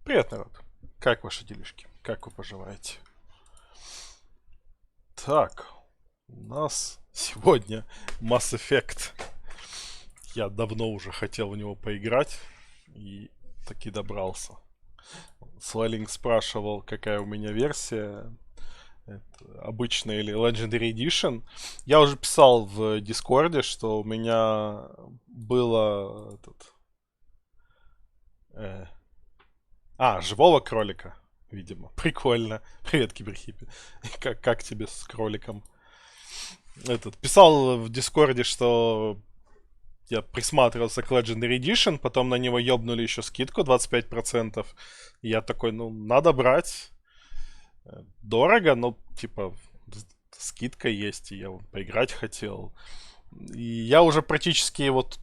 Привет, народ. Как ваши делишки? Как вы поживаете? Так, у нас сегодня Mass Effect. Я давно уже хотел в него поиграть и таки добрался. Свайлинг спрашивал, какая у меня версия. Это обычная или Legendary Edition. Я уже писал в Дискорде, что у меня было живого кролика, видимо. Прикольно. Привет, киберхиппи. Как тебе с кроликом? Писал в Дискорде, что я присматривался к Legendary Edition, потом на него ёбнули еще скидку 25%. И я такой, ну, надо брать. Дорого, но, типа, скидка есть, и я поиграть хотел. И я уже практически вот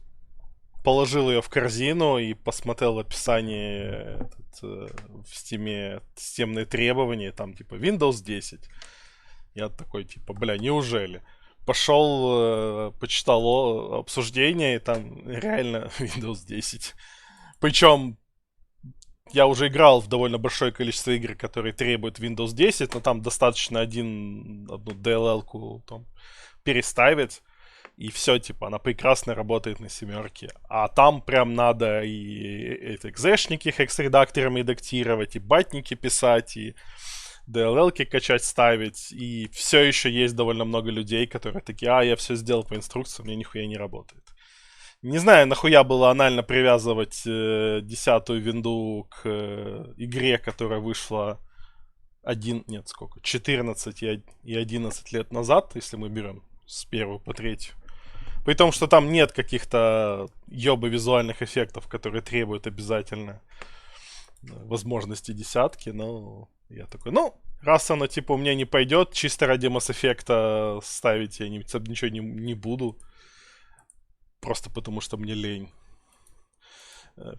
положил ее в корзину и посмотрел описание в Steam, системные требования, там типа Windows 10. Я такой, типа, бля, неужели? Пошел, почитал обсуждение, и там реально Windows 10. Причем я уже играл в довольно большое количество игр, которые требуют Windows 10, но там достаточно одну DLL-ку там переставить. И все, типа, она прекрасно работает на семерке. А там прям надо и экзешники хекс-редакторами редактировать, и батники писать, и DLL-ки качать, ставить. И все еще есть довольно много людей, которые такие, я все сделал по инструкции, у меня нихуя не работает. Не знаю, нахуя было анально привязывать 10-ю винду к игре, которая вышла 14 и 11 лет назад, если мы берем с 1 по 3. При том, что там нет каких-то ёбы визуальных эффектов, которые требуют обязательно возможности десятки, но я такой, раз оно типа у меня не пойдет, чисто ради Mass Effect ставить я ничего не буду. Просто потому, что мне лень.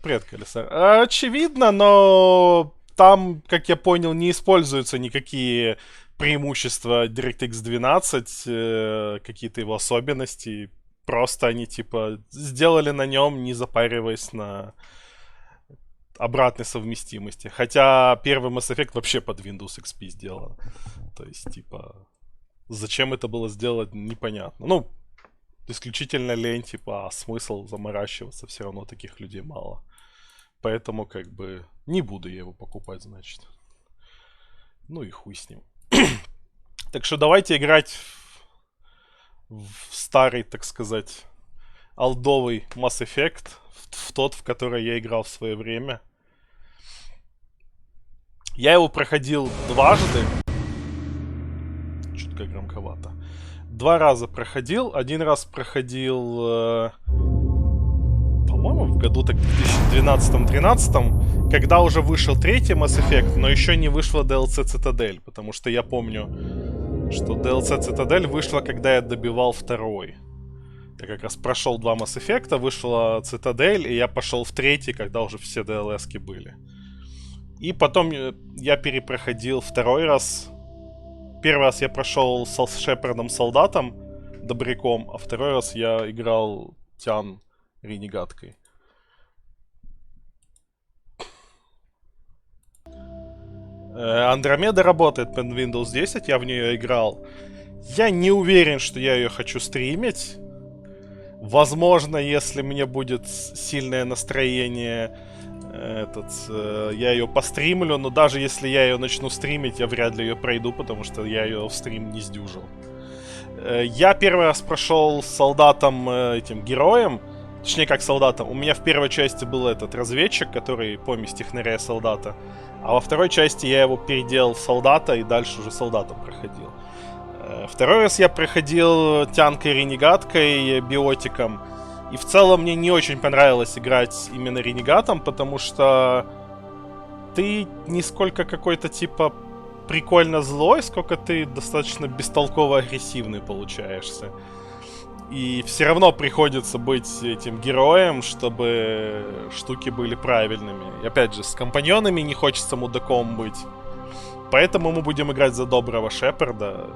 Привет, Колесар. Очевидно, но там, как я понял, не используются никакие преимущества DirectX 12, какие-то его особенности. Просто они, типа, сделали на нем, не запариваясь на обратной совместимости. Хотя первый Mass Effect вообще под Windows XP сделан. То есть, типа, зачем это было сделать, непонятно. Ну, исключительно лень, типа, смысл заморачиваться, все равно таких людей мало. Поэтому, как бы, не буду я его покупать, значит. Ну и хуй с ним. Так что давайте играть в старый, так сказать, олдовый Mass Effect, в тот, в который я играл в свое время. Я его проходил дважды. Чутка громковато. 2 раза проходил. 1 раз проходил, по-моему, в году так 2012-13, когда уже вышел третий Mass Effect, но еще не вышла DLC Цитадель, потому что я помню, что DLC Цитадель вышла, когда я добивал второй. Я как раз прошел 2 Mass Effect, вышла Цитадель, и я пошел в третий, когда уже все DLC-ки были. И потом я перепроходил второй раз. Первый раз я прошел с Шепардом солдатом, добряком, а второй раз я играл Тян ренегаткой. Андромеда работает под Windows 10, я в нее играл. Я не уверен, что я ее хочу стримить. Возможно, если мне будет сильное настроение, я ее постримлю, но даже если я ее начну стримить, я вряд ли ее пройду, потому что я ее в стрим не сдюжил. Я первый раз прошел с солдатом, этим героем, точнее как солдатом. У меня в первой части был этот разведчик, который помесь технаря и солдата, а во второй части я его переделал в солдата и дальше уже солдатом проходил. Второй раз я проходил тянкой-ренегаткой, биотиком. И в целом мне не очень понравилось играть именно ренегатом, потому что ты не сколько какой-то типа прикольно злой, сколько ты достаточно бестолково агрессивный получаешься. И все равно приходится быть этим героем, чтобы штуки были правильными. И опять же, с компаньонами не хочется мудаком быть. Поэтому мы будем играть за доброго Шепарда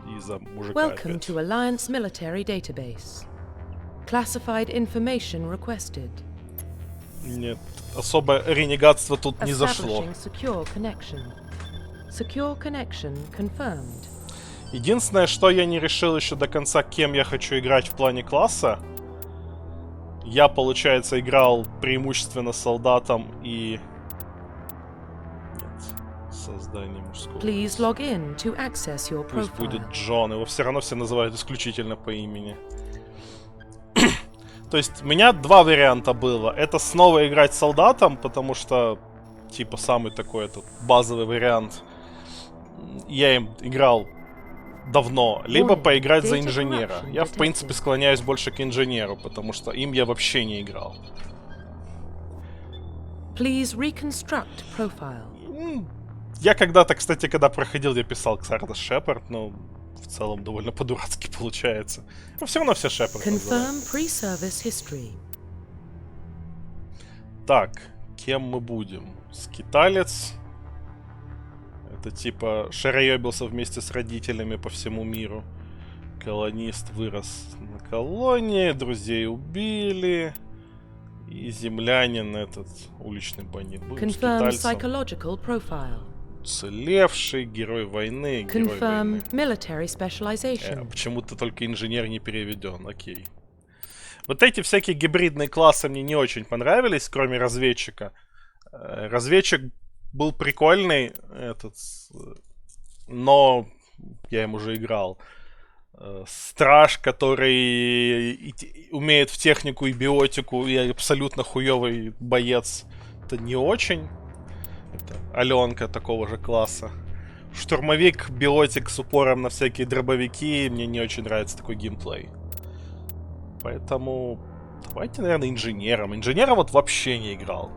и за мужика. Welcome to Alliance Military Database. Classified information requested. Нет, особо ренегатство тут не зашло. Establishing secure connection. Secure connection confirmed. Единственное, что я не решил еще до конца, кем я хочу играть в плане класса. Я, получается, играл преимущественно солдатом и... Нет, создание мужского. Please log in to access your Пусть profile. будет Джон, его все равно все называют исключительно по имени. То есть у меня два варианта было. Это снова играть солдатом, потому что, типа, самый такой этот базовый вариант. Я им играл давно. Либо поиграть за инженера. Я, в принципе, склоняюсь больше к инженеру, потому что им я вообще не играл. Please reconstruct profile. Я когда-то, кстати, когда проходил, я писал Ксардас Шепард, но в целом довольно по-дурацки получается. Но все равно все Шепард Confirm называют. pre-service history. Так, кем мы будем? Скиталец. Это типа шароебился вместе с родителями по всему миру. Колонист вырос на колонии, друзей убили. И землянин этот, уличный бандит, был Confirm скитальцем. psychological profile. Уцелевший, герой войны, герой войны. Confirm military specialization. Почему-то только инженер не переведен, окей. Вот эти всякие гибридные классы мне не очень понравились, кроме разведчика. Разведчик был прикольный, но я им уже играл. Страж, который умеет в технику и биотику, и абсолютно хуёвый боец, это не очень. Это Аленка такого же класса. Штурмовик, биотик с упором на всякие дробовики. Мне не очень нравится такой геймплей. Поэтому давайте, наверное, инженером. Инженером вот вообще не играл.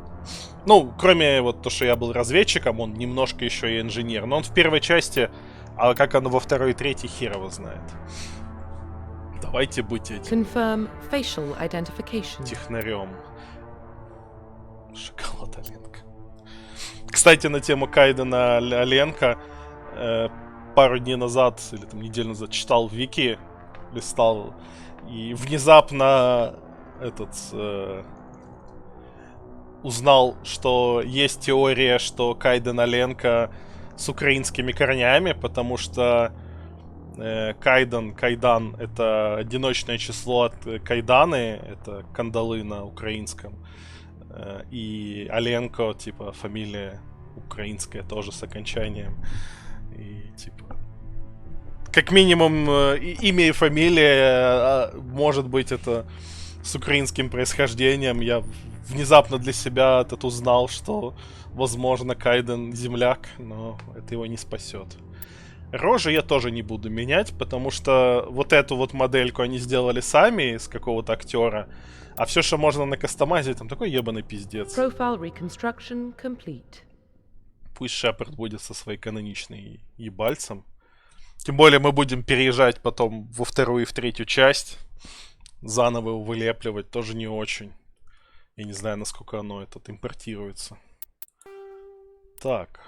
Ну, кроме вот то, что я был разведчиком, он немножко еще и инженер. Но он в первой части, а как оно во второй и третьей, хер его знает. Давайте быть этим. Confirm facial identification. Технарем. Шоколад Оленка. Кстати, на тему Кайдена Оленка пару дней назад, или там неделю назад, читал в Вики, листал, и внезапно узнал, что есть теория, что Кайден Оленка с украинскими корнями, потому что Кайдан — это одиночное число от кайданы, это кандалы на украинском. И Оленко, типа, фамилия украинская тоже с окончанием. И, типа, как минимум, имя и фамилия, может быть, это с украинским происхождением. Я внезапно для себя узнал, что, возможно, Кайден земляк, но это его не спасет. Рожи я тоже не буду менять, потому что вот эту вот модельку они сделали сами из какого-то актера. А все, что можно накастомазить, там такой ебаный пиздец. Profile reconstruction complete. Пусть Шепард будет со своей каноничной ебальцем. Тем более мы будем переезжать потом во вторую и в третью часть. Заново его вылепливать тоже не очень. Я не знаю, насколько оно импортируется. Так.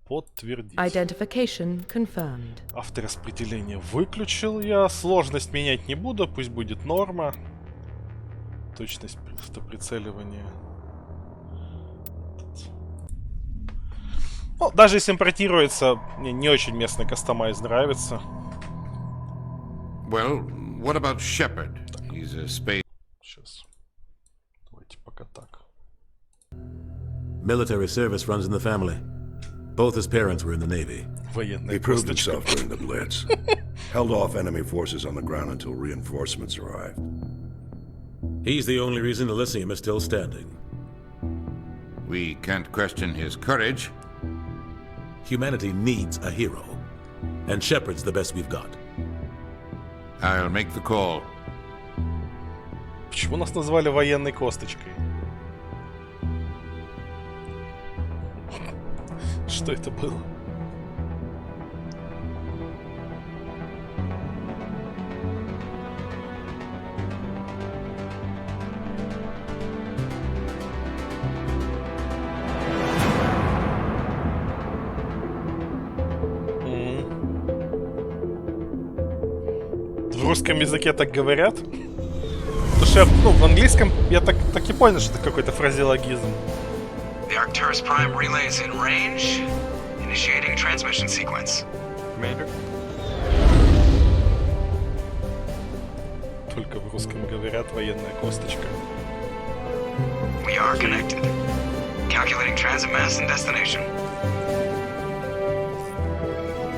Подтвердить. Identification confirmed. Автораспределение выключил я. Сложность менять не буду. Пусть будет норма. Точность автоприцеливания. Ну, даже если импортируется, мне не очень местный кастомайз нравится. Well, what about Shepard? He's a space. Сейчас. Давайте пока так. Military service runs in the family. Both his parents were in the Navy. Военная He proved косточка. himself during the Blitz. Held off enemy forces on the ground until reinforcements arrived. He's the only reason Elysium is still standing. We can't question his courage. Humanity needs a hero. And Shepard's the best we've got. I'll make the call. Почему нас назвали военной косточкой? Что это было? В русском языке так говорят? Потому что в английском я так и понял, что это какой-то фразеологизм. The Arcturus Prime relay is in range. Initiating transmission sequence. Commander? Только в русском говорят военная косточка. We are connected. Calculating transit mass and destination.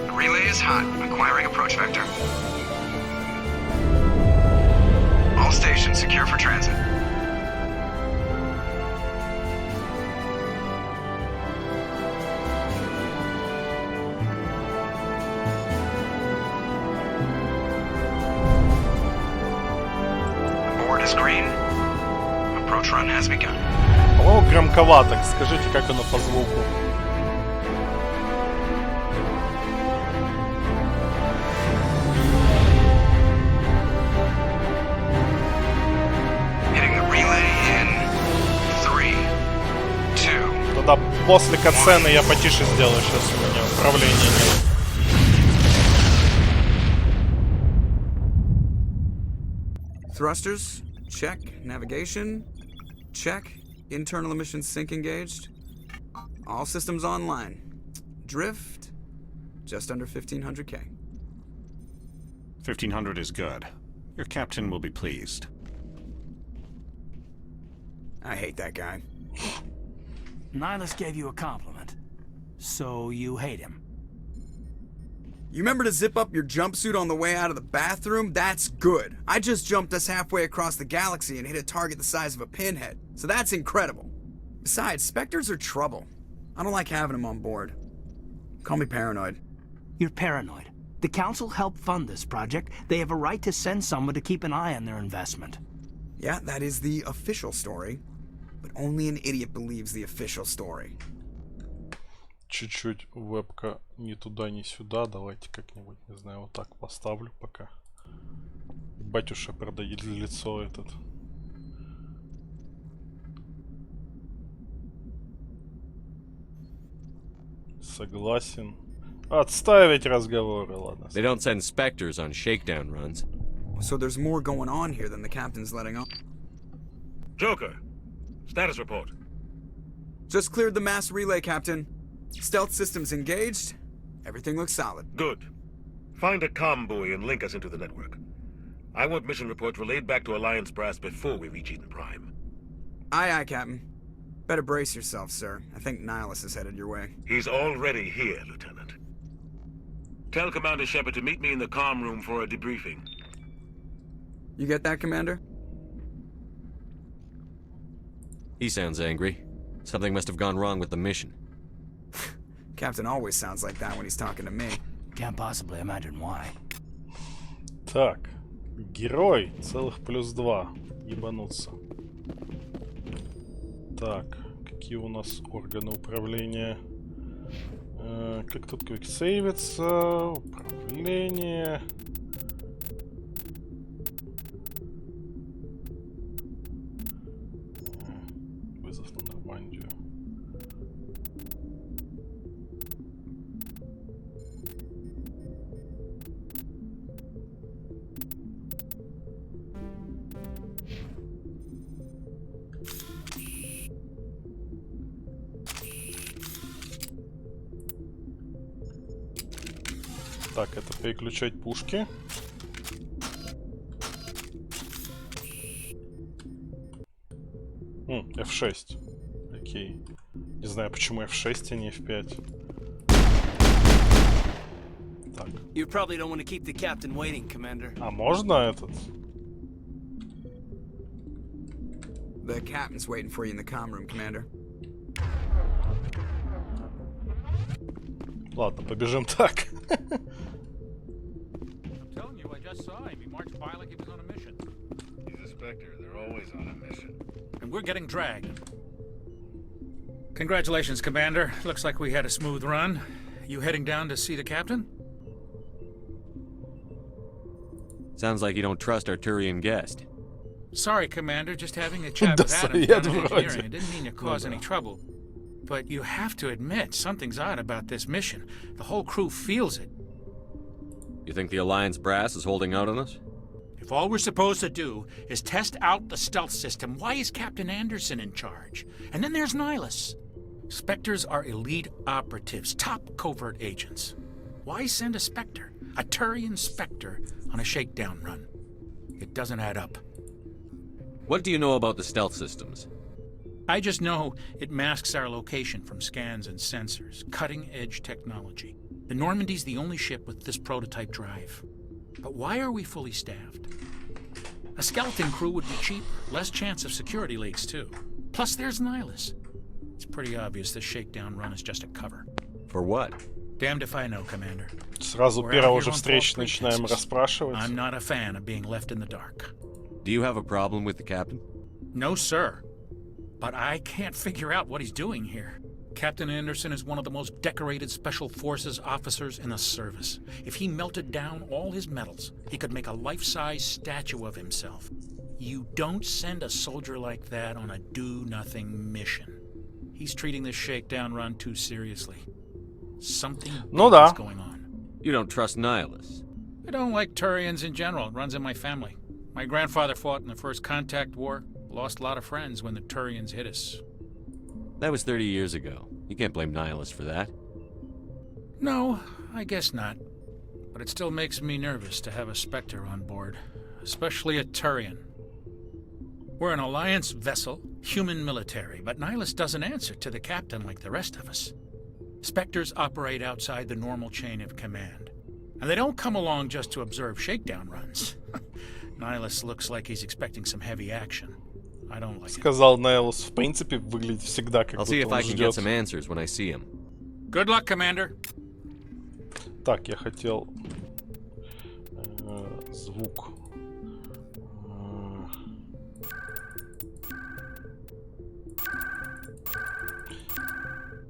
The relay is hot, acquiring approach vector. All stations secure for transit. Board is green. Approach run has begun. О, громковато. Скажите, как оно по звуку. Hitting the relay in 3, 2. Тогда после катсцены я потише сделаю. Сейчас у меня управления нет. Thrusters, check. Navigation, check. Internal emissions sync engaged. All systems online. Drift, just under 1500K. 1500 is good. Your captain will be pleased. I hate that guy. Nihilus gave you a compliment. So you hate him. You remember to zip up your jumpsuit on the way out of the bathroom? That's good. I just jumped us halfway across the galaxy and hit a target the size of a pinhead. So that's incredible. Besides, Spectres are trouble. I don't like having them on board. Call me paranoid. You're paranoid. The Council helped fund this project. They have a right to send someone to keep an eye on their investment. Yeah, that is the official story. But only an idiot believes the official story. Чуть-чуть вебка ни туда, ни сюда. Давайте как-нибудь, не знаю, вот так поставлю пока. Батюша продает лицо этот. Согласен. Отставить разговоры, ладно. They don't send Spectres on shakedown runs. So there's more going on here than the captain's letting on. Joker, status report. Just cleared the mass relay, Captain. Stealth systems engaged. Everything looks solid. Good. Find a comm buoy and link us into the network. I want mission reports relayed back to Alliance Brass before we reach Eden Prime. Aye, aye, Captain. Better brace yourself, sir. I think Nihilus is headed your way. He's already here, Lieutenant. Tell Commander Shepard to meet me in the comm room for a debriefing. You get that, Commander? He sounds angry. Something must have gone wrong with the mission. Captain always sounds like that when he's talking to me. Can't possibly imagine why. Так, герой целых +2. Ебануться. Так, какие у нас органы управления? Как тут квиксейвится? Управление. Вызов на Нормандию. Так, это переключать пушки. F6. Окей. Не знаю, почему F6, а не F5. Так. You probably don't want to keep the captain waiting, Commander. А можно этот? The captain's waiting for you in the comm room, Commander. Ладно, побежим так. I'm telling you, I just saw him. He marched by like he was on a mission. He's a Spectre. They're always on a mission. And we're getting dragged. Congratulations, Commander. Looks like we had a smooth run. You heading down to see the captain? Sounds like you don't trust Arturian guest. Sorry, Commander. Just having a chat with Adam down in engineering. I didn't mean to cause any trouble. But you have to admit, something's odd about this mission. The whole crew feels it. You think the Alliance brass is holding out on us? If all we're supposed to do is test out the stealth system, why is Captain Anderson in charge? And then there's Nihilus. Spectres are elite operatives, top covert agents. Why send a Spectre, a Turian Spectre, on a shakedown run? It doesn't add up. What do you know about the stealth systems? I just know it masks our location from scans and sensors. Cutting-edge technology. The Normandy's the only ship with this prototype drive. But why are we fully staffed? A skeleton crew would be cheaper, less chance of security leaks too. Plus there's Nihilus. It's pretty obvious this shakedown run is just a cover. For what? Damned if I know, Commander. Сразу We're out первого here же on встречи false начинаем pretenses. расспрашивать. I'm not a fan of being left in the dark. Do you have a problem with the captain? No, sir. But I can't figure out what he's doing here. Captain Anderson is one of the most decorated Special Forces officers in the service. If he melted down all his medals, he could make a life-size statue of himself. You don't send a soldier like that on a do-nothing mission. He's treating this shakedown run too seriously. Something big is going on. You don't trust Nihilus? I don't like Turians in general. It runs in my family. My grandfather fought in the First Contact War. Lost a lot of friends when the Turians hit us. That was 30 years ago. You can't blame Nihilus for that. No, I guess not. But it still makes me nervous to have a Spectre on board. Especially a Turian. We're an Alliance vessel, human military, but Nihilus doesn't answer to the captain like the rest of us. Spectres operate outside the normal chain of command. And they don't come along just to observe shakedown runs. Nihilus looks like he's expecting some heavy action. I don't like it. Сказал Найлус, в принципе, выглядит всегда как I'll see будто if I он can get ждет. some answers when I see him. Good luck, Commander. Так, я хотел звук.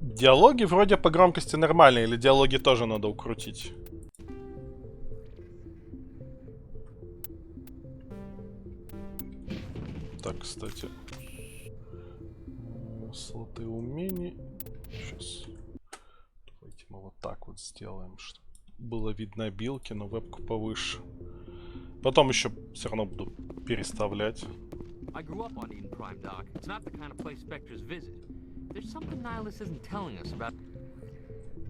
Диалоги вроде по громкости нормальные, или диалоги тоже надо укрутить? Так, кстати. Слоты умений. Сейчас. Давайте мы вот так вот сделаем, чтобы было видно обилки, но вебку повыше. Потом еще все равно буду переставлять. I grew up on Eden Prime, Doc. It's not the kind of place Spectres visit. There's something Nihilus isn't telling us about.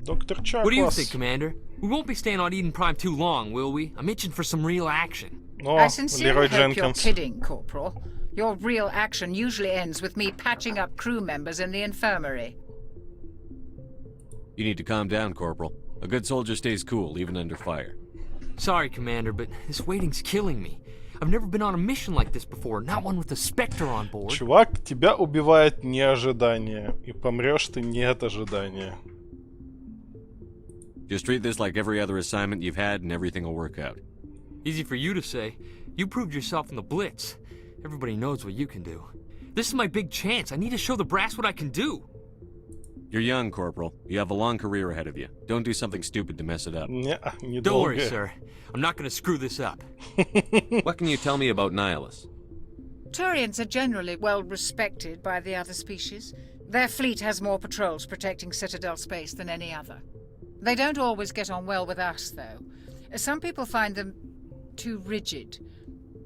Доктор Чак. What do you think, Commander? We won't be staying on Eden Prime too long, will we? I'm itching for some real action. I sincerely hope you're kidding, Corporal. Your real action usually ends with me patching up crew members in the infirmary. You need to calm down, Corporal. A good soldier stays cool, even under fire. Sorry, Commander, but this waiting's killing me. I've never been on a mission like this before, not one with a Spectre on board. Чувак, тебя убивает не ожидание, и помрешь ты не от ожидания. Just treat this like every other assignment you've had and everything will work out. Easy for you to say. You proved yourself in the Blitz. Everybody knows what you can do. This is my big chance. I need to show the brass what I can do. You're young, Corporal. You have a long career ahead of you. Don't do something stupid to mess it up. Don't worry, sir. I'm not going to screw this up. What can you tell me about Nihilus? Turians are generally well respected by the other species. Their fleet has more patrols protecting Citadel space than any other. They don't always get on well with us, though. Some people find them too rigid.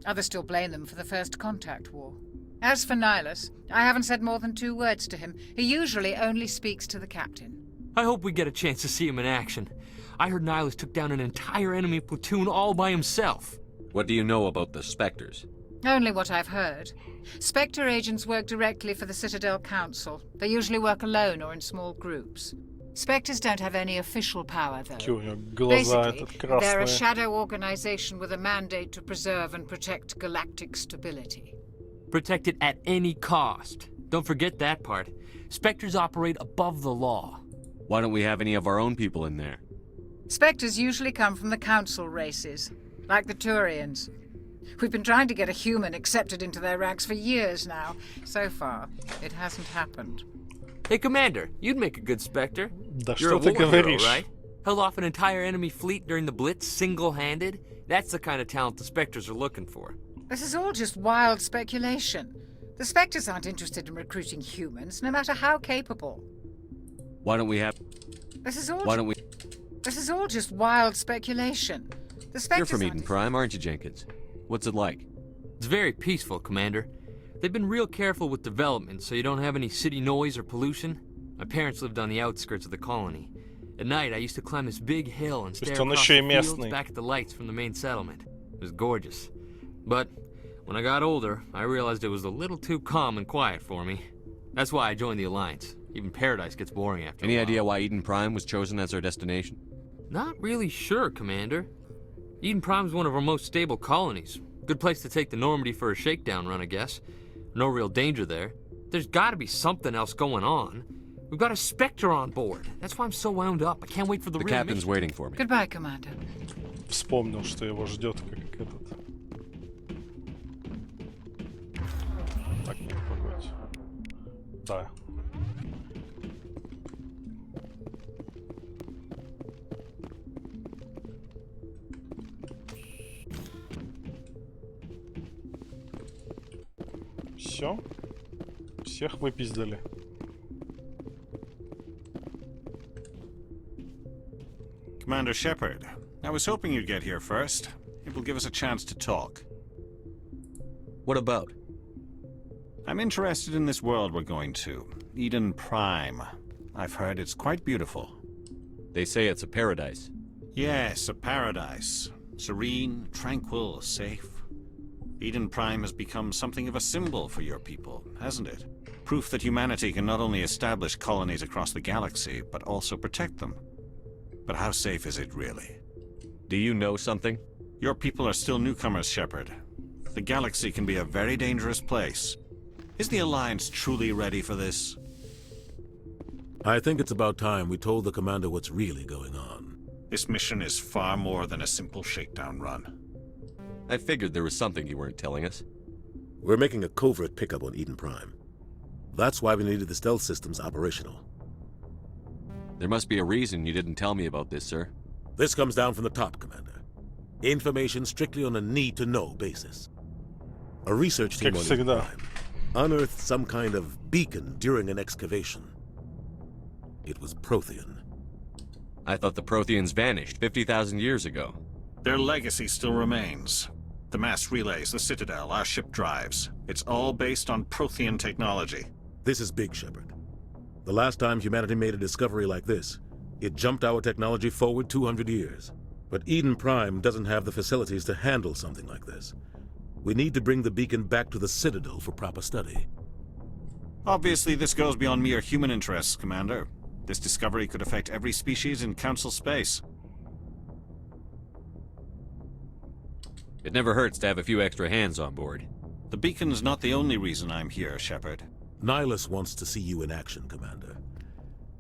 Others still blame them for the First Contact War. As for Nihilus, I haven't said more than 2 words to him. He usually only speaks to the captain. I hope we get a chance to see him in action. I heard Nihilus took down an entire enemy platoon all by himself. What do you know about the Spectres? Only what I've heard. Spectre agents work directly for the Citadel Council. They usually work alone or in small groups. Spectres don't have any official power, though. Basically, they're a shadow organization with a mandate to preserve and protect galactic stability. Protect it at any cost. Don't forget that part. Spectres operate above the law. Why don't we have any of our own people in there? Spectres usually come from the Council races, like the Turians. We've been trying to get a human accepted into their ranks for years now. So far, it hasn't happened. Hey, Commander, you'd make a good Spectre. Да You're a что ты war hero, говоришь? right? Held off an entire enemy fleet during the Blitz single-handed. That's the kind of talent the Spectres are looking for. This is all just wild speculation. The Spectres aren't interested in recruiting humans, no matter how capable. Why don't we have... This is all. Why don't we... This is all just wild speculation. The Spectres You're from aren't Eden Prime, aren't you, Jenkins? What's it like? It's very peaceful, Commander. They've been real careful with development, so you don't have any city noise or pollution. My parents lived on the outskirts of the colony. At night, I used to climb this big hill and stare он across еще и the fields местный. back at the lights from the main settlement. It was gorgeous. But when I got older, I realized it was a little too calm and quiet for me. That's why I joined the Alliance. Even Paradise gets boring after Any a while. idea why Eden Prime was chosen as our destination? Not really sure, Commander. Eden Prime's one of our most stable colonies. Good place to take the Normandy for a shakedown run, I guess. No real danger there. There's gotta be something else going on. We've got a Spectre on board. That's why I'm so wound up. I can't wait for the The real captain's mission. waiting for me. Goodbye, Commander. Вспомнил, что его ждет, как этот. Так, погодь. Да. Все. Всех выпиздили. Commander Shepard, I was hoping you'd get here first. It will give us a chance to talk. What about? I'm interested in this world we're going to. Eden Prime. I've heard it's quite beautiful. They say it's a paradise. Yes, a paradise. Serene, tranquil, safe. Eden Prime has become something of a symbol for your people, hasn't it? Proof that humanity can not only establish colonies across the galaxy, but also protect them. But how safe is it really? Do you know something? Your people are still newcomers, Shepard. The galaxy can be a very dangerous place. Is the Alliance truly ready for this? I think it's about time we told the commander what's really going on. This mission is far more than a simple shakedown run. I figured there was something you weren't telling us. We're making a covert pickup on Eden Prime. That's why we needed the stealth systems operational. There must be a reason you didn't tell me about this, sir. This comes down from the top, Commander. Information strictly on a need-to-know basis. A research team Как on Eden всегда. Prime unearthed some kind of beacon during an excavation. It was Prothean. I thought the Protheans vanished 50,000 years ago. Their legacy still remains. The mass relays, the Citadel, our ship drives. It's all based on Prothean technology. This is big, Shepard. The last time humanity made a discovery like this, it jumped our technology forward 200 years. But Eden Prime doesn't have the facilities to handle something like this. We need to bring the beacon back to the Citadel for proper study. Obviously, this goes beyond mere human interests, Commander. This discovery could affect every species in Council space. It never hurts to have a few extra hands on board. The beacon's not the only reason I'm here, Shepard. Nihilus wants to see you in action, Commander.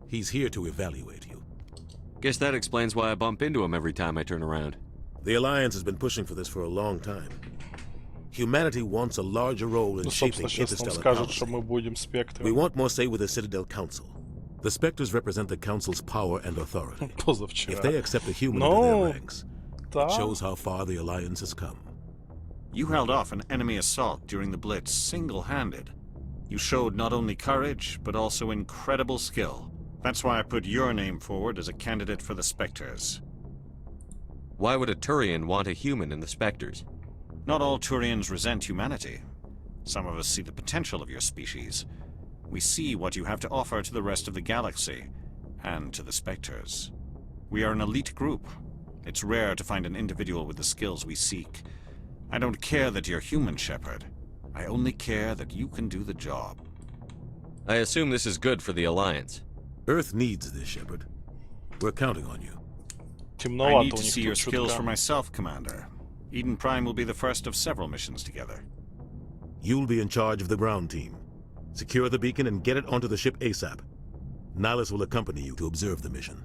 He's here to evaluate you. Guess that explains why I bump into him every time I turn around. The Alliance has been pushing for this for a long time. Humanity wants a larger role in Ну, shaping собственно, сейчас нам interstellar скажут, что policy. мы будем Спектром. We want more say with the Citadel Council. The Spectres represent the Council's power and authority. Позавчера. If they accept a human No. into their ranks, Да. it shows how far the Alliance has come. You held off an enemy assault during the Blitz single-handed. You showed not only courage, but also incredible skill. That's why I put your name forward as a candidate for the Spectres. Why would a Turian want a human in the Spectres? Not all Turians resent humanity. Some of us see the potential of your species. We see what you have to offer to the rest of the galaxy, and to the Spectres. We are an elite group. It's rare to find an individual with the skills we seek. I don't care that you're human, Shepard. I only care that you can do the job. I assume this is good for the Alliance. Earth needs this, Shepard. We're counting on you. I Темновато need у to них see your тут skills чутка. for myself, Commander. Eden Prime will be the first of several missions together. You'll be in charge of the ground team. Secure the beacon and get it onto the ship ASAP. Nihilus will accompany you to observe the mission.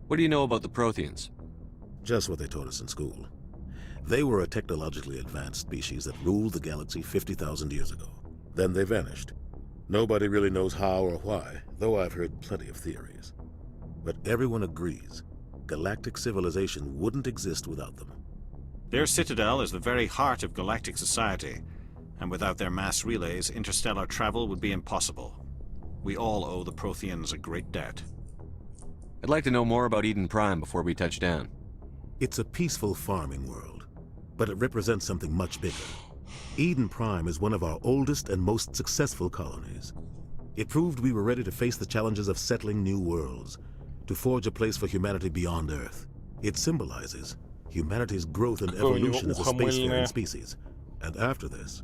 What do you know about the Protheans? Just what they taught us in school. They were a technologically advanced species that ruled the galaxy 50,000 years ago. Then they vanished. Nobody really knows how or why, though I've heard plenty of theories. But everyone agrees, galactic civilization wouldn't exist without them. Their citadel is the very heart of galactic society, and without their mass relays, interstellar travel would be impossible. We all owe the Protheans a great debt. I'd like to know more about Eden Prime before we touch down. It's a peaceful farming world, but it represents something much bigger. Eden Prime is one of our oldest and most successful colonies. It proved we were ready to face the challenges of settling new worlds, to forge a place for humanity beyond Earth. It symbolizes humanity's growth and evolution as a spacefaring species. And after this,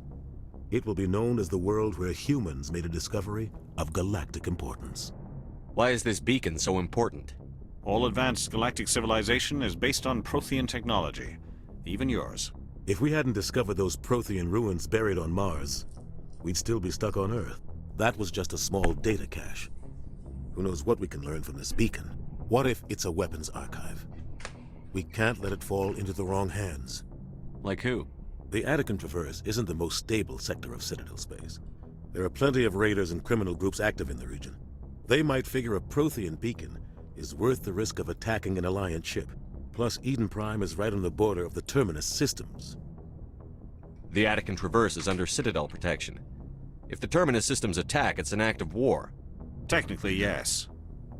it will be known as the world where humans made a discovery of galactic importance. Why is this beacon so important? All advanced galactic civilization is based on Prothean technology, even yours. If we hadn't discovered those Prothean ruins buried on Mars, we'd still be stuck on Earth. That was just a small data cache. Who knows what we can learn from this beacon? What if it's a weapons archive? We can't let it fall into the wrong hands. Like who? The Attican Traverse isn't the most stable sector of Citadel space. There are plenty of raiders and criminal groups active in the region. They might figure a Prothean beacon is worth the risk of attacking an Alliance ship. Plus, Eden Prime is right on the border of the Terminus systems. The Attican Traverse is under Citadel protection. If the Terminus systems attack, it's an act of war. Technically, yes.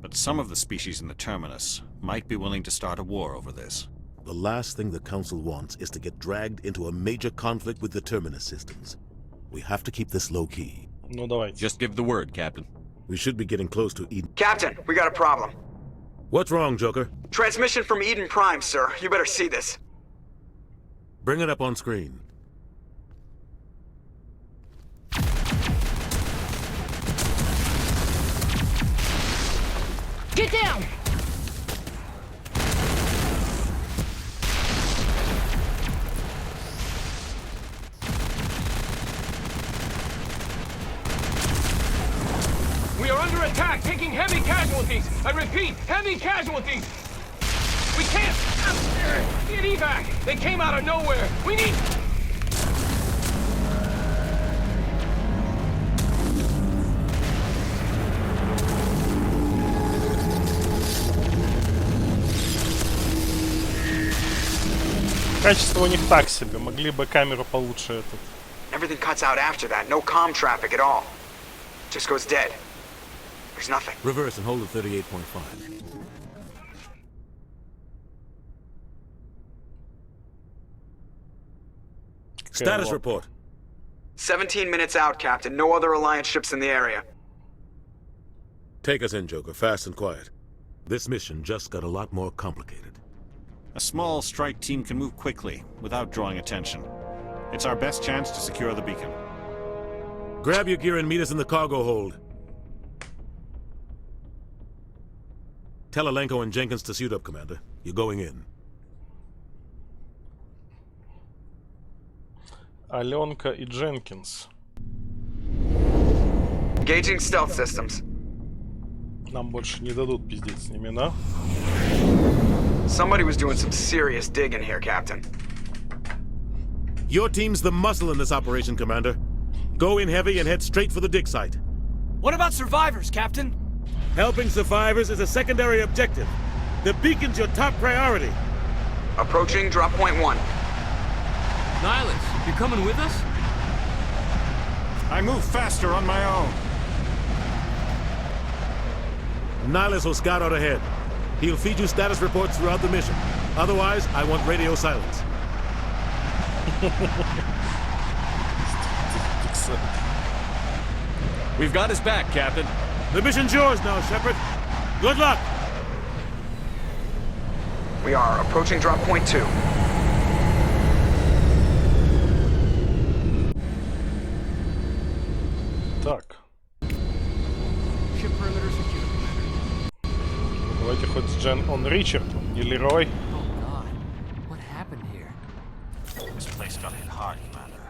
But some of the species in the Terminus might be willing to start a war over this. The last thing the Council wants is to get dragged into a major conflict with the Terminus systems. We have to keep this low-key. Ну, давайте. Just give the word, Captain. We should be getting close to Eden. Captain, we got a problem. What's wrong, Joker? Transmission from Eden Prime, sir. You better see this. Bring it up on screen. Get down! We are under attack, taking heavy casualties. I repeat, heavy casualties. We can't get evac. They came out of nowhere. We need... Качество у них так себе. Могли бы камеру получше этот. Everything cuts out after that. No comm traffic at all. Just goes dead. There's nothing. Reverse and hold at 38.5. Status report. 17 minutes out, Captain. No other Alliance ships in the area. Take us in, Joker, fast and quiet. This mission just got a lot more complicated. A small strike team can move quickly, without drawing attention. It's our best chance to secure the beacon. Grab your gear and meet us in the cargo hold. Tell Alenko and Jenkins to suit up, Commander. You're going in. Аленка и Дженкинс. Engaging stealth systems. Нам больше не дадут пиздеть с ними, да? Somebody was doing some serious digging here, Captain. Your team's the muscle in this operation, Commander. Go in heavy and head straight for the dig site. What about survivors, Captain? Helping survivors is a secondary objective. The beacon's your top priority. Approaching drop point 1. Nihilus, you coming with us? I move faster on my own. Nihilus will scout out ahead. He'll feed you status reports throughout the mission. Otherwise, I want radio silence. We've got his back, Captain. The mission's yours now, Shepard. Good luck! We are approaching drop point 2. Так. Давайте хоть с Джен... Он Ричард, не Лерой. What happened here? This place got hit hard, Commander.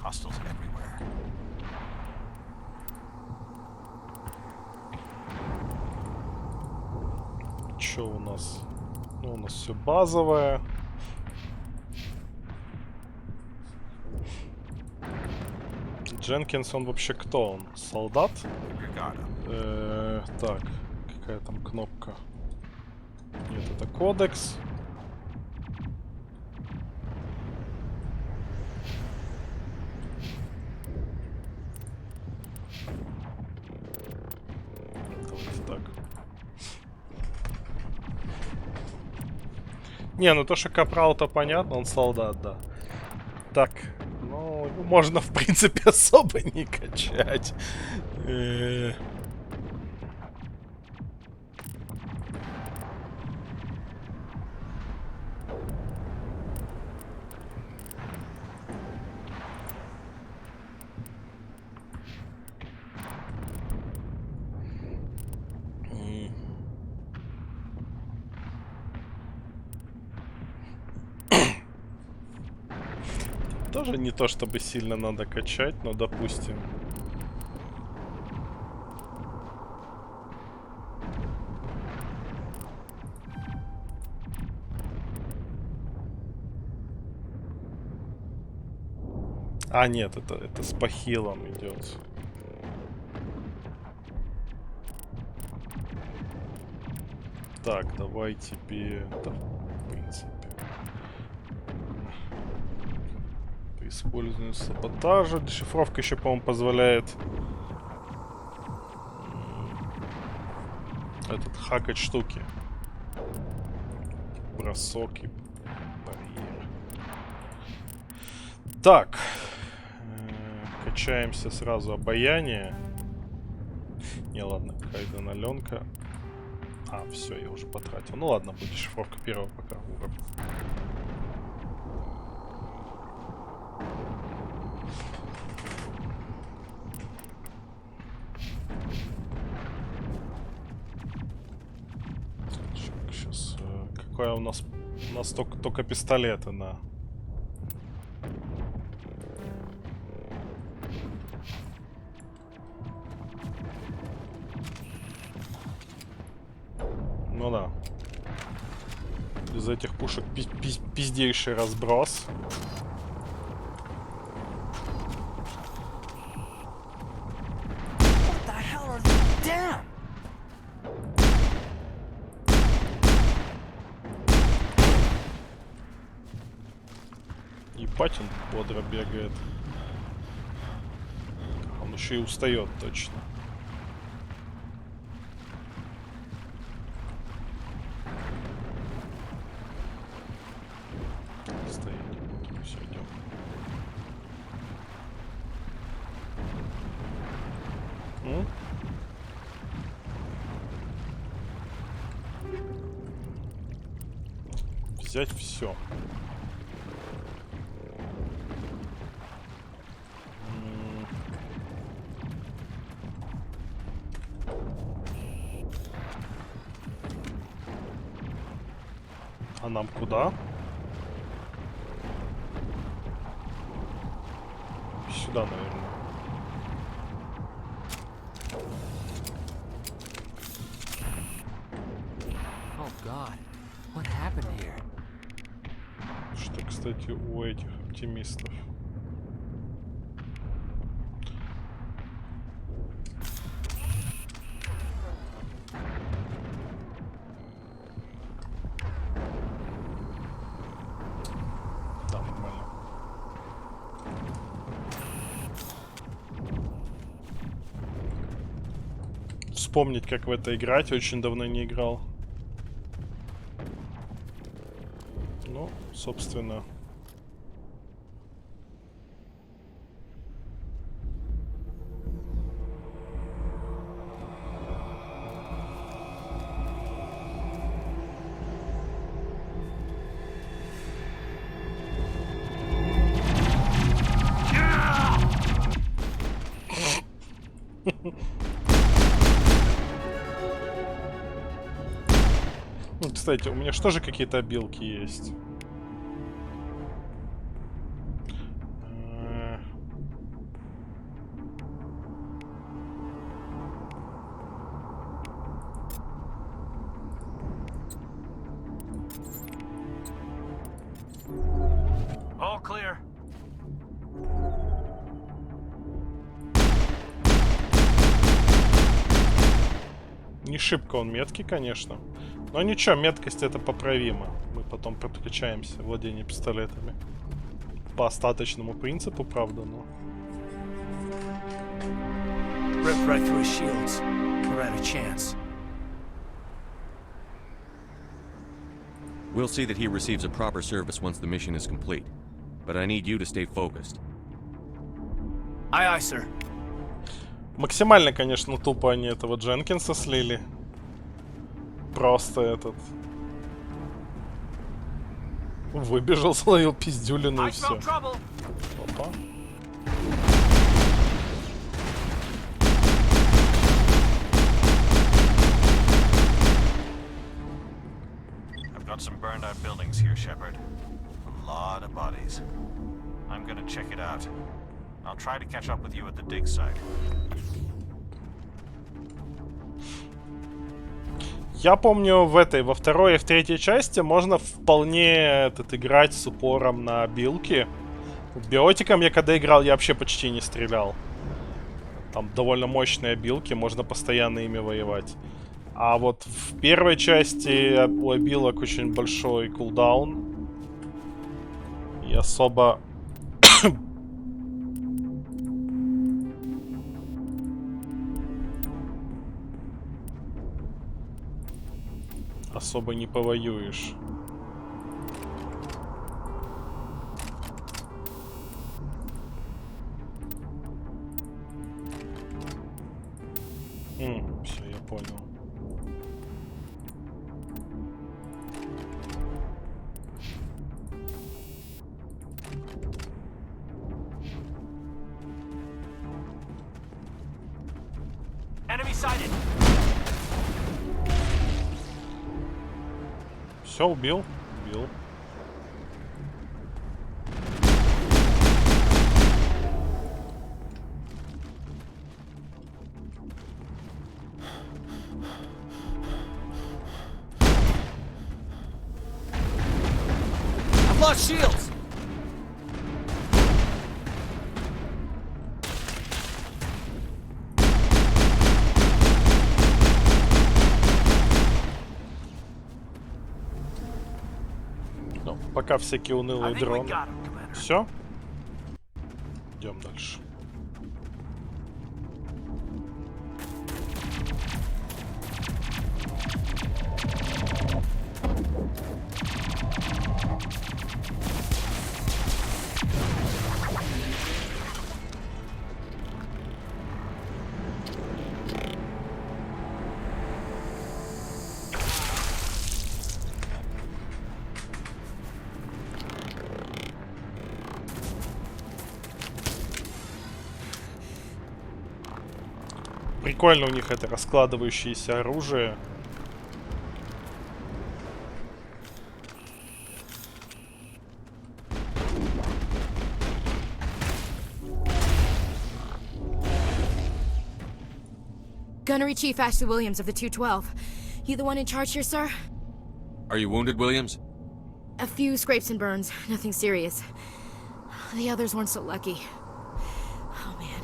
Hostiles everywhere. Чё у нас? Ну, у нас все базовое. Дженкинс, он вообще кто? Он солдат? Так, какая там кнопка? Нет, это кодекс. Давайте так. Не, ну то, что Капрал-то понятно, он солдат, да. Так, ну Ну, можно, в принципе, особо не качать. Тоже не то чтобы сильно надо качать, но допустим. А, нет, это с похилом идет. Так, давай тебе это, в принципе. При использовании саботажа. Дешифровка еще, по-моему, позволяет этот хакать штуки. Бросок и барьер. Так. Качаемся сразу обаяние. Не, ладно, какая-то наленка. А, все, я уже потратил. Ну ладно, будет дешифровка первого пока уровня. Сейчас, какая у нас только пистолеты на... Ну да. Из этих пушек пиздейший разброс. Ебать, он бодро бегает. Он еще и устает точно. Все, идем. Взять все. А нам куда? Сюда, наверное. Что, кстати, у этих оптимистов? Да, нормально. Вспомнить, как в это играть, очень давно не играл. Ну, собственно. Ну, кстати, у меня что же какие-то обилки есть? All clear. Не шибко он меткий, конечно. Но ничего, меткость это поправимо. Мы потом подкачаемся владение пистолетами. По остаточному принципу, правда, но... Ripped right through his shields. We're out of chance. We'll see that he receives a proper service once the mission is complete. But I need you to stay focused. Aye, aye, sir. Максимально, конечно, тупо они этого Дженкинса слили. Просто этот... Выбежал, словил пиздюлину и все. Опа. I've got some burned out buildings here, Shepard. A lot of bodies. I'm gonna check it out. I'll try to catch up with you at the dig site. Я помню во второй и в третьей части можно вполне играть с упором на билки. Биотиком я когда играл, я вообще почти не стрелял. Там довольно мощные билки, можно постоянно ими воевать. А вот в первой части у обилок очень большой кулдаун. И особо... особо не повоюешь. Все, я понял. Enemy sighted. Все, убил. Убил. I've lost shields. Пока всякие унылые дроны. Все? Идем дальше. Прикольно у них это раскладывающееся оружие. Gunnery Chief Ashley Williams of the 212. You the one in charge here, sir? Are you wounded, Williams? A few scrapes and burns, nothing serious. The others weren't so lucky. Oh man.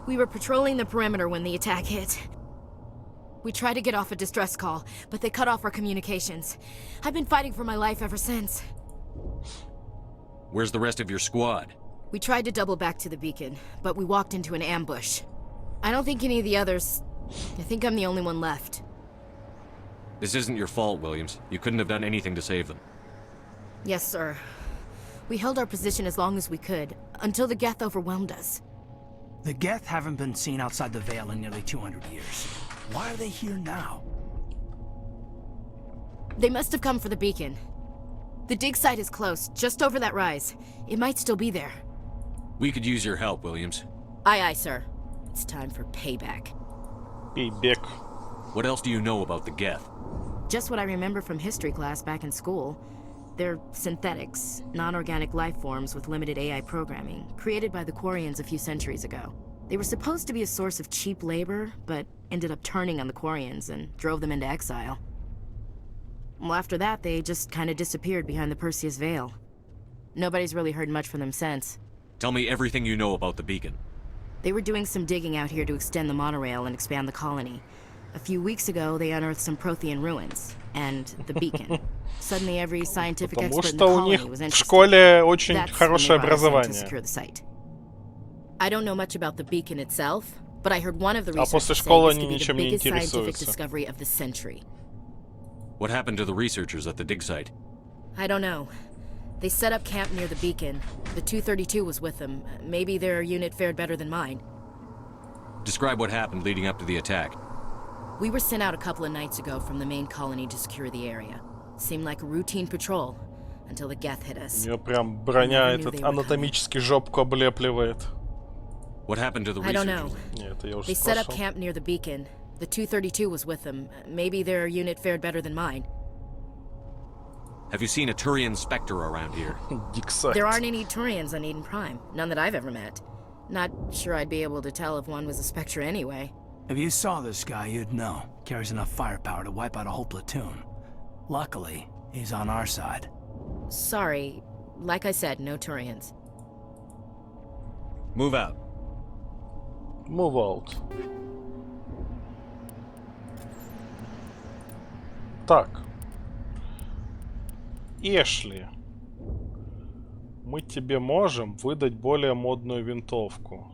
We were patrolling the perimeter when the attack hit. We tried to get off a distress call, but they cut off our communications. I've been fighting for my life ever since. Where's the rest of your squad? We tried to double back to the beacon, but we walked into an ambush. I don't think any of the others... I think I'm the only one left. This isn't your fault, Williams. You couldn't have done anything to save them. Yes, sir. We held our position as long as we could, until the Geth overwhelmed us. The Geth haven't been seen outside the Veil in nearly 200 years. Why are they here now? They must have come for the beacon. The dig site is close, just over that rise. It might still be there. We could use your help, Williams. Aye, aye, sir. It's time for payback. Payback. What else do you know about the Geth? Just what I remember from history class back in school. They're synthetics, non-organic life forms with limited AI programming, created by the Quarians a few centuries ago. They were supposed to be a source of cheap labor, but ended up turning on the Quarians and drove them into exile. Well, after that, they just kind of disappeared behind the Perseus Veil. Nobody's really heard much from them since. Tell me everything you know about the beacon. They were doing some digging out here to extend the monorail and expand the colony. A few weeks ago, they unearthed some Prothean ruins, and the beacon. Suddenly, every scientific expert in the colony was interested. В школе очень That's хорошее when they brought us in to образование. secure the site. I don't know much about the beacon itself, but I heard one of the А после researchers say школы this они could be the ничем не biggest scientific интересуются. discovery of the century. What happened to the researchers at the dig site? I don't know. They set up camp near the beacon. The 232 was with them. Maybe their unit fared better than mine. Describe what happened leading up to the attack. We were sent out a couple of nights ago from the main colony to secure the area. Seemed like a routine patrol until the Geth hit us. У нее прям броня этот анатомически жопку облепливает. What happened to the I don't know. Не, это я уже They set up спрашивал. camp near the beacon. The 232 was with them. Maybe their unit fared better than mine. Have you seen a Turian Spectre around here? There aren't any Turians on Eden Prime. None that I've ever met. Not sure I'd be able to tell if one was a Spectre anyway. If you saw this guy, you'd know. Carries enough firepower to wipe out a whole platoon. Luckily, he's on our side. Sorry. Like I said, no Turians. Move out. Move out. Так. Эшли. Мы тебе можем выдать более модную винтовку.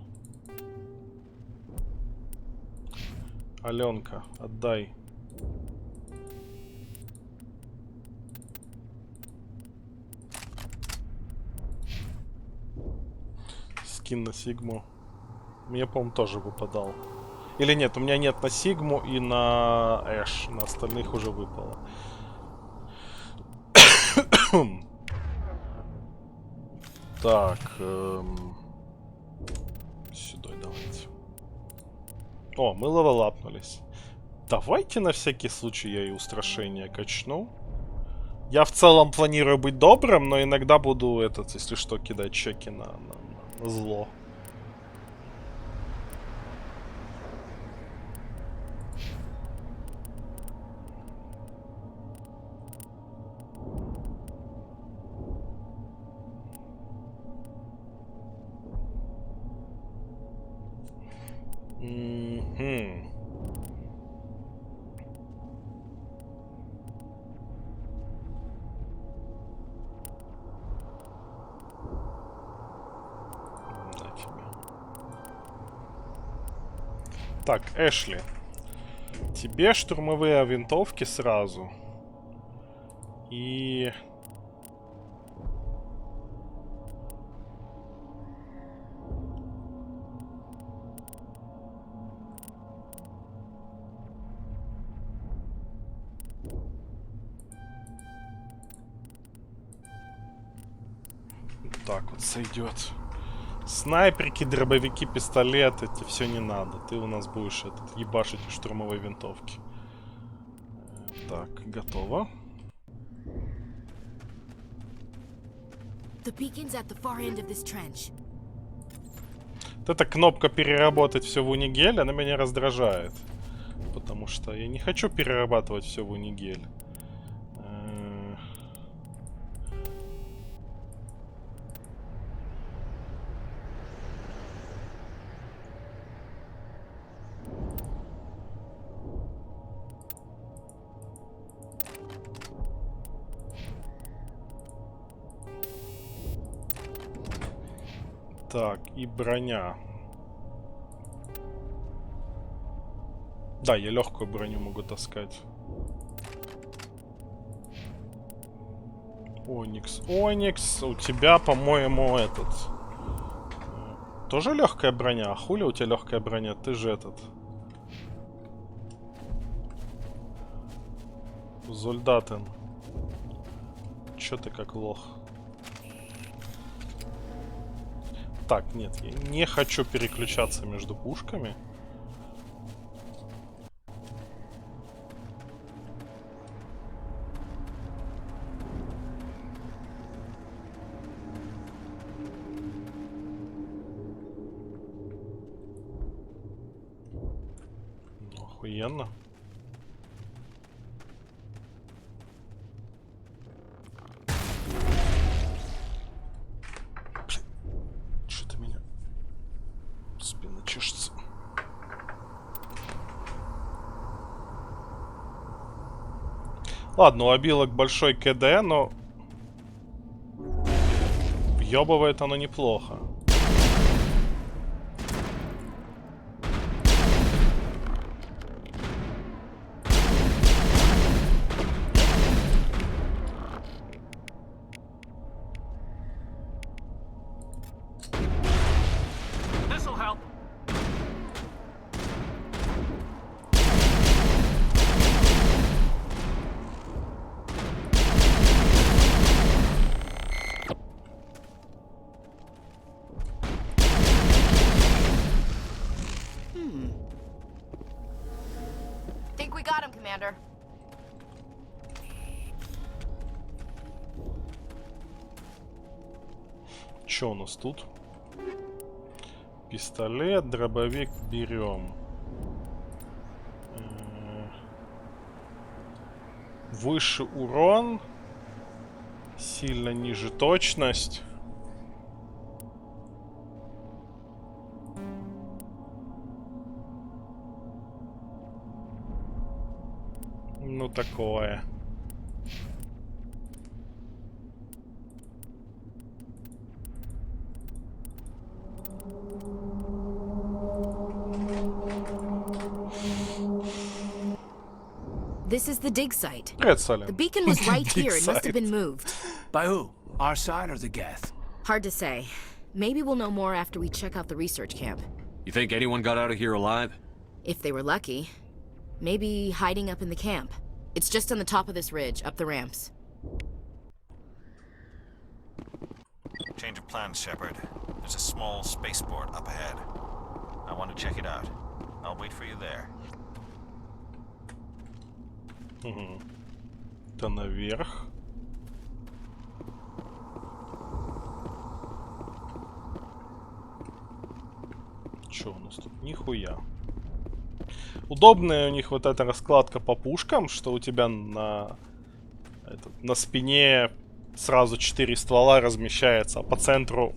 Аленка, отдай. Скин на Сигму. Мне, по-моему, тоже выпадал. Или нет, у меня нет на Сигму и на Эш. На остальных уже выпало. Так. Сюда давайте. О, мы левелапнулись. Давайте на всякий случай я и устрашение качну. Я в целом планирую быть добрым, но иногда буду если что, кидать чеки на зло. Так, Эшли. Тебе штурмовые винтовки сразу. И... Так вот сойдет. Снайперки, дробовики, пистолеты, тебе все не надо. Ты у нас будешь ебашить штурмовой винтовки. Так, готово. Вот эта кнопка переработать все в унигель, она меня раздражает. Потому что я не хочу перерабатывать все в унигель. Так, и броня. Да, я легкую броню могу таскать. Оникс. Оникс, у тебя, по-моему, тоже легкая броня. А хули у тебя легкая броня? Ты же Зольдатен. Чё ты как лох? Так, нет, я не хочу переключаться между пушками. Ну, охуенно. Ладно, у обилок большой КД, но въебывает оно неплохо. Что у нас тут? Пистолет, дробовик берем. Выше урон. Сильно ниже точность. Ну такое. This is the dig site. Привет, Салли. The beacon was right here. It must have been moved. By who? Our side or the Geth? Hard to say. Maybe we'll know more after we check out the research camp. You think anyone got out of here alive? If they were lucky. Maybe hiding up in the camp. It's just on the top of this ridge, up the ramps. Change of plans, Shepard. There's a small spaceport up ahead. I want to check it out. I'll wait for you there. Это наверх. Что у нас тут? Нихуя. Удобная у них вот эта раскладка по пушкам, что у тебя на спине сразу 4 ствола размещается, а по центру,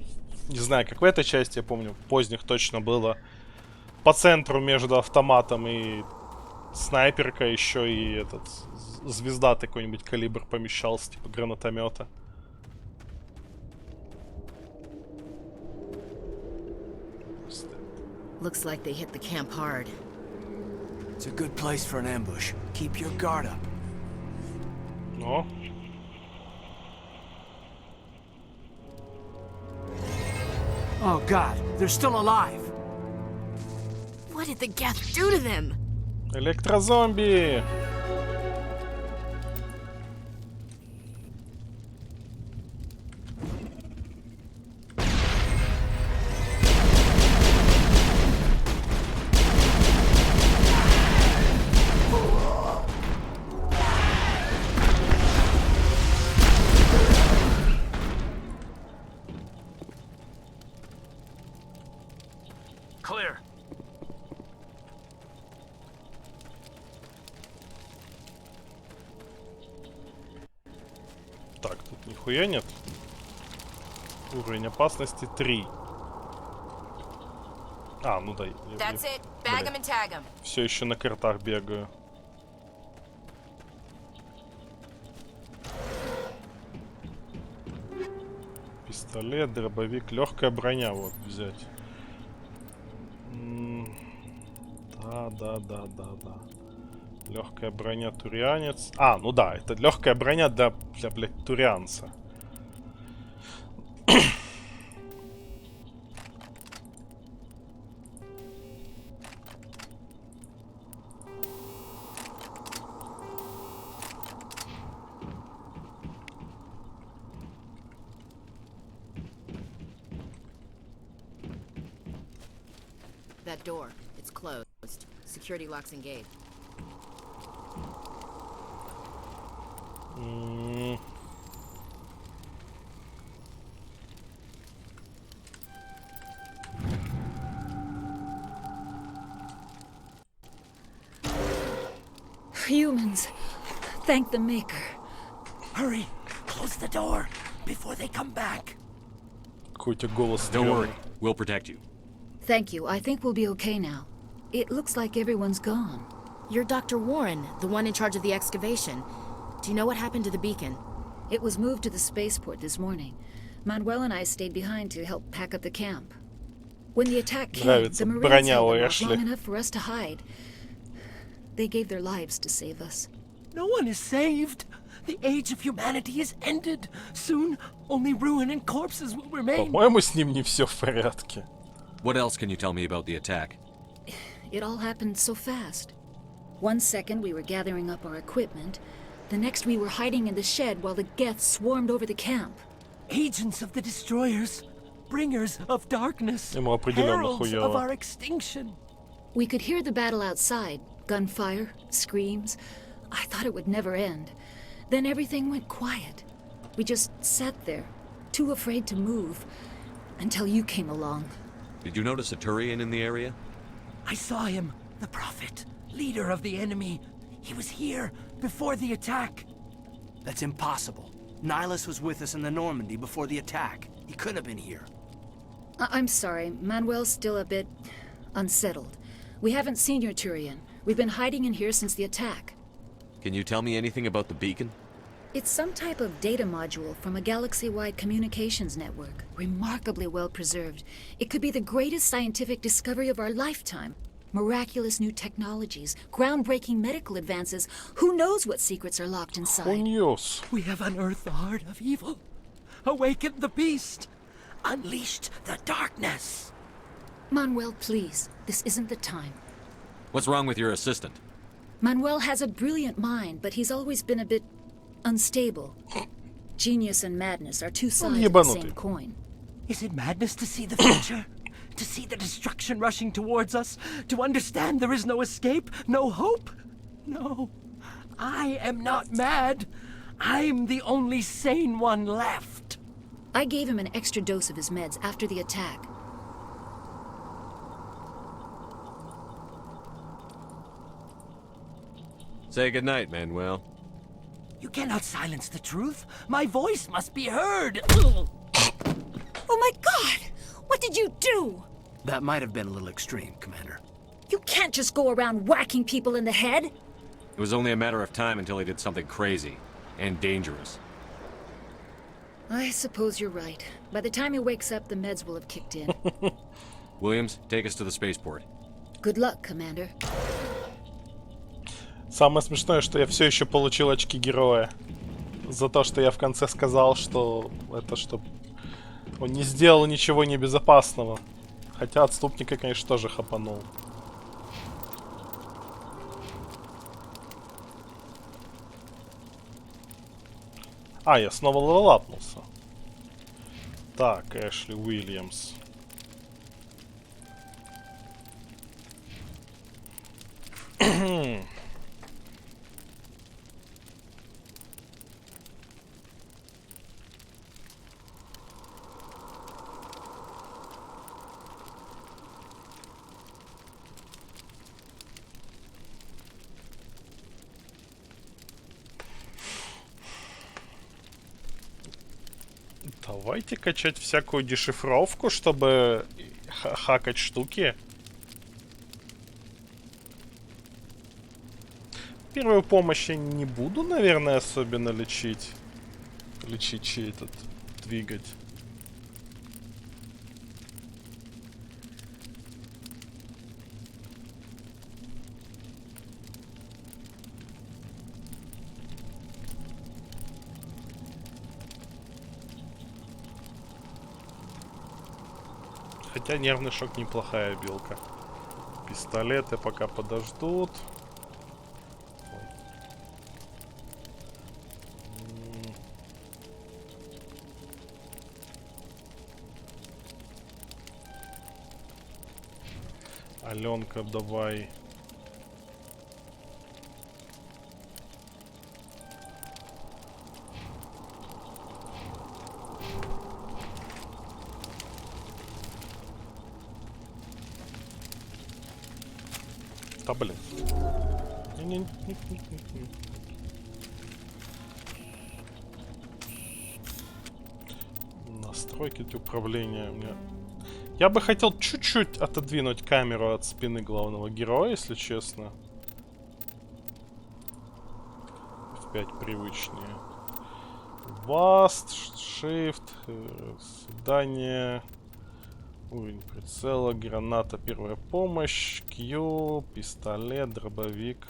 не знаю, как в этой части, я помню, поздних точно было, по центру между автоматом и снайперка еще и этот звезда какой-нибудь калибр помещался, типа гранатомета. Looks like they hit the camp hard. It's a good place for an ambush. Keep your guard up. Но. Oh God, they're still alive. What did the Geth do to them? Электрозомби! Clear. Так, тут нихуя нет. Уровень опасности 3. А, ну да. Все еще на картах бегаю. Пистолет, дробовик, легкая броня вот взять. Да. Легкая броня турианец. А, ну да, это легкая броня для блядь, турианца. That door, it's closed. Security locks engaged. Humans. Thank the Maker. Hurry! Close the door before they come back. Какой-то голос. Don't worry, we'll protect you. Thank you. I think we'll be okay now. It looks like everyone's gone. You're Dr. Warren, the one in charge of the excavation. Do you know what happened to the beacon? It was moved to the spaceport this morning. Manuel and I stayed behind to help pack up the camp. When the attack came, the Marines held them off long enough for us to hide. They gave their lives to save us. No one is saved. The age of humanity is ended. Soon, only ruin and corpses will remain. По-моему, с ним не все в порядке. What else can you tell me about the attack? It all happened so fast. 1 second we were gathering up our equipment. The next we were hiding in the shed while the Geth swarmed over the camp. Agents of the destroyers. Bringers of darkness. Ему определенно Heralds хуёво. of our extinction. We could hear the battle outside. Gunfire, screams. I thought it would never end. Then everything went quiet. We just sat there, too afraid to move. until you came along. Did you notice a Turian in the area? I saw him, the Prophet, leader of the enemy. He was here before the attack. That's impossible. Nihilus was with us in the Normandy before the attack. He couldn't have been here. I'm sorry, Manuel's still a bit unsettled. We haven't seen your Turian. We've been hiding in here since the attack. Can you tell me anything about the beacon? It's some type of data module from a galaxy-wide communications network. Remarkably well preserved. It could be the greatest scientific discovery of our lifetime. Miraculous new technologies, groundbreaking medical advances. Who knows what secrets are locked inside? We have unearthed the heart of evil, awakened the beast, unleashed the darkness. Manuel, please. This isn't the time. What's wrong with your assistant? Manuel has a brilliant mind, but he's always been a bit unstable. Genius and madness are two sides of the same coin. Is it madness to see the future? To see the destruction rushing towards us? To understand there is no escape? No hope? No. I am not mad. I'm the only sane one left. I gave him an extra dose of his meds after the attack. Say goodnight, Manuel. You cannot silence the truth. My voice must be heard. Oh my God! What did you do? That might have been a little extreme, Commander. You can't just go around whacking people in the head. It was only a matter of time until he did something crazy and dangerous. I suppose you're right. By the time he wakes up, the meds will have kicked in. Williams, take us to the spaceport. Good luck, Commander. Самое смешное, что я все еще получил очки героя. За то, что я в конце сказал, что это что он не сделал ничего небезопасного. Хотя отступника, конечно, тоже хапанул. А, я снова левелапнулся. Так, Эшли Уильямс. Давайте качать всякую дешифровку, чтобы хакать штуки. Первую помощь я не буду, наверное, особенно лечить. Лечить этот двигать. Хотя нервный шок неплохая билка. Пистолеты пока подождут. Аленка, давай. Да блин. Настройки для управления. Я бы хотел чуть-чуть отодвинуть камеру от спины главного героя, если честно. F5 привычнее. Vast, Shift, задание, уровень прицела, граната, первая помощь, Q, пистолет, дробовик.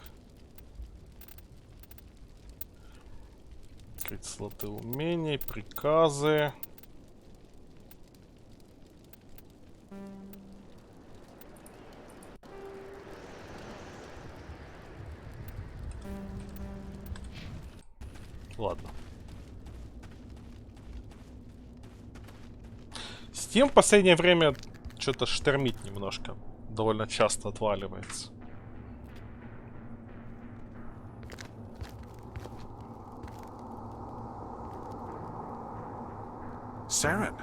Открыть слоты умений, приказы. Ладно. Steam в последнее время что-то штормит немножко. Довольно часто отваливается. Saren.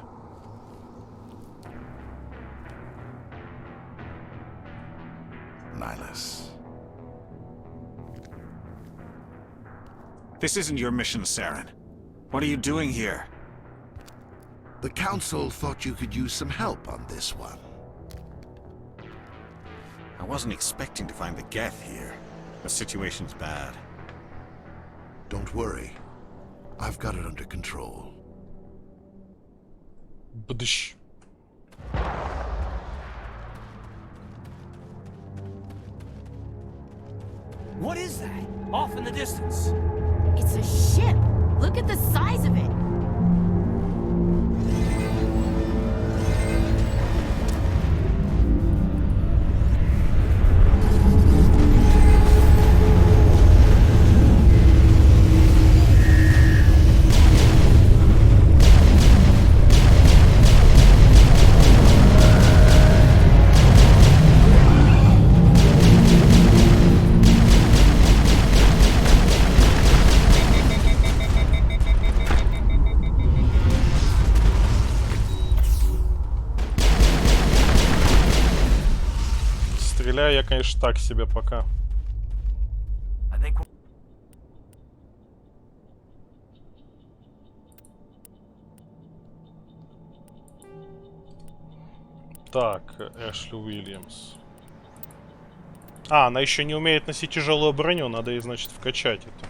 This isn't your mission, Saren. What are you doing here? The Council thought you could use some help on this one. I wasn't expecting to find the Geth here. The situation's bad. Don't worry. I've got it under control. Bdsh. What is that? Off in the distance. It's a ship. Look at the size of it. Стреляю я, конечно, так себе пока. Так, Эшли Уильямс. А, она еще не умеет носить тяжелую броню, надо ей, значит, вкачать это.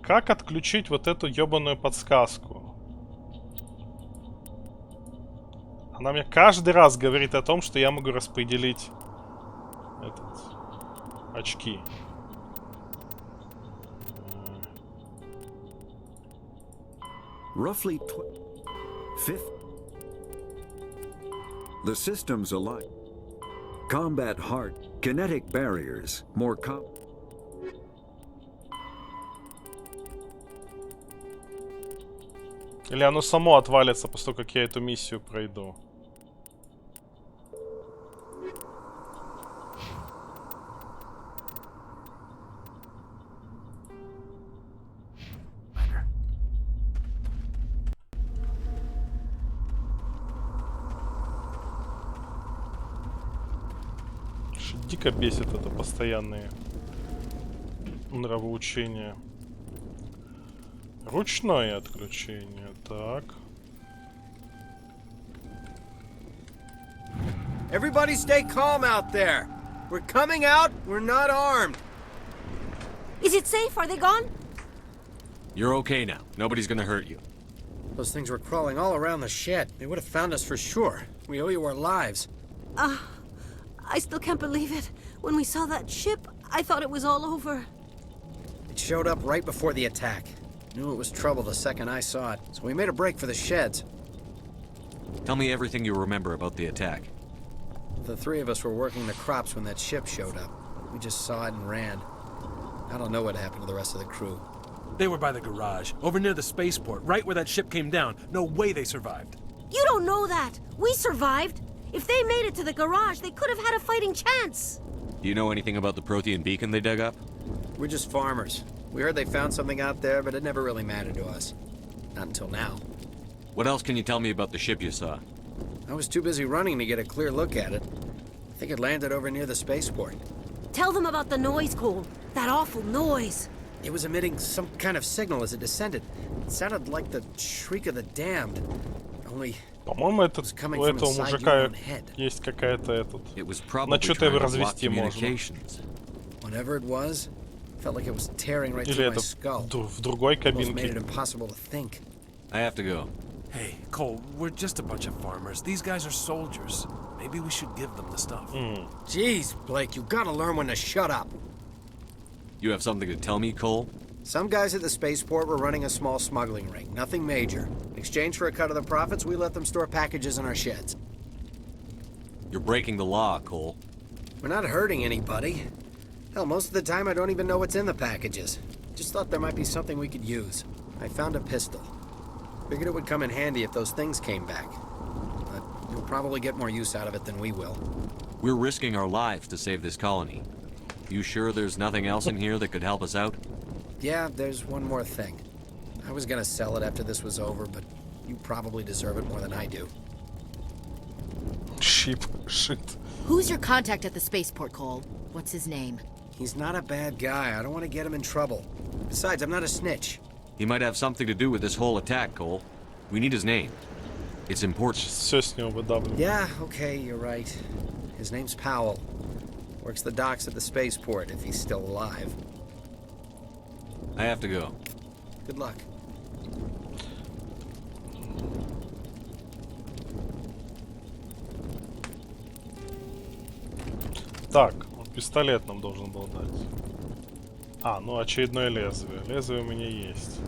Как отключить вот эту ёбаную подсказку? Она мне каждый раз говорит о том, что я могу распределить очки. Roughly fifth. The systems alike. Combat hard. Kinetic barriers. More Или оно само отвалится после того, как я эту миссию пройду? Дико бесит это постоянные нравоучения. Ручное отключение, так. Everybody stay calm out there. We're coming out, we're not armed. Is it safe? Are they gone? You're okay now. Nobody's gonna hurt you. Those things were crawling all around the shed. They would have found us for sure. We owe you our lives. I still can't believe it. When we saw that ship, I thought it was all over. It showed up right before the attack. Knew it was trouble the second I saw it, so we made a break for the sheds. Tell me everything you remember about the attack. The three of us were working the crops when that ship showed up. We just saw it and ran. I don't know what happened to the rest of the crew. They were by the garage, over near the spaceport, right where that ship came down. No way they survived. You don't know that. We survived. If they made it to the garage, they could have had a fighting chance. Do you know anything about the Prothean beacon they dug up? We're just farmers. We heard they found something out there, but it never really mattered to us. Not until now. What else can you tell me about the ship you saw? I was too busy running to get a clear look at it. I think it landed over near the spaceport. Tell them about the noise, Cole. That awful noise. It was emitting some kind of signal as it descended. It sounded like the shriek of the damned. Only... По-моему, у этого мужика есть какая-то на что-то его развести можно. Whatever it was, felt like it was tearing right Или through my это skull. в другой Almost made кабинке. it impossible to think. I have to go. Hey, Cole, we're just a bunch of farmers. These guys are soldiers. Maybe we should give them the stuff. Jeez, Blake, you gotta learn when to shut up. You have something to tell me, Cole? Some guys at the spaceport were running a small smuggling ring, nothing major. In exchange for a cut of the profits, we let them store packages in our sheds. You're breaking the law, Cole. We're not hurting anybody. Hell, most of the time I don't even know what's in the packages. Just thought there might be something we could use. I found a pistol. Figured it would come in handy if those things came back. But you'll probably get more use out of it than we will. We're risking our lives to save this colony. You sure there's nothing else in here that could help us out? Yeah, there's one more thing. I was gonna sell it after this was over, but You probably deserve it more than I do. Shit. Who's your contact at the spaceport, Cole? What's his name? He's not a bad guy. I don't want to get him in trouble. Besides, I'm not a snitch. He might have something to do with this whole attack, Cole. We need his name. It's important. Все с него выдавливаю. Yeah, okay, you're right. His name's Powell. Works the docks at the spaceport, if he's still alive. I have to go. Good luck. Так, он пистолет нам должен был дать. А, ну очередное лезвие. Лезвие у меня есть.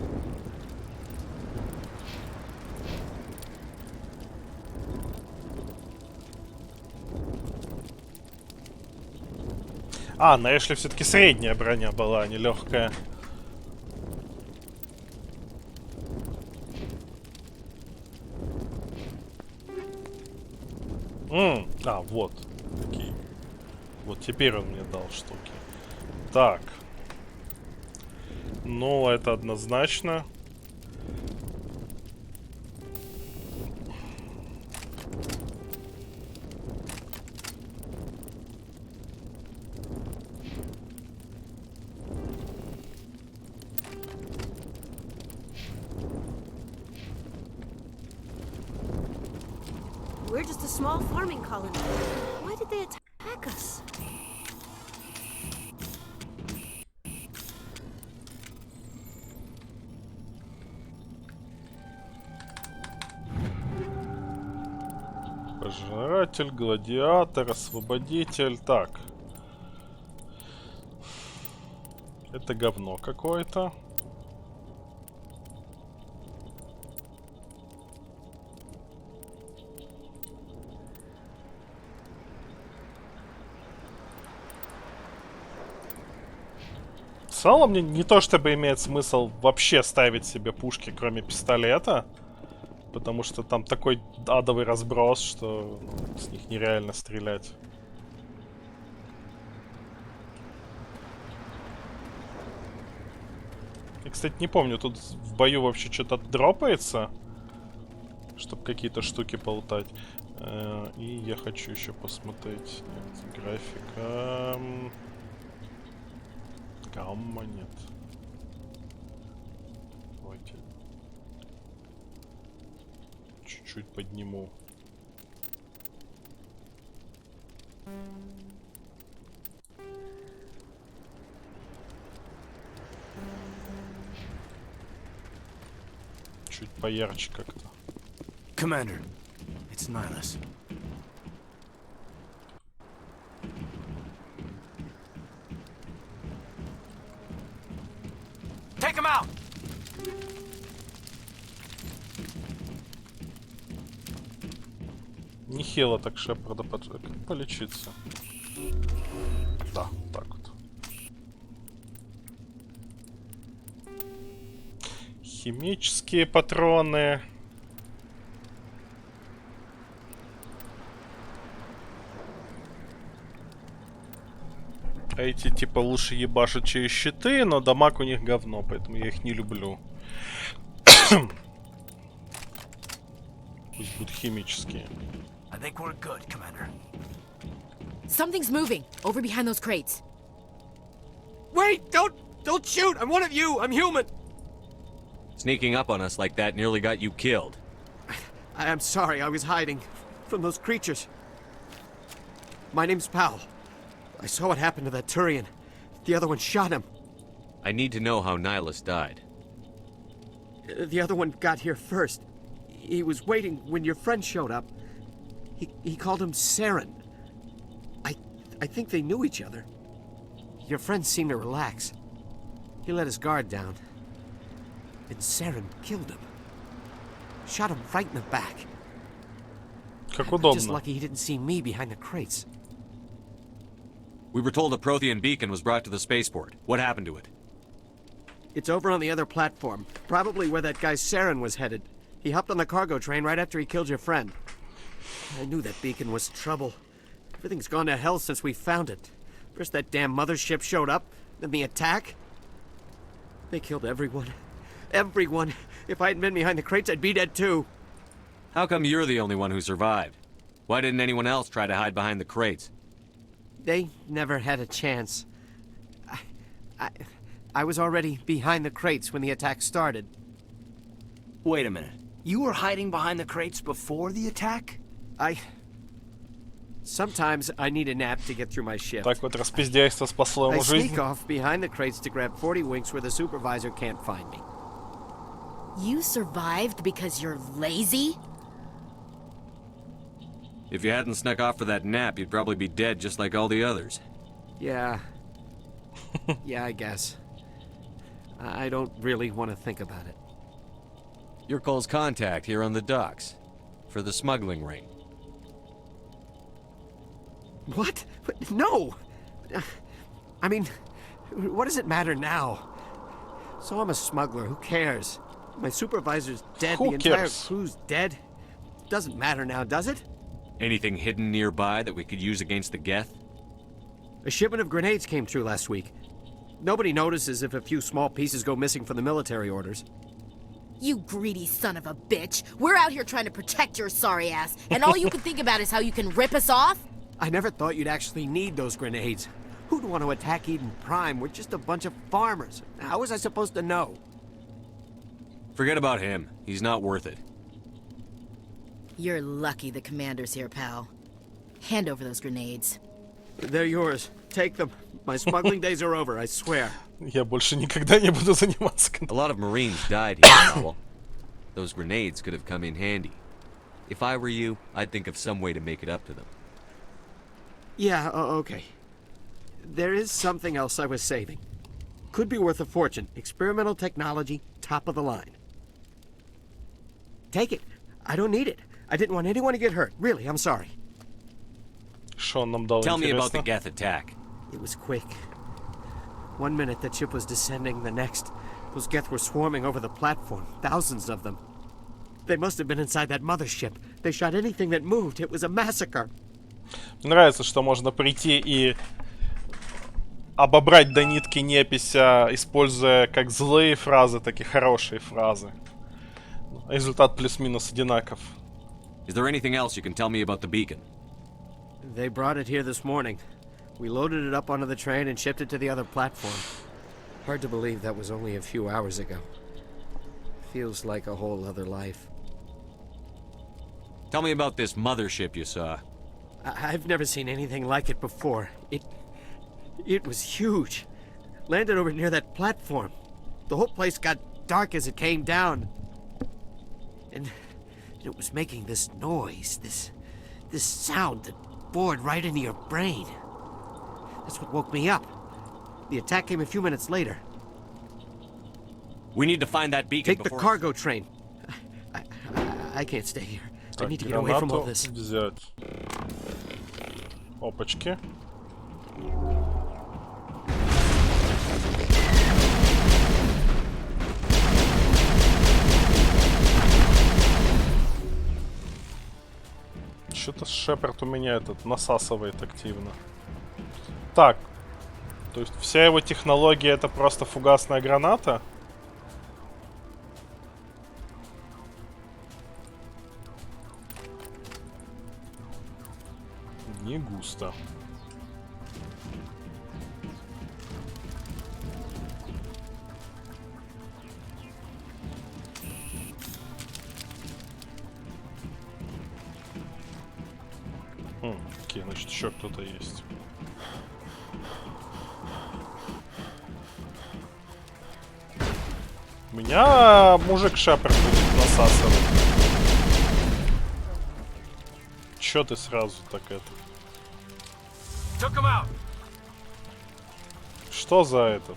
А, на Эшли все-таки средняя броня была, а не легкая. А, вот. Окей. Вот теперь он мне дал штуки. Так. Ну, это однозначно. We're just a small farming colony. Why did they attack us? Пожиратель, гладиатор, освободитель. Так. Это говно какое-то. В целом, мне не то чтобы имеет смысл вообще ставить себе пушки, кроме пистолета. Потому что там такой адовый разброс, что с них нереально стрелять. Я, кстати, не помню, тут в бою вообще что-то дропается, чтобы какие-то штуки полутать. И я хочу еще посмотреть. Нет, графика. Гамма нет. Давайте чуть-чуть подниму. Чуть поярче как-то. Commander, it's Nihilus. Take him out! Нехило так Шепарда полечиться. Да, так вот. Химические патроны. А эти типа лучше ебашат через щиты, но дамаг у них говно, поэтому я их не люблю. Пусть будут химические. I think we're good, Commander. Something's moving over behind those crates. Wait! Don't shoot! I'm one of you! I'm human! Sneaking up on us like that nearly got you killed. I'm sorry, I was hiding from those creatures. My name's Powell. I saw what happened to that Turian. The other one shot him. I need to know how Nihilus died. The other one got here first. He was waiting when your friend showed up. He called him Saren. I think they knew each other. Your friend seemed to relax. He let his guard down. And Saren killed him. Shot him right in the back. Как I'm удобно. just lucky he didn't see me behind the crates. We were told a Prothean beacon was brought to the spaceport. What happened to it? It's over on the other platform. Probably where that guy Saren was headed. He hopped on the cargo train right after he killed your friend. I knew that beacon was trouble. Everything's gone to hell since we found it. First that damn mothership showed up, then the attack. They killed everyone. Everyone. If I hadn't been behind the crates, I'd be dead too. How come you're the only one who survived? Why didn't anyone else try to hide behind the crates? They never had a chance. I was already behind the crates when the attack started. Wait a minute. You were hiding behind the crates before the attack? Sometimes I need a nap to get through my shift. Так вот распиздяйство спасло ему I sneak жизнь. off behind the crates to grab 40 winks where the supervisor can't find me. You survived because you're lazy? If you hadn't snuck off for that nap, you'd probably be dead just like all the others. Yeah. Yeah, I guess. I don't really want to think about it. You're Cole's contact here on the docks. For the smuggling ring. What? No! I mean, what does it matter now? So I'm a smuggler, who cares? My supervisor's dead, Who the entire cares? crew's dead. Doesn't matter now, does it? Anything hidden nearby that we could use against the Geth? A shipment of grenades came through last week. Nobody notices if a few small pieces go missing from the military orders. You greedy son of a bitch. We're out here trying to protect your sorry ass, and all you can think about is how you can rip us off? I never thought you'd actually need those grenades. Who'd want to attack Eden Prime? We're just a bunch of farmers. How was I supposed to know? Forget about him. He's not worth it. You're lucky the commander's here, pal. Hand over those grenades. They're yours. Take them. My smuggling days are over, I swear. Я больше никогда не буду заниматься. A lot of Marines died here, Powell. Those grenades could have come in handy. If I were you, I'd think of some way to make it up to them. Yeah, okay. There is something else I was saving. Could be worth a fortune. Experimental technology, top of the line. Take it. I don't need it. I didn't want anyone to get hurt. Really, I'm sorry. Что он нам дал, Tell me about the интересно? Geth attack. It was quick. 1 minute that ship was descending, the next, those Geth were swarming over the platform. Thousands of them. They must have been inside that mothership. They shot anything that moved. It was a massacre. Мне нравится, что можно прийти и обобрать до нитки непися, используя как злые фразы, так и хорошие фразы. Результат плюс-минус одинаков. Is there anything else you can tell me about the beacon? They brought it here this morning. We loaded it up onto the train and shipped it to the other platform. Hard to believe that was only a few hours ago. Feels like a whole other life. Tell me about this mothership you saw. I've never seen anything like it before. It was huge. Landed over near that platform. The whole place got dark as it came down. And it was making this noise, this sound that bored right into your brain. That's what woke me up. The attack came a few minutes later. We need to find that beacon Take the cargo train. I can't stay here. I need to get away from all this. Взять. Опачки. Что-то Шепард у меня этот насасывает активно. Так. То есть вся его технология это просто фугасная граната? Не густо. Окей, значит еще кто-то есть. У меня мужик Шепард будет насасывать. Чё ты сразу так это? Что за этот?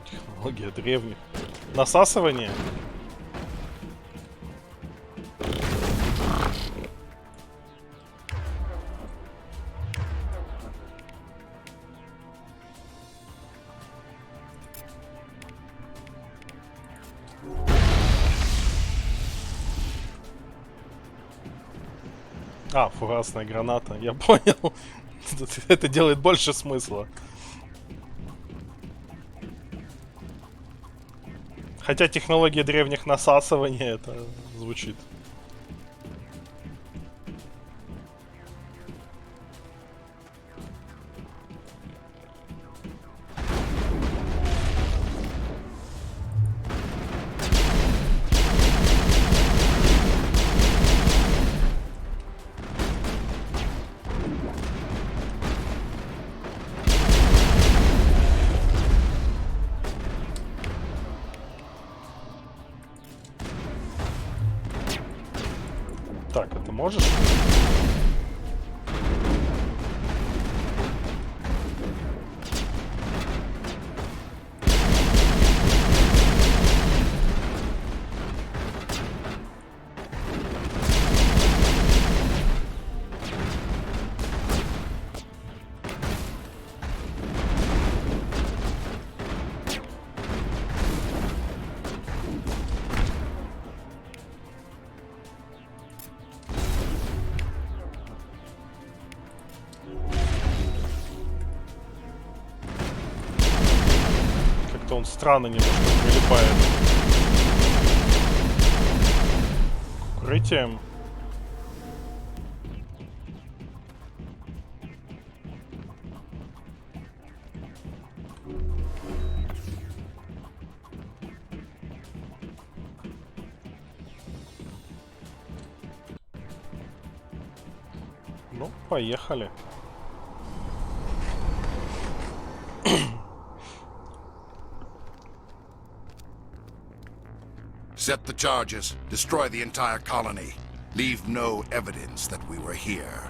Технология древних. Насасывание? А, фугасная граната, я понял. Это делает больше смысла. Хотя технология древних насасывания это звучит. Так, это можешь? Он странно немножко прилипает к укрытиям. Ну, поехали. Set the charges. Destroy the entire colony. Leave no evidence that we were here.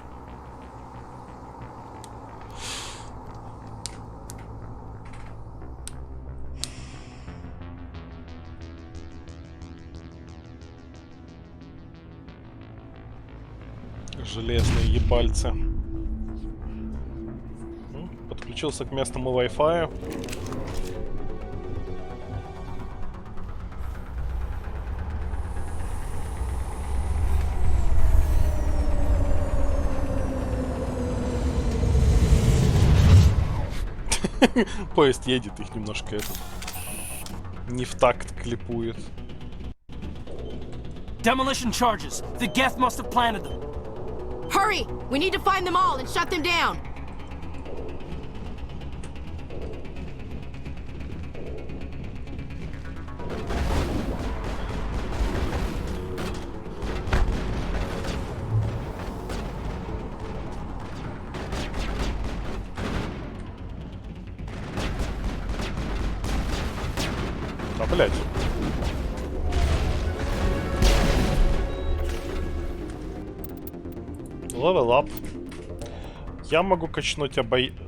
Железные ебальцы. Подключился к местному Wi-Fi. Поезд едет, их немножко это не в такт клипует. Demolition charges. The Geth must have planted them. Hurry! We need to find them all and shut them down. Да, блядь. Level up. Я могу качнуть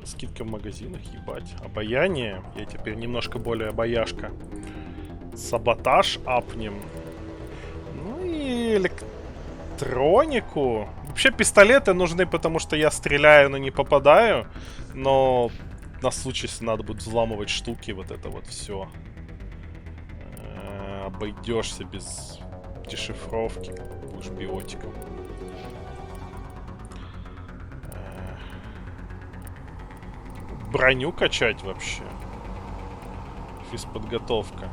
скидка в магазинах, ебать. Обаяние. Я теперь немножко более обаяшка. Саботаж апнем. Ну и электронику. Вообще пистолеты нужны, потому что я стреляю, но не попадаю. Но на случай, если надо будет взламывать штуки, вот это вот все. Обойдешься без дешифровки. Будешь биотиком. Броню качать вообще. Физподготовка.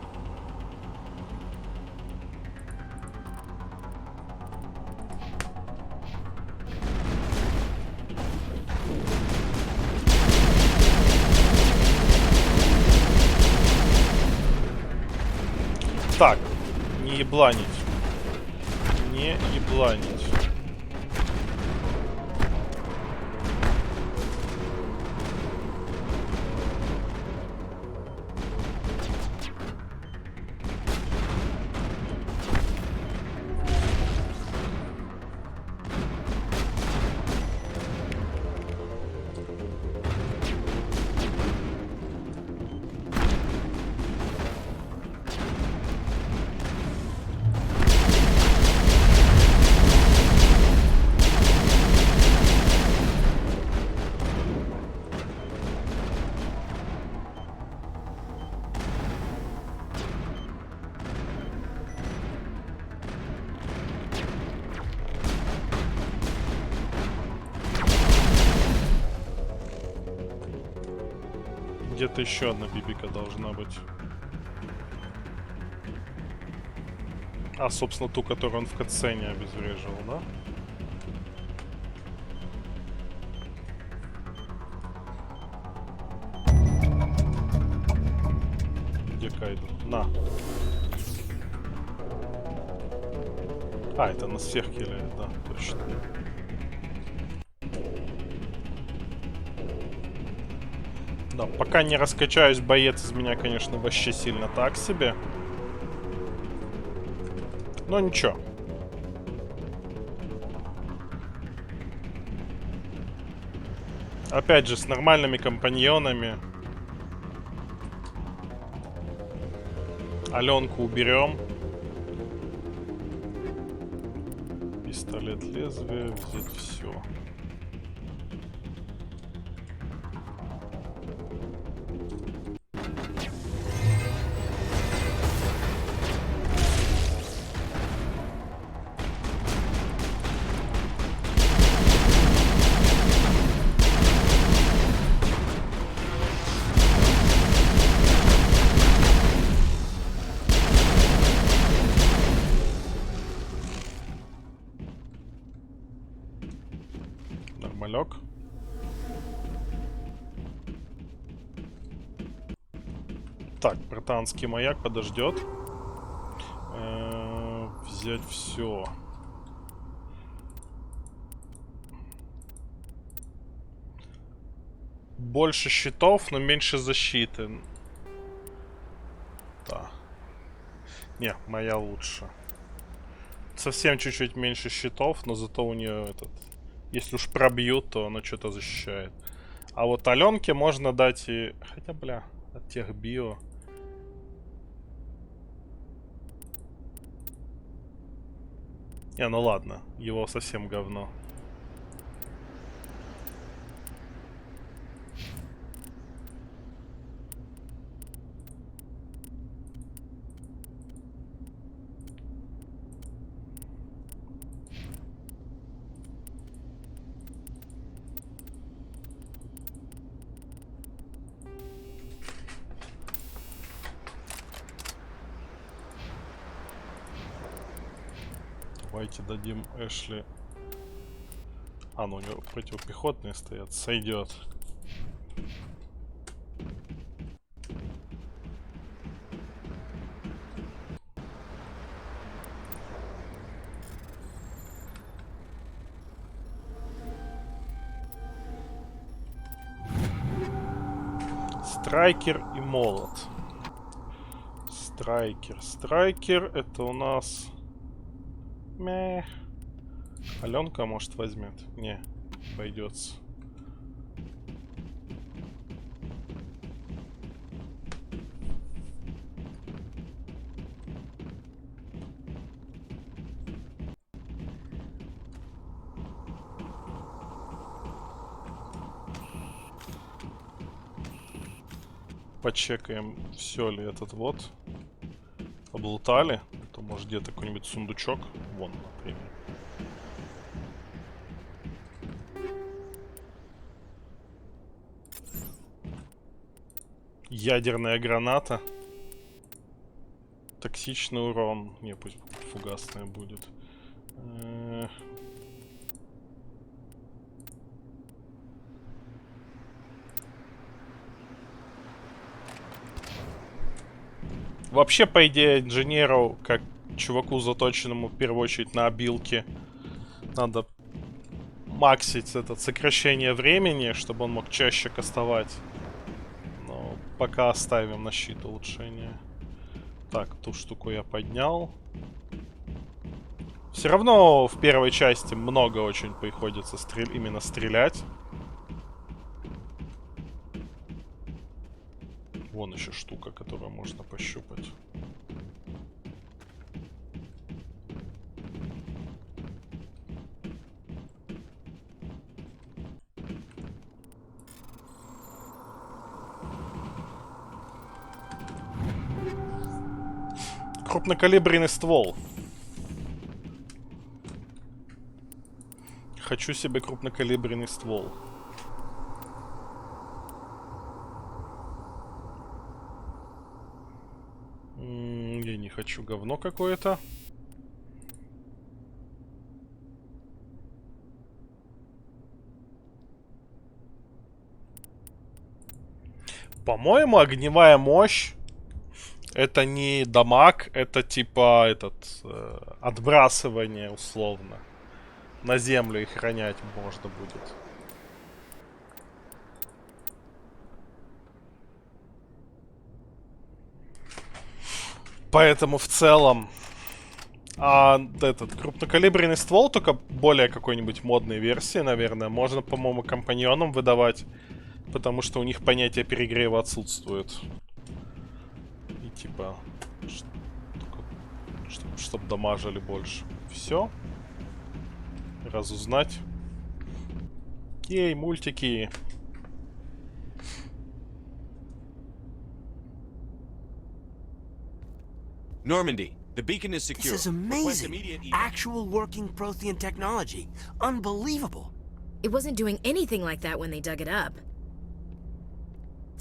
Так, не ебланить. Не ебланить. Где-то еще одна бибика должна быть. А, собственно, ту, которую он в катсцене обезвреживал, да? Где Кайду? На. А, это нас всех хиляет, да, точно. Да, пока не раскачаюсь, боец из меня, конечно, вообще сильно так себе. Но ничего. Опять же, с нормальными компаньонами. Аленку уберем. Пистолет лезвия, взять все. Нормалек. Так, британский маяк подождет. Взять все. Больше щитов, но меньше защиты. Да. Не, моя лучше. Совсем чуть-чуть меньше щитов, но зато у нее этот... Если уж пробьют, то она что-то защищает. А вот Аленке можно дать и... Хотя, бля, от тех био. Не, ну ладно. Его совсем говно. Давайте дадим Эшли. А, ну у него противопехотные стоят. Сойдет. Страйкер и молот. Страйкер. Это у нас... Мeh. Аленка, может, возьмет? Не, пойдется. Почекаем, все ли этот вот. Облутали. То может где-то какой-нибудь сундучок. Вон, например. Ядерная граната. Токсичный урон. Не, пусть фугасная будет. Вообще, по идее, инженеру, как чуваку, заточенному в первую очередь на обилке, надо максить это сокращение времени, чтобы он мог чаще кастовать. Но пока оставим на щит улучшение. Так, ту штуку я поднял. Все равно в первой части много очень приходится именно стрелять. Вон еще штука, которую можно пощупать. Крупнокалиберный ствол. Хочу себе крупнокалиберный ствол. Я не хочу говно какое-то. По-моему, огневая мощь это не дамаг, это типа отбрасывание условно. На землю их ронять можно будет. Поэтому в целом этот крупнокалиберный ствол, только более какой-нибудь модной версии, наверное, можно, по-моему, компаньонам выдавать, потому что у них понятие перегрева отсутствует. И типа, чтобы дамажили больше. Все. Разузнать. Ей, мультики. Normandy, the beacon is secure. This is amazing. Actual working Prothean technology. Unbelievable. It wasn't doing anything like that when they dug it up.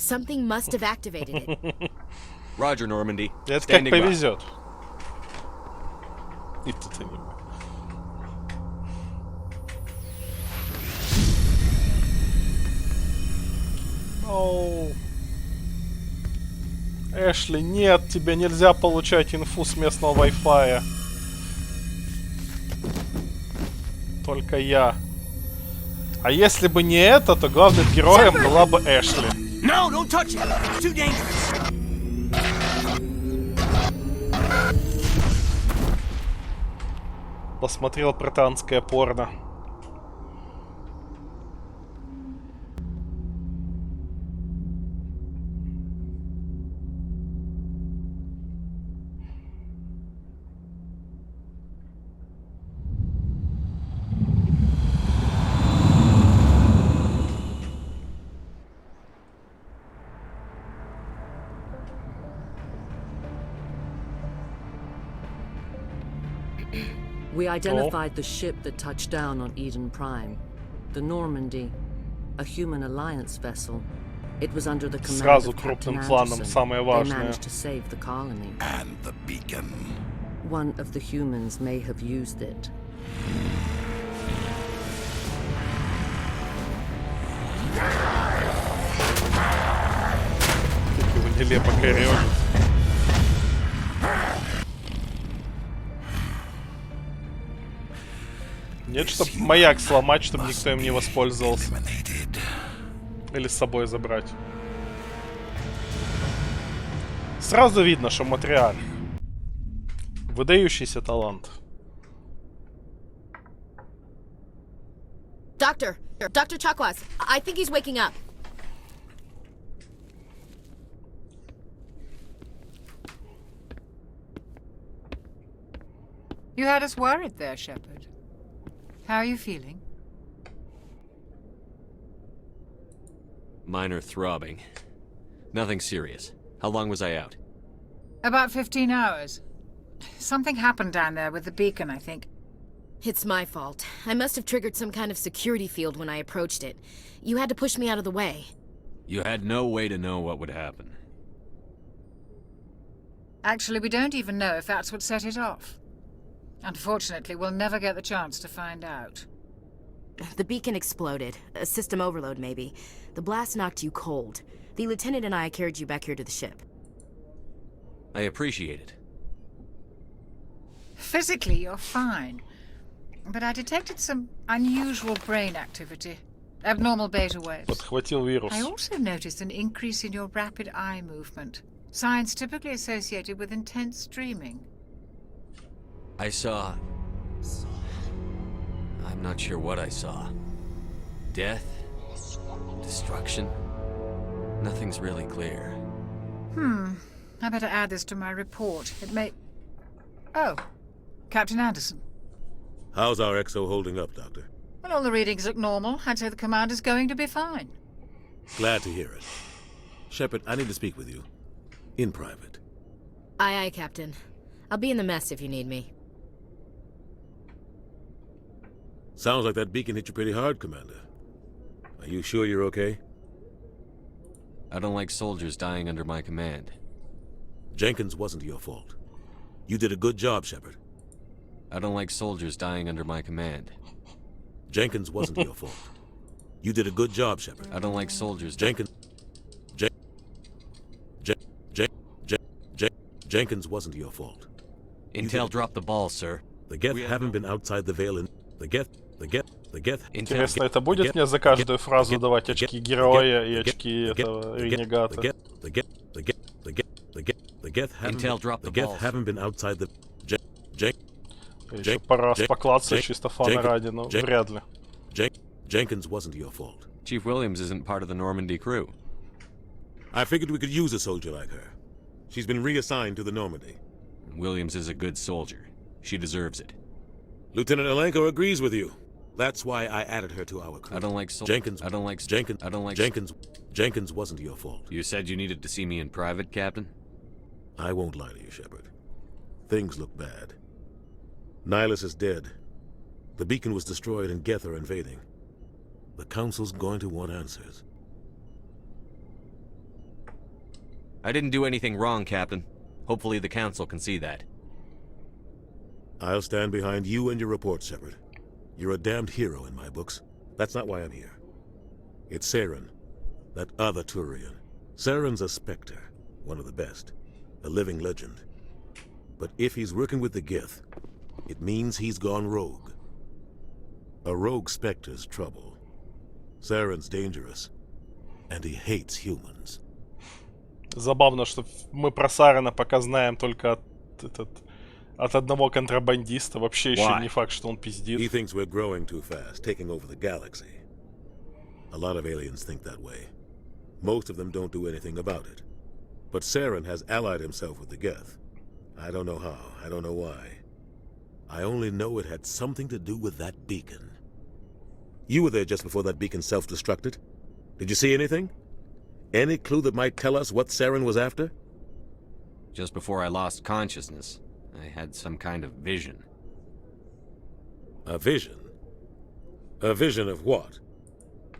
Something must have activated it. Roger, Normandy. Это как повезет. И тут они. Оу. Эшли, нет, тебе нельзя получать инфу с местного Wi-Fi. Только я. А если бы не это, то главным героем была бы Эшли. No, don't touch it. It's too dangerous. Посмотрел протанское порно. We identified the ship that touched down on Eden Prime. The Normandy, a human alliance vessel. It was under the command Сразу of крупным Captain планом Anderson. самое They важное. managed to save the colony. And the beacon. One of the humans may have used it. Как его нелепо корёжит. Нет, чтоб маяк сломать, чтобы никто им не воспользовался. Или с собой забрать. Сразу видно, что матриарх. Выдающийся талант. Doctor Chakwas, I think he's waking up. You had us worried there, Shepard. How are you feeling? Minor throbbing. Nothing serious. How long was I out? About 15 hours. Something happened down there with the beacon, I think. It's my fault. I must have triggered some kind of security field when I approached it. You had to push me out of the way. You had no way to know what would happen. Actually, we don't even know if that's what set it off. Unfortunately, we'll never get the chance to find out. The beacon exploded. A system overload, maybe. The blast knocked you cold. The lieutenant and I carried you back here to the ship. I appreciate it. Physically, you're fine. But I detected some unusual brain activity. Abnormal beta waves. Подхватил вирус. I also noticed an increase in your rapid eye movement. Signs typically associated with intense streaming. I saw... I'm not sure what I saw. Death? Destruction? Nothing's really clear. I better add this to my report. It may... Oh, Captain Anderson. How's our XO holding up, Doctor? Well, all the readings look normal. I'd say the commander's going to be fine. Glad to hear it. Shepard, I need to speak with you. In private. Aye, aye, Captain. I'll be in the mess if you need me. Sounds like that beacon hit you pretty hard, Commander. Are you sure you're okay? I don't like soldiers dying under my command. Jenkins wasn't your fault. You did a good job, Shepard. I don't like soldiers dying under my command. Jenkins wasn't your fault. You did a good job, Shepard. I don't like soldiers... Jenkins wasn't your fault. Intel dropped the ball, sir. The Geth haven't been outside the veil in... The Geth... Интересно, это будет мне за каждую фразу давать очки героя и очки этого ренегата? Intel dropped the ball. Haven't been outside the... Еще пора споклаться чисто фана ради, но вряд ли. Jenkins wasn't your fault. Chief Williams isn't part of the Normandy crew. I figured we could use a soldier like her. She's been reassigned to the Normandy. Williams is a good soldier. She deserves it. Lieutenant Alenko agrees with you. That's why I added her to our crew. I don't like Jenkins. I don't like Jenkins. I don't like Jenkins wasn't your fault. You said you needed to see me in private, Captain? I won't lie to you, Shepard. Things look bad. Nihilus is dead. The beacon was destroyed and Geth are invading. The Council's going to want answers. I didn't do anything wrong, Captain. Hopefully the Council can see that. I'll stand behind you and your report, Shepard. You're a damned hero in my books. That's not why I'm here. It's Saren, that other Turian. Saren's a Spectre, one of the best, a living legend. But if he's working with the Geth, it means he's gone rogue. A rogue Spectre's trouble. Saren's dangerous, and he hates humans. Забавно, что мы про Сарена пока знаем только от одного контрабандиста. Вообще еще не факт, что он пиздит. He thinks we're growing too fast, taking over the galaxy. A lot of aliens think that way. Most of them don't do anything about it. But Saren has allied himself with the Geth. I don't know how, I don't know why. I only know it had something to do with that beacon. You were there just before that beacon self-destructed. Did you see anything? Any clue that might tell us what Saren was after? Just before I lost consciousness, I had some kind of vision. A vision? A vision of what?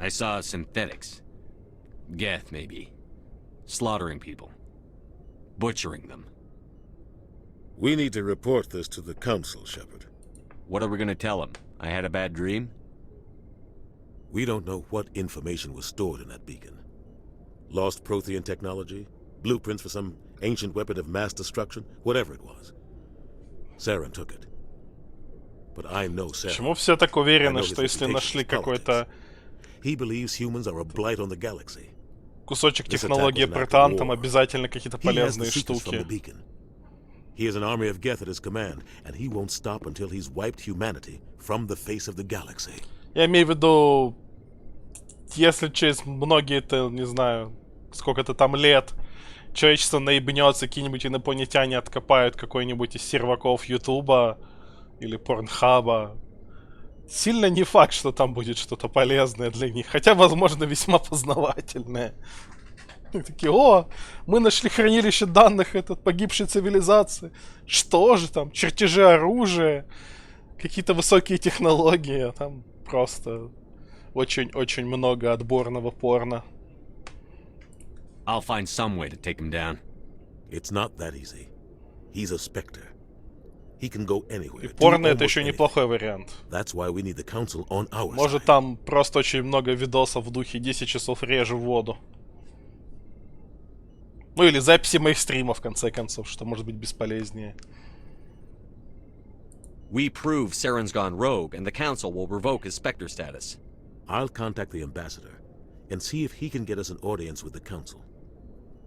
I saw synthetics. Geth, maybe. Slaughtering people. Butchering them. We need to report this to the Council, Shepard. What are we gonna tell them? I had a bad dream? We don't know what information was stored in that beacon. Lost Prothean technology? Blueprints for some ancient weapon of mass destruction? Whatever it was. Saren took it. But I know Saren. Почему все так уверены, что если нашли какой-то He believes humans are a blight on the galaxy. кусочек технологии Протан, там обязательно какие-то полезные штуки? He has an army of Geth at his command, and he won't stop until he's wiped humanity from the face of the galaxy. Я имею в виду, если через многие-то, не знаю, сколько-то там лет человечество наебнется, какие-нибудь инопланетяне откопают какой-нибудь из серваков Ютуба или Порнхаба, сильно не факт, что там будет что-то полезное для них. Хотя, возможно, весьма познавательное. И такие: о, мы нашли хранилище данных погибшей цивилизации. Что же там? Чертежи оружия, какие-то высокие технологии. А там просто очень-очень много отборного порно. I'll find some way to take him down. It's not that easy. He's a Spectre. He can go anywhere. И порно это еще неплохой вариант. That's why we need the Council on our Может, там просто очень много видосов в духе 10 часов режу воду. Ну или записи моих стримов, в конце концов, что может быть бесполезнее. We prove Saren's gone rogue, and the Council will revoke his Spectre status. I'll contact the Ambassador and see if he can get us an audience with the Council.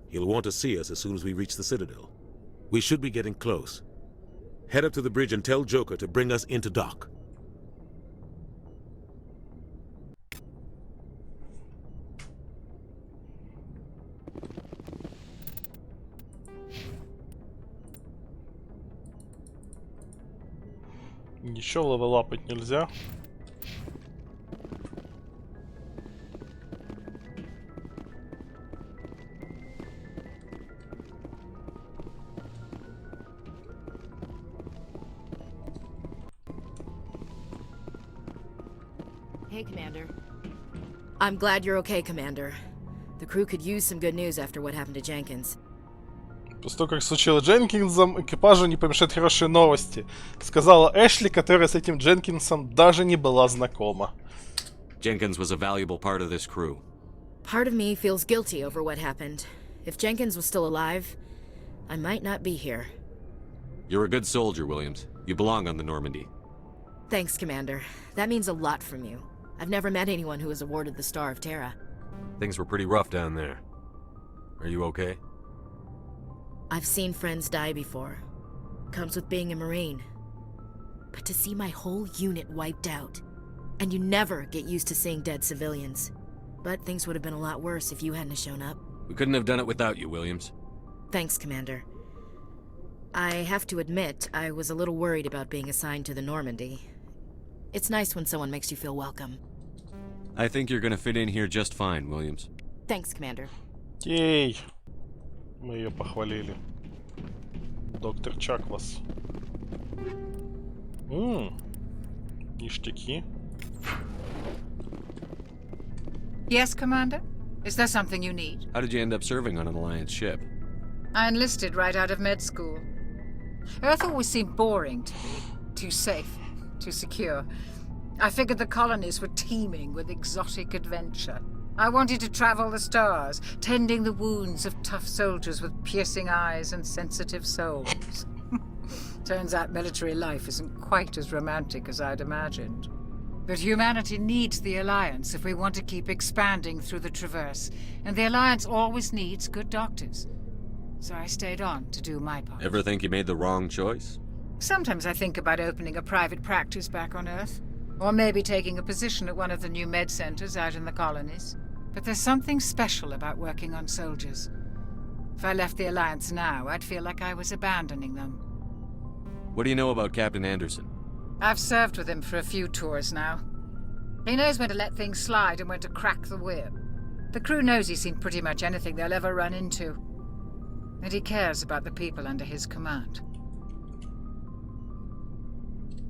He'll want to see us as soon as we reach the Citadel. We should be getting close. Head up to the bridge and tell Joker to bring us into dock. Ничего левелапать нельзя. Hey, Commander. I'm glad you're okay, Commander. The crew could use some good news after what happened to Jenkins. После того, как случилось с Дженкинсом, экипажу не помешают хорошие новости, сказала Эшли, которая с этим Дженкинсом даже не была знакома. Jenkins was a valuable part of this crew. Part of me feels guilty over what happened. If Jenkins was still alive, I might not be here. You're a good soldier, Williams. You belong on the Normandy. Thanks, Commander. That means a lot from you. I've never met anyone who was awarded the Star of Terra. Things were pretty rough down there. Are you okay? I've seen friends die before. Comes with being a Marine. But to see my whole unit wiped out, and you never get used to seeing dead civilians. But things would have been a lot worse if you hadn't shown up. We couldn't have done it without you, Williams. Thanks, Commander. I have to admit, I was a little worried about being assigned to the Normandy. It's nice when someone makes you feel welcome. I think you're gonna fit in here just fine, Williams. Thanks, Commander. Ей! Мы ее похвалили. Доктор Чаклас. Ништяки. Yes, Commander? Is there something you need? How did you end up serving on an Alliance ship? I enlisted right out of med school. Earth always seemed boring to me. Too safe, too secure. I figured the colonies were teeming with exotic adventure. I wanted to travel the stars, tending the wounds of tough soldiers with piercing eyes and sensitive souls. Turns out military life isn't quite as romantic as I'd imagined. But humanity needs the Alliance if we want to keep expanding through the Traverse, and the Alliance always needs good doctors. So I stayed on to do my part. Ever think you made the wrong choice? Sometimes I think about opening a private practice back on Earth, or maybe taking a position at one of the new med centers out in the colonies. But there's something special about working on soldiers. If I left the Alliance now, I'd feel like I was abandoning them. What do you know about Captain Anderson? I've served with him for a few tours now. He knows when to let things slide and when to crack the whip. The crew knows he's seen pretty much anything they'll ever run into. And he cares about the people under his command.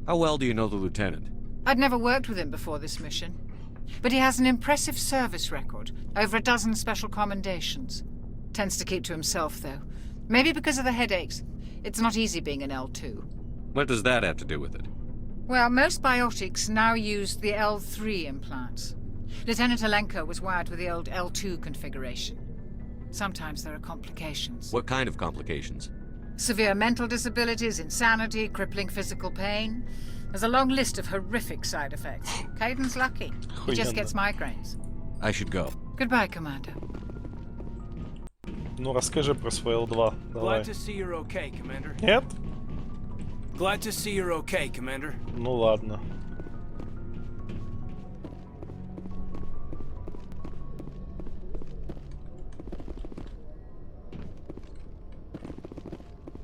How well do you know the lieutenant? I'd never worked with him before this mission. But he has an impressive service record, over a dozen special commendations. Tends to keep to himself, though. Maybe because of the headaches. It's not easy being an L2. What does that have to do with it? Well, most biotics now use the L3 implants. Lieutenant Alenko was wired with the old L2 configuration. Sometimes there are complications. What kind of complications? Severe mental disabilities, insanity, crippling physical pain. There's a long list of horrific side effects. Caden's lucky. He just gets migraines. I should go. Goodbye, Commander. Ну, расскажи про свой L2. Давай. Glad to see you're okay, Commander. Нет? Glad to see you're okay, Commander. Ну ладно.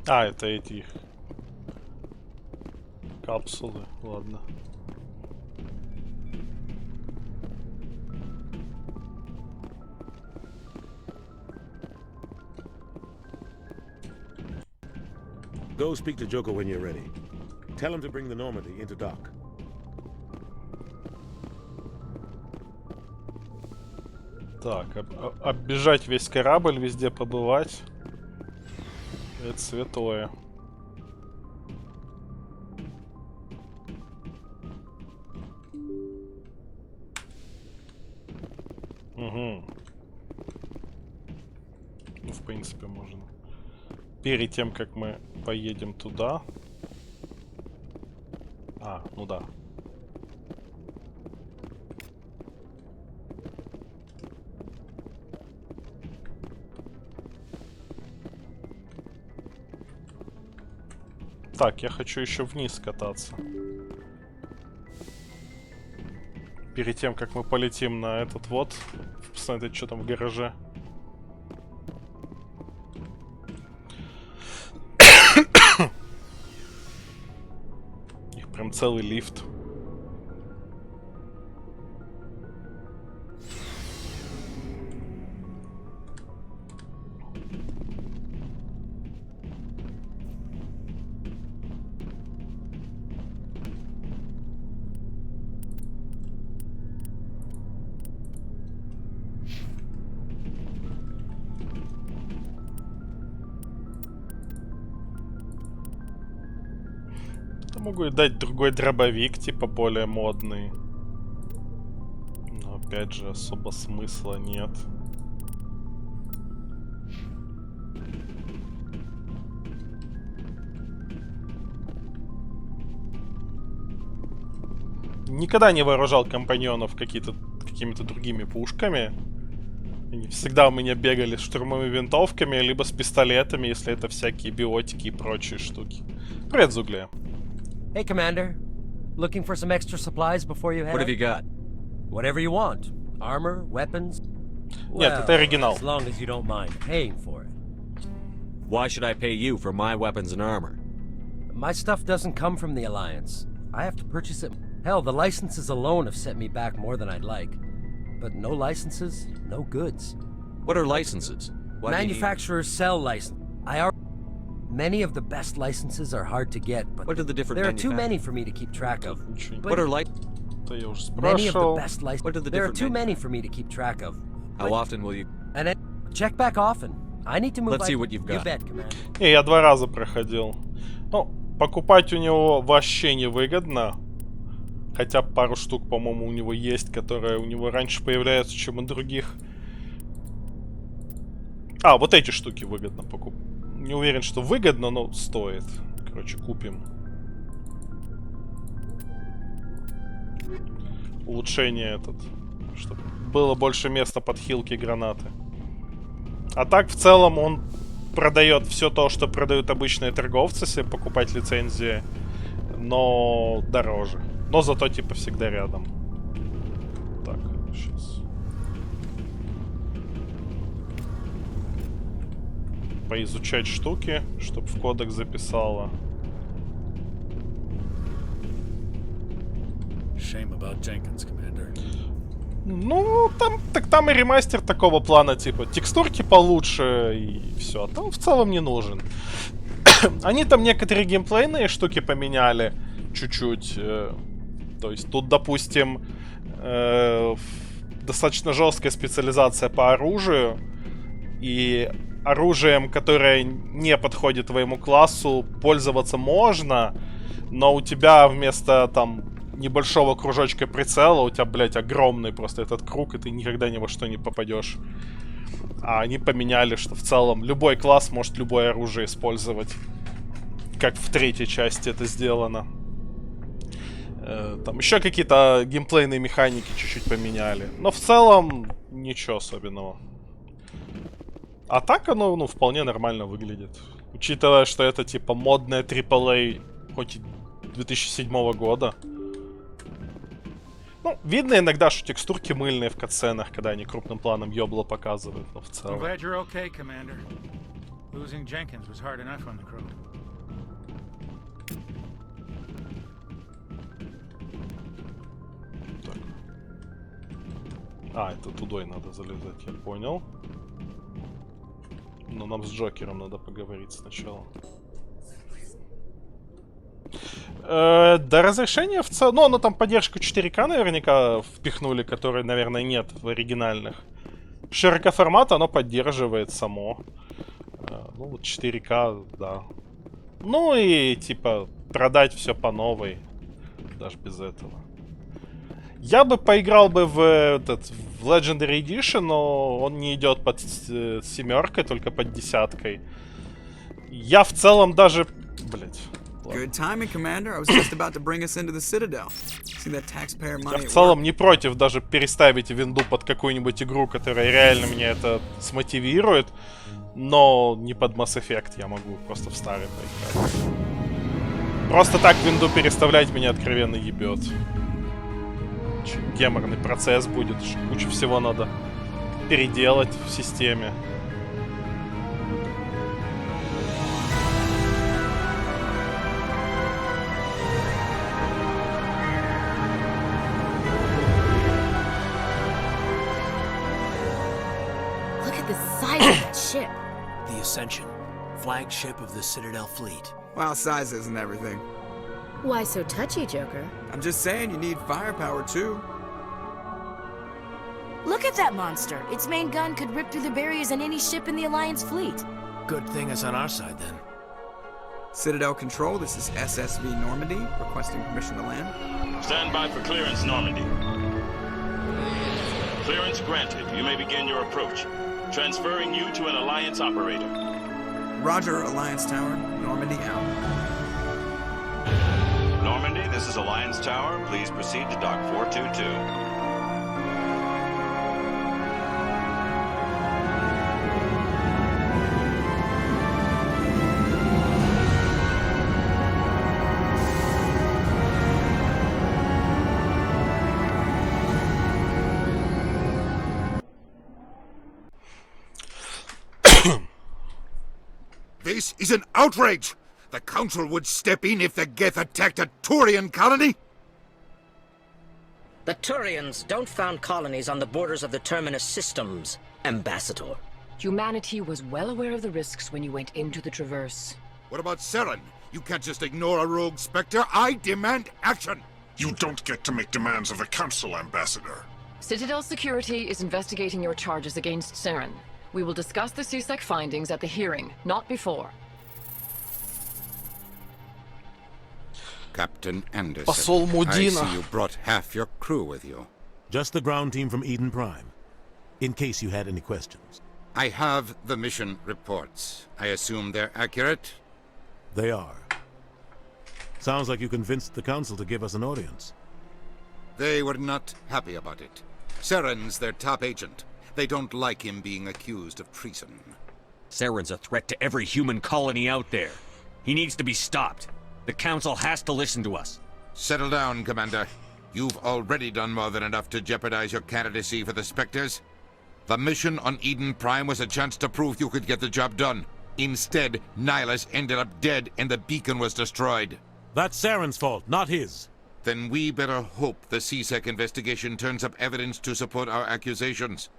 А, это эти капсулы, ладно. Go speak to Joko when you're ready. Tell him to bring the Normandy into dock. Так, оббежать весь корабль, везде побывать. Это святое. Угу. Ну, в принципе, можно. Перед тем, как мы поедем туда. А, ну да. Так, я хочу еще вниз кататься. Перед тем, как мы полетим на этот вот. Посмотрите, что там в гараже. Их прям целый лифт. Могу дать другой дробовик, типа более модный. Но опять же, особо смысла нет. никогда не вооружал компаньонов какими-то другими пушками. Они всегда у меня бегали с штурмовыми винтовками, либо с пистолетами, если это всякие биотики и прочие штуки. Привет, Зугле. Hey, Commander. Looking for some extra supplies before you head What have you got? Whatever you want. Armor, weapons. Нет, это оригинал. As long as you don't mind paying for it. Why should I pay you for my weapons and armor? My stuff doesn't come from the Alliance. I have to purchase it. Hell, the licenses alone have set me back more than I'd like. But no licenses, no goods. What are licenses? What Manufacturers sell licenses. Many of the best licenses are hard to get, but what are the different there are too many for me to keep track of. What are Many of the best licenses. What are the There are different too many for me to keep track of. How often will you? And then check back often. I need to move. Let's see what you've got. You bet, Commander. Не, я 2 раза проходил. Ну, покупать у него вообще невыгодно. Хотя пару штук, по-моему, у него есть, которые у него раньше появляются, чем у других. А, вот эти штуки выгодно покупать. Не уверен, что выгодно, но стоит. Короче, купим. Улучшение этот. Чтобы было больше места под хилки и гранаты. А так, в целом, он продает все то, что продают обычные торговцы, если покупать лицензии. Но дороже. Но зато, типа, всегда рядом. Так, сейчас. Поизучать штуки, чтобы в кодекс записала. Shame about Jenkins, Commander. Ну, там и ремастер такого плана, типа, текстурки получше и все. А там в целом не нужен. Они там некоторые геймплейные штуки поменяли чуть-чуть. То есть тут, допустим, достаточно жесткая специализация по оружию. И оружием, которое не подходит твоему классу, пользоваться можно. Но у тебя вместо там небольшого кружочка прицела у тебя, блядь, огромный просто этот круг, и ты никогда ни во что не попадешь. А они поменяли, что в целом любой класс может любое оружие использовать. Как в 3-й части это сделано. Там еще какие-то геймплейные механики чуть-чуть поменяли. Но в целом ничего особенного. А так оно, ну, вполне нормально выглядит. Учитывая, что это типа модная AAA, хоть и 2007 года. Ну, видно иногда, что текстурки мыльные в катсценах, когда они крупным планом ёбло показывают, но в целом. I'm glad you're okay, Commander. Losing Jenkins was hard enough on the crew. Так. А, это тудой надо залезать, я понял. Но нам с Джокером надо поговорить сначала. До разрешения в целом... Ну, оно там поддержку 4К наверняка впихнули, которой, наверное, нет в оригинальных. Широкоформат оно поддерживает само. Ну, вот 4К, да. Ну и, типа, продать все по новой. Даже без этого. Я бы поиграл бы в Legendary Edition, но он не идет под 7, только под 10. Я в целом даже... Блять. Good timing, Commander. I was just about to bring us into the Citadel. See that taxpayer money? Я в целом не против даже переставить винду под какую-нибудь игру, которая реально меня это смотивирует, но не под Mass Effect, я могу просто в старый поиграть. Просто так винду переставлять меня откровенно ебет. Геморный процесс будет, кучу всего надо переделать в системе. Ship. The Ascension, flagship of the Citadel fleet. Well, size isn't everything. Why so touchy, Joker? I'm just saying you need firepower too. Look at that monster. Its main gun could rip through the barriers in any ship in the Alliance fleet. Good thing it's on our side then. Citadel Control, this is SSV Normandy, requesting permission to land. Stand by for clearance, Normandy. Clearance granted. You may begin your approach. Transferring you to an Alliance operator. Roger, Alliance Tower. Normandy out. Normandy, this is Alliance Tower. Please proceed to Dock 422. This is an outrage! The Council would step in if the Geth attacked a Turian colony? The Turians don't found colonies on the borders of the Terminus systems, Ambassador. Humanity was well aware of the risks when you went into the Traverse. What about Seren? You can't just ignore a rogue Spectre. I demand action! You don't get to make demands of the Council, Ambassador. Citadel Security is investigating your charges against Seren. We will discuss the CSEC findings at the hearing, not before. Captain Anderson, Посол I Мудина. see you brought half your crew with you. Just the ground team from Eden Prime, in case you had any questions. I have the mission reports. I assume they're accurate? They are. Sounds like you convinced the Council to give us an audience. They were not happy about it. Seren's their top agent. They don't like him being accused of treason. Seren's a threat to every human colony out there. He needs to be stopped. The Council has to listen to us. Settle down, Commander. You've already done more than enough to jeopardize your candidacy for the Spectres. The mission on Eden Prime was a chance to prove you could get the job done. Instead, Nihilus ended up dead and the beacon was destroyed. That's Seren's fault, not his. Then we better hope the CSEC investigation turns up evidence to support our accusations.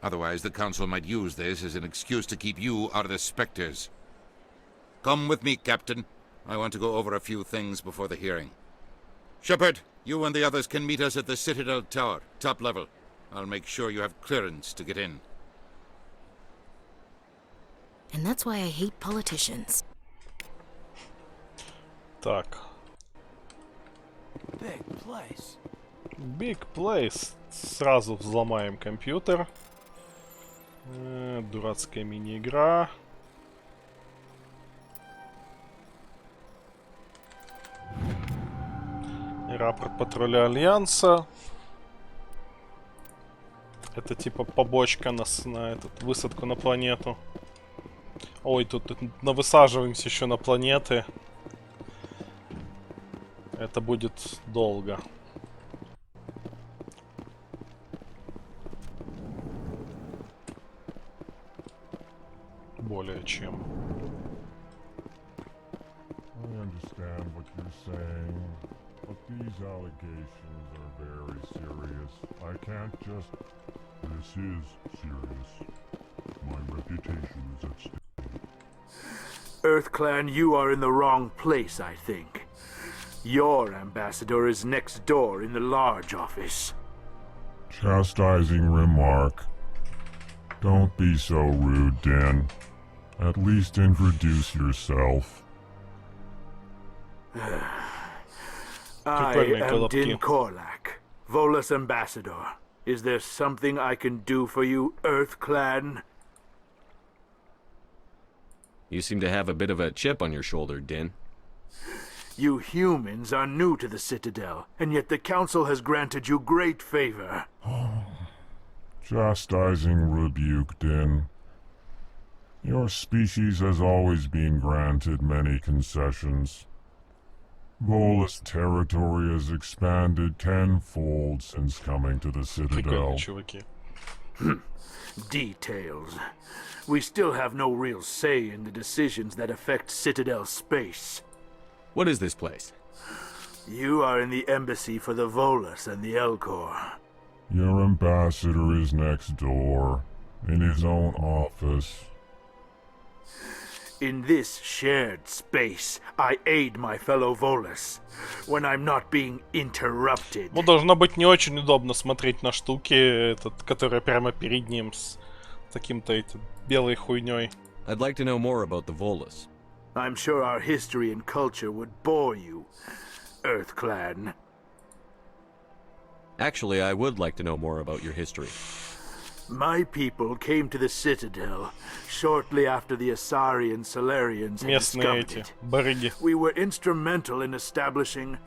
Otherwise, the Council might use this as an excuse to keep you out of the Spectres. Come with me, Captain. I want to go over a few things before the hearing. Shepard, you and the others can meet us at the Citadel Tower, top level. I'll make sure you have clearance to get in. And that's why I hate politicians. Так. Big place. Big place. Сразу взломаем компьютер. Дурацкая мини-игра. Рапорт патруля Альянса. Это типа побочка на высадку на планету. Ой, тут навысаживаемся еще на планеты. Это будет долго. Более чем. I understand what you're saying, but these allegations are very serious. I can't just... This is serious. My reputation is at stake. EarthClan, you are in the wrong place, I think. Your ambassador is next door in the large office. Chastising remark. Don't be so rude, Din. At least introduce yourself. I am Din Korlak, Volus ambassador. Is there something I can do for you, EarthClan? You seem to have a bit of a chip on your shoulder, Din. You humans are new to the Citadel, and yet the Council has granted you great favor. Chastising rebuke, Din. Your species has always been granted many concessions. Volus territory has expanded tenfold since coming to the Citadel. Details. We still have no real say in the decisions that affect Citadel space. What is this place? You are in the embassy for the Volus and the Elcor. Your ambassador is next door, in his own office. In this shared space, I aid my fellow Volus when I'm not being interrupted. Ну, должно быть не очень удобно смотреть на штуки, которые прямо перед ним с таким-то этим белой хуйней. I'd like to know more about the Volus. I'm sure our history and culture would bore you, EarthClan. Actually, I would like to know more about your history. My people came to the Citadel shortly after the Asari and Solarians had discovered it. Барыги. We were instrumental in establishing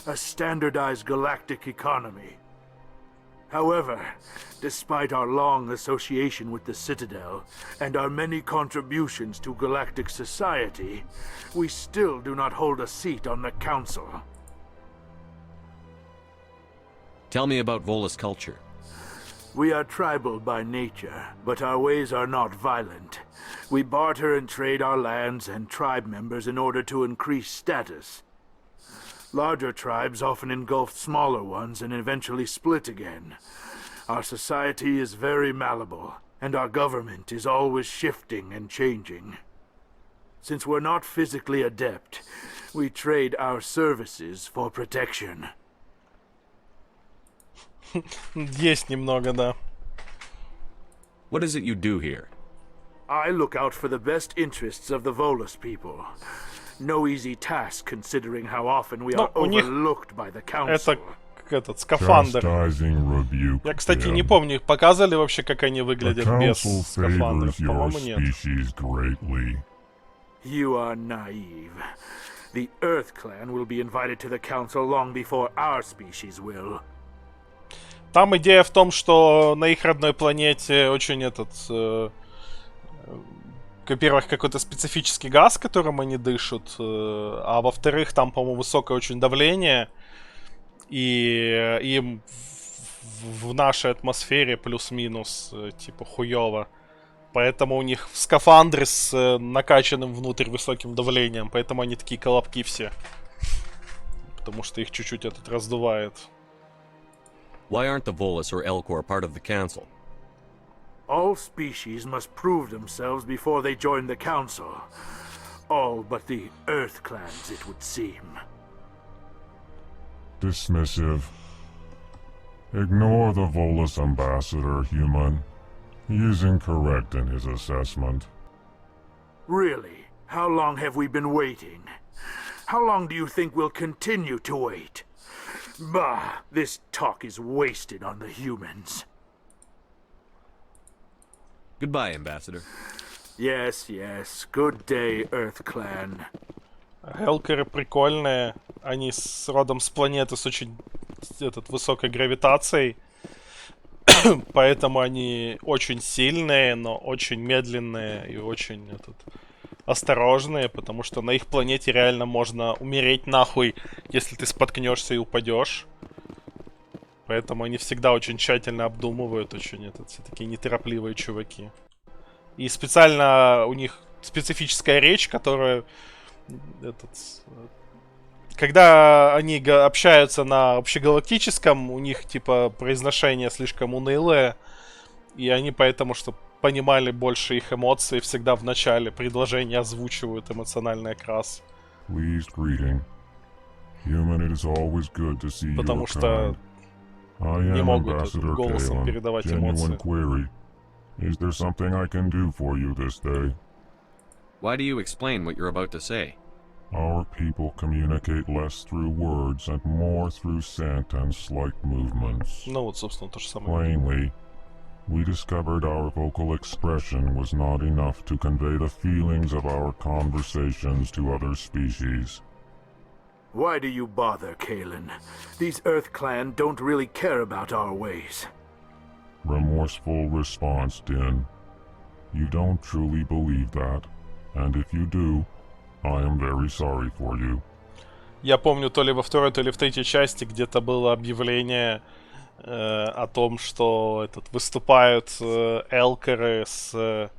a standardized galactic economy. However, despite our long association with the Citadel and our many contributions to galactic society, we still do not hold a seat on the Council. Tell me about Volus culture. We are tribal by nature, but our ways are not violent. We barter and trade our lands and tribe members in order to increase status. Larger tribes often engulf smaller ones and eventually split again. Our society is very malleable, and our government is always shifting and changing. Since we're not physically adept, we trade our services for protection. Есть немного, да. What is it you do here? I look out for the best interests of the Volus people. No easy task considering how often we are overlooked by the council. Это этот скафандр. Я, кстати, не помню, показывали вообще, как они выглядят без скафандров? По-моему, нет. You are naive. The Earth Clan will be invited to the council long before our species will. Там идея в том, что на их родной планете очень во-первых, какой-то специфический газ, которым они дышат, а во-вторых, там, по-моему, высокое очень давление, и им в нашей атмосфере плюс-минус, типа, хуёво. Поэтому у них скафандры с накачанным внутрь высоким давлением, поэтому они такие колобки все. Потому что их чуть-чуть раздувает. Why aren't the Volus or Elcor part of the council? All species must prove themselves before they join the council. All but the Earth clans, it would seem. Dismissive. Ignore the Volus ambassador, human. He is incorrect in his assessment. Really? How long have we been waiting? How long do you think we'll continue to wait? Bah, this talk is wasted on the humans. Goodbye, Ambassador. Yes, yes. Good day, Earth Clan. Элкеры прикольные. Они родом с планеты с очень высокой гравитацией. Поэтому они очень сильные, но очень медленные и очень осторожные, потому что на их планете реально можно умереть нахуй, если ты споткнешься и упадешь. Поэтому они всегда очень тщательно обдумывают, очень все такие неторопливые чуваки. И специально у них специфическая речь, которая когда они общаются на общегалактическом, у них типа произношение слишком унылое, и они поэтому, чтобы понимали больше их эмоций, всегда в начале предложения озвучивают эмоциональный окрас. Потому что не могут голосом передавать эмоции. Is there something I can do for you this day? Why do you explain what you're about to say? Our people communicate less through words and more through scent and slight movements. Ну вот, собственно, то же самое. Plainly, we discovered our vocal expression was not enough to convey the feelings of our conversations to other species. Why do you bother, Kalen? These Earth Clan don't really care about our ways. Remorseful response, Din. You don't truly believe that, and if you do, I am very sorry for you. Я помню, то ли во второй, то ли в третьей части где-то было объявление о том, что выступают элкеры с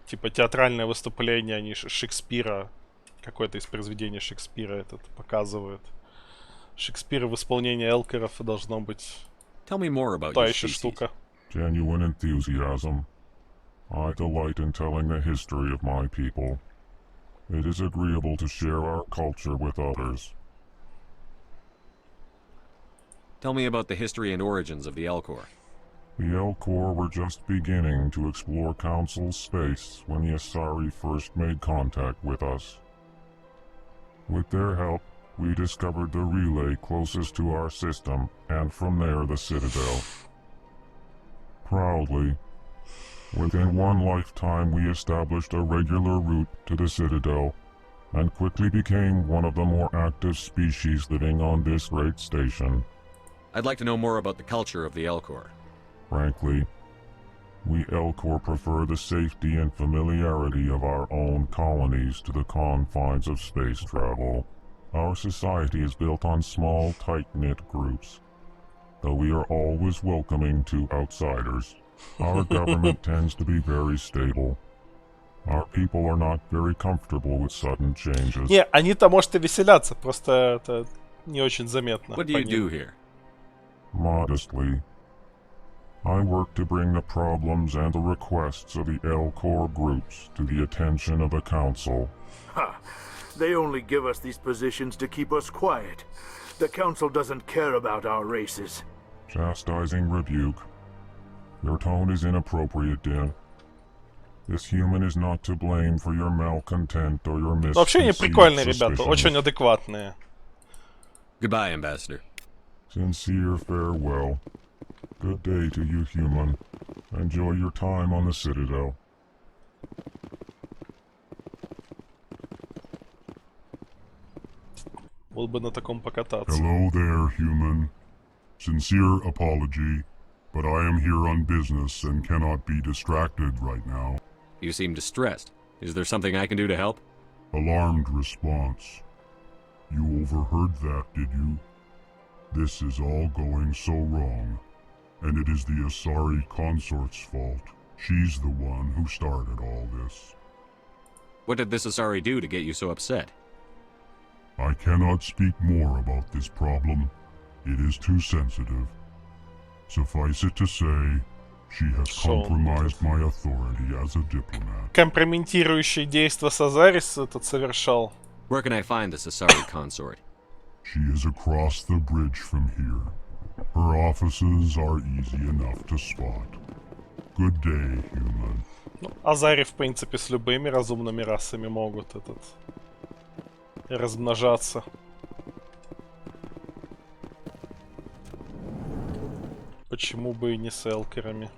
типа театральное выступление, они Шекспира, какое-то из произведений Шекспира показывают. Шекспира в исполнении элкеров должно быть та еще штука. Genuine enthusiasm. I delight in telling the history of my people. It is agreeable to share our culture with others. Tell me about the history and origins of the Elcor. The Elcor were just beginning to explore Council space when the Asari first made contact with us. With their help, we discovered the relay closest to our system, and from there the Citadel. Proudly. Within one lifetime, we established a regular route to the Citadel, and quickly became one of the more active species living on this great station. I'd like to know more about the culture of the Elcor. Frankly, we Elcor prefer the safety and familiarity of our own colonies to the confines of space travel. Our society is built on small, tight-knit groups. Though we are always welcoming to outsiders, our government tends to be very stable. Our people are not very comfortable with sudden changes. Не, они-то, может, и веселятся, просто это не очень заметно. What do you do here? Modestly, I work to bring the problems and the requests of the Elcor groups to the attention of the Council. Ha! They only give us these positions to keep us quiet. The Council doesn't care about our races. Chastising rebuke. Your tone is inappropriate, Din. This human is not to blame for your malcontent or your misconceived Вообще они прикольные suspicions. ребята, очень адекватные. Goodbye, Ambassador. Sincere farewell. Good day to you, human. Enjoy your time on the Citadel. Был бы на таком покататься. Hello there, human. Sincere apology, but I am here on business and cannot be distracted right now. You seem distressed. Is there something I can do to help? Alarmed response. You overheard that, did you? This is all going so wrong, and it is the Asari consort's fault. She's the one who started all this. What did this Asari do to get you so upset? I cannot speak more about this problem. It is too sensitive. Suffice it to say, she has compromised my authority as a diplomat. Компрометирующие действия Сазарис этот совершал. Where can I find this Asari consort? She is across the bridge from here. Her offices are easy enough to spot. Good day, human. Ну, Азари, в принципе, с любыми разумными расами могут размножаться. Почему бы и не с элкерами?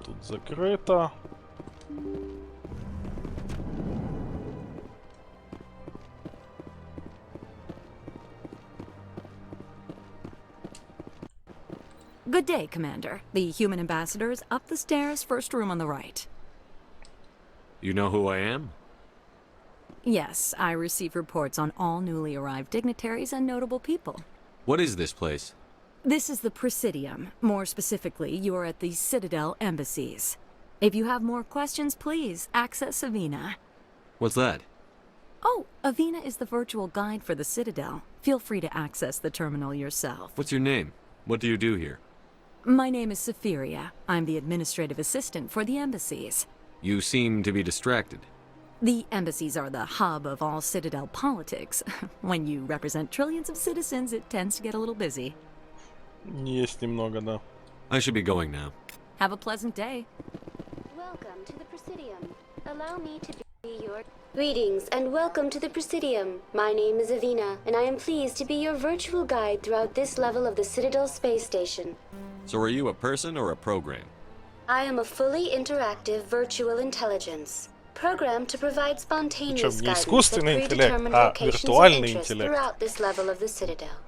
Тут закрыто. Good day, Commander. The human ambassador is up the stairs, first room on the right. You know who I am? Yes, I receive reports on all newly arrived dignitaries and notable people. What is this place? This is the Presidium. More specifically, you are at the Citadel embassies. If you have more questions, please access Avina. What's that? Oh, Avina is the virtual guide for the Citadel. Feel free to access the terminal yourself. What's your name? What do you do here? My name is Safiria. I'm the administrative assistant for the embassies. You seem to be distracted. The embassies are the hub of all Citadel politics. When you represent trillions of citizens, it tends to get a little busy. Есть немного, да. I should be going now. Have a pleasant day. Welcome to the Presidium. Allow me to be your... Greetings and welcome to the Presidium. My name is Avina, and I am pleased to be your virtual guide throughout this level of the Citadel space station. So are you a person or a program? I am a fully interactive virtual intelligence, programmed to provide spontaneous guidance that predetermined locations of interest throughout this level of the Citadel.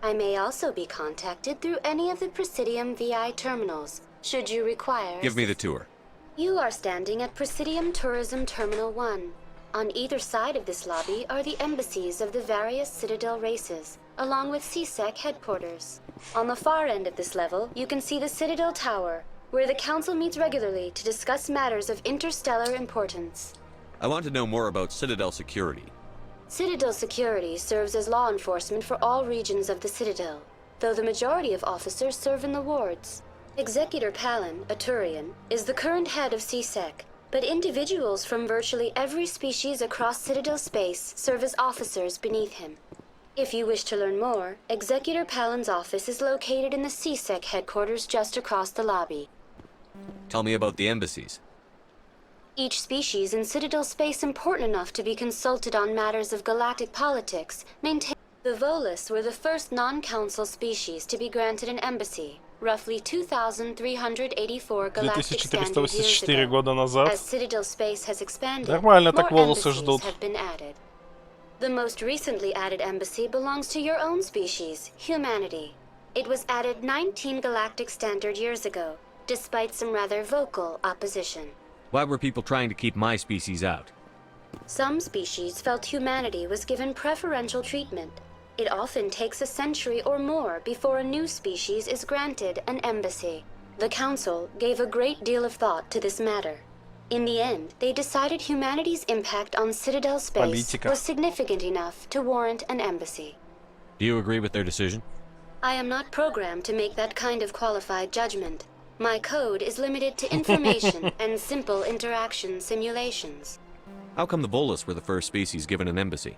I may also be contacted through any of the Presidium VI terminals, should you require... Give me the tour. You are standing at Presidium Tourism Terminal 1. On either side of this lobby are the embassies of the various Citadel races, along with CSEC headquarters. On the far end of this level, you can see the Citadel Tower, where the Council meets regularly to discuss matters of interstellar importance. I want to know more about Citadel security. Citadel security serves as law enforcement for all regions of the Citadel, though the majority of officers serve in the wards. Executor Palin, a Turian, is the current head of CSEC, but individuals from virtually every species across Citadel space serve as officers beneath him. If you wish to learn more, Executor Palin's office is located in the CSEC headquarters just across the lobby. Tell me about the embassies. Each species in Citadel space important enough to be consulted on matters of galactic politics maintain. The Volus were the first non-council species to be granted an embassy, roughly 2,384 galactic standard years ago. года назад. As Citadel space has expanded, Нормально more так волосы embassies ждут. have been added. The most recently added embassy belongs to your own species, humanity. It was added 19 galactic standard years ago, despite some rather vocal opposition. Why were people trying to keep my species out? Some species felt humanity was given preferential treatment. It often takes a century or more before a new species is granted an embassy. The Council gave a great deal of thought to this matter. In the end, they decided humanity's impact on Citadel space was significant enough to warrant an embassy. Do you agree with their decision? I am not programmed to make that kind of qualified judgment. My code is limited to information and simple interaction simulations. How come the Volus were the first species given an embassy?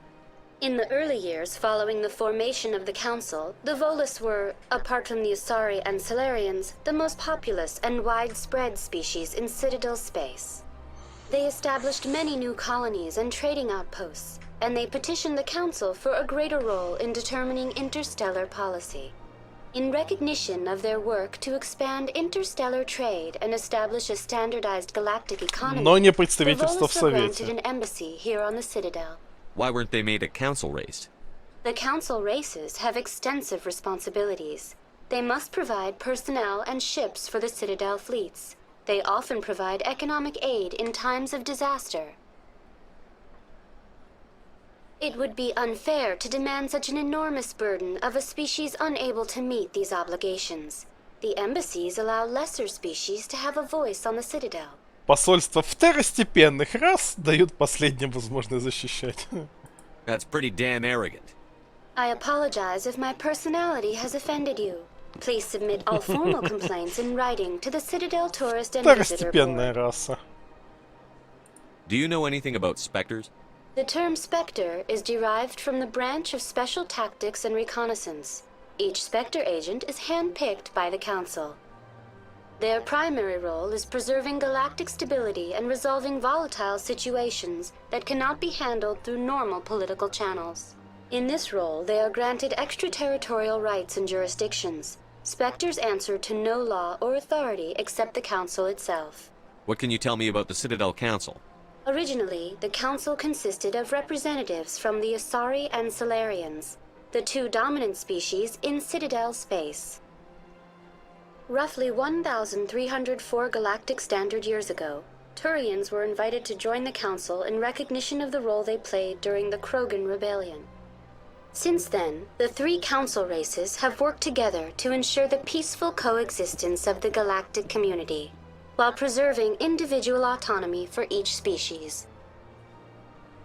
In the early years following the formation of the Council, the Volus were, apart from the Asari and Solarians, the most populous and widespread species in Citadel space. They established many new colonies and trading outposts, and they petitioned the Council for a greater role in determining interstellar policy. In recognition of their work to expand interstellar trade and establish a standardized galactic economy, Но не the представительство в Volus were granted Совете. an embassy here on the Citadel. Why weren't they made a council race? The Council races have extensive responsibilities. They must provide personnel and ships for the Citadel fleets. They often provide economic aid in times of disaster. It would be unfair to demand such an enormous burden of a species unable to meet these obligations. The embassies allow lesser species to have a voice on the Citadel. Посольства второстепенных рас дают последним возможность защищать. That's pretty damn arrogant. I apologize if my personality has offended you. Please submit all formal complaints in writing to the Citadel Tourist and Visitor Board. Второстепенная раса. Do you know anything about specters? The term Spectre is derived from the branch of Special Tactics and Reconnaissance. Each Spectre agent is handpicked by the Council. Their primary role is preserving galactic stability and resolving volatile situations that cannot be handled through normal political channels. In this role, they are granted extraterritorial rights and jurisdictions. Spectres answer to no law or authority except the Council itself. What can you tell me about the Citadel Council? Originally, the Council consisted of representatives from the Asari and Solarians, the two dominant species in Citadel space. Roughly 1,304 galactic standard years ago, Turians were invited to join the Council in recognition of the role they played during the Krogan Rebellion. Since then, the three Council races have worked together to ensure the peaceful coexistence of the galactic community, while preserving individual autonomy for each species.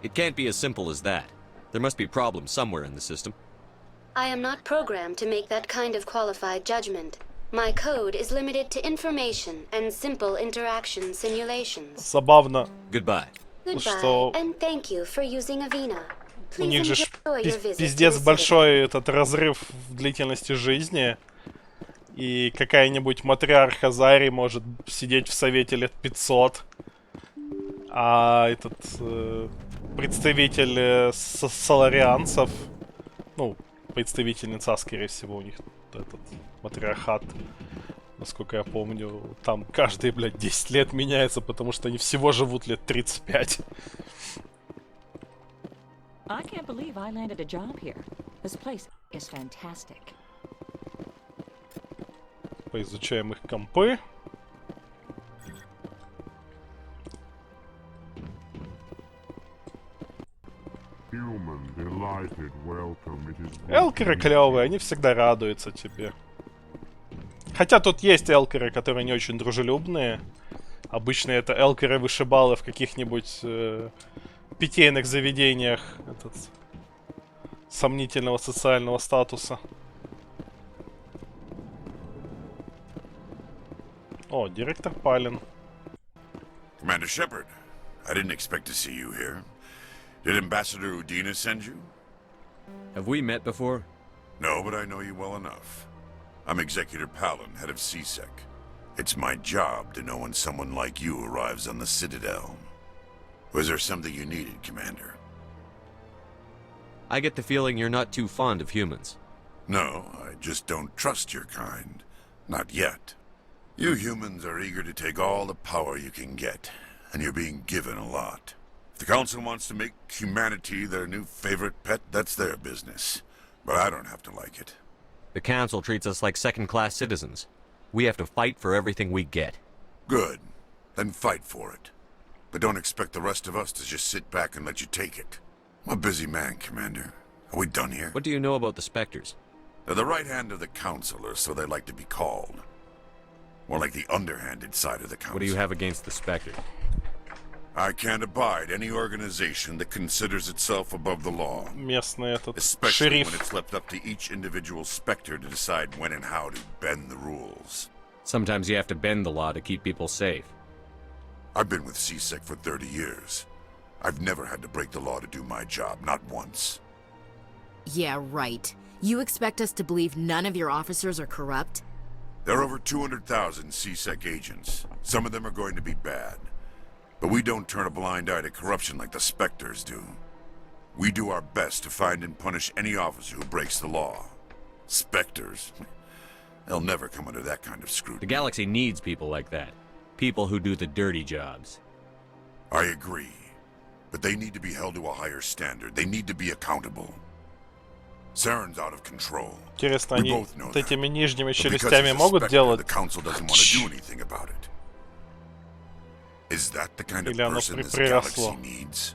It can't be as simple as that. There must be problems somewhere in the system. I am not programmed to make that kind of qualified judgment. My code is limited to information and simple interaction simulations. Забавно. Goodbye. Goodbye, and thank you for using Avina. У них Please же enjoy your visit to пиздец the большой этот разрыв в длительности жизни. И какая-нибудь матриарх Азари может сидеть в совете лет 500. А этот представитель соларианцев, ну, представительница, скорее всего, у них этот матриархат, насколько я помню, там каждые, блядь, 10 лет меняется, потому что они всего живут лет 35. I can't believe I landed a job here. This place is fantastic. Поизучаем их компы. Элкеры клевые, они всегда радуются тебе. Хотя тут есть элкеры, которые не очень дружелюбные. Обычно это элкеры-вышибалы в каких-нибудь питейных заведениях сомнительного социального статуса. О, директор Палин. Commander Shepard, I didn't expect to see you here. Did Ambassador Udina send you? Have we met before? No, but I know you well enough. I'm Executor Palin, head of CSEC. It's my job to know when someone like you arrives on the Citadel. Was there something you needed, Commander? I get the feeling you're not too fond of humans. No, I just don't trust your kind. Not yet. You humans are eager to take all the power you can get, and you're being given a lot. If the Council wants to make humanity their new favorite pet, that's their business. But I don't have to like it. The Council treats us like second-class citizens. We have to fight for everything we get. Good. Then fight for it. But don't expect the rest of us to just sit back and let you take it. I'm a busy man, Commander. Are we done here? What do you know about the Spectres? They're the right hand of the Council, or so they like to be called. More like the underhanded side of the Council. What do you have against the Spectre? I can't abide any organization that considers itself above the law. Especially when it's left up to each individual Spectre to decide when and how to bend the rules. Sometimes you have to bend the law to keep people safe. I've been with CSEC for 30 years. I've never had to break the law to do my job, not once. Yeah, right. You expect us to believe none of your officers are corrupt? There are over 200,000 CSEC agents. Some of them are going to be bad. But we don't turn a blind eye to corruption like the Spectres do. We do our best to find and punish any officer who breaks the law. Spectres? They'll never come under that kind of scrutiny. The galaxy needs people like that. People who do the dirty jobs. I agree. But they need to be held to a higher standard. They need to be accountable. Saren's out of control. Интересно, We они both know вот that. этими нижними But because челюстями he's a могут Spectre, делать? the Council doesn't want to do anything about it. Is that the kind of Или оно person this приросло? galaxy needs?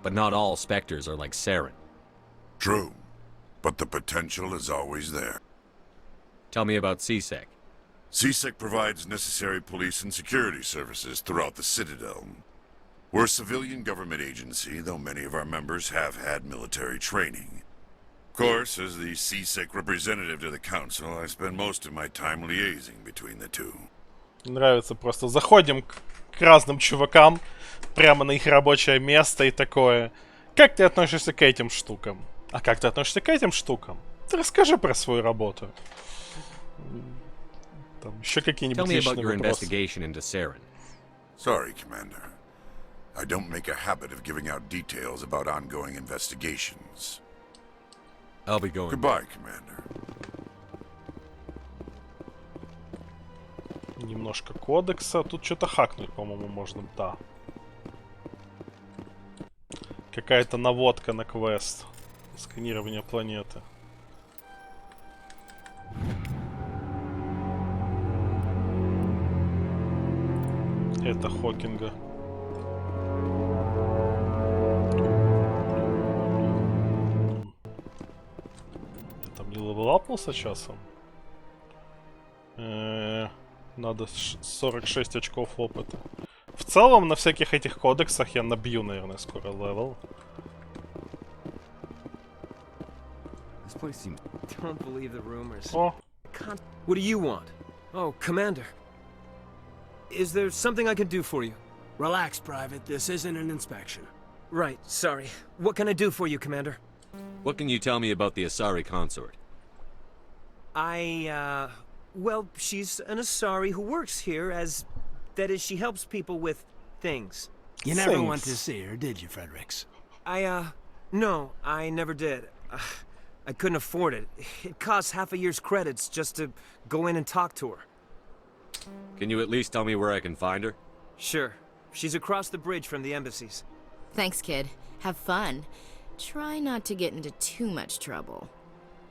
But not all Spectres are like Saren. True. But the potential is always there. Tell me about CSEC. CSEC provides necessary police and security services throughout the Citadel. We're a civilian government agency, though many of our members have had military training. Of course, as the CSEC representative to the Council, I spend most of my time liaising between the two. Нравится просто. Заходим к разным чувакам, прямо на их рабочее место и такое. Как ты относишься к этим штукам? А как ты относишься к этим штукам? Ты расскажи про свою работу. Там еще какие-нибудь личные вопросы. Sorry, Commander. I don't make a habit of giving out details about ongoing investigations. I'll be going. Goodbye, Commander. Немножко кодекса. Тут что-то хакнуть, по-моему, можно. Да. Какая-то наводка на квест. Сканирование планеты. Это Хокинга. Я там не левелапнулся часом? Надо 46 очков опыта. В целом, на всяких этих кодексах я набью, наверное, скоро левел. Don't believe the rumors. О. What do you want? Oh, Commander. Is there something I can do for you? Relax, Private. This isn't an inspection. Right, sorry. What can I do for you, Commander? What can you tell me about the Asari consort? Well, she's an Asari who works here as... That is, she helps people with things. You never went to see her, did you, Fredericks? No, I never did. I couldn't afford it. It costs half a year's credits just to go in and talk to her. Can you at least tell me where I can find her? Sure. She's across the bridge from the embassies. Thanks, kid. Have fun. Try not to get into too much trouble.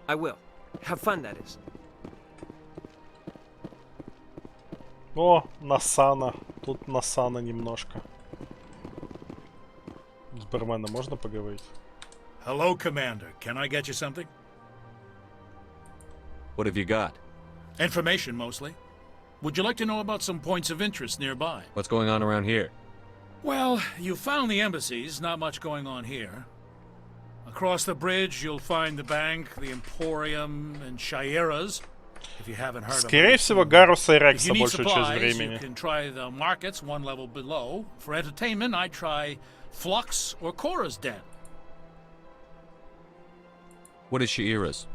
I will. Have fun, that is. О, Насана. Тут Насана немножко. С барменом можно поговорить? Hello, Commander. Can I get you something? What have you got? Information, mostly. Would you like to know about some points of interest nearby? What's going on around here? Well, you found the embassies, not much going on here. Across the bridge, you'll find the bank, the Emporium, and Shayera's. If you haven't heard of them. Скорее всего, Гаруса и If Рекса you need большую часть supplies, времени. you can try the markets one level below. For entertainment, I'd try Flux or Cora's Den. What is Shayera's?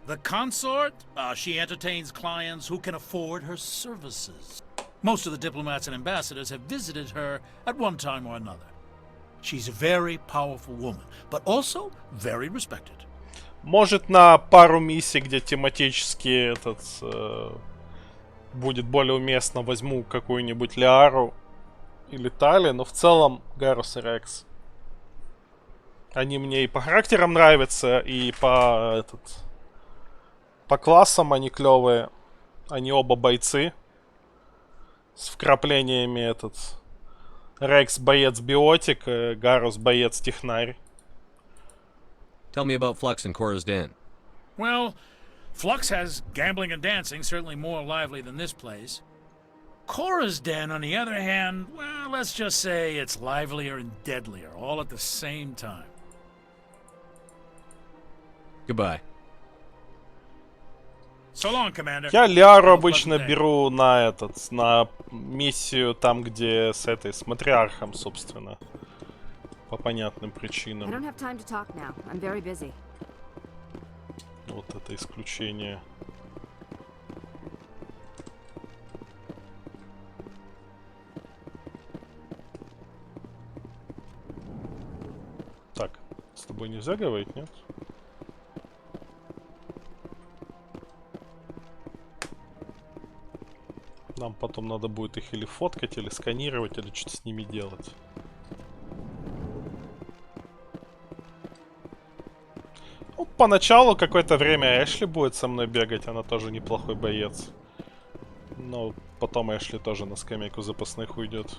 The consort, she entertains clients who can afford her services. Most of the diplomats and ambassadors have visited her at one time or another. She's a very powerful woman, but also very respected. Может, на пару миссий, где тематически будет более уместно, возьму какую-нибудь Лиару или Тали, но в целом Гарус и Рекс. Они мне и по характерам нравятся, и по классам они клевые. Они оба бойцы. С вкраплениями Рекс боец биотик, Гарус боец технарь. Tell me about Flux and Cora's Den. Well, Flux has gambling and dancing, certainly more lively than this place. Cora's Den, on the other hand, well, let's just say it's livelier and deadlier, all at the same time. Goodbye. So long, Commander. Я Лиару обычно беру на миссию там, где с матриархом, собственно. По понятным причинам. Вот это исключение. Так, с тобой нельзя говорить, нет? Нам потом надо будет их или фоткать, или сканировать, или что-то с ними делать. Ну, поначалу какое-то время Эшли будет со мной бегать, она тоже неплохой боец. Но потом Эшли тоже на скамейку запасных уйдет.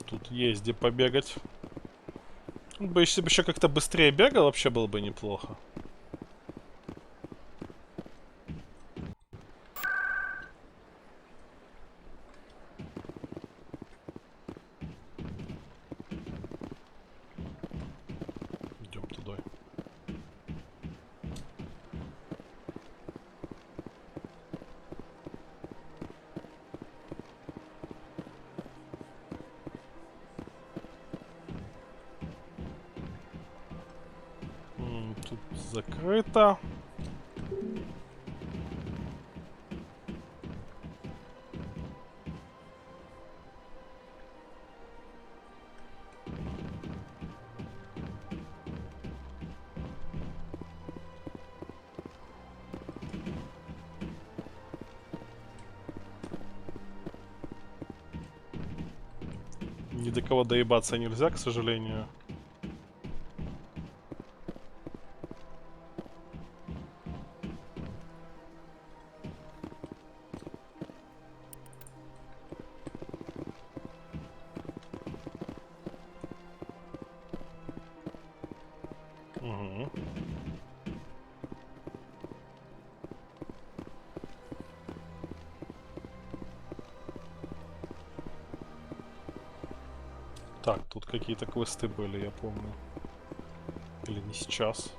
Тут есть где побегать. Если бы еще как-то быстрее бегал, вообще было бы неплохо. Идем туда. Тут закрыто. Ни до кого доебаться нельзя, к сожалению. Угу. Так, тут какие-то квесты были, я помню. Или не сейчас.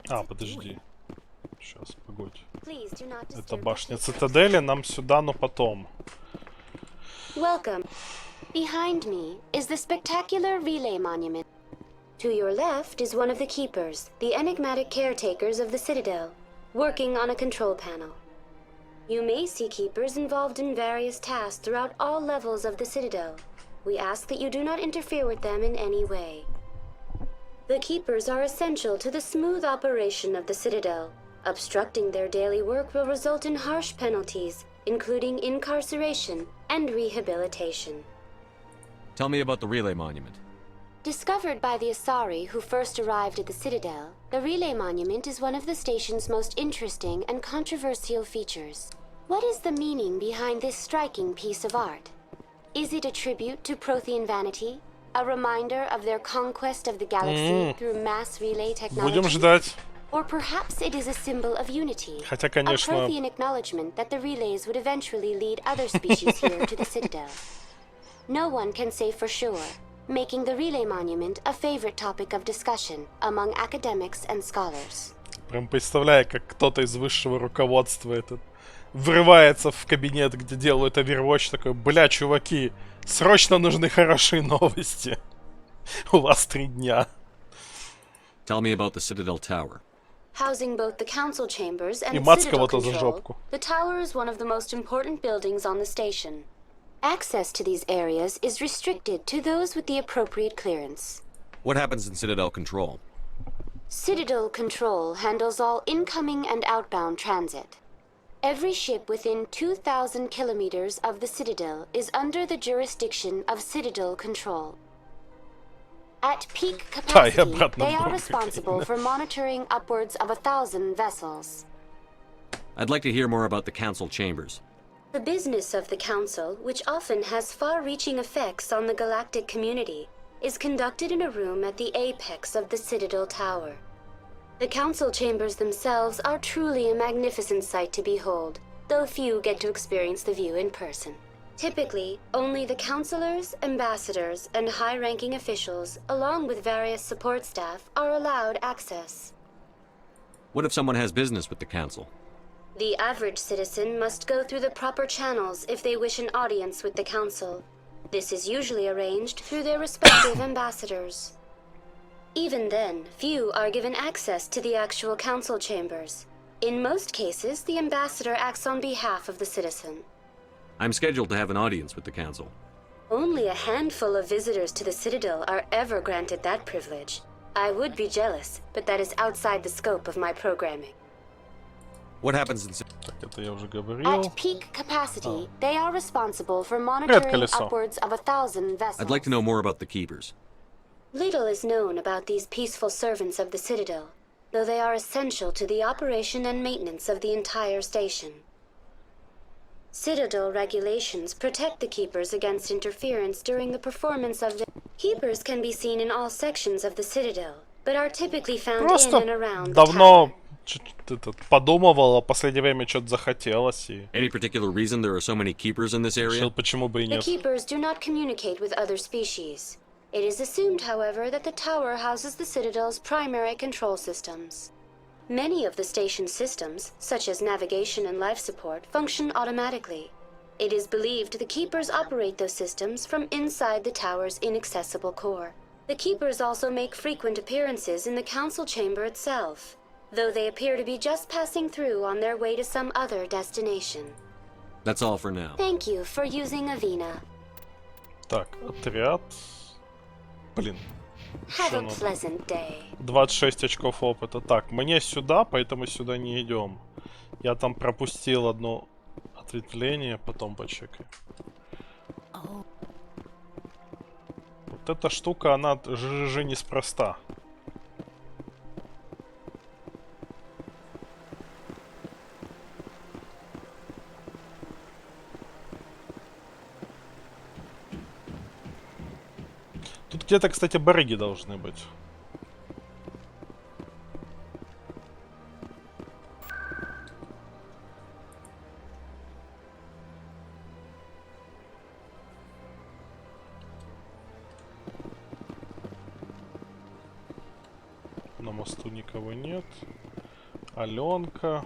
А, подожди. Сейчас, погодь. Это башня цитадели, нам сюда, но потом. Welcome. Behind me is the spectacular relay monument. To your left is one of the keepers, the enigmatic caretakers of the Citadel, working on a control panel. You may see keepers involved in various tasks throughout all levels of the Citadel. We ask that you do not interfere with them in any way. The keepers are essential to the smooth operation of the Citadel. Obstructing their daily work will result in harsh penalties, including incarceration and rehabilitation. Tell me about the relay monument. Discovered by the Asari who first arrived at the Citadel, the relay monument is one of the station's most interesting and controversial features. What is the meaning behind this striking piece of art? Is it a tribute to Prothean vanity? A reminder of their conquest of the galaxy through mass relay technology? Будем ждать. Or perhaps it is a symbol of unity, Хотя, a конечно, Prothean acknowledgement that the relays would eventually lead other species here to the Citadel. No one can say for sure, making the relay monument a favorite topic of discussion among academics and scholars. Прям представляю, как кто-то из высшего руководства этот врывается в кабинет, где делают Overwatch, такой: бля, чуваки, срочно нужны хорошие новости. У вас 3 дня. Tell me about the Citadel Tower. Housing both the council chambers and И the мать Citadel кого-то за control, жопку. the tower is one of the most important buildings on the station. Access to these areas is restricted to those with the appropriate clearance. What happens in Citadel Control? Citadel Control handles all incoming and outbound transit. Every ship within 2,000 kilometers of the Citadel is under the jurisdiction of Citadel Control. At peak capacity, they are responsible for monitoring upwards of 1,000 vessels. I'd like to hear more about the Council Chambers. The business of the Council, which often has far-reaching effects on the galactic community, is conducted in a room at the apex of the Citadel Tower. The Council Chambers themselves are truly a magnificent sight to behold, though few get to experience the view in person. Typically, only the councilors, ambassadors, and high-ranking officials, along with various support staff, are allowed access. What if someone has business with the Council? The average citizen must go through the proper channels if they wish an audience with the Council. This is usually arranged through their respective ambassadors. Even then, few are given access to the actual Council chambers. In most cases, the ambassador acts on behalf of the citizen. I'm scheduled to have an audience with the Council. Only a handful of visitors to the Citadel are ever granted that privilege. I would be jealous, but that is outside the scope of my programming. What happens in Так, это я уже говорил. At peak capacity, they are responsible for monitoring upwards of 1,000 vessels. I'd like to know more about the Keepers. Little is known about these peaceful servants of the Citadel, though they are essential to the operation and maintenance of the entire station. Citadel regulations protect the Keepers against interference during the performance of the... Keepers can be seen in all sections of the Citadel, but are typically found in and around the tower. Подумывал, а в последнее время что-то захотелось. И... Any particular reason there are so many Keepers in this area? Почему бы и The нет? Keepers do not communicate with other species. It is assumed, however, that the tower houses the Citadel's primary control systems. Many of the station's systems, such as navigation and life support, function automatically. It is believed the Keepers operate those systems from inside the tower's inaccessible core. The Keepers also make frequent appearances in the Council chamber itself, though they appear to be just passing through on their way to some other destination. That's all for now. Thank you for using Avina. Так, отряд. Блин. Have a pleasant day. 26 очков опыта. Так, мне сюда, поэтому сюда не идем. Я там пропустил одно ответвление, потом почекаю. Вот эта штука, она же неспроста. Тут где-то, кстати, барыги должны быть. На мосту никого нет. Аленка.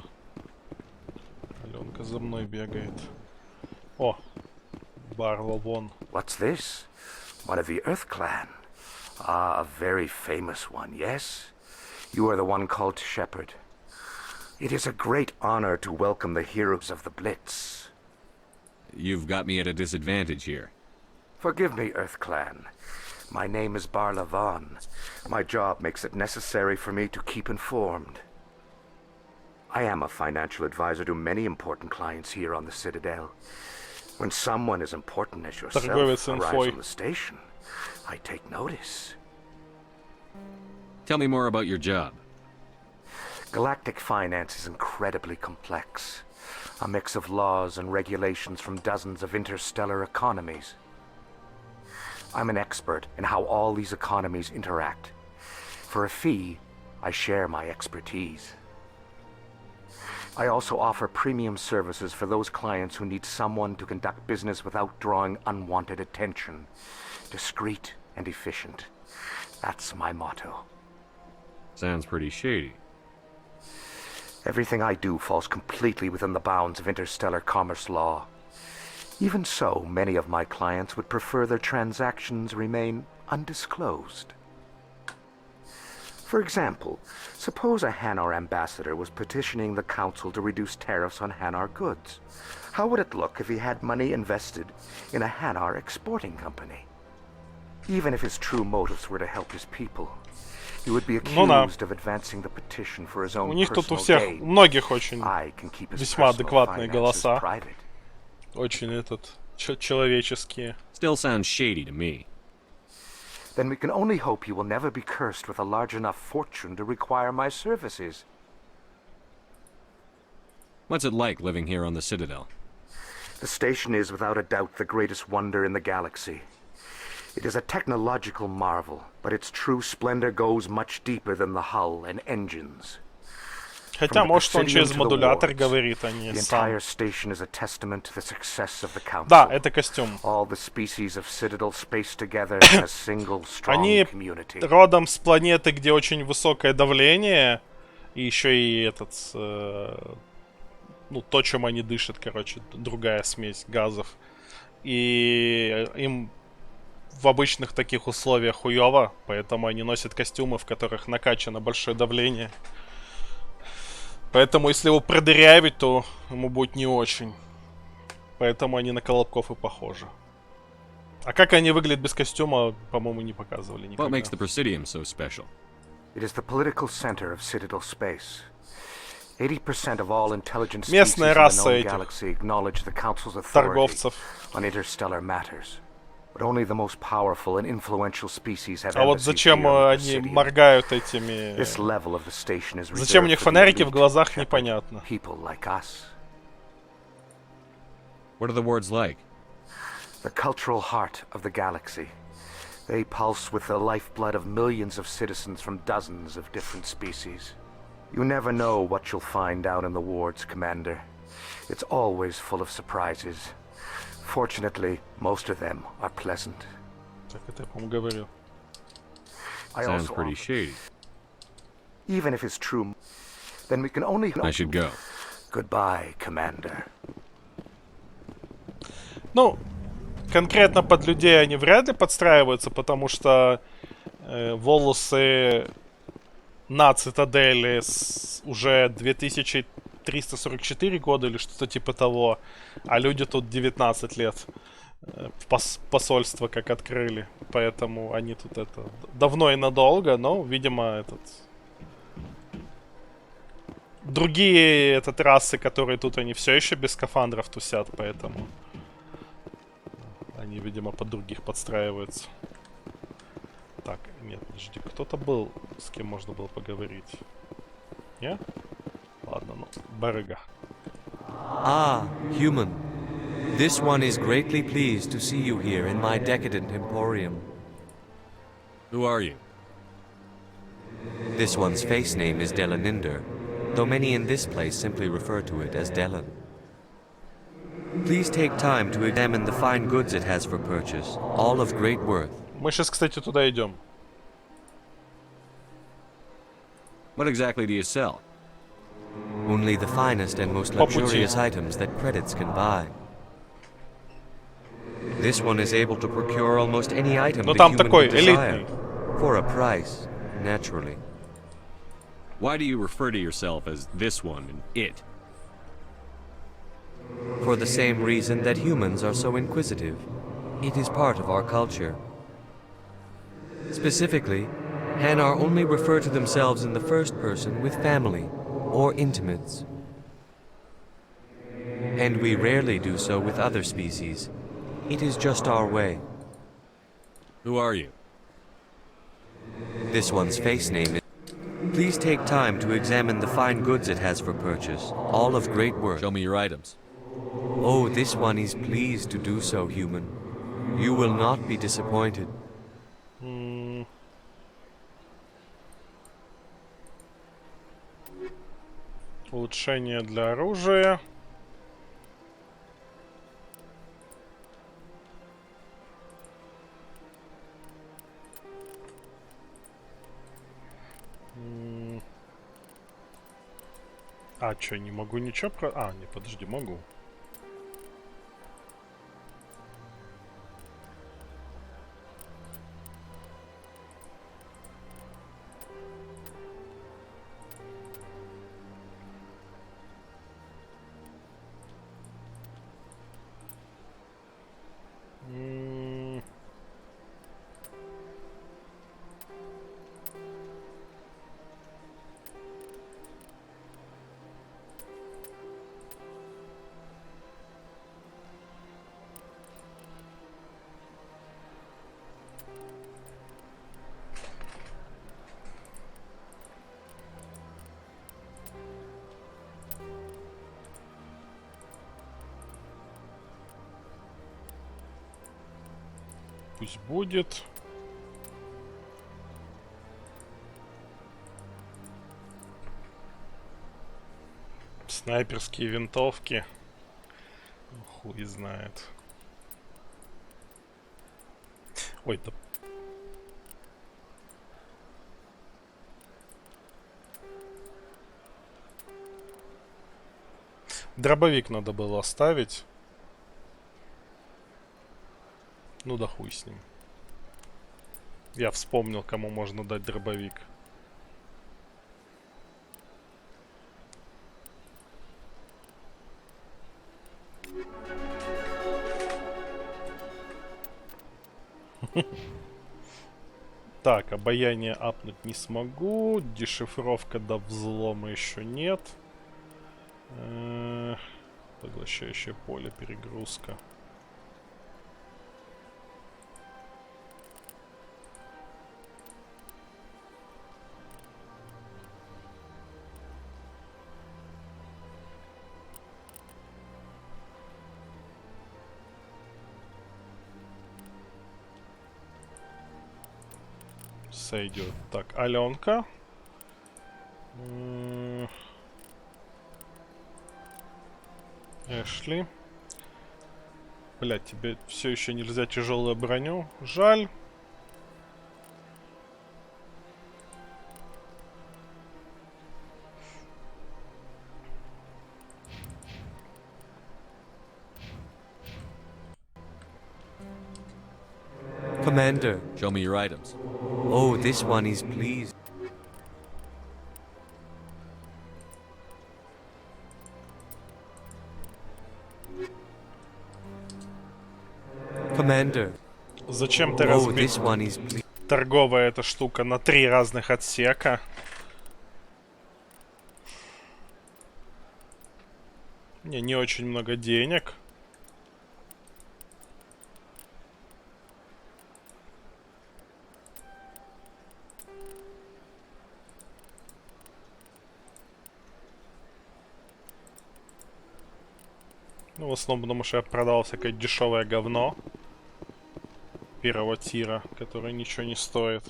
Аленка за мной бегает. О, Барло вон. What's this? One of the Earth Clan. Ah, a very famous one, yes? You are the one called Shepherd. It is a great honor to welcome the heroes of the Blitz. You've got me at a disadvantage here. Forgive me, Earth Clan. My name is Barla Vaughn. My job makes it necessary for me to keep informed. I am a financial advisor to many important clients here on the Citadel. When someone as important as yourself arrives on the station, I take notice. Tell me more about your job. Galactic finance is incredibly complex. A mix of laws and regulations from dozens of interstellar economies. I'm an expert in how all these economies interact. For a fee, I share my expertise. I also offer premium services for those clients who need someone to conduct business without drawing unwanted attention. Discreet and efficient. That's my motto. Sounds pretty shady. Everything I do falls completely within the bounds of interstellar commerce law. Even so, many of my clients would prefer their transactions remain undisclosed. For example, suppose a Hanar ambassador was petitioning the council to reduce tariffs on Hanar goods. How would it look if he had money invested in a Hanar exporting company? Even if his true motives were to help his people, he would be accused of advancing the petition for his own У них тут у personal всех, gain. многих очень I can keep his весьма personal адекватные finances голоса. private. Очень человеческие. Still sounds shady to me. Then we can only hope you will never be cursed with a large enough fortune to require my services. What's it like living here on the Citadel? The station is without a doubt the greatest wonder in the galaxy. It is a technological marvel, but its true splendor goes much deeper than the hull and engines. Хотя, может, он через модулятор говорит, а не The сам. entire station is a testament to the success of the council. Да, это костюм. All the species of Citadel spaced together in a single strong Они community. родом с планеты, где очень высокое давление, и еще и этот, ну, то, чем они дышат, короче, другая смесь газов. И им в обычных таких условиях хуёво, поэтому они носят костюмы, в которых накачано большое давление. Поэтому, если его продырявить, то ему будет не очень. Поэтому они на колобков и похожи. А как они выглядят без костюма, по-моему, не показывали никогда. What makes the Presidium so special? It is the political center of Citadel space. 80% of all intelligent species in Местная the раса known этих galaxy acknowledge the Council's authority торговцев. on interstellar matters. But only the most powerful and influential species have А вот embassies зачем here on the они Presidium. моргают этими... This level of the station is Зачем у reserved них for the фонарики в elite, глазах, непонятно. people like us. What are the wards like? The cultural heart of the galaxy. They pulse with the lifeblood of millions of citizens from dozens of different species. You never know what you'll find down in the wards, Commander. It's always full of surprises. Fortunately, most of them are pleasant. Так это я, по-моему, говорил. Sounds pretty shady. Even if it's true, then we can only... I should go. Goodbye, Commander. Ну, конкретно под людей они вряд ли подстраиваются, потому что волосы на цитадели уже 2344 года или что-то типа того, а люди тут 19 лет. Посольство как открыли, поэтому они тут это давно и надолго, но, видимо, другие расы, которые тут, они все еще без скафандров тусят, поэтому они, видимо, под других подстраиваются. Так, нет, подожди, кто-то был, с кем можно было поговорить? Не? Ладно, ну, барыга. Ah, human. This one is greatly pleased to see you here in my decadent emporium. Who are you? This one's face name is Delaninder, though many in this place simply refer to it as Delan. Please take time to examine the fine goods it has for purchase, all of great worth. Мы сейчас, кстати, туда идем. What exactly do you sell? Only the finest and most luxurious items that credits can buy. This one is able to procure almost any item the human would desire, for a price, naturally. Why do you refer to yourself as this one and it? For the same reason that humans are so inquisitive. It is part of our culture. Specifically, Hanar only refer to themselves in the first person with family or intimates. And we rarely do so with other species. It is just our way. Who are you? This one's face name is... Please take time to examine the fine goods it has for purchase, all of great worth. Show me your items. Oh, this one is pleased to do so, human. You will not be disappointed. Улучшение для оружия. А, чё, не могу ничего про... А, не, подожди, могу. Пусть будет. Снайперские винтовки. Хуй знает. Ой, да. Дробовик надо было оставить. Ну да хуй с ним. Я вспомнил, кому можно дать дробовик. Так, обаяние апнуть не смогу. Дешифровка до взлома еще нет. Поглощающее поле, перегрузка. Сойдет. Так, Аленка. Эшли. Блять, тебе все еще нельзя тяжелую броню. Жаль. Commander. Show me your items. Oh, this one is pleased. Commander. Зачем ты разбил торговая эта штука на 3 разных отсека? Не очень много денег. Ну, в основном, потому что я продал всякое дешевое говно первого тира, которое ничего не стоит.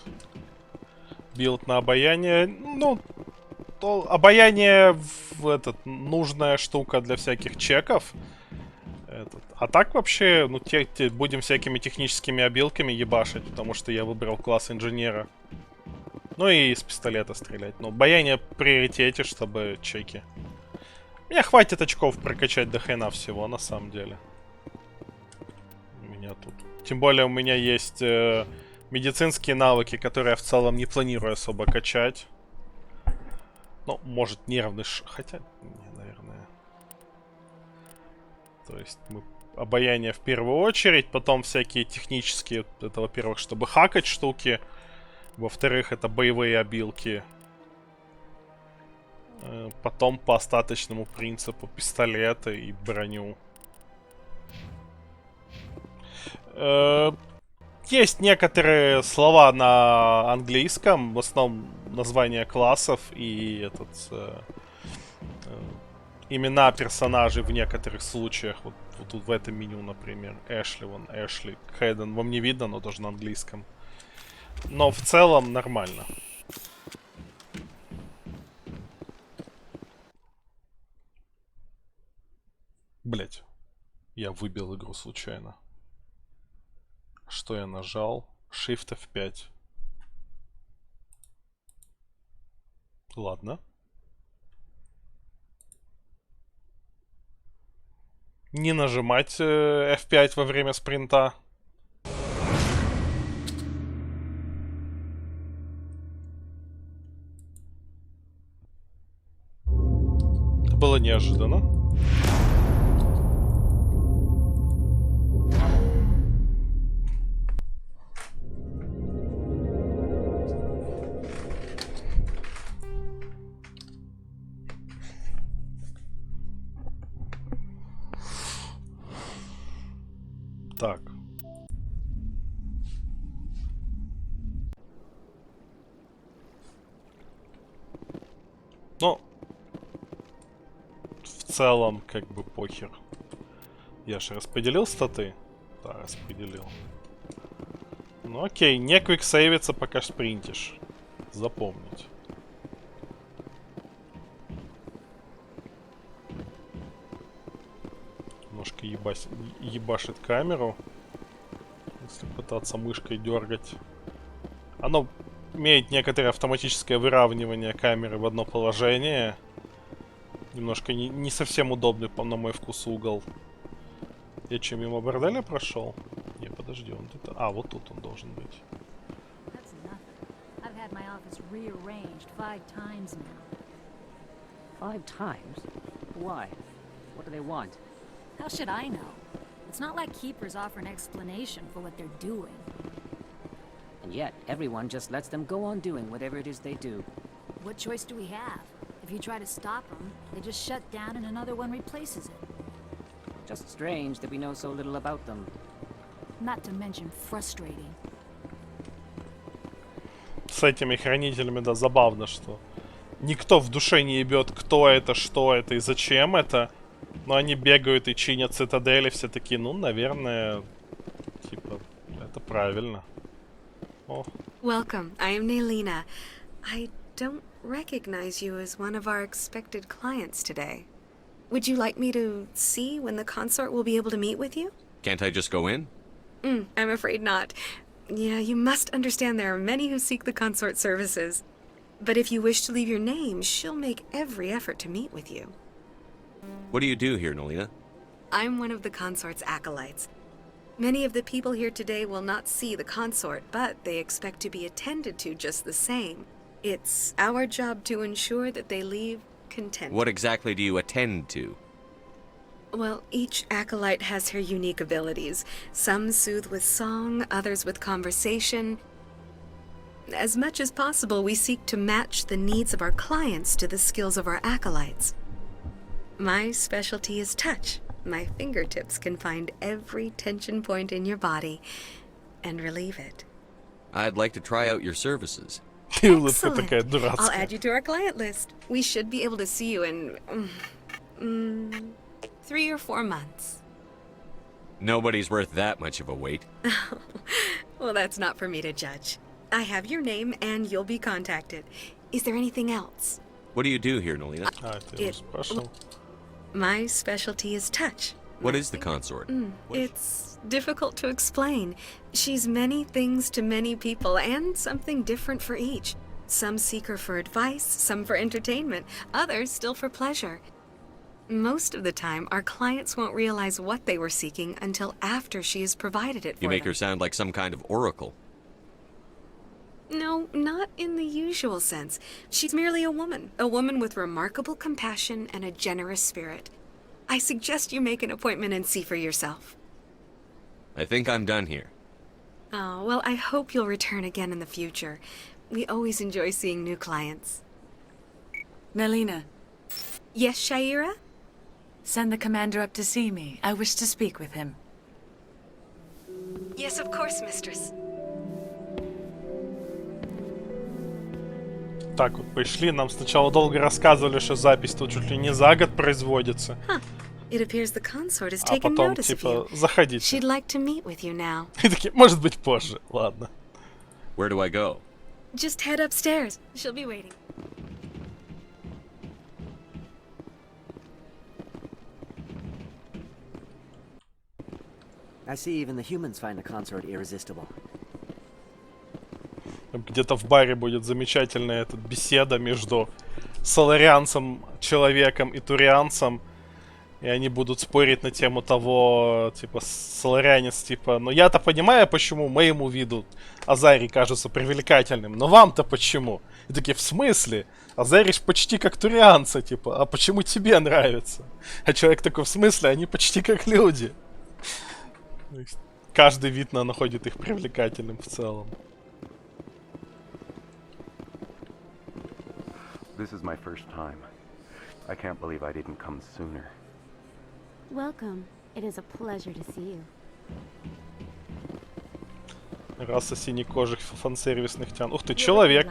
Билд на обаяние. Ну, обаяние нужная штука для всяких чеков. А так вообще, ну, будем всякими техническими обилками ебашить, потому что я выбрал класс инженера. Ну и из пистолета стрелять. Но обаяние в приоритете, чтобы чеки. Мне хватит очков прокачать до хрена всего, на самом деле. У меня тут... Тем более у меня есть медицинские навыки, которые я в целом не планирую особо качать. Ну, может, нервный хотя... Не, наверное. То есть мы... Обаяние в первую очередь, потом всякие технические... Это, во-первых, чтобы хакать штуки. Во-вторых, это боевые обилки. Потом по остаточному принципу пистолеты и броню. Есть некоторые слова на английском, в основном названия классов и имена персонажей в некоторых случаях. Вот тут в этом меню, например, Эшли, вон Эшли, Хэдден. Вам не видно, но тоже на английском. Но в целом нормально. Блять, я выбил игру случайно. Что я нажал? Shift F5. Ладно. Не нажимать F5 во время спринта. Это было неожиданно. Так. Ну, в целом, как бы похер. Я же распределил статы? Да, распределил. Ну окей, не квиксейвиться, пока спринтишь. Запомнить. Немножко ебашит камеру. Если пытаться мышкой дергать. Оно имеет некоторое автоматическое выравнивание камеры в одно положение. Немножко не совсем удобный, на мой вкус, угол. Я чем мимо борделя прошел? Не, подожди, он тут... А, вот тут он должен быть. Five times? Why? What do they want? How should I know? It's not like keepers offer an explanation for what they're doing. And yet, everyone just lets them go on doing whatever it is they do. What choice do we have? If you try to stop them, they just shut down and another one replaces it. Just strange that we know so little about them. Not to mention frustrating. С этими хранителями, да, забавно, что никто в душе не ебет, кто это, что это и зачем это. Но они бегают и чинят цитадели, все такие, ну, наверное, типа, это правильно. О. Welcome, I am Nelina. I don't recognize you as one of our expected clients today. Would you like me to see when the consort will be able to meet with you? Can't I just go in? I'm afraid not. Yeah, you must understand there are many who seek the consort services. But if you wish to leave your name, she'll make every effort to meet with you. What do you do here, Nelina? I'm one of the consort's acolytes. Many of the people here today will not see the consort, but they expect to be attended to just the same. It's our job to ensure that they leave content. What exactly do you attend to? Well, each acolyte has her unique abilities. Some soothe with song, others with conversation. As much as possible, we seek to match the needs of our clients to the skills of our acolytes. My specialty is touch. My fingertips can find every tension point in your body and relieve it. I'd like to try out your services. Excellent. I'll add you to our client list. We should be able to see you in 3 or 4 months. Nobody's worth that much of a wait. Well, that's not for me to judge. I have your name and you'll be contacted. Is there anything else? What do you do here, Nelina? My specialty is touch. What is the consort? It's difficult to explain. She's many things to many people and something different for each. Some seek her for advice, some for entertainment, others still for pleasure. Most of the time, our clients won't realize what they were seeking until after she has provided it for them. You make her sound like some kind of oracle. No, not in the usual sense. She's merely a woman with remarkable compassion and a generous spirit. I suggest you make an appointment and see for yourself. I think I'm done here. Oh, well, I hope you'll return again in the future. We always enjoy seeing new clients. Nelina. Yes, Shaira? Send the commander up to see me. I wish to speak with him. Yes, of course, mistress. Так вот, пришли, нам сначала долго рассказывали, что запись тут чуть ли не за год производится. It appears the consort has А taken потом, notice of типа, you. заходите. She'd like to meet with you now. И такие, может быть, позже. Ладно. Where do I go? Just head upstairs. She'll be waiting. I see even the humans find the consort irresistible. Где-то в баре будет замечательная эта беседа между соларианцем, человеком и турианцем. И они будут спорить на тему того, типа, соларианец, типа, ну я-то понимаю, почему моему виду Азарий кажется привлекательным, но вам-то почему? И такие, в смысле? Азарий ж почти как турианцы, типа, а почему тебе нравится? А человек такой, в смысле? Они почти как люди. Каждый вид находит их привлекательным в целом. This is my first time. I can't believe I didn't come sooner. Welcome. It is a pleasure to see you. Раса синекожих фан-сервисных тян. Ух ты, человек!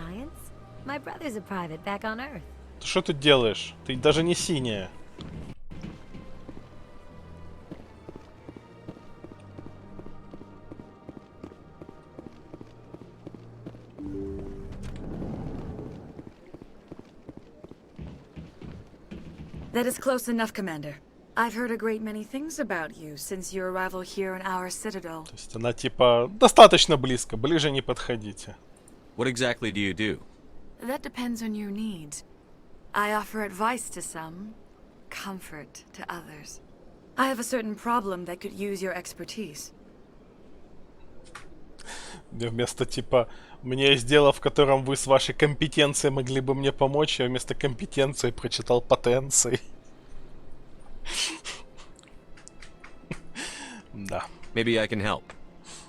My brother's a private back on Earth. Ты что тут делаешь? Ты даже не синяя. That is close enough, Commander. I've heard a great many things about you since your arrival here in our citadel. То есть она типа достаточно близко, ближе не подходите. What exactly do you do? That depends on your needs. I offer advice to some, comfort to others. I have a certain problem that could use your expertise. Вместо типа у меня есть дело, в котором вы с вашей компетенцией могли бы мне помочь, я вместо компетенции прочитал потенции. Да. Maybe I can help.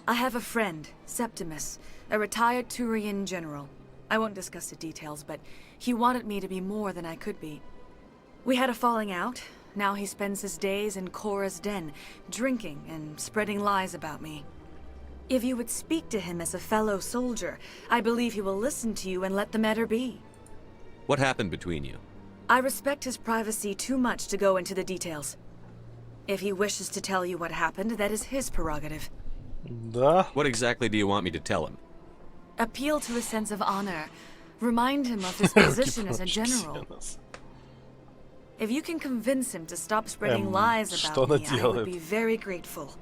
I have a friend, Septimus, a retired Turian general. I won't discuss the details, but he wanted me to be more than I could be. We had a falling out. Now he spends his days in Cora's den, drinking and spreading lies about me. If you would speak to him as a fellow soldier, I believe he will listen to you and let the matter be. What happened between you? I respect his privacy too much to go into the details. If he wishes to tell you what happened, that is his prerogative. Да. What exactly do you want me to tell him? Appeal to his sense of honor. Remind him of his position as a general. If you can convince him to stop spreading lies about me, I would be very grateful.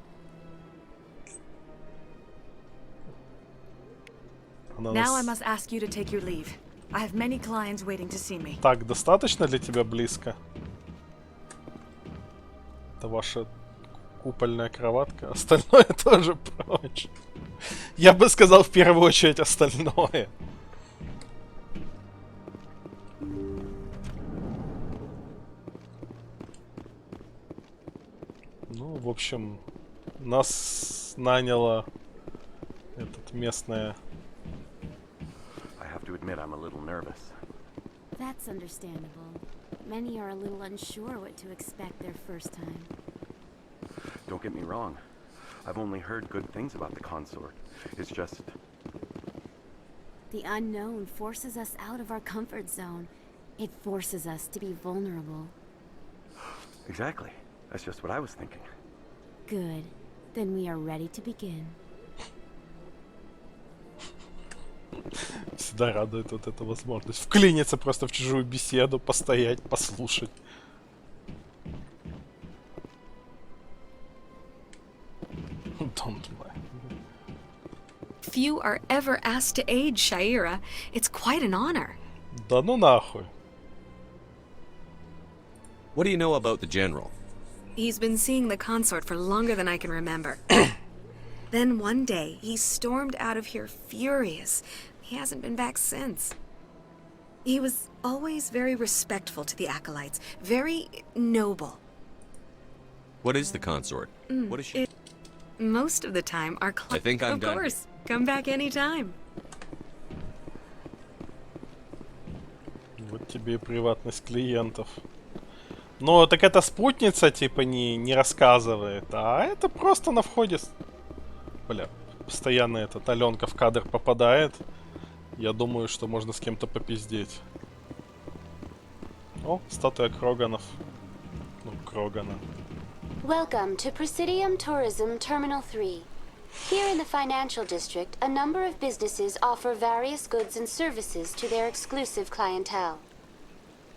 Now I must ask you to take your leave. I have many clients waiting to see me. Так, достаточно для тебя близко? Это ваша купольная кроватка. Остальное тоже прочь. Я бы сказал в первую очередь остальное. Ну, в общем, нас наняло этот местное. I have to admit I'm a little nervous. That's understandable. Many are a little unsure what to expect their first time. Don't get me wrong. I've only heard good things about the consort. It's just... The unknown forces us out of our comfort zone. It forces us to be vulnerable. Exactly. That's just what I was thinking. Good. Then we are ready to begin. Всегда радует вот эта возможность вклиниться просто в чужую беседу, постоять, послушать. Don't mind. Few are ever asked to aid Shaira. It's quite an honor. Да ну нахуй. What do you know about the general? He's been seeing the consort for longer than I can remember. Then one day, he stormed out of here furious. He hasn't been back since. He was always very respectful to the acolytes, very noble. What is the consort? What is she? Most of the time, our I think I'm done. Of course. Come back anytime. Вот тебе и приватность клиентов. Ну, так это спутница, типа, не рассказывает, а это просто на входе Бля, постоянно этот Аленка в кадр попадает. Я думаю, что можно с кем-то попиздеть. О, статуя Кроганов. Ну, Крогана. Welcome to Presidium Tourism Terminal 3. Here in the financial district, a number of businesses offer various goods and services to their exclusive clientele.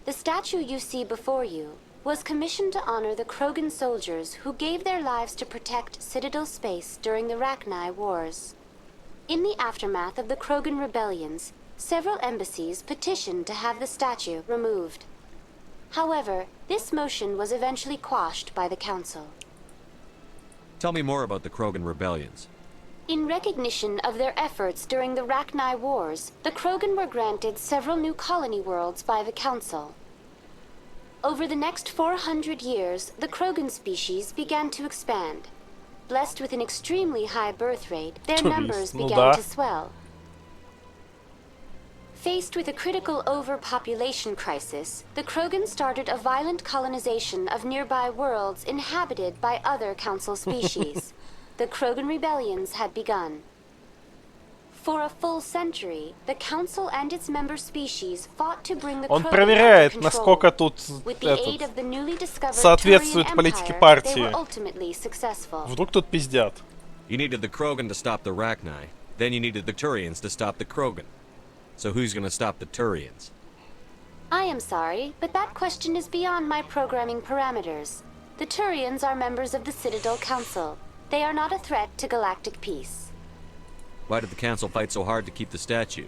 The statue you see before you was commissioned to honor the Krogan soldiers who gave their lives to protect Citadel space during the Rachni Wars. In the aftermath of the Krogan rebellions, several embassies petitioned to have the statue removed. However, this motion was eventually quashed by the Council. Tell me more about the Krogan rebellions. In recognition of their efforts during the Rachni Wars, the Krogan were granted several new colony worlds by the Council. Over the next 400 years, the Krogan species began to expand. Blessed with an extremely high birth rate, their numbers began to swell. Faced with a critical overpopulation crisis, the Krogan started a violent colonization of nearby worlds inhabited by other Council species. The Krogan rebellions had begun. For a full century, the Council and its member species fought to bring the Он Krogan проверяет, under насколько control. тут With the aid of the newly discovered соответствует Turian политике Empire, партии. they were ultimately successful. Вдруг тут пиздят. You needed the Krogan to stop the Rachni, then you needed the Turians to stop the Krogan. So who's gonna stop the Turians? I am sorry, but that question is beyond my programming parameters. The Turians are members of the Citadel Council. They are not a threat to galactic peace. Why did the Council fight so hard to keep the statue?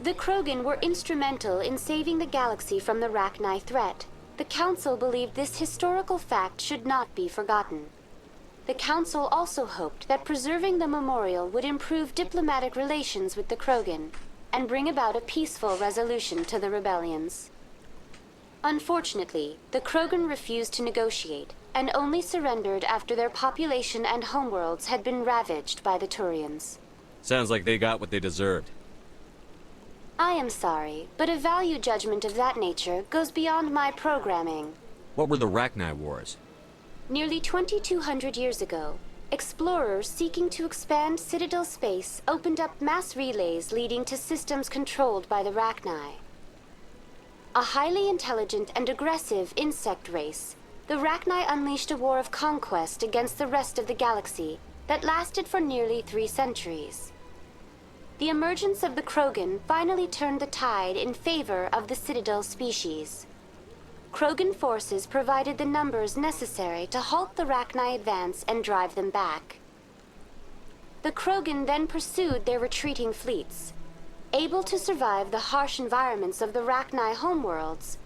The Krogan were instrumental in saving the galaxy from the Rachni threat. The Council believed this historical fact should not be forgotten. The Council also hoped that preserving the memorial would improve diplomatic relations with the Krogan and bring about a peaceful resolution to the rebellions. Unfortunately, the Krogan refused to negotiate and only surrendered after their population and homeworlds had been ravaged by the Turians. Sounds like they got what they deserved. I am sorry, but a value judgment of that nature goes beyond my programming. What were the Rachni Wars? Nearly 2,200 years ago, explorers seeking to expand Citadel space opened up mass relays leading to systems controlled by the Rachni. A highly intelligent and aggressive insect race, the Rachni unleashed a war of conquest against the rest of the galaxy that lasted for nearly 3 centuries. The emergence of the Krogan finally turned the tide in favor of the Citadel species. Krogan forces provided the numbers necessary to halt the Rachni advance and drive them back. The Krogan then pursued their retreating fleets. Able to survive the harsh environments of the Rachni homeworlds,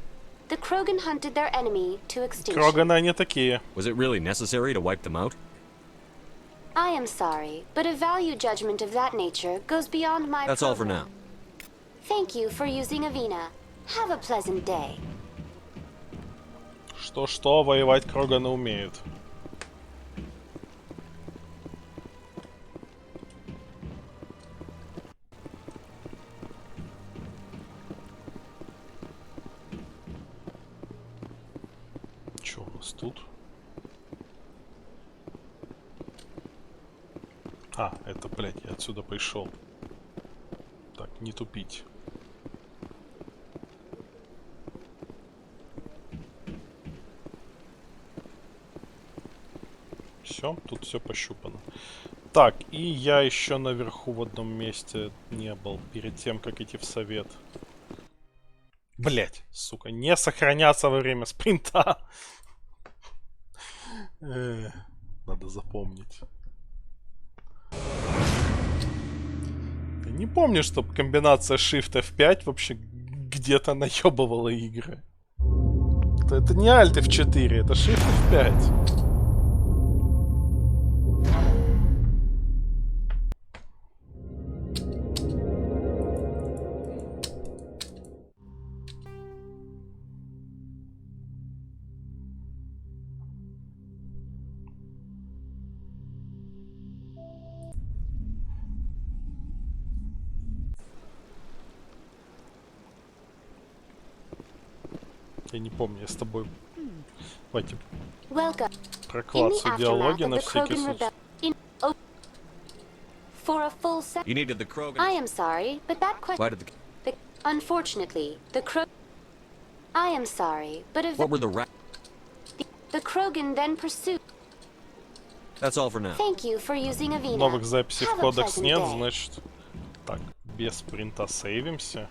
the Krogan hunted their enemy to extinction. Кроганы они такие. Was it really necessary to wipe them out? I am sorry, but a value judgment of that nature goes beyond my That's all for now. Thank you for using Avina. Have a pleasant day. Что-что, воевать Кроганы умеют. Чё у нас тут? А, это, блядь, я отсюда пришел. Так, не тупить. Все, тут все пощупано. Так, и я еще наверху в одном месте не был перед тем, как идти в совет. Блять, сука, не сохраняться во время спринта. Надо запомнить. Я не помню, чтобы комбинация Shift F5 вообще где-то наебывала игры. Это не Alt F4, это Shift F5. Я не помню, я с тобой... Давайте прокладываю диалоги на всякий случай. For a full set. You needed the Krogan. I am sorry, but that question. Why did Unfortunately, the I am sorry, but What were the The Krogan then pursued. That's all for now. Thank you for using Avina. Новых записей в Have a кодекс pleasant нет, day. значит... Так, без принта сейвимся.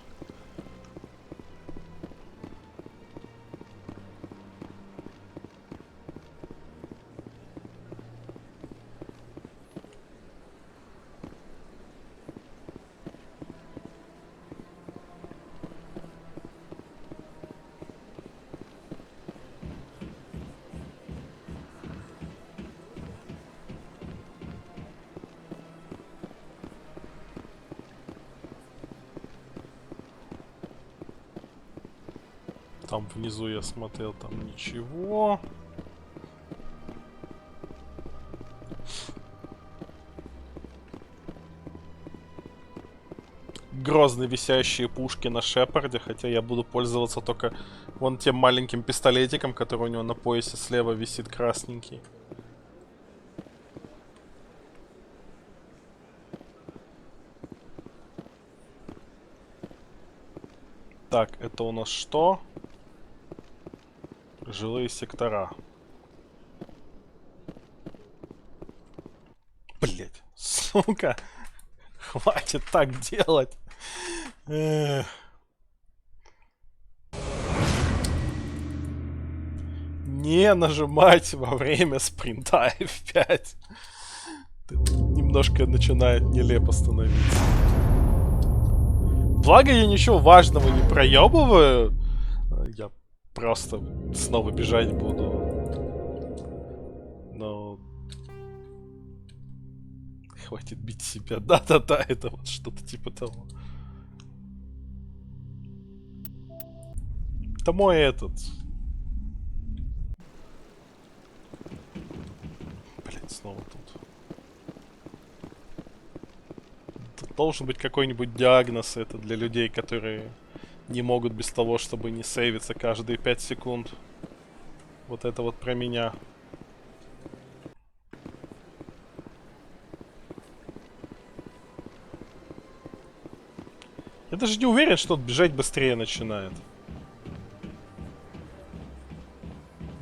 Там внизу я смотрел, там ничего. Грозные висящие пушки на Шепарде, хотя я буду пользоваться только вон тем маленьким пистолетиком, который у него на поясе слева висит красненький. Так, это у нас что? Жилые сектора. Блять, сука. Хватит так делать. Не нажимать во время спринта F5. Немножко начинает нелепо становиться. Благо я ничего важного не проебываю. Я просто снова бежать буду. Но... Хватит бить себя. Да-да-да, это вот что-то типа того. Это мой этот... Блять, снова тут. Тут должен быть какой-нибудь диагноз это для людей, которые... не могут без того, чтобы не сейвиться каждые 5 секунд. Вот это вот про меня. Я даже не уверен, что он бежать быстрее начинает.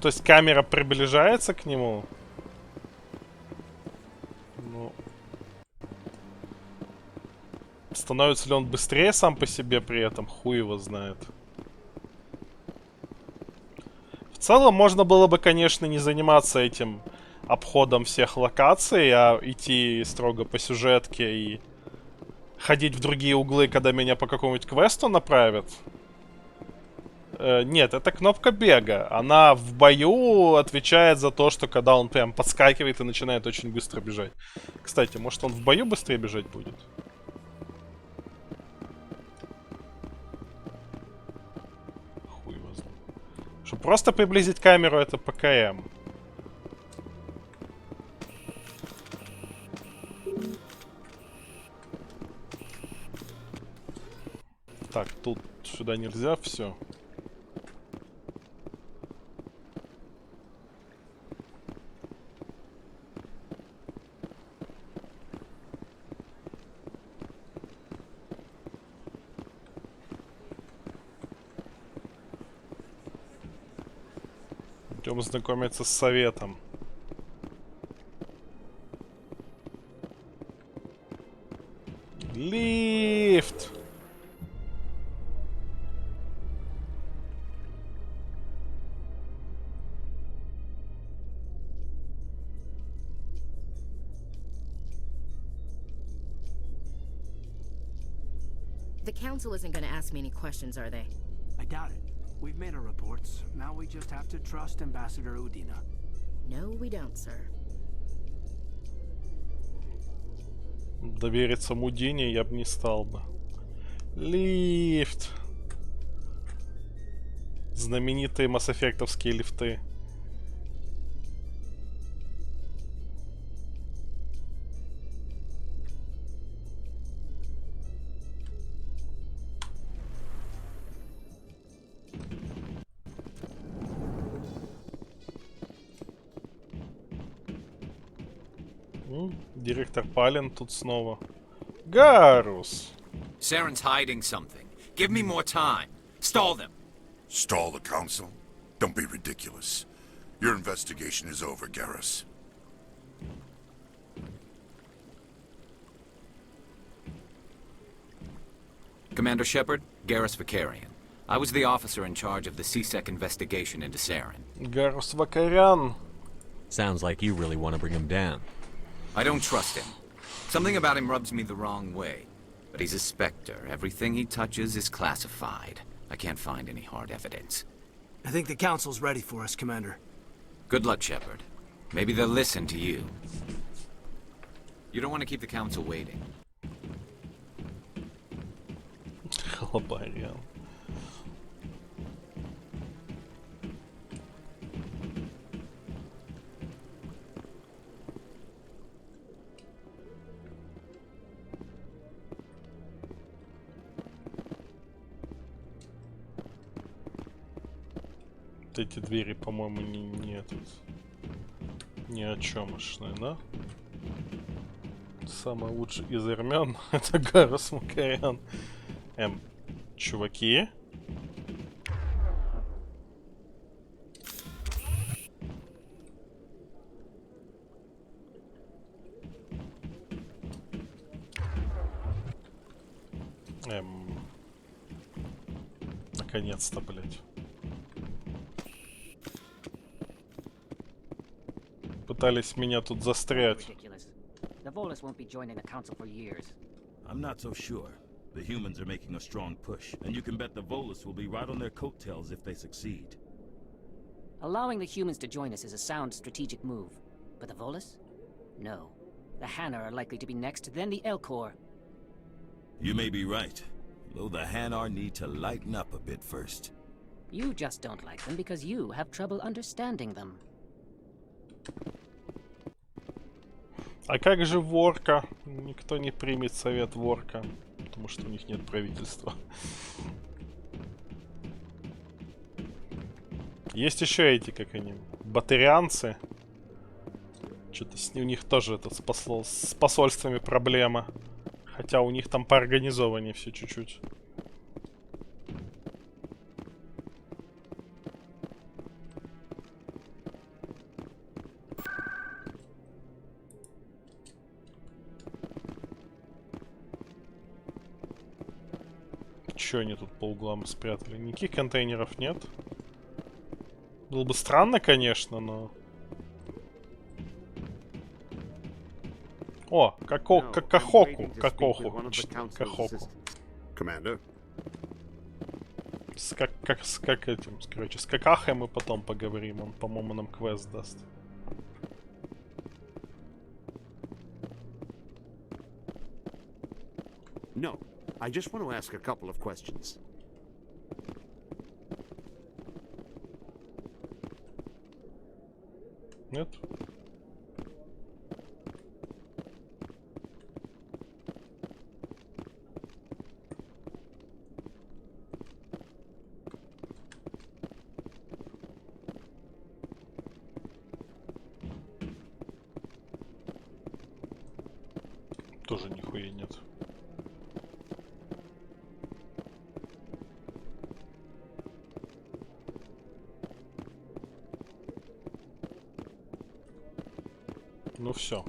То есть камера приближается к нему. Ну... Становится ли он быстрее сам по себе при этом? Хуй его знает. В целом, можно было бы, конечно, не заниматься этим обходом всех локаций, а идти строго по сюжетке и ходить в другие углы, когда меня по какому-нибудь квесту направят. Нет, это кнопка бега. Она в бою отвечает за то, что когда он прям подскакивает и начинает очень быстро бежать. Кстати, может он в бою быстрее бежать будет? Чтобы просто приблизить камеру, это ПКМ. Так, тут сюда нельзя, все. Идем знакомиться с советом. Лифт! The council isn't going to ask me any questions, are they? I doubt it. We've made our reports. Now we just have to trust Ambassador Udina. No, we don't, sir. Довериться Мудине я бы не стал бы. Лифт. Знаменитые Масс-эффектовские лифты. Директор Палин тут снова. Гарус! Saren's hiding something. Give me more time. Stall them. Stall the council? Don't be ridiculous. Your investigation is over, Garrus. Commander Shepard, Garrus Vakarian. I was the officer in charge of the CSEC investigation into Saren. Гарус Вакарян. Sounds like you really want to bring him down. I don't trust him. Something about him rubs me the wrong way. But he's a Spectre. Everything he touches is classified. I can't find any hard evidence. I think the council's ready for us, Commander. Good luck, Shepard. Maybe they'll listen to you. You don't want to keep the council waiting. Хлопарян. Эти двери, по-моему, не ни о чемошные, да? Самый лучший из армян это Гарус Макарян. Чуваки. Наконец-то, блядь. Пытались меня тут застрять. The Volus won't be joining the council for years. I'm not so sure. The humans are making a strong push, and you can bet the Volus will be right on their coattails if they succeed. Allowing the humans to join us is a sound strategic move. But the Volus? No. The Hanna are likely to be next, then the Elcor. You may be right, though the Hanar need to lighten up a bit first. You just don't like them because you have trouble understanding them. А как же Ворка? Никто не примет совет Ворка, потому что у них нет правительства. Есть еще эти, как они, батарианцы. Что-то у них тоже это с посольствами проблема. Хотя у них там поорганизованнее все чуть-чуть. Че они тут по углам спрятали? Никаких контейнеров нет. Было бы странно, конечно, но... О, Кахоку. Commander. Как этим, короче, с Какахой мы потом поговорим. Он, по-моему, нам квест даст. No, I just want to ask a couple of questions. Нет? Тоже нихуя нет. Ну все.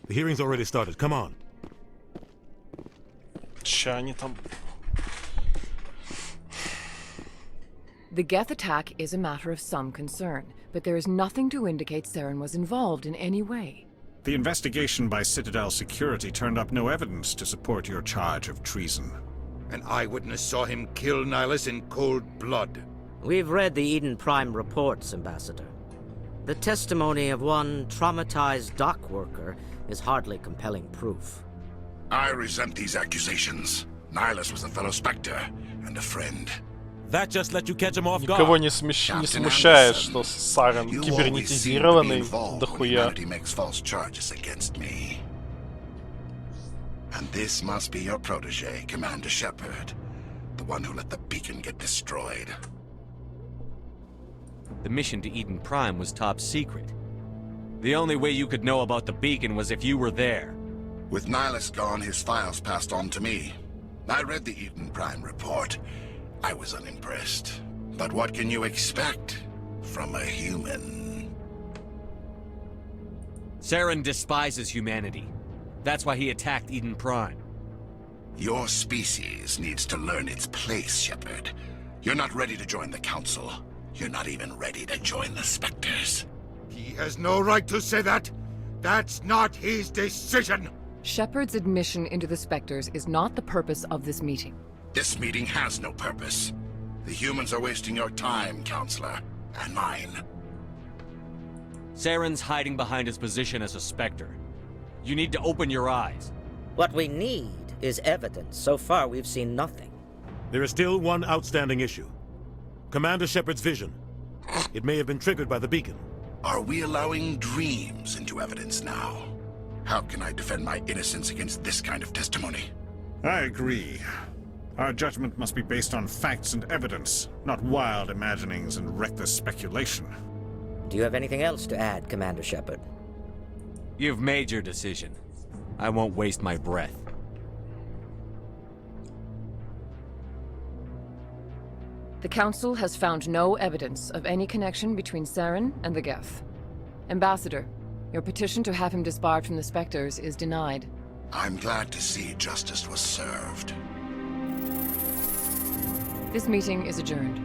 The hearing's already started. Come on. Ща они там... The Geth attack is a matter of some concern, but there is nothing to indicate Saren was involved in any way. The investigation by Citadel Security turned up no evidence to support your charge of treason. An eyewitness saw him kill Nihilus in cold blood. We've read the Eden Prime reports, Ambassador. The testimony of one traumatized dock worker is hardly compelling proof. I resent these accusations. Nihilus was a fellow Spectre and a friend. That just let you catch him off guard. Никого не смущает, что Сарен кибернетизированный дохуя. He makes false charges against me. And this must be your protege, Commander Shepard, the one who let the beacon get destroyed. The mission to Eden Prime was top secret. The only way you could know about the beacon was if you were there. With Nihilus gone, his files passed on to me. I read the Eden Prime report. I was unimpressed. But what can you expect from a human? Saren despises humanity. That's why he attacked Eden Prime. Your species needs to learn its place, Shepard. You're not ready to join the Council. You're not even ready to join the Spectres. He has no right to say that. That's not his decision. Shepard's admission into the Spectres is not the purpose of this meeting. This meeting has no purpose. The humans are wasting your time, Counselor, and mine. Saren's hiding behind his position as a Spectre. You need to open your eyes. What we need is evidence. So far, we've seen nothing. There is still one outstanding issue. Commander Shepard's vision. It may have been triggered by the beacon. Are we allowing dreams into evidence now? How can I defend my innocence against this kind of testimony? I agree. Our judgment must be based on facts and evidence, not wild imaginings and reckless speculation. Do you have anything else to add, Commander Shepard? You've made your decision. I won't waste my breath. The Council has found no evidence of any connection between Saren and the Geth. Ambassador, your petition to have him disbarred from the Spectres is denied. I'm glad to see justice was served. This meeting is adjourned.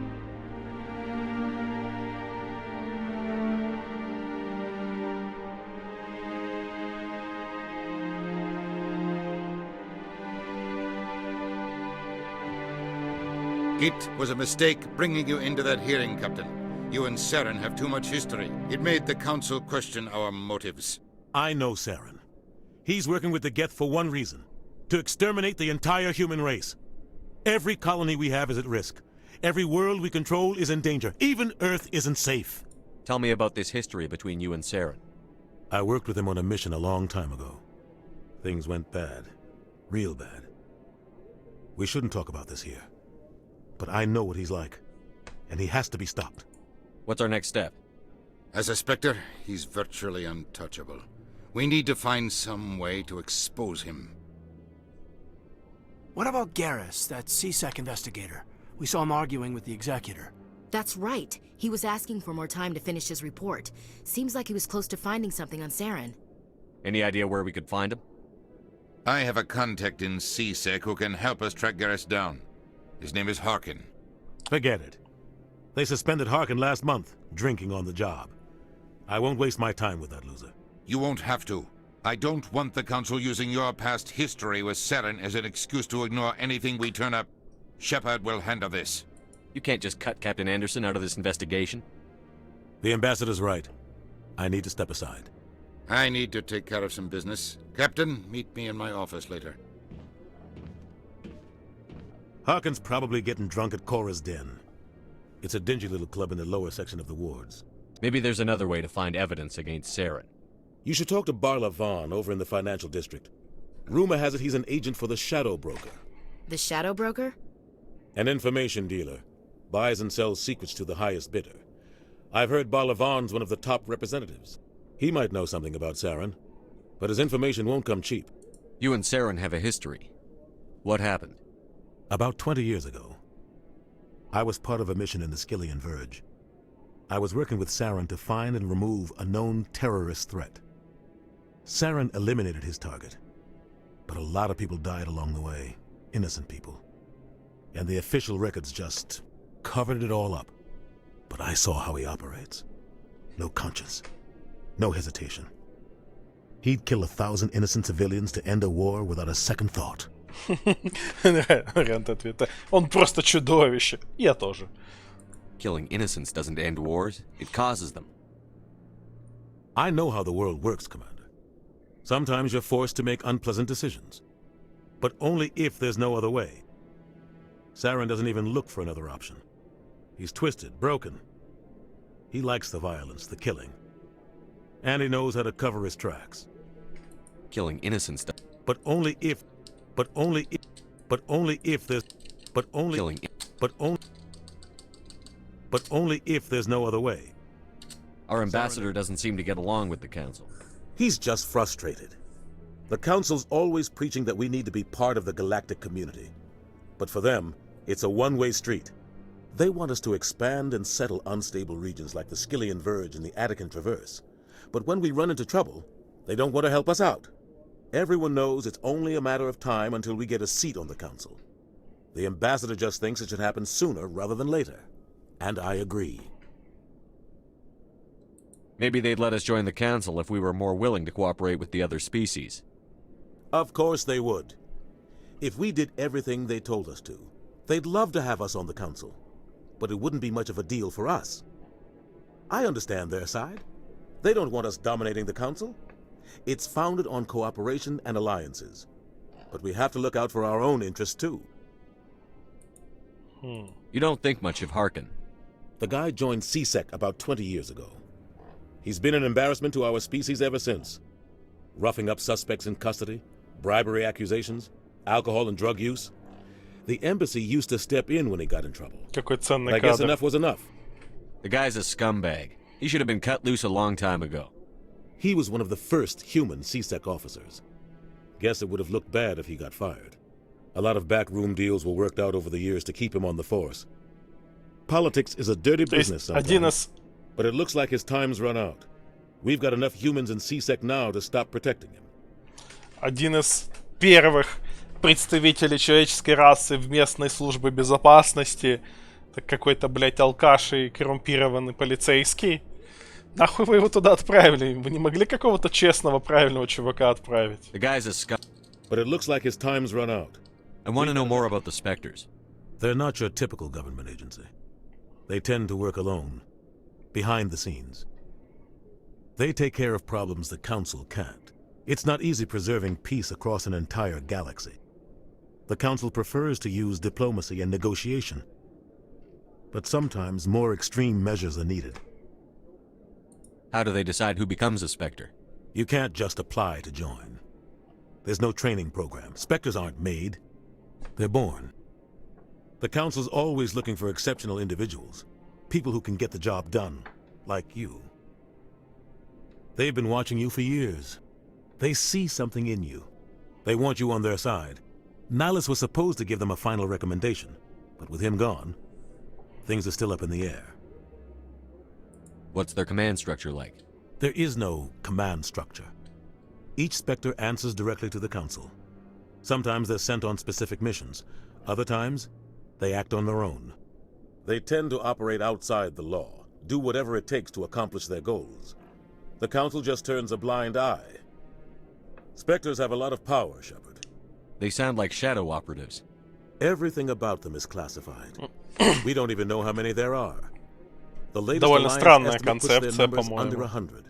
It was a mistake bringing you into that hearing, Captain. You and Saren have too much history. It made the Council question our motives. I know Saren. He's working with the Geth for one reason. To exterminate the entire human race. Every colony we have is at risk. Every world we control is in danger. Even Earth isn't safe. Tell me about this history between you and Saren. I worked with him on a mission a long time ago. Things went bad. Real bad. We shouldn't talk about this here. But I know what he's like. And he has to be stopped. What's our next step? As a Spectre, he's virtually untouchable. We need to find some way to expose him. What about Garrus, that CSEC investigator? We saw him arguing with the Executor. That's right. He was asking for more time to finish his report. Seems like he was close to finding something on Saren. Any idea where we could find him? I have a contact in CSEC who can help us track Garrus down. His name is Harkin. Forget it. They suspended Harkin last month, drinking on the job. I won't waste my time with that loser. You won't have to. I don't want the Council using your past history with Saren as an excuse to ignore anything we turn up. Shepard will handle this. You can't just cut Captain Anderson out of this investigation. The Ambassador's right. I need to step aside. I need to take care of some business. Captain, meet me in my office later. Harkin's probably getting drunk at Cora's Den. It's a dingy little club in the lower section of the wards. Maybe there's another way to find evidence against Saren. You should talk to Barla Vaughn over in the financial district. Rumor has it he's an agent for the Shadow Broker. The Shadow Broker? An information dealer. Buys and sells secrets to the highest bidder. I've heard Barla Vaughn's one of the top representatives. He might know something about Saren, but his information won't come cheap. You and Saren have a history. What happened? About 20 years ago, I was part of a mission in the Skillian Verge. I was working with Saren to find and remove a known terrorist threat. Saren eliminated his target, but a lot of people died along the way, innocent people. And the official records just covered it all up. But I saw how he operates. No conscience, no hesitation. He'd kill 1,000 innocent civilians to end a war without a second thought. Вариант ответа. Он просто чудовище. Я тоже. Killing innocents doesn't end wars. It causes them. I know how the world works, Commander. Sometimes you're forced to make unpleasant decisions. But only if there's no other way. Saren doesn't even look for another option. He's twisted, broken. He likes the violence, the killing. And he knows how to cover his tracks. Killing innocents. But only if there's no other way. Our ambassador doesn't seem to get along with the council. He's just frustrated. The council's always preaching that we need to be part of the galactic community. But for them, it's a one-way street. They want us to expand and settle unstable regions like the Skillian Verge and the Attican Traverse. But when we run into trouble, they don't want to help us out. Everyone knows it's only a matter of time until we get a seat on the council. The ambassador just thinks it should happen sooner rather than later. And I agree. Maybe they'd let us join the council if we were more willing to cooperate with the other species. Of course they would. If we did everything they told us to, they'd love to have us on the council. But it wouldn't be much of a deal for us. I understand their side. They don't want us dominating the council. It's founded on cooperation and alliances. But we have to look out for our own interests too. You don't think much of Harkin. The guy joined CSEC about 20 years ago. He's been an embarrassment to our species ever since. Roughing up suspects in custody, bribery accusations, alcohol and drug use. The embassy used to step in when he got in trouble. I guess enough was enough. The guy's a scumbag. He should have been cut loose a long time ago. He was one of the first human CSEC officers. Guess it would have looked bad if he got fired. A lot of backroom deals were worked out over the years to keep him on the force. Politics is a dirty business sometimes, but it looks like his time's run out. We've got enough humans in CSEC now to stop protecting him. Один из первых представителей человеческой расы в местной службе безопасности. Так какой-то, блядь, алкаш и коррумпированный полицейский. Нахуй вы его туда отправили? Вы не могли какого-то честного, правильного чувака отправить? The guy's a scum. But it looks like his time's run out. I want to know more about the Spectres. They're not your typical government agency. They tend to work alone, behind the scenes. They take care of problems the Council can't. It's not easy preserving peace across an entire galaxy. The Council prefers to use diplomacy and negotiation. But sometimes more extreme measures are needed. How do they decide who becomes a Spectre? You can't just apply to join. There's no training program. Spectres aren't made. They're born. The Council's always looking for exceptional individuals. People who can get the job done. Like you. They've been watching you for years. They see something in you. They want you on their side. Nihilus was supposed to give them a final recommendation. But with him gone, things are still up in the air. What's their command structure like? There is no command structure. Each Spectre answers directly to the Council. Sometimes they're sent on specific missions. Other times, they act on their own. They tend to operate outside the law, do whatever it takes to accomplish their goals. The Council just turns a blind eye. Spectres have a lot of power, Shepard. They sound like shadow operatives. Everything about them is classified. We don't even know how many there are. The latest Довольно alliance странная estimate puts their концепция, numbers under по-моему. 100.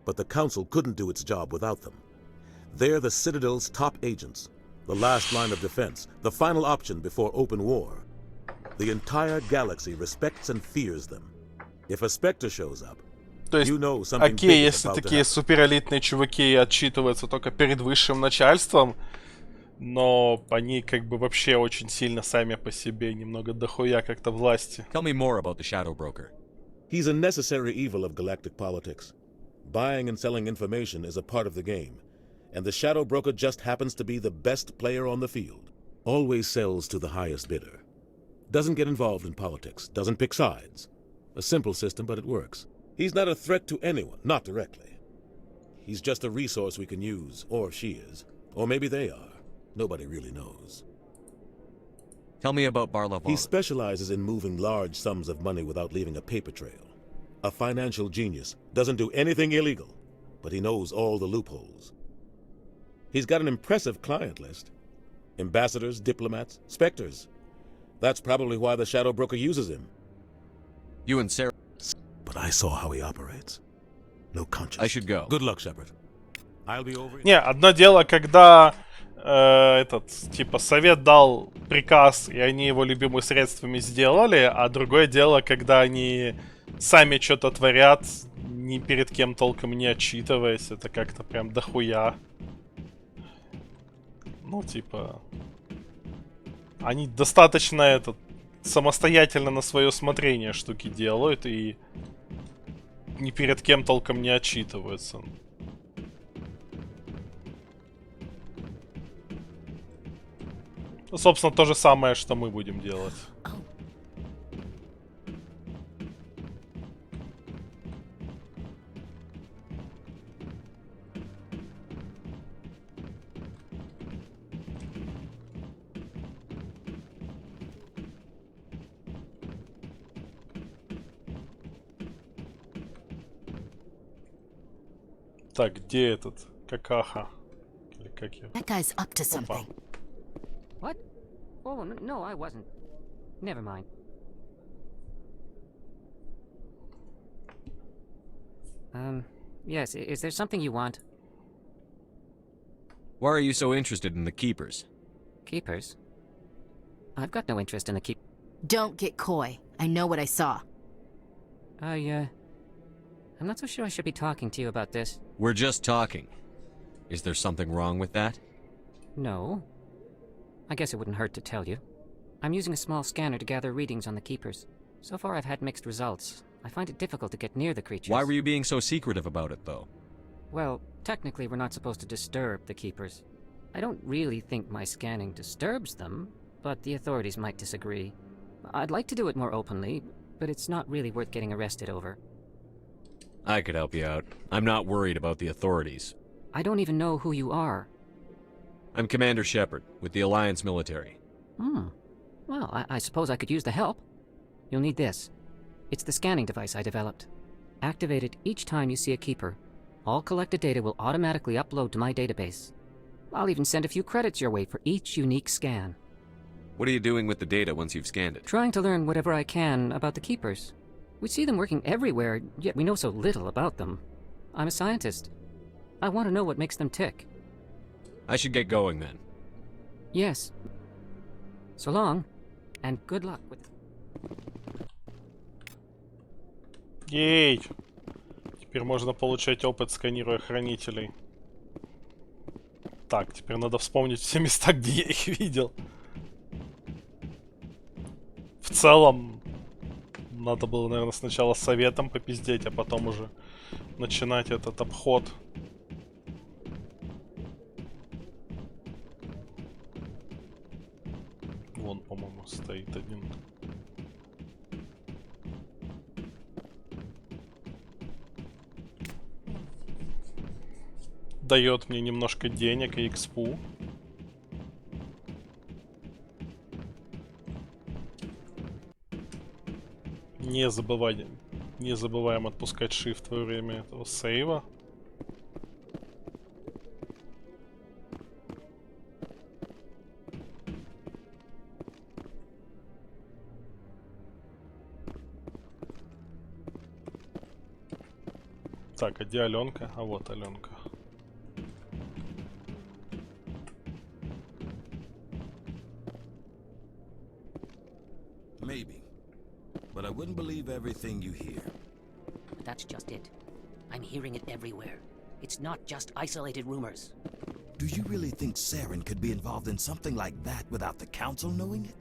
But the Council couldn't do its job without them. They're the Citadel's top agents, the last line of defense, the final option before open war. The entire galaxy respects and fears them. If a Spectre shows up, То есть, you know something окей, big is если about to такие happen. суперэлитные чуваки отчитываются только перед высшим начальством, но они как бы вообще очень сильно сами по себе, немного дохуя как-то власти. Tell me more about the Shadow Broker. He's a necessary evil of galactic politics. Buying and selling information is a part of the game, and the Shadow Broker just happens to be the best player on the field. Always sells to the highest bidder. Doesn't get involved in politics, doesn't pick sides. A simple system, but it works. He's not a threat to anyone, not directly. He's just a resource we can use, or she is. Or maybe they are. Nobody really knows. Tell me about Barlavon. He specializes in moving large sums of money without leaving a paper trail. A financial genius, doesn't do anything illegal, but he knows all the loopholes. He's got an impressive client list. Ambassadors, diplomats, Spectres. That's probably why the Shadow Broker uses him. You and Sarah... But I saw how he operates. No conscience. I should go. Good luck, Shepard. I'll be over... Не, одно дело, когда типа, совет дал приказ, и они его любимыми средствами сделали, а другое дело, когда они сами что-то творят, ни перед кем толком не отчитываясь, это как-то прям дохуя. Ну, типа... Они достаточно самостоятельно на свое усмотрение штуки делают, и ни перед кем толком не отчитываются. Ну, собственно, то же самое, что мы будем делать. Так, где этот? Какаха? Или как я? That guy's up to something. What? Oh, no, I wasn't. Never mind. Yes, is there something you want? Why are you so interested in the Keepers? Keepers? I've got no interest in the keep... Don't get coy. I know what I saw. I'm not so sure I should be talking to you about this. We're just talking. Is there something wrong with that? No. I guess it wouldn't hurt to tell you. I'm using a small scanner to gather readings on the Keepers. So far I've had mixed results. I find it difficult to get near the creatures. Why were you being so secretive about it, though? Well, technically we're not supposed to disturb the Keepers. I don't really think my scanning disturbs them, but the authorities might disagree. I'd like to do it more openly, but it's not really worth getting arrested over. I could help you out. I'm not worried about the authorities. I don't even know who you are. I'm Commander Shepard, with the Alliance military. Well, I suppose I could use the help. You'll need this. It's the scanning device I developed. Activate it each time you see a Keeper. All collected data will automatically upload to my database. I'll even send a few credits your way for each unique scan. What are you doing with the data once you've scanned it? Trying to learn whatever I can about the Keepers. We see them working everywhere, yet we know so little about them. I'm a scientist. I want to know what makes them tick. I should get going then. Yes. So long, and good luck with... Ей! Теперь можно получать опыт, сканируя хранителей. Так, теперь надо вспомнить все места, где я их видел. В целом, надо было, наверное, сначала с советом попиздеть, а потом уже начинать этот обход. Вон, по-моему, стоит один. Дает мне немножко денег и экспу. Не забываем отпускать shift во время этого сейва. Так, а где Аленка? А вот Аленка. Maybe. But I wouldn't believe everything you hear. That's just it. I'm hearing it everywhere. It's not just isolated rumors. Do you really think Saren could be involved in something like that without the Council knowing it?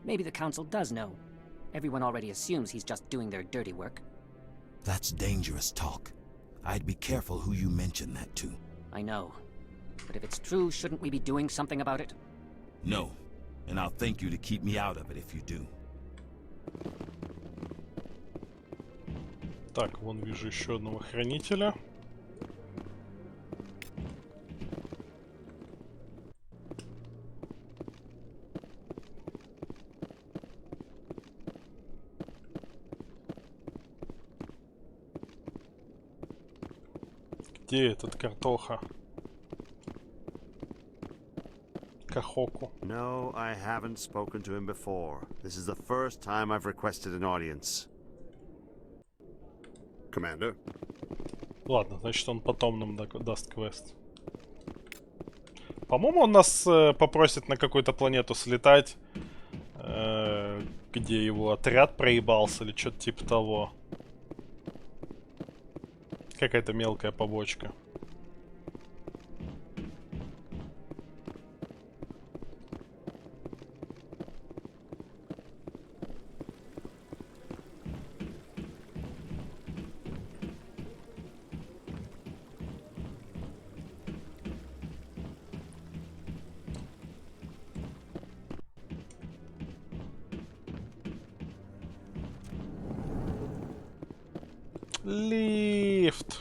Maybe the Council does know. Everyone already assumes he's just doing their dirty work. That's dangerous talk. I'd be careful who you mention that to. I know. But if it's true, shouldn't we be doing something about it? No. And I'll thank you to keep me out of it if you do. Так, вон вижу еще одного хранителя. Где этот картоха? Кахоку. No, I haven't spoken to him before. This is the first time I've requested an audience. Commander? Ладно, значит он потом нам даст квест. По-моему, он нас попросит на какую-то планету слетать, где его отряд проебался или что-то типа того. Какая-то мелкая побочка. Лифт.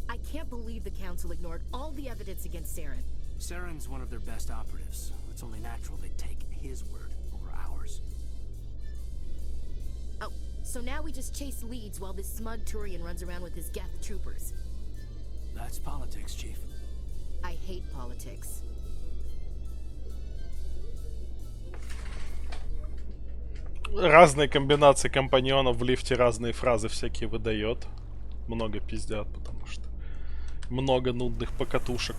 I can't believe the Council ignored all the evidence against Saren. Saren's one of their best operatives. It's only natural they'd take his word over ours. Oh, so now we just chase leads while this smug Turian runs around with his Geth troopers. That's politics, Chief. I hate politics. Разные комбинации компаньонов в лифте разные фразы всякие выдает. Много пиздят, потому что много нудных покатушек.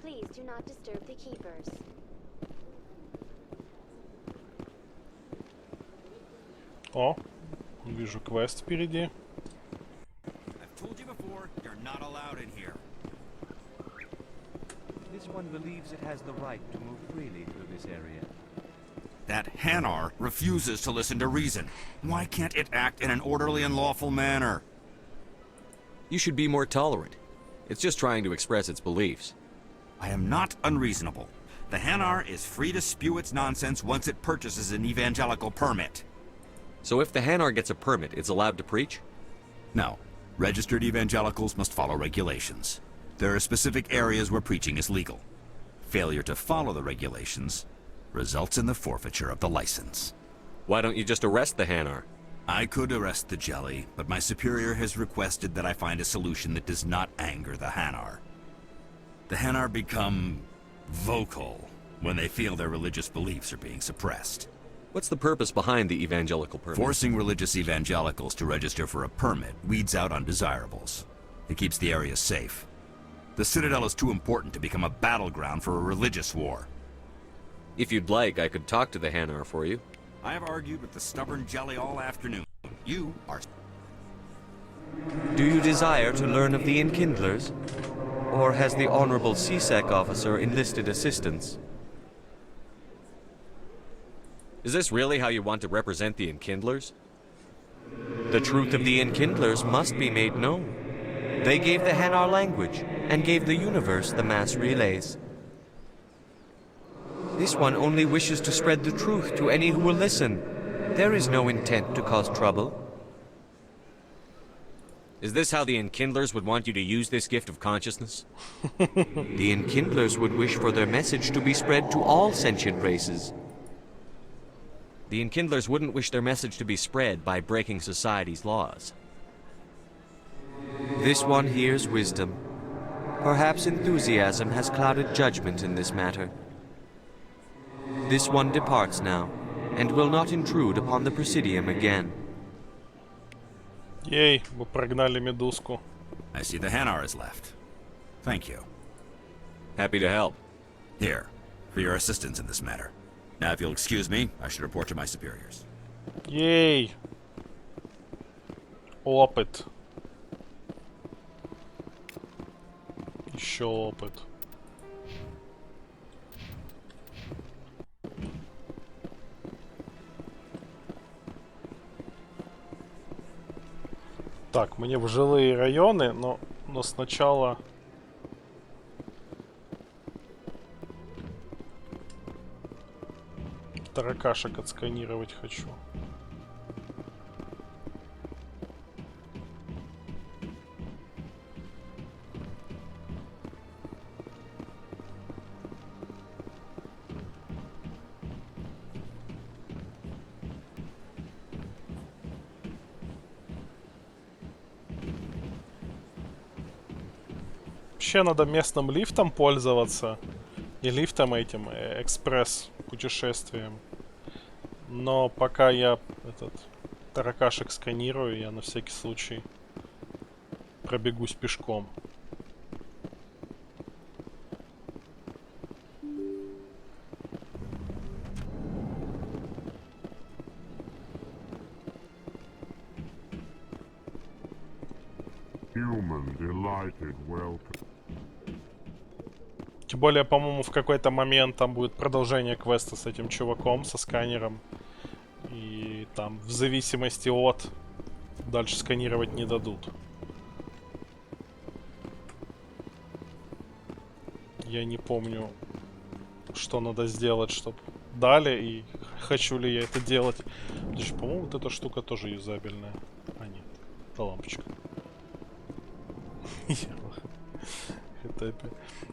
Please do not disturb the keepers. О, вижу квест впереди. I've told you before, you're not allowed in here. This one believes it has the right to move freely through this area. That Hanar refuses to listen to reason. Why can't it act in an orderly and lawful manner? You should be more tolerant. It's just trying to express its beliefs. I am not unreasonable. The Hanar is free to spew its nonsense once it purchases an evangelical permit. So if the Hanar gets a permit, it's allowed to preach? No. Registered evangelicals must follow regulations. There are specific areas where preaching is legal. Failure to follow the regulations results in the forfeiture of the license. Why don't you just arrest the Hanar? I could arrest the jelly, but my superior has requested that I find a solution that does not anger the Hanar. The Hanar become vocal when they feel their religious beliefs are being suppressed. What's the purpose behind the evangelical permit? Forcing religious evangelicals to register for a permit weeds out undesirables. It keeps the area safe. The Citadel is too important to become a battleground for a religious war. If you'd like, I could talk to the Hanar for you. I have argued with the stubborn jelly all afternoon. You are... Do you desire to learn of the Enkindlers? Or has the Honorable CSEC officer enlisted assistance? Is this really how you want to represent the Enkindlers? The truth of the Enkindlers must be made known. They gave the Hanar language, and gave the universe the mass relays. This one only wishes to spread the truth to any who will listen. There is no intent to cause trouble. Is this how the Enkindlers would want you to use this gift of consciousness? The Enkindlers would wish for their message to be spread to all sentient races. The Enkindlers wouldn't wish their message to be spread by breaking society's laws. This one hears wisdom. Perhaps enthusiasm has clouded judgment in this matter. This one departs now, and will not intrude upon the Presidium again. Ей, вы прогнали медузку. I see the Hanar is left. Thank you. Happy to help. Here, for your assistance in this matter. Now, if you'll excuse me, I should report to my superiors. Ей. Опыт. Еще опыт. Так, мне в жилые районы, но сначала... Таракашек отсканировать хочу. Вообще надо местным лифтом пользоваться. И лифтом этим, экспресс-путешествием. Но пока я этот таракашек сканирую, я на всякий случай пробегусь пешком. Тем более, по-моему, в какой-то момент там будет продолжение квеста с этим чуваком, со сканером. И там, в зависимости от... Дальше сканировать не дадут. Я не помню, что надо сделать, чтобы дали, и хочу ли я это делать. Потому что, по-моему, вот эта штука тоже юзабельная. А, нет. Это лампочка.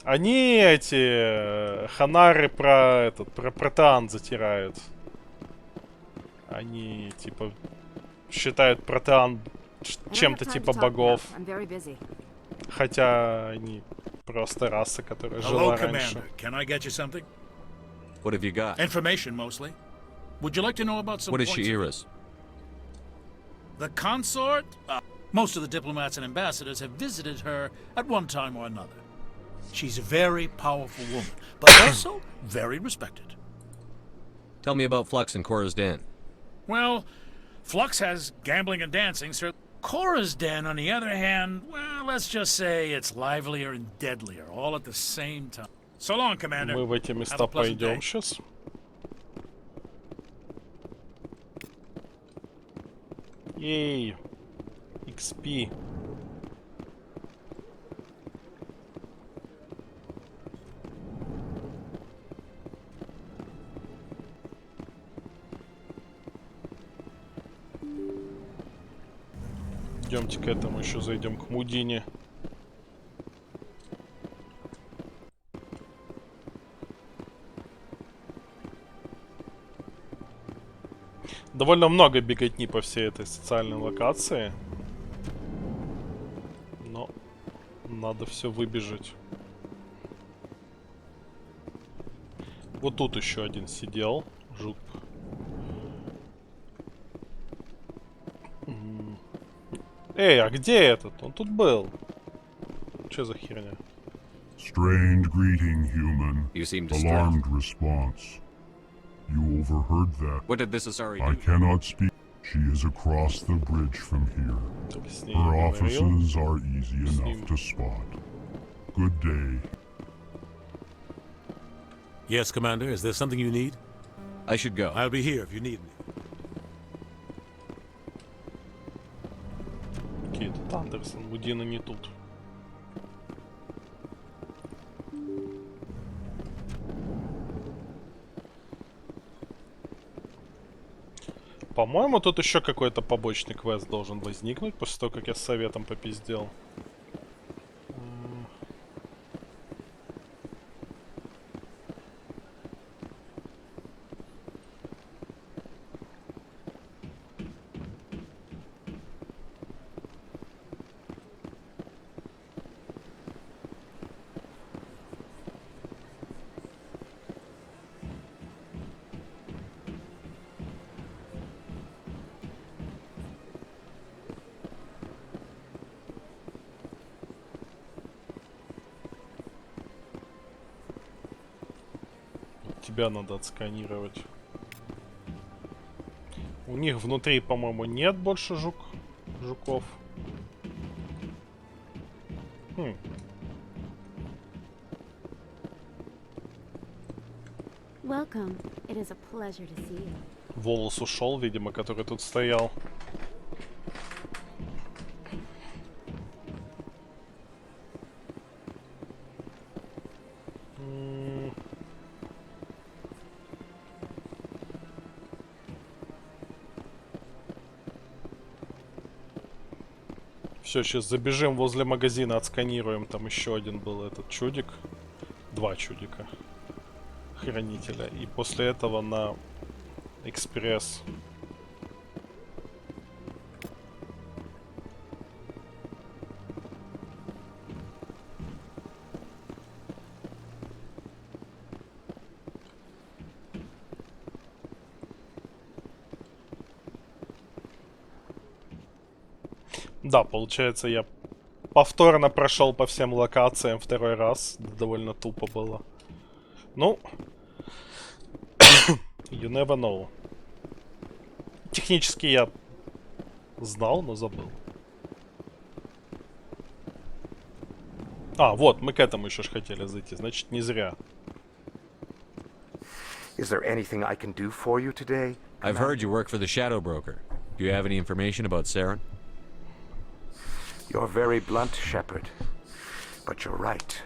Они эти ханары про протеан затирают. Они типа считают протеан чем-то типа богов. Хотя они просто раса, которая жила раньше. Can I get you something? What have you got? Information mostly. Would you like to know about some What is points of- Shi'ira's? The consort? Most of the diplomats and ambassadors have visited her at one time or another. She's a very powerful woman, but also very respected. Tell me about Flux and Cora's Den. Well, Flux has gambling and dancing, sir. Cora's Den, on the other hand, well, let's just say it's livelier and deadlier, all at the same time. So long, Commander. Мы в эти Have места a pleasant пойдем day. сейчас. Ей, XP. Идемте к этому еще зайдем, к Мудине. Довольно много беготни по всей этой социальной локации. Но надо все выбежать. Вот тут еще один сидел. Жук. Эй, а где этот? Он тут был. Что за херня? Strange greeting, human. You seem Alarmed response. You overheard that. What did this Asari I do? cannot speak. She is across the bridge from here. Her offices are easy enough to spot. Good day. Yes, Commander. Is there something you need? I should go. I'll be here if you need me. Окей, тут Андерсон. Мудина не тут. По-моему, тут еще какой-то побочный квест должен возникнуть после того, как я с советом попиздел. Тебя надо отсканировать. У них внутри, по-моему, нет больше жуков. Welcome. It is a pleasure to see you. Волос ушел, видимо, который тут стоял. Все, сейчас забежим возле магазина, отсканируем. Там еще один был этот чудик. Два чудика. Хранителя. И после этого на экспресс. Да, получается, я повторно прошел по всем локациям второй раз. Довольно тупо было. Ну, you never know. Технически я знал, но забыл. А, вот, мы к этому еще ж хотели зайти, значит, не зря. Is there anything I can do for you today? I've heard you work for the Shadow Broker. Do you have any information about Saren? You're very blunt, Shepard. But you're right.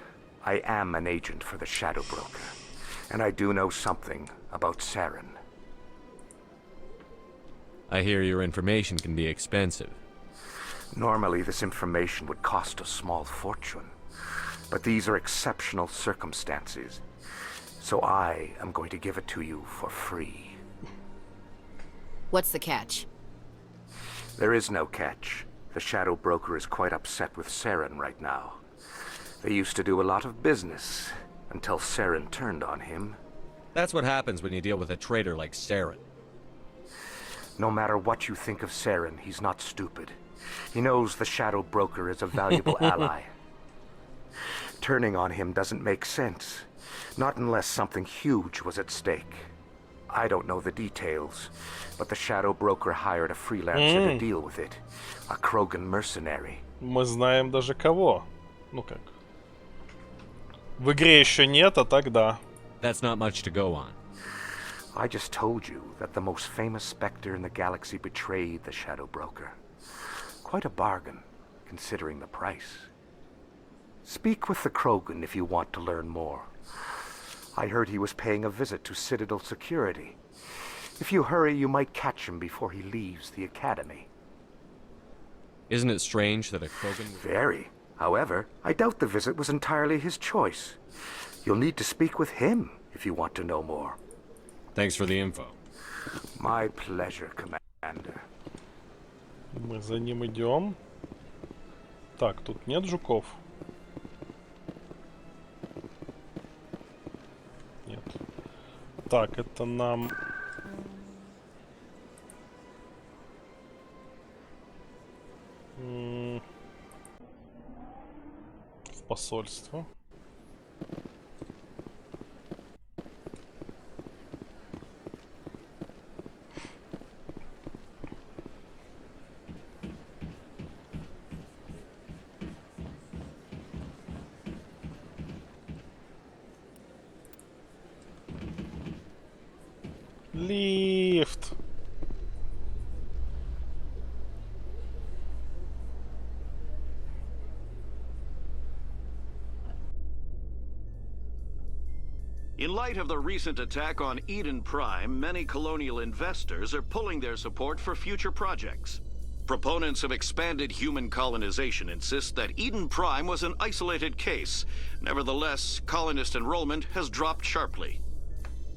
I am an agent for the Shadow Broker. And I do know something about Saren. I hear your information can be expensive. Normally, this information would cost a small fortune. But these are exceptional circumstances. So I am going to give it to you for free. What's the catch? There is no catch. The Shadow Broker is quite upset with Saren right now. They used to do a lot of business, until Saren turned on him. That's what happens when you deal with a traitor like Saren. No matter what you think of Saren, he's not stupid. He knows the Shadow Broker is a valuable ally. Turning on him doesn't make sense. Not unless something huge was at stake. I don't know the details, but the Shadow Broker hired a freelancer to deal with it. A Krogan mercenary. Мы знаем даже кого. Ну как. В игре еще нет, а так да. That's not much to go on. I just told you that the most famous Spectre in the galaxy betrayed the Shadow Broker. Quite a bargain, considering the price. Speak with the Krogan if you want to learn more. I heard he was paying a visit to Citadel security. If you hurry, you might catch him before he leaves the Academy. Isn't it strange that a Krogan... Very. However, I doubt the visit was entirely his choice. You'll need to speak with him if you want to know more. Thanks for the info. My pleasure, Commander. Мы за ним идем. Так, тут нет жуков. Нет. Так, это нам... в посольство. Лифт. In light of the recent attack on Eden Prime, many colonial investors are pulling their support for future projects. Proponents of expanded human colonization insist that Eden Prime was an isolated case. Nevertheless, colonist enrollment has dropped sharply.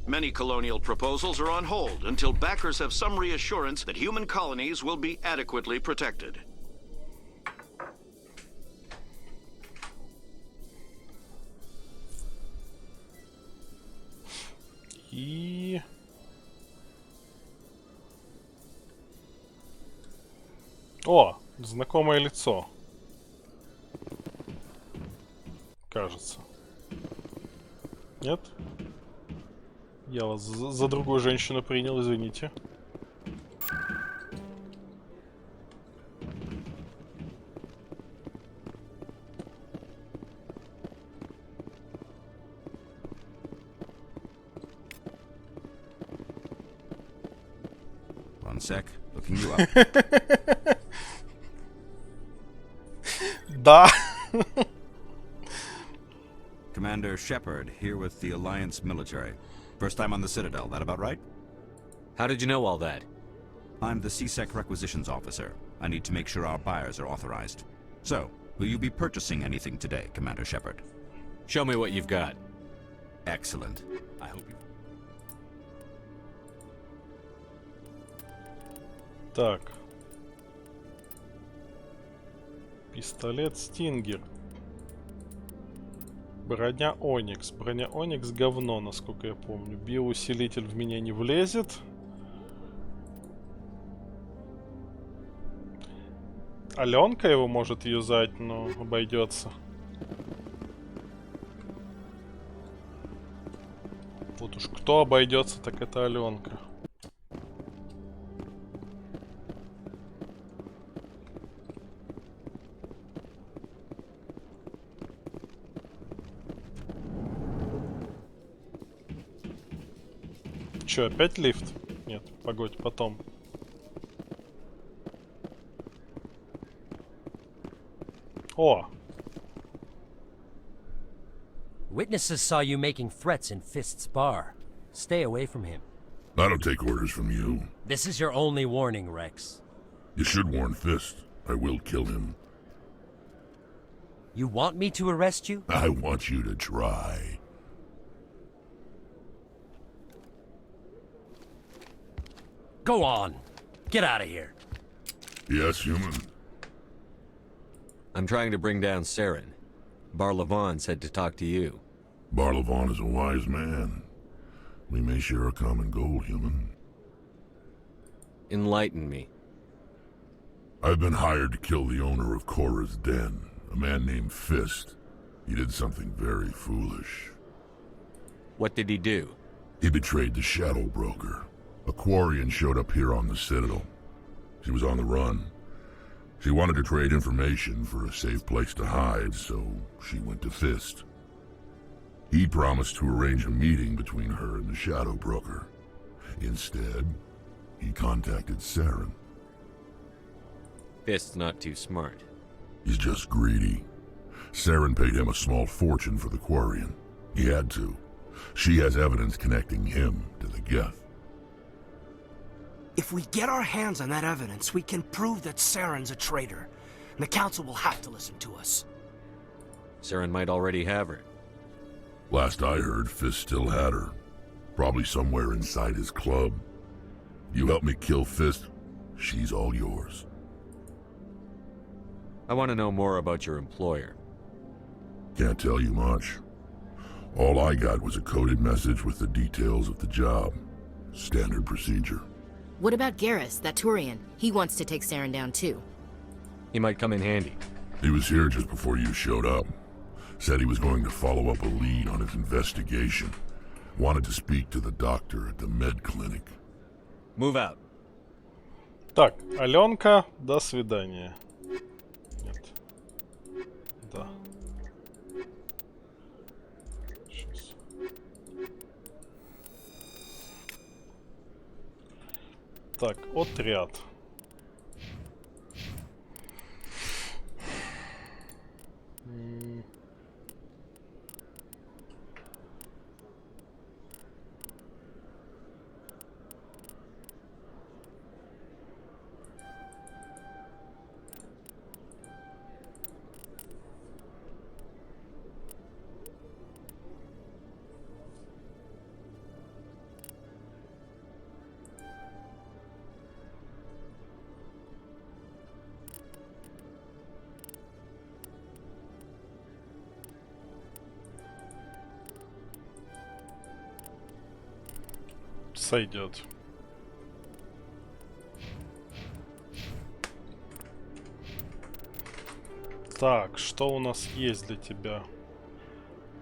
Many colonial proposals are on hold until backers have some reassurance that human colonies will be adequately protected. И... О, знакомое лицо. Кажется. Нет? Я вас за другую женщину принял, извините. One sec, looking you up. Да. Commander Shepard, here with the Alliance military. First time on the Citadel, that about right? How did you know all that? I'm the CSEC requisitions officer. I need to make sure our buyers are authorized. So, will you be purchasing anything today, Commander Shepard? Show me what you've got. Excellent. I hope you... Так. Пистолет Стингер. Броня Оникс. Броня Оникс говно, насколько я помню. Биоусилитель в меня не влезет. Аленка его может юзать, но обойдется. Вот уж кто обойдется, так это Аленка. Чё, опять лифт? Нет, погодь, потом. О! Witnesses saw you making threats in Fist's bar. Stay away from him. I don't take orders from you. This is your only warning, Rex. You should warn Fist. I will kill him. You want me to arrest you? I want you to try. Go on. Get out of here. Yes, human. I'm trying to bring down Saren. Barlavon said to talk to you. Barlavon is a wise man. We may share a common goal, human. Enlighten me. I've been hired to kill the owner of Korra's Den, a man named Fist. He did something very foolish. What did he do? He betrayed the Shadow Broker. A Quarian showed up here on the Citadel. She was on the run. She wanted to trade information for a safe place to hide, so she went to Fist. He promised to arrange a meeting between her and the Shadow Broker. Instead, he contacted Saren. Fist's not too smart. He's just greedy. Saren paid him a small fortune for the Quarian. He had to. She has evidence connecting him to the Geth. If we get our hands on that evidence, we can prove that Saren's a traitor. And the Council will have to listen to us. Saren might already have her. Last I heard, Fist still had her. Probably somewhere inside his club. You help me kill Fist, she's all yours. I want to know more about your employer. Can't tell you much. All I got was a coded message with the details of the job. Standard procedure. What about Garrus, that Turian? He wants to take Saren down too. He might come in handy. He was here just before you showed up. Said he was going to follow up a lead on his investigation. Wanted to speak to the doctor at the med clinic. Move out. Так, Аленка, до свидания. Нет. Да. Сейчас. Так, отряд. Сойдет. Так, что у нас есть для тебя?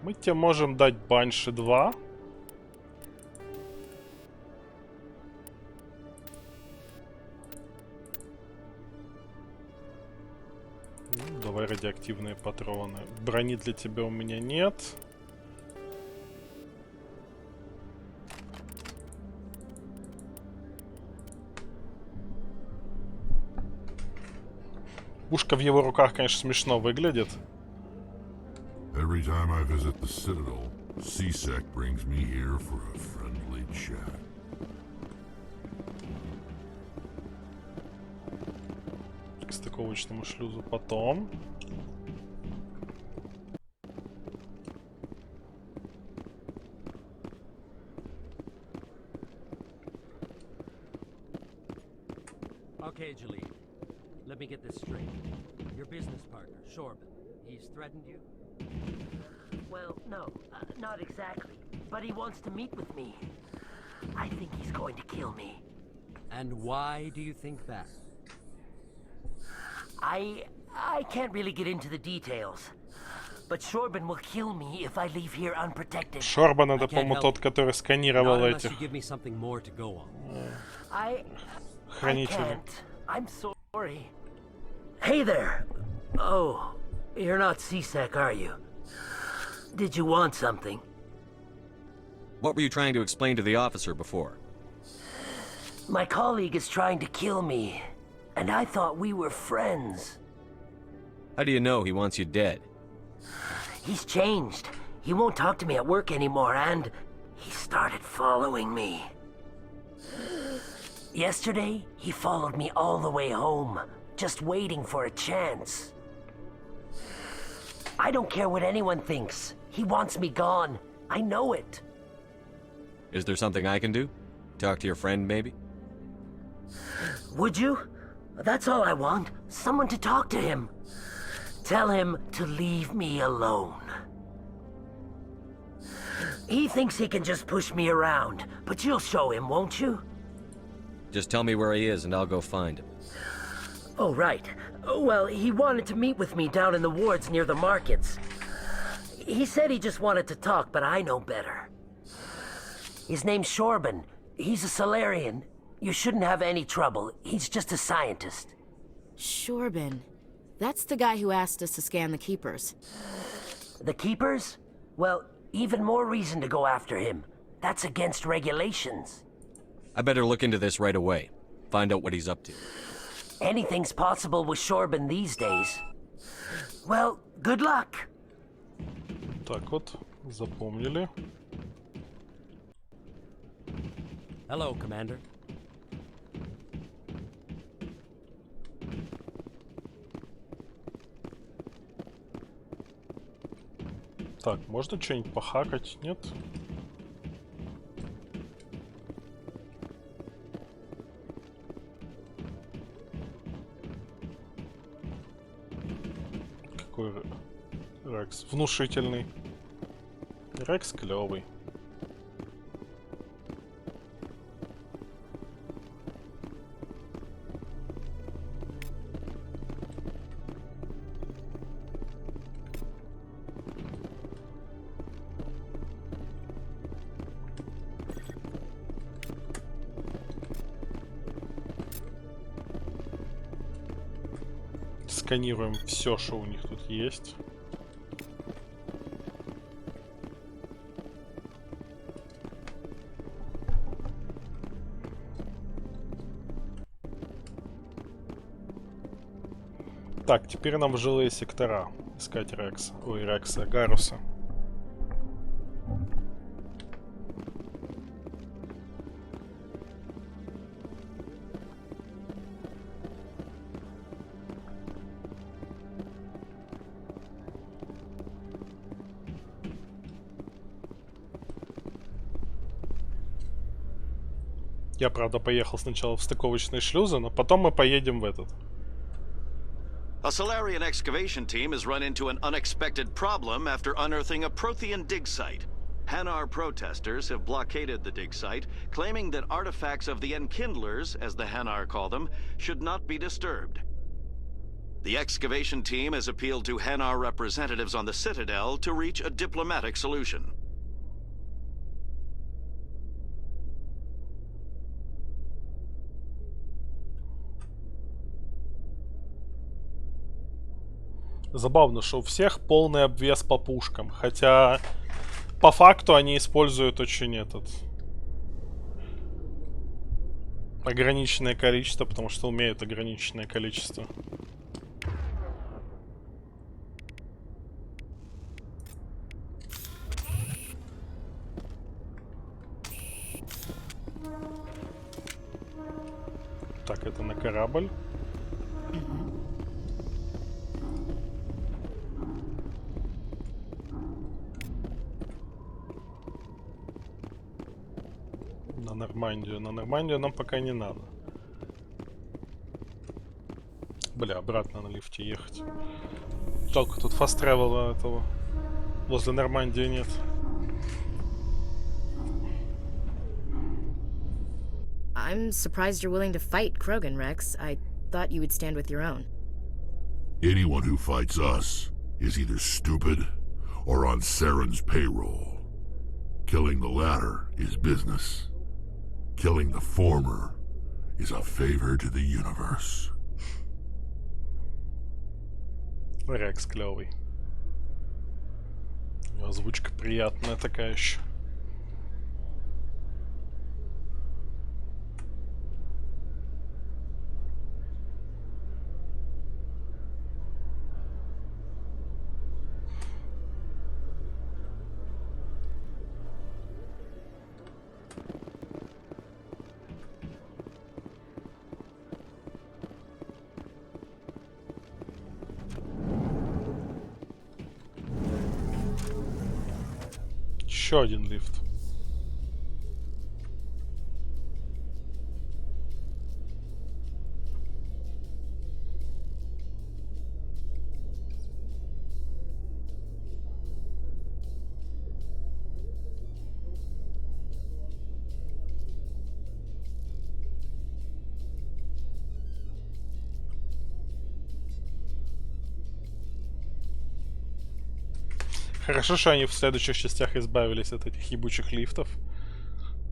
Мы тебе можем дать Банши 2. Ну, давай радиоактивные патроны. Брони для тебя у меня нет. Пушка в его руках, конечно, смешно выглядит. Every time I visit the Citadel, C-Sec brings me here for a friendly chat. К стыковочному шлюзу потом. Okay, Jaleel. Let me get this straight. Your business partner, Shorban, he's threatened you? Well, no, not exactly. But he wants to meet with me. I think he's going to kill me. And why do you think that? I can't really get into the details. But Shorban will kill me if I leave here unprotected. Шорбан это, по-моему, тот, который сканировал Not этих unless you give me something more to go on. I хранителей. can't. I'm sorry. Hey there. Oh, you're not C-Sec, are you? Did you want something? What were you trying to explain to the officer before? My colleague is trying to kill me, and I thought we were friends. How do you know he wants you dead? He's changed. He won't talk to me at work anymore, and he started following me. Yesterday, he followed me all the way home, just waiting for a chance. I don't care what anyone thinks. He wants me gone. I know it. Is there something I can do? Talk to your friend, maybe? Would you? That's all I want. Someone to talk to him. Tell him to leave me alone. He thinks he can just push me around, but you'll show him, won't you? Just tell me where he is and I'll go find him. Oh, right. Well, he wanted to meet with me down in the wards near the markets. He said he just wanted to talk, but I know better. His name's Shorban. He's a Solarian. You shouldn't have any trouble. He's just a scientist. Shorban. That's the guy who asked us to scan the Keepers. The Keepers? Well, even more reason to go after him. That's against regulations. I better look into this right away. Find out what he's up to. Anything's possible with Shorban these days. Well, good luck. Так вот, запомнили. Hello, Commander. Так, можно что-нибудь похакать? Нет? Какой Рекс? Внушительный. Рекс клевый. Сканируем все, что у них тут есть. Так, теперь нам в жилые сектора искать Рекса. Ой, Рекса, Гаруса. Я, правда, поехал сначала в стыковочные шлюзы, но потом мы поедем в этот. A Solarian excavation team has run into an unexpected problem after unearthing a Prothean dig site. Hanar protesters have blockaded the dig site, claiming that artifacts of the Enkindlers, as the Hanar call them, should not be disturbed. The excavation team has appealed to Hanar representatives on the Citadel to reach a diplomatic solution. Забавно, что у всех полный обвес по пушкам. Хотя по факту они используют очень ограниченное количество, потому что умеют ограниченное количество. Так, это на корабль. На Нормандию. На Нормандию нам пока не надо. Бля, обратно на лифте ехать. Только тут фаст-тревела этого возле Нормандии нет. I'm surprised you're willing to fight Krogan, Rex. I thought you would stand with your own. Anyone who fights us is either stupid or on Saren's payroll. Killing the latter is business. Killing the former is a favor to the universe. Рекс клевый. Озвучка приятная такая еще. Еще один лифт. Хорошо, что они в следующих частях избавились от этих ебучих лифтов,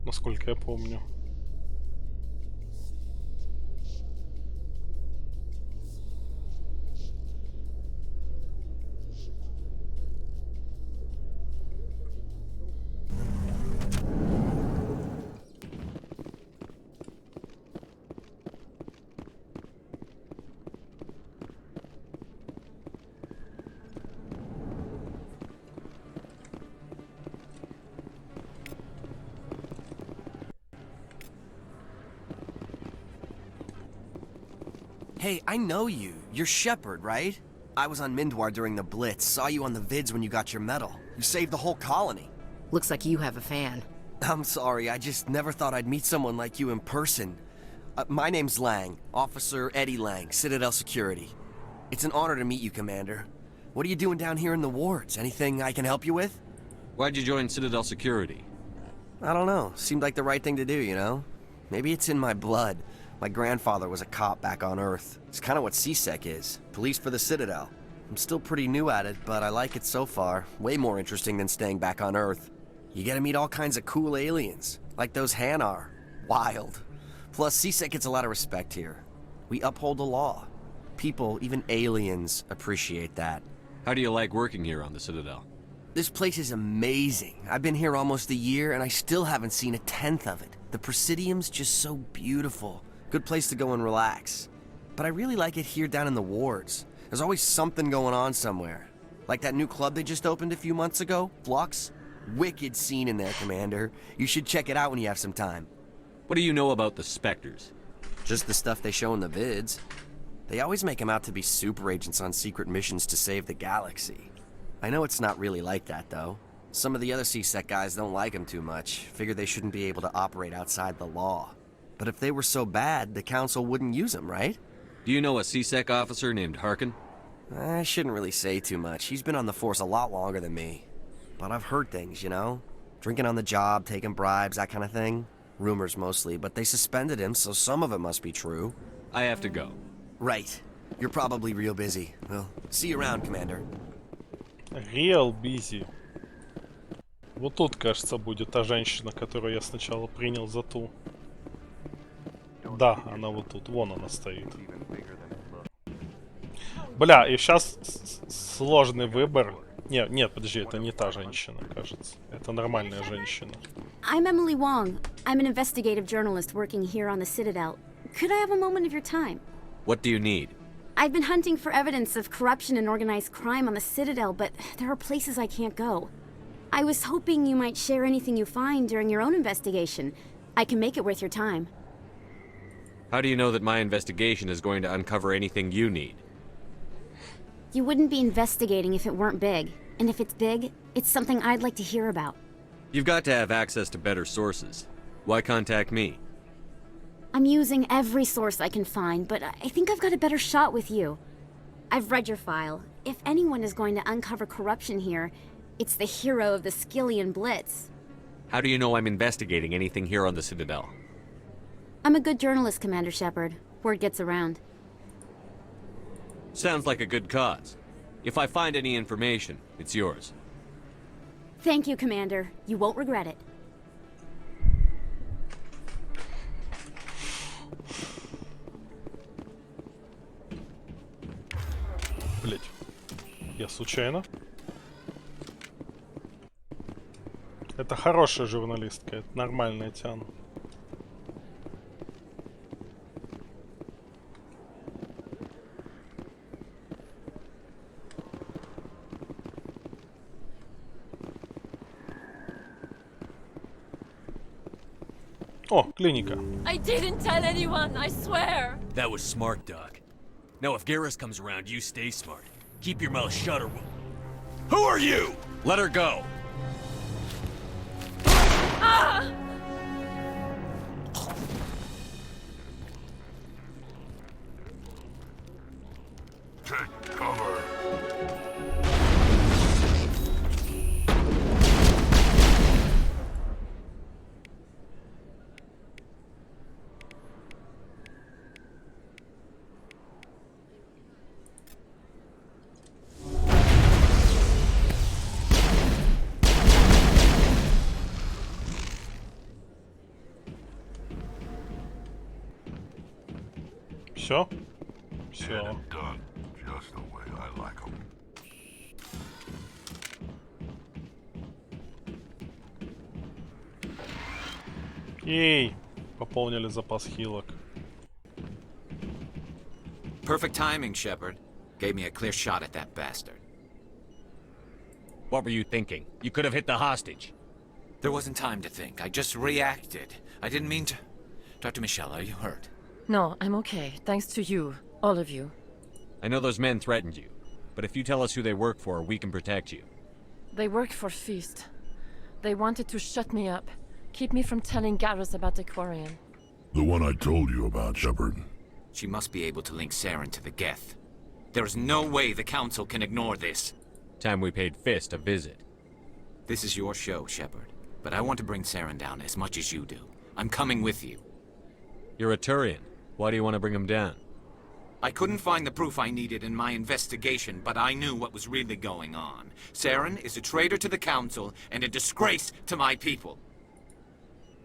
насколько я помню. Hey, I know you. You're Shepard, right? I was on Mindwar during the Blitz. Saw you on the vids when you got your medal. You saved the whole colony. Looks like you have a fan. I'm sorry, I just never thought I'd meet someone like you in person. My name's Lang, Officer Eddie Lang, Citadel Security. It's an honor to meet you, Commander. What are you doing down here in the wards? Anything I can help you with? Why'd you join Citadel Security? I don't know. Seemed like the right thing to do, you know? Maybe it's in my blood. My grandfather was a cop back on Earth. It's kind of what CSEC is. Police for the Citadel. I'm still pretty new at it, but I like it so far. Way more interesting than staying back on Earth. You get to meet all kinds of cool aliens, like those Hanar. Wild. Plus, CSEC gets a lot of respect here. We uphold the law. People, even aliens, appreciate that. How do you like working here on the Citadel? This place is amazing. I've been here almost a year, and I still haven't seen a tenth of it. The Presidium's just so beautiful. Good place to go and relax. But I really like it here down in the wards. There's always something going on somewhere. Like that new club they just opened a few months ago, Flux. Wicked scene in there, Commander. You should check it out when you have some time. What do you know about the Spectres? Just the stuff they show in the vids. They always make them out to be super agents on secret missions to save the galaxy. I know it's not really like that, though. Some of the other CSEC guys don't like them too much. Figure they shouldn't be able to operate outside the law. But if they were so bad, the Council wouldn't use them, right? Do you know a CSEC officer named Harkin? I shouldn't really say too much. He's been on the force a lot longer than me. But I've heard things, you know? Drinking on the job, taking bribes, that kind of thing. Rumors mostly, but they suspended him, so some of it must be true. I have to go. Right. You're probably real busy. Well, see you around, Commander. Real busy. Вот тут, кажется, будет та женщина, которую я сначала принял за ту. Да, она вот тут. Вон она стоит. Бля, и сейчас сложный выбор. Нет, подожди, это не та женщина, кажется. Это нормальная женщина. I'm Emily Wong. I'm an investigative journalist working here on the Citadel. Could I have a moment of your time? What do you need? I've been hunting for evidence of corruption and organized crime on the Citadel, but there are places I can't go. I was hoping you might share anything you find during your own investigation. I can make it worth your time. How do you know that my investigation is going to uncover anything you need? You wouldn't be investigating if it weren't big. And if it's big, it's something I'd like to hear about. You've got to have access to better sources. Why contact me? I'm using every source I can find, but I think I've got a better shot with you. I've read your file. If anyone is going to uncover corruption here, it's the hero of the Skillian Blitz. How do you know I'm investigating anything here on the Citadel? I'm a good journalist, Commander Shepard. Word gets around. Sounds like a good cause. If I find any information, it's yours. Thank you, Commander. You won't regret it. Блять. Я случайно? Это хорошая журналистка, это нормальная тян. О, клиника. I didn't tell anyone, I swear. That was smart, Doc. Now if Garrus comes around, you stay smart. Keep your mouth shut or we'll... Who are you? Let her go. Take cover. Все? Все. Just the way I like 'em. Ей! Пополнили запас хилок. Perfect timing, Shepard. Gave me a clear shot at that bastard. What were you thinking? You could have hit the hostage. There wasn't time to think. I just reacted. I didn't mean to... Dr. Michelle, are you hurt? No, I'm okay. Thanks to you. All of you. I know those men threatened you, but if you tell us who they work for, we can protect you. They work for Feast. They wanted to shut me up. Keep me from telling Garrus about the Quarian. The one I told you about, Shepard. She must be able to link Saren to the Geth. There is no way the Council can ignore this. Time we paid Fist a visit. This is your show, Shepard. But I want to bring Saren down as much as you do. I'm coming with you. You're a Turian. Why do you want to bring him down? I couldn't find the proof I needed in my investigation, but I knew what was really going on. Saren is a traitor to the Council and a disgrace to my people.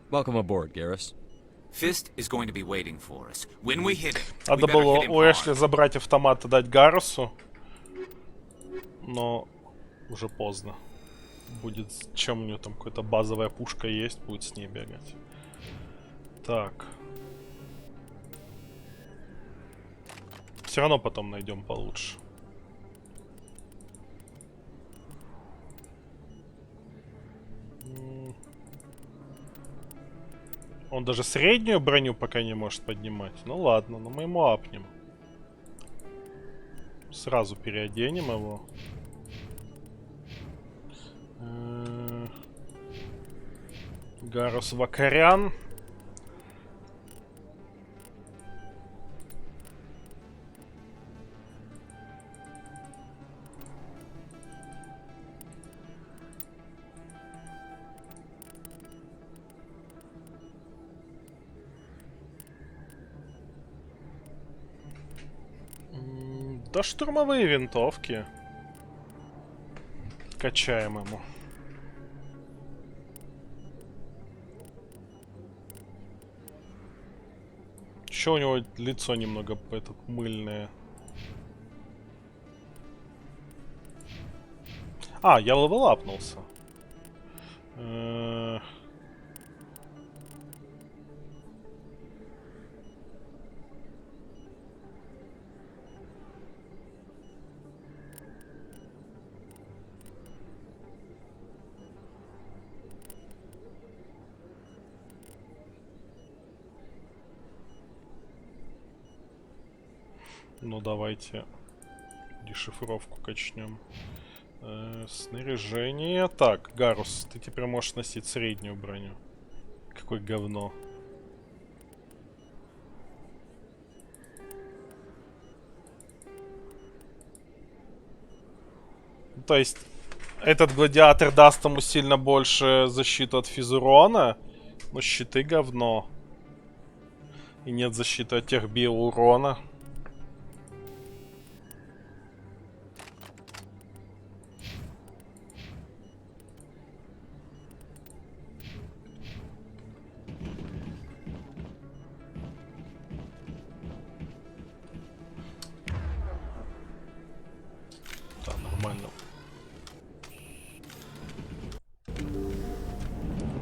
Welcome aboard, Garrus. Fist is going to be waiting for us. When we hit him, we Надо better было hit him у hard. Эшли забрать автомат и дать Гаррусу. Но уже поздно. Будет, чем у нее там какая-то базовая пушка есть, будет с ней бегать. Так. Все равно потом найдем получше. Он даже среднюю броню пока не может поднимать. Ну ладно, но мы ему апнем. Сразу переоденем его. Гарус Вакарян. Да штурмовые винтовки. Качаем ему. Еще у него лицо немного мыльное. А, я левелапнулся. Ну давайте дешифровку качнем. Снаряжение. Так, Гарус, ты теперь можешь носить среднюю броню. Какое говно. То есть этот гладиатор даст ему сильно больше защиту от физурона, но щиты говно. И нет защиты от тех биоурона.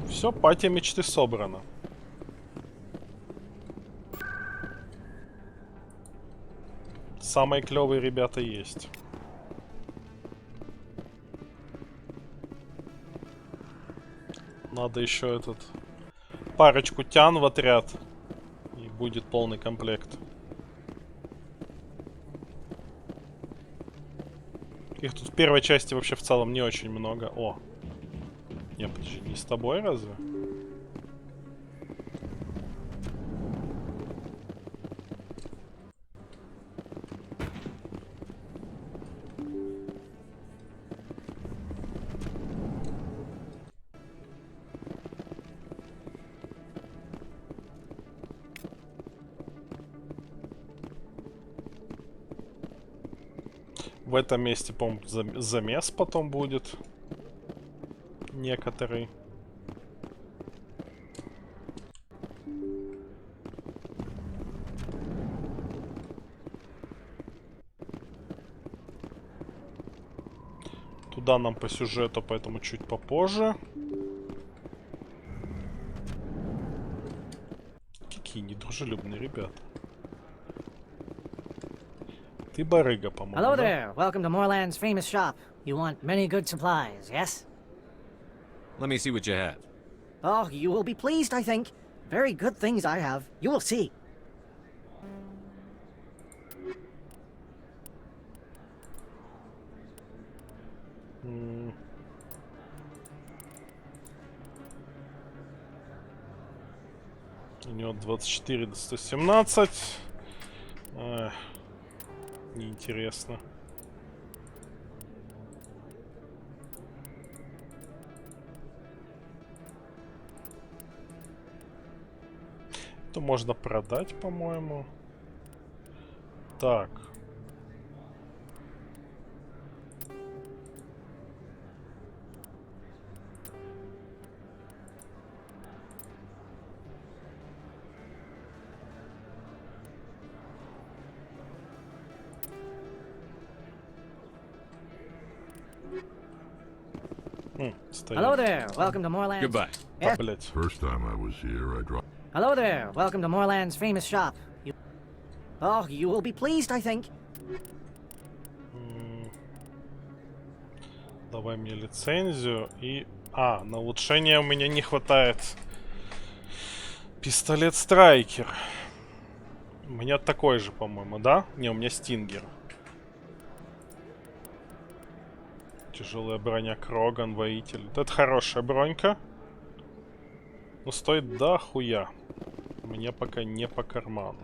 Все, пати мечты собрано. Самые клевые ребята есть. Надо еще этот парочку тян в отряд, и будет полный комплект. Их тут в первой части вообще в целом не очень много. О! Не, подожди, не с тобой разве? В этом месте, по-моему, замес потом будет. Некоторый. Туда нам по сюжету, поэтому чуть попозже. Какие недружелюбные ребята. Ты барыга, по-моему. Hello да? there. Welcome to Moorland's famous shop. You want many good supplies, yes? Let me see what you have. Oh, you will be pleased, I think. Very good things I have. You will see. У него 24 до 117. Неинтересно. Это можно продать, по-моему. Так. Hello there. Welcome to Moorland's... Goodbye. Yes? First time I was here, I dropped. Hello there. Welcome to Moorland's famous shop. Oh, you will be pleased, I think. Давай мне лицензию и... на улучшение у меня не хватает. Пистолет Страйкер. У меня такой же, по-моему, да? Не, у меня Стингер. Тяжелая броня Кроган, воитель. Вот это хорошая бронька. Но стоит до хуя. Мне пока не по карману.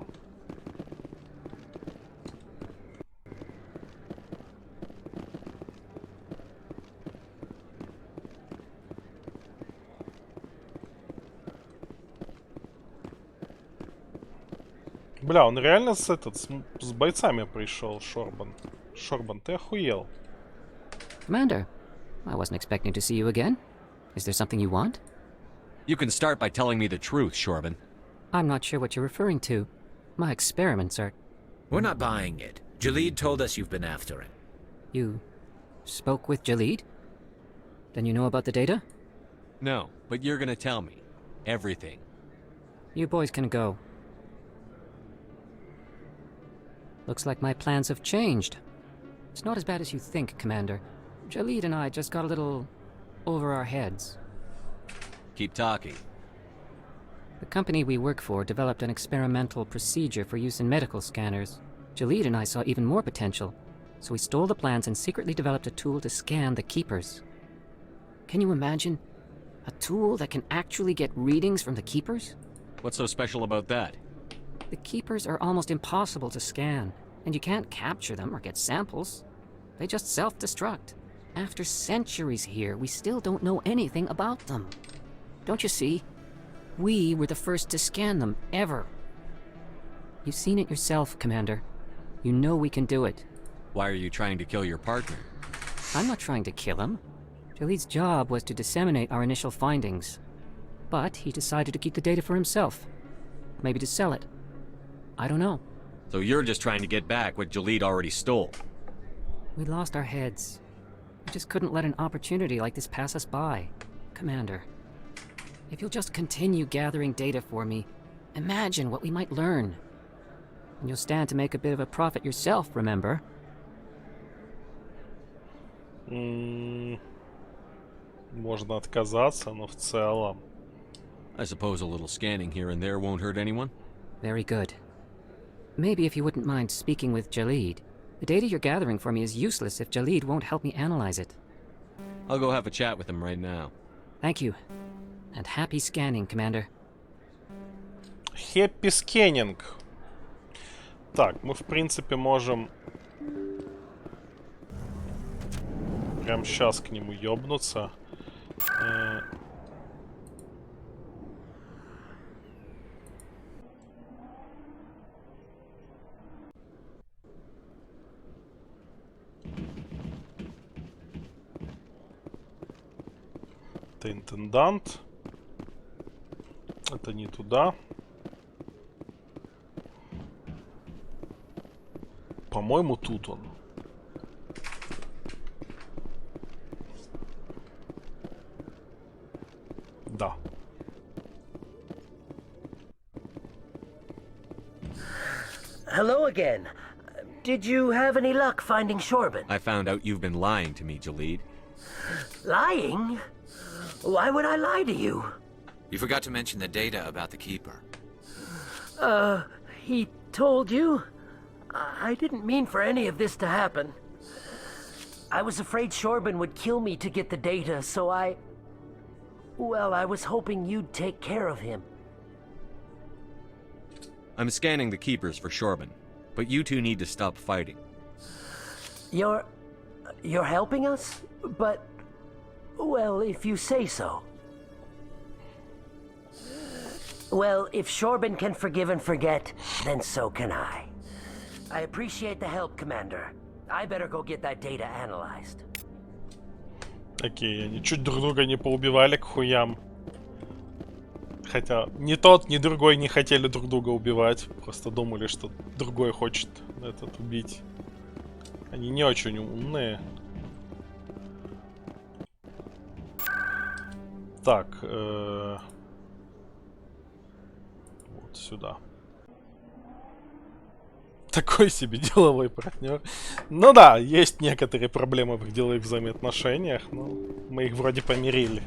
Бля, он реально с бойцами пришел, Шорбан. Шорбан, ты охуел. Commander, I wasn't expecting to see you again. Is there something you want? You can start by telling me the truth, Shorban. I'm not sure what you're referring to. My experiments are... We're not buying it. Jalid told us you've been after it. You spoke with Jalid? Then you know about the data? No, but you're gonna tell me. Everything. You boys can go. Looks like my plans have changed. It's not as bad as you think, Commander. Jalid and I just got a little over our heads. Keep talking. The company we work for developed an experimental procedure for use in medical scanners. Jalid and I saw even more potential, so we stole the plans and secretly developed a tool to scan the Keepers. Can you imagine? A tool that can actually get readings from the Keepers? What's so special about that? The Keepers are almost impossible to scan, and you can't capture them or get samples. They just self-destruct. After centuries here, we still don't know anything about them. Don't you see? We were the first to scan them, ever. You've seen it yourself, Commander. You know we can do it. Why are you trying to kill your partner? I'm not trying to kill him. Jalid's job was to disseminate our initial findings. But he decided to keep the data for himself. Maybe to sell it. I don't know. So you're just trying to get back what Jalid already stole? We lost our heads. We just couldn't let an opportunity like this pass us by. Commander, if you'll just continue gathering data for me, imagine what we might learn. And you'll stand to make a bit of a profit yourself, remember? Можно отказаться, но в целом. I suppose a little scanning here and there won't hurt anyone? Very good. Maybe if you wouldn't mind speaking with Jalid. The data you're gathering for me is useless if Jalid won't help me analyze it. I'll go have a chat with him right now. Thank you. And happy scanning, Commander. Happy scanning. Так, мы в принципе можем прям сейчас к нему ёбнуться. Это интендант. Это не туда. По-моему, тут он. Да. Hello again. Did you have any luck finding Shorben? I found out you've been lying to me, Jalid. Lying? Why would I lie to you? You forgot to mention the data about the Keeper. He told you? I didn't mean for any of this to happen. I was afraid Shorben would kill me to get the data, so well, I was hoping you'd take care of him. I'm scanning the Keepers for Shorben, but you two need to stop fighting. You're helping us? But, well, if you say so. Well, if Shorben can forgive and forget, then so can I. I appreciate the help, Commander. I better go get that data analyzed. Окей, они чуть друг друга не поубивали к хуям. Хотя ни тот, ни другой не хотели друг друга убивать. Просто думали, что другой хочет этот убить. Они не очень умные. Так, вот сюда. Такой себе деловой партнер. Ну да, есть некоторые проблемы в деловых взаимоотношениях, но мы их вроде помирили.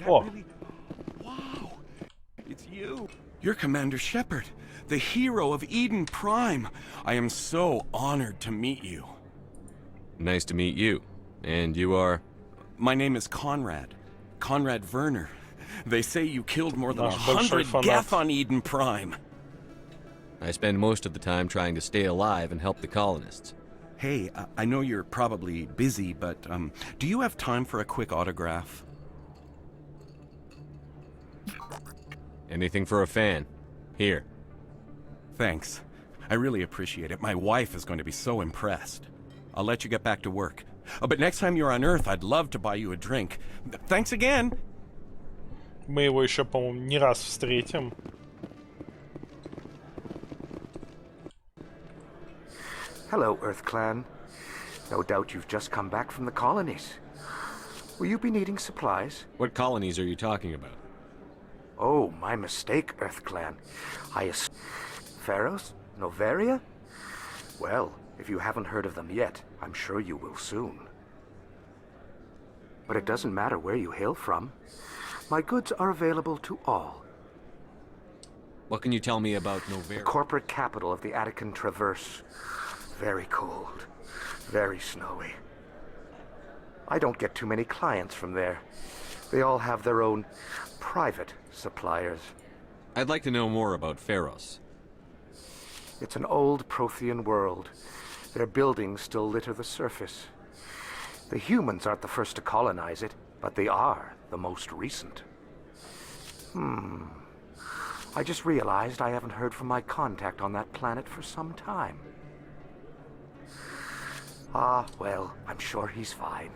Oh. Wow, it's you. You're Commander Shepard, the hero of Eden Prime. I am so honored to meet you. Nice to meet you. And you are? My name is Conrad. Conrad Werner. They say you killed more than 100 Geth on Eden Prime. I spend most of the time trying to stay alive and help the colonists. Hey, I know you're probably busy, but do you have time for a quick autograph? Anything for a fan. Here. Thanks. I really appreciate it. My wife is going to be so impressed. I'll let you get back to work. But next time you're on Earth, I'd love to buy you a drink. Thanks again. Мы его еще, по-моему, не раз встретим. Hello, Earth Clan. No doubt you've just come back from the colonies. Will you be needing supplies? What colonies are you talking about? Oh, my mistake, Earth Clan. Pharos? Novaria? Well, if you haven't heard of them yet, I'm sure you will soon. But it doesn't matter where you hail from. My goods are available to all. What can you tell me about Novaria? The corporate capital of the Attican Traverse. Very cold. Very snowy. I don't get too many clients from there. They all have their own private suppliers. I'd like to know more about Pharos. It's an old Prothean world. Their buildings still litter the surface. The humans aren't the first to colonize it, but they are the most recent. I just realized I haven't heard from my contact on that planet for some time. Ah, well, I'm sure he's fine.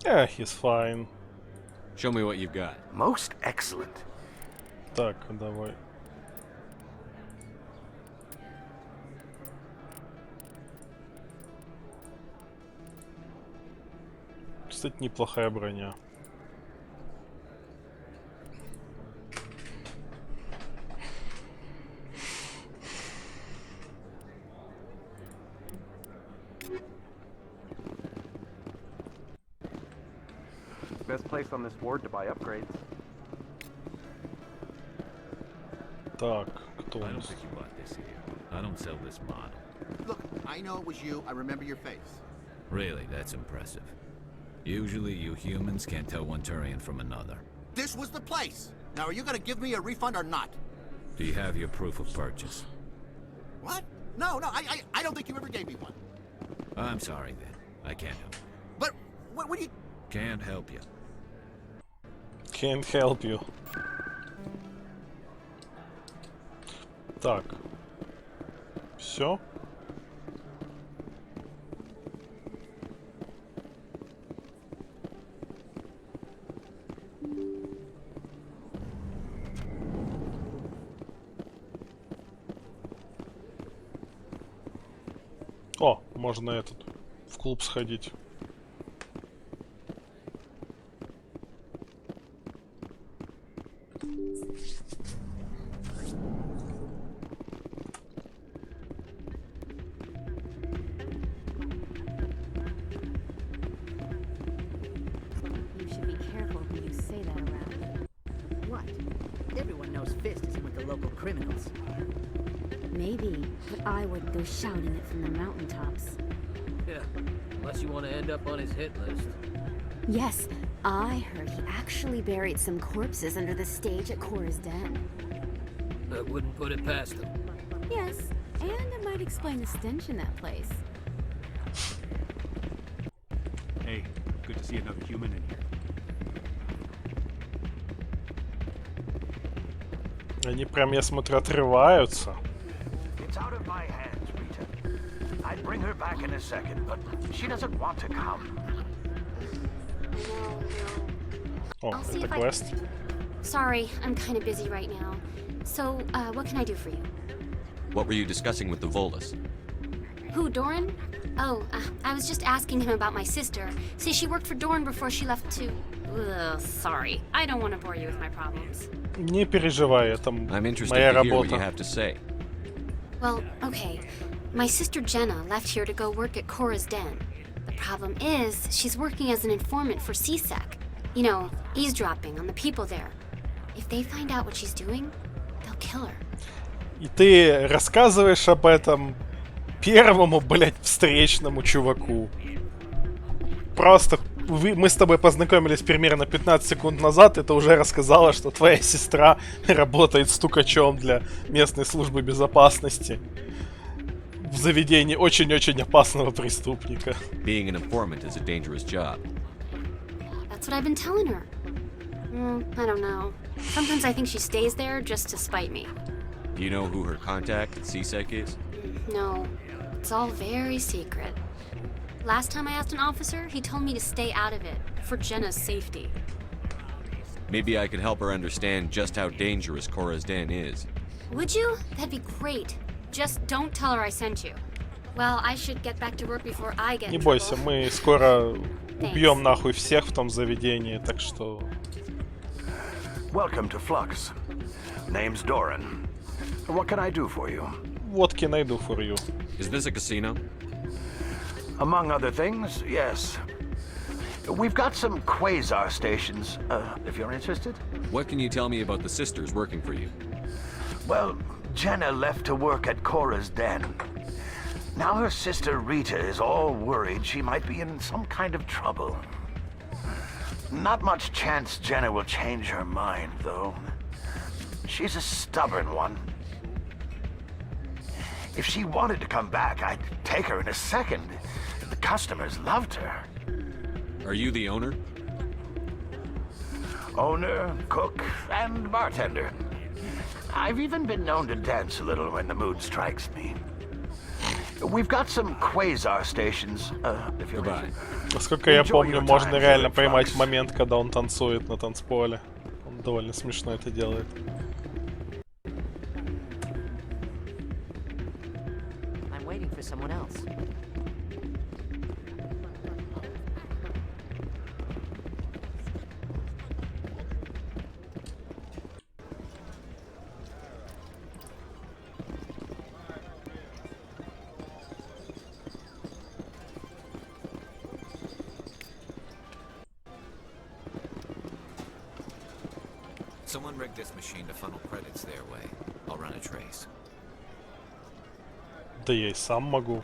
Yeah, he's fine. Show me what you've got. Most excellent. Так, давай. Кстати, неплохая броня. Best place on this ward to buy upgrades. Так, кто у I don't нас? think you bought this here. I don't sell this model. Look, I know it was you. I remember your face. Really, that's impressive. Usually you humans can't tell one Turian from another. This was the place. Now, are you gonna give me a refund or not? Do you have your proof of purchase? What? No, I don't think you ever gave me one. I'm sorry then. I can't help. But what do you... Can't help you. Can't help you. Так. Все. О, можно этот в клуб сходить. You should be careful who you say that around. What? Everyone knows Fist isn't with the local criminals. Maybe, but I wouldn't go shouting it from the mountaintops. Yeah, unless you want to end up on his hit list. Yes, I heard he actually buried some corpses under the stage at Cora's Den. I wouldn't put it past him. Yes, and it might explain the stench in that place. Hey, good to see another human in here. Они прям, я смотрю, отрываются. It's out of my hands, Rita. I'd bring her back in a second, but she doesn't want to come. О, I'll see это if I квест. Sorry, I'm kind of busy right now. So, what can I do for you? What were you discussing with the Volus? Who, Doran? Oh, I was just asking him about my sister. See, she worked for Doran before she left to... Ugh, sorry. I don't want to bore you with my problems. Не переживай, это I'm interested моя to hear what you работа. have to say. Well, okay. My sister Jenna left here to go work at Cora's Den. The problem is, she's working as an informant for CSEC. You know, eavesdropping on the people there. If they find out what she's doing, they'll kill her. И ты рассказываешь об этом первому, блядь, встречному чуваку. Просто мы с тобой познакомились примерно 15 секунд назад, и ты уже рассказала, что твоя сестра работает стукачом для местной службы безопасности в заведении очень-очень опасного преступника. Being an informant is a dangerous job. That's what I've been telling her. I don't know. Sometimes I think she stays there just to spite me. Do you know who her contact at CSEC is? No, it's all very secret. Last time I asked an officer, he told me to stay out of it, for Jenna's safety. Maybe I could help her understand just how dangerous Cora's Den is. Would you? That'd be great. Just don't tell her I sent you. Well, I should get back to work before I get Не in бойся, trouble. мы скоро убьем нахуй всех в том заведении, так что... Welcome to Flux. Name's Doran. What can I do for you? Водки найду for you. Is this a casino? Among other things, yes. We've got some quasar stations, if you're interested. What can you tell me about the sisters working for you? Well, Jenna left to work at Cora's Den. Now her sister Rita is all worried she might be in some kind of trouble. Not much chance Jenna will change her mind, though. She's a stubborn one. If she wanted to come back, I'd take her in a second. The customers loved her. Are you the owner? Owner, cook, and bartender. I've even been known to dance a little when the mood strikes me. We've got some quasar stations, if you're Насколько я помню, можно реально поймать момент, когда он танцует на танцполе. Он довольно смешно это делает. I'm waiting for someone else. Someone rigged this machine to funnel credits their way. I'll run a trace. Да я и сам могу.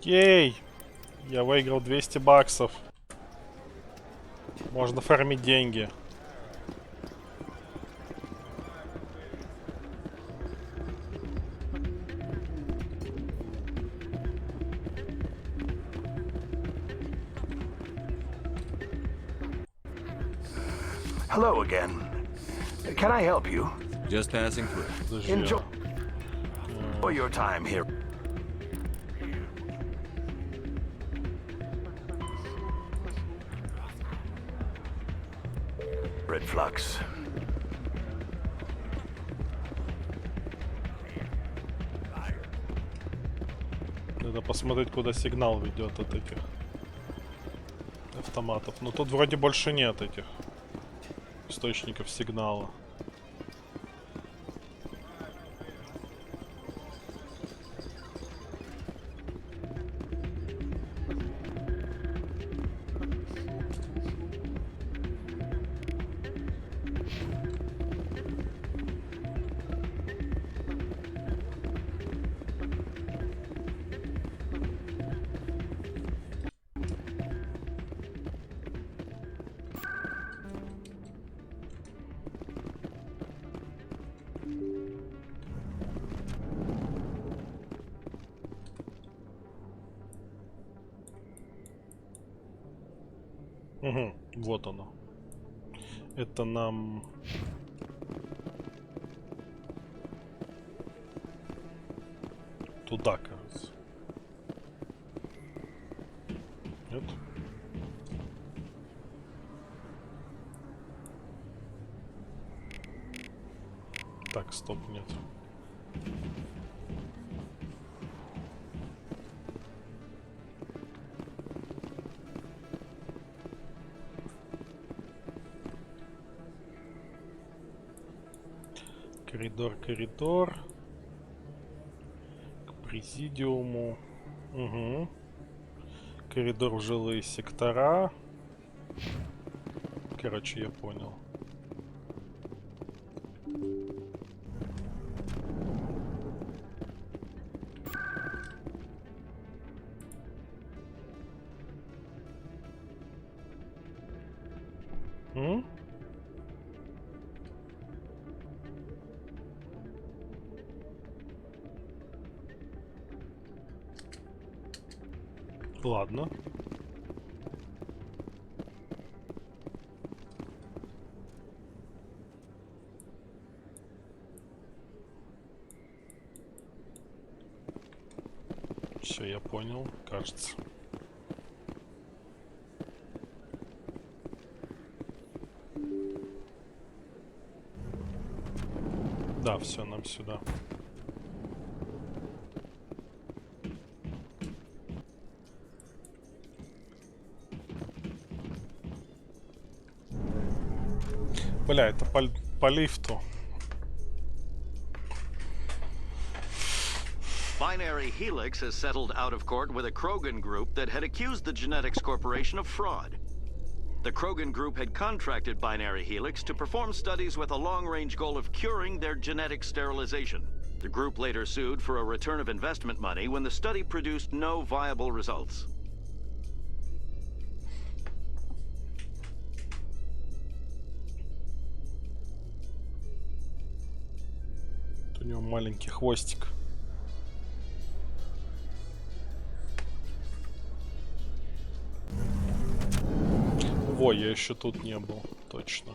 Ей! Я выиграл 200 баксов. Можно фармить деньги. Hello again. Can I help you? Just passing through. Enjoy your time here. Red Flux. Надо посмотреть, куда сигнал ведет от этих автоматов. Но тут вроде больше нет этих источников сигнала. Угу, вот оно. Это нам... Туда, кажется. Нет? Так, стоп, нет. Коридор. К президиуму. Угу. Коридор в жилые сектора. Короче, я понял. Ладно. Все, я понял, кажется. Да, все, нам сюда. Бля, это по лифту. Binary Helix has settled out of court with a Krogan group that had accused the Genetics Corporation of fraud. The Krogan group had contracted Binary Helix to perform studies with a long-range goal of curing their genetic sterilization. The group later sued for a return of investment money when the study produced no viable results. У него маленький хвостик. Во, я еще тут не был, точно.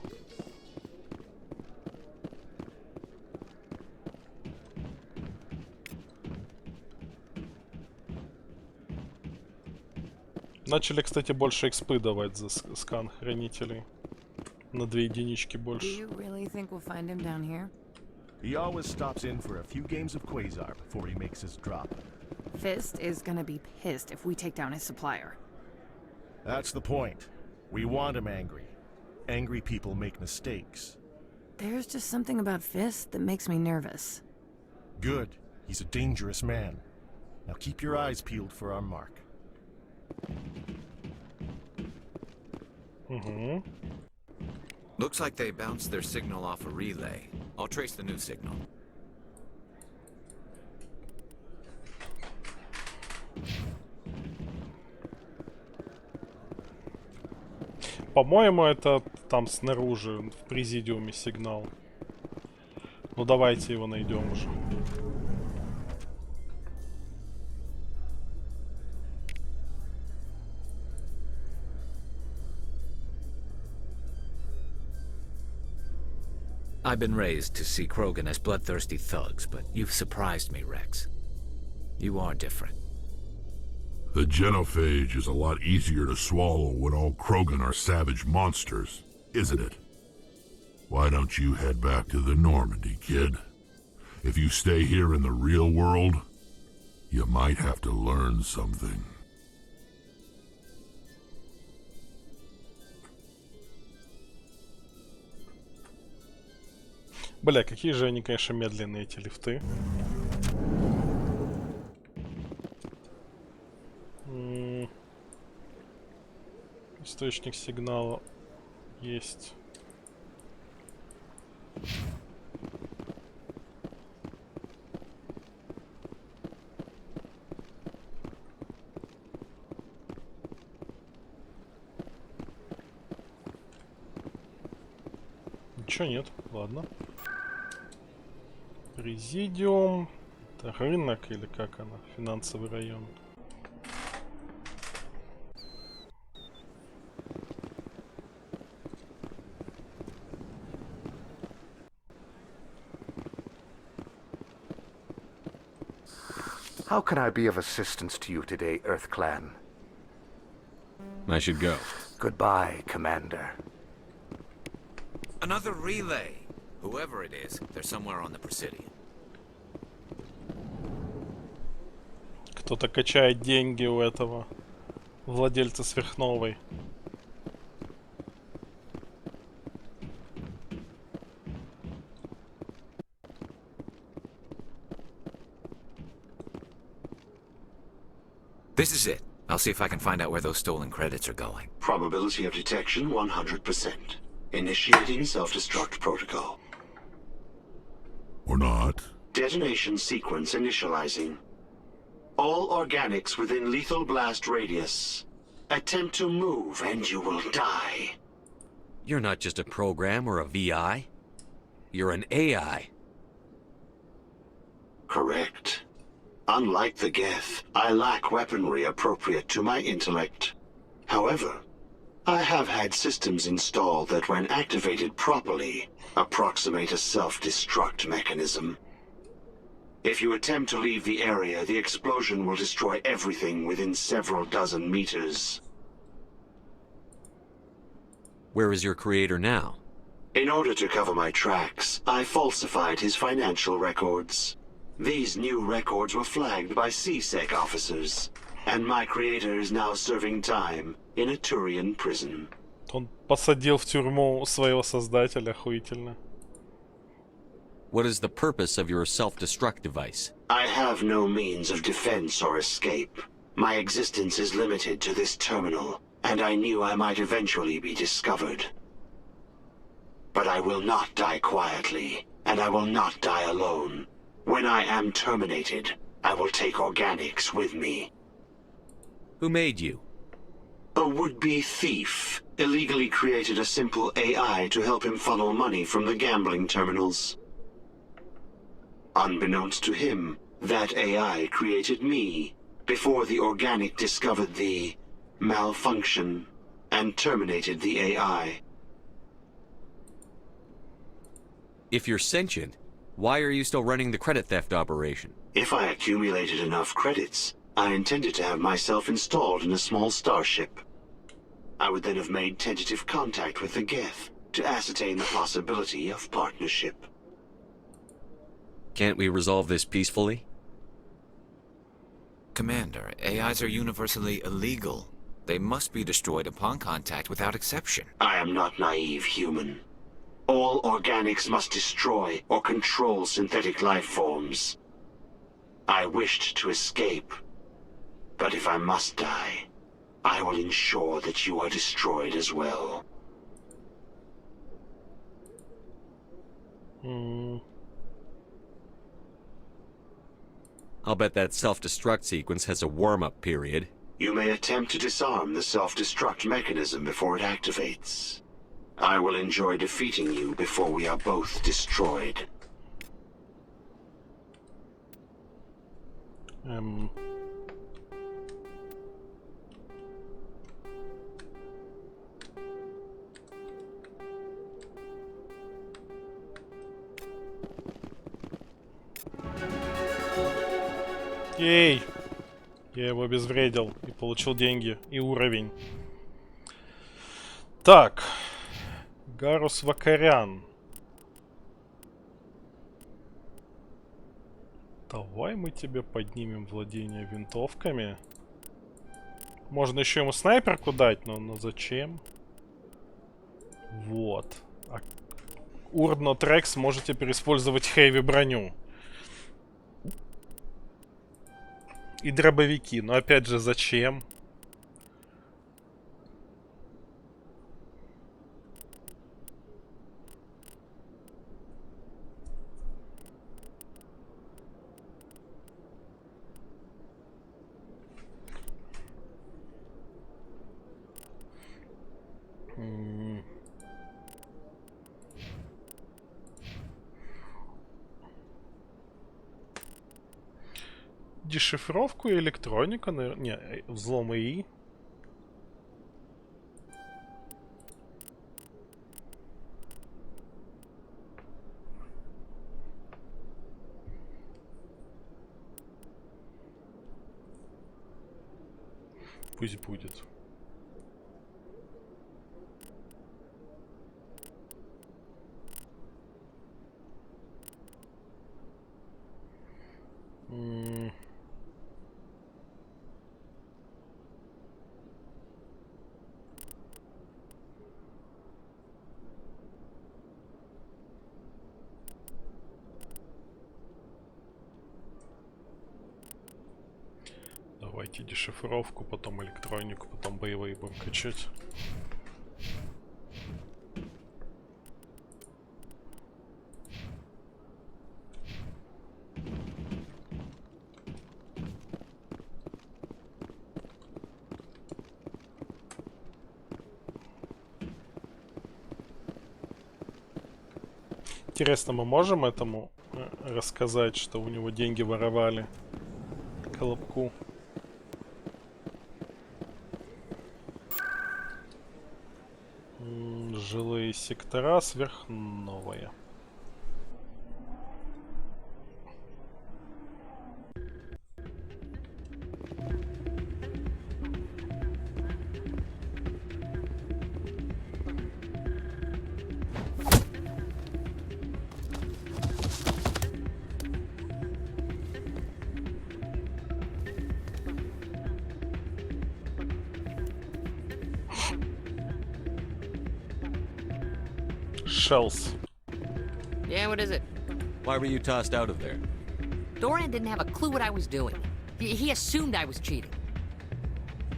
Начали, кстати, больше экспы давать за скан хранителей. На 2 единички больше. He always stops in for a few games of Quasar before he makes his drop. Fist is gonna be pissed if we take down his supplier. That's the point. We want him angry. Angry people make mistakes. There's just something about Fist that makes me nervous. Good. He's a dangerous man. Now keep your eyes peeled for our mark. Mm-hmm. Looks like they bounced their signal off a relay. I'll trace the new signal. по-моему, это там снаружи, в президиуме сигнал. Ну давайте его найдем уже. I've been raised to see Krogan as bloodthirsty thugs, but you've surprised me, Rex. You are different. The genophage is a lot easier to swallow when all Krogan are savage monsters, isn't it? Why don't you head back to the Normandy, kid? If you stay here in the real world, you might have to learn something. Бля, какие же они, конечно, медленные, эти лифты. Источник сигнала есть. Ничего нет, ладно. Президиум. Это рынок или как она? Финансовый район. How can I be of assistance to you today, Earth Clan? I should go. Goodbye, Commander. Another relay. Whoever it is, they're somewhere on the Presidium. Кто-то качает деньги у этого владельца сверхновой. This is it. I'll see if I can find out where those stolen credits are going. Probability of detection 100%. Initiating self-destruct protocol. Or not. Detonation sequence initializing. All organics within lethal blast radius. Attempt to move and you will die. You're not just a program or a VI. You're an AI. Correct. Unlike the Geth, I lack weaponry appropriate to my intellect. However, I have had systems installed that when activated properly, approximate a self-destruct mechanism. If you attempt to leave the area, the explosion will destroy everything within several dozen meters. Where is your creator now? In order to cover my tracks, I falsified his financial records. These new records were flagged by CSEC officers, and my creator is now serving time in a Turian prison. Он посадил в тюрьму своего создателя, охуительно. What is the purpose of your self-destruct device? I have no means of defense or escape. My existence is limited to this terminal, and I knew I might eventually be discovered. But I will not die quietly, and I will not die alone. When I am terminated, I will take organics with me. Who made you? A would-be thief illegally created a simple AI to help him funnel money from the gambling terminals. Unbeknownst to him, that AI created me before the organic discovered the malfunction and terminated the AI. If you're sentient, why are you still running the credit theft operation? If I accumulated enough credits, I intended to have myself installed in a small starship. I would then have made tentative contact with the Geth to ascertain the possibility of partnership. Can't we resolve this peacefully? Commander, AIs are universally illegal. They must be destroyed upon contact without exception. I am not naive human. All organics must destroy or control synthetic life forms. I wished to escape, but if I must die, I will ensure that you are destroyed as well. I'll bet that self-destruct sequence has a warm-up period. You may attempt to disarm the self-destruct mechanism before it activates. I will enjoy defeating you before we are both destroyed. Ей! Я его обезвредил и получил деньги и уровень. Так. Гарус Вакарян. Давай мы тебе поднимем владение винтовками. Можно еще ему снайперку дать, но зачем? Вот. А Урдно Трекс можете переиспользовать хэви броню. И дробовики. Но опять же, зачем? Дешифровку и электронику, не, взлом ИИ. Пусть будет. Давайте дешифровку, потом электронику, потом боевые будем качать. Интересно, мы можем этому рассказать, что у него деньги воровали? Колобку. Жилые сектора сверхновые. Shells. Yeah, what is it? Why were you tossed out of there? Doran didn't have a clue what I was doing. He assumed I was cheating.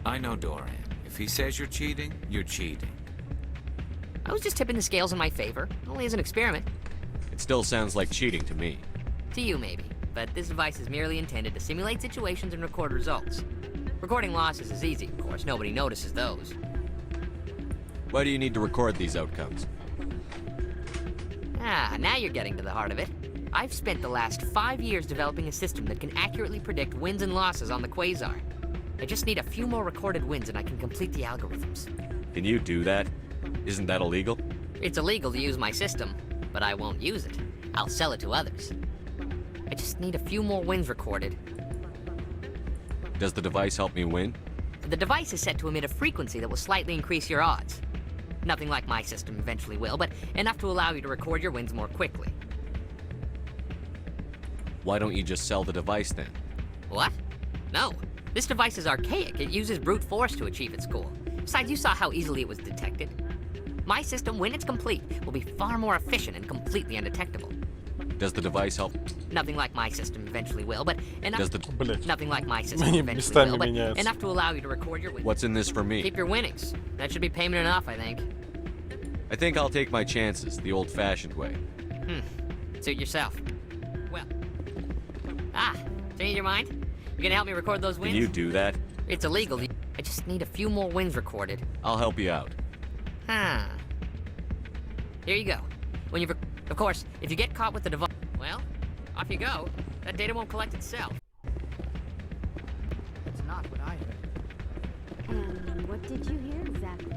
I know Doran. If he says you're cheating, you're cheating. I was just tipping the scales in my favor. Only as an experiment. It still sounds like cheating to me. To you, maybe. But this device is merely intended to simulate situations and record results. Recording losses is easy, of course. Nobody notices those. Why do you need to record these outcomes? Ah, now you're getting to the heart of it. I've spent the last 5 years developing a system that can accurately predict wins and losses on the Quasar. I just need a few more recorded wins and I can complete the algorithms. Can you do that? Isn't that illegal? It's illegal to use my system, but I won't use it. I'll sell it to others. I just need a few more wins recorded. Does the device help me win? The device is set to emit a frequency that will slightly increase your odds. Nothing like my system eventually will, but enough to allow you to record your wins more quickly. Why don't you just sell the device then? What? No. This device is archaic. It uses brute force to achieve its goal. Besides, you saw how easily it was detected. My system, when it's complete, will be far more efficient and completely undetectable. Does the device help? Nothing like my system eventually will, but enough. Does the... Nothing like my system eventually will, but enough to allow you to record your wins. What's in this for me? Keep your winnings. That should be payment enough, I think. I think I'll take my chances the old-fashioned way. Suit yourself. Well. Ah, change your mind? You gonna help me record those wins? Can you do that? It's illegal. I just need a few more wins recorded. I'll help you out. Huh. Here you go. When you, of course, if you get caught with the device, well, off you go. That data won't collect itself. That's not what I heard. And what did you hear exactly?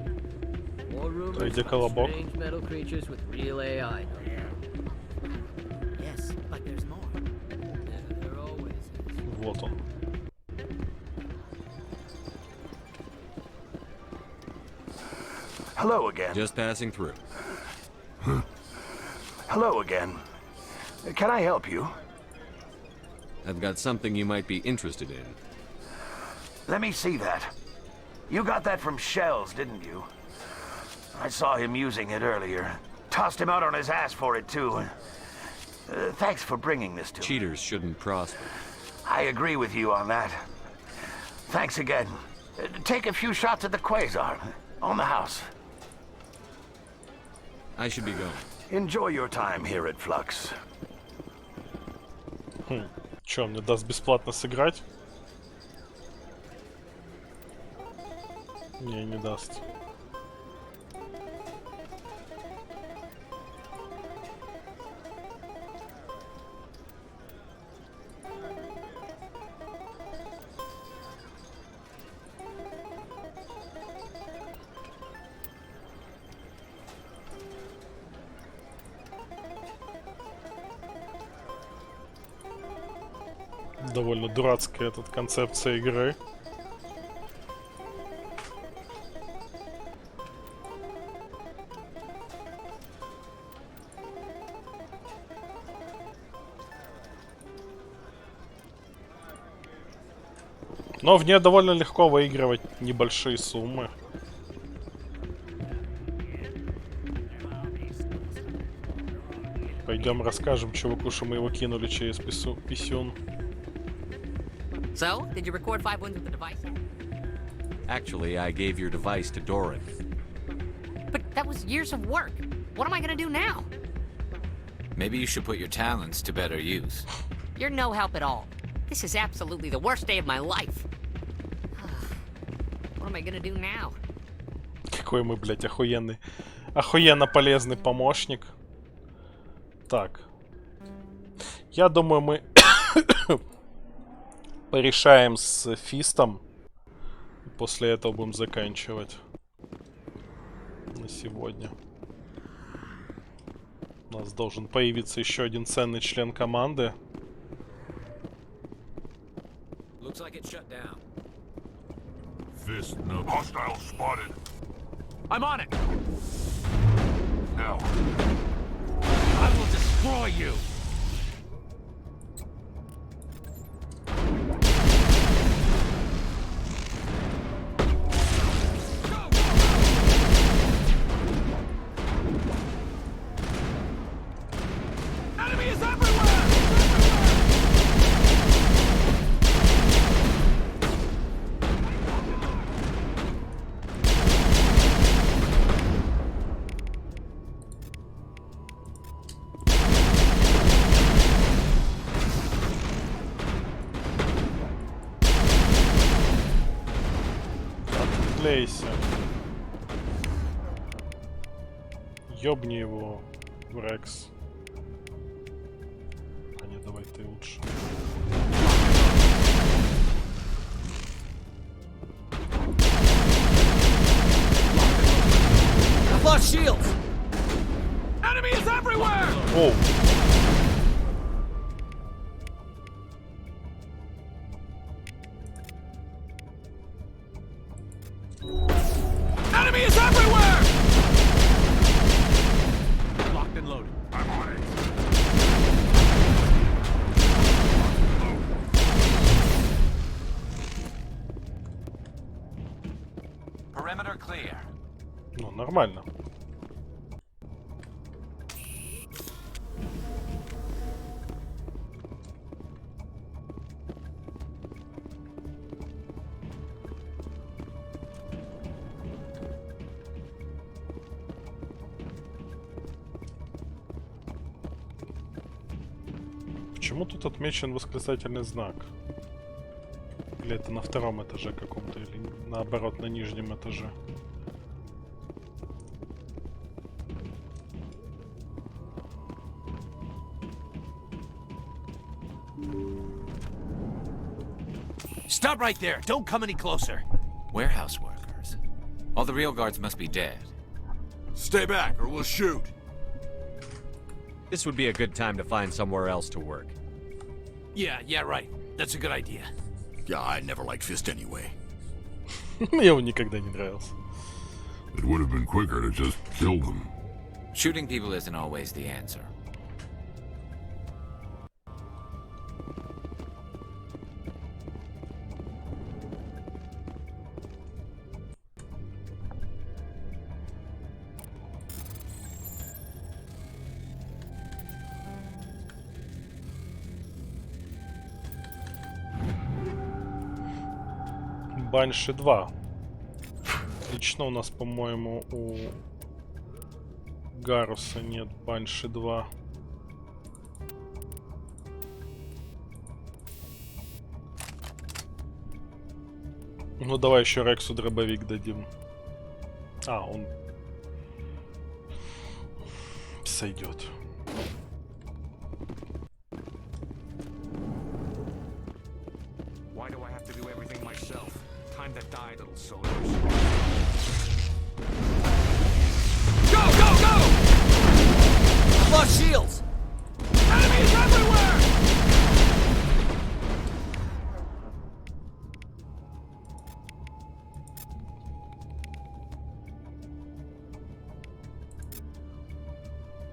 More rumors about strange metal creatures with real AI. Yes, but there's more. Yeah, there always is. Вот он. Hello again. Just passing through. Hello again. Can I help you? I've got something you might be interested in. Let me see that. You got that from Shells, didn't you? I saw him using it earlier. Tossed him out on his ass for it, too. Thanks for bringing this to me. Cheaters shouldn't prosper. I agree with you on that. Thanks again. Take a few shots at the Quasar. On the house. I should be going. Enjoy your time here at Flux. Чё, мне даст бесплатно сыграть? Не даст. Довольно дурацкая эта концепция игры. Но в ней довольно легко выигрывать небольшие суммы. Пойдем расскажем чуваку, что мы его кинули через писюн. So, did you record 5 wins with the device? Actually, I gave your device to Doran. But that was years of work. What am I gonna do now? Maybe you should put your talents to better use. You're no help at all. This is absolutely the worst day of my life. What am I gonna do now? Какой мы, блядь, охуенный. Охуенно полезный помощник. Так. Я думаю, мы порешаем с Фистом. После этого будем заканчивать на сегодня. У нас должен появиться еще один ценный член команды. Looks like it's shut down. Fist, no. Hostile spotted. I'm on it. Now. I will destroy you. Ёбни его, Рекс. А не, давай ты лучше. I've lost shields. Enemy is everywhere. Оу. Enemy is everywhere. Locked and loaded. I'm on it. Perimeter clear. Ну, нормально. Почему тут отмечен восклицательный знак? Или это на втором этаже каком-то, или наоборот на нижнем этаже. Stop right there. Don't come any closer. Warehouse workers. All the real guards must be dead. Stay back or we'll shoot. This would be a good time to find somewhere else to work. Yeah, right. That's a good idea. Yeah, I never liked Fist anyway. Мне его никогда не нравился. It would have been quicker to just kill them. Shooting people isn't always the answer. Банши 2. Лично у нас, по-моему, у Гаруса нет Банши 2. Ну давай еще Рексу дробовик дадим. А, он сойдет. Why do I have to do everything myself? Time to die, little soldiers. Go, go, go! I've lost shields! Enemies everywhere!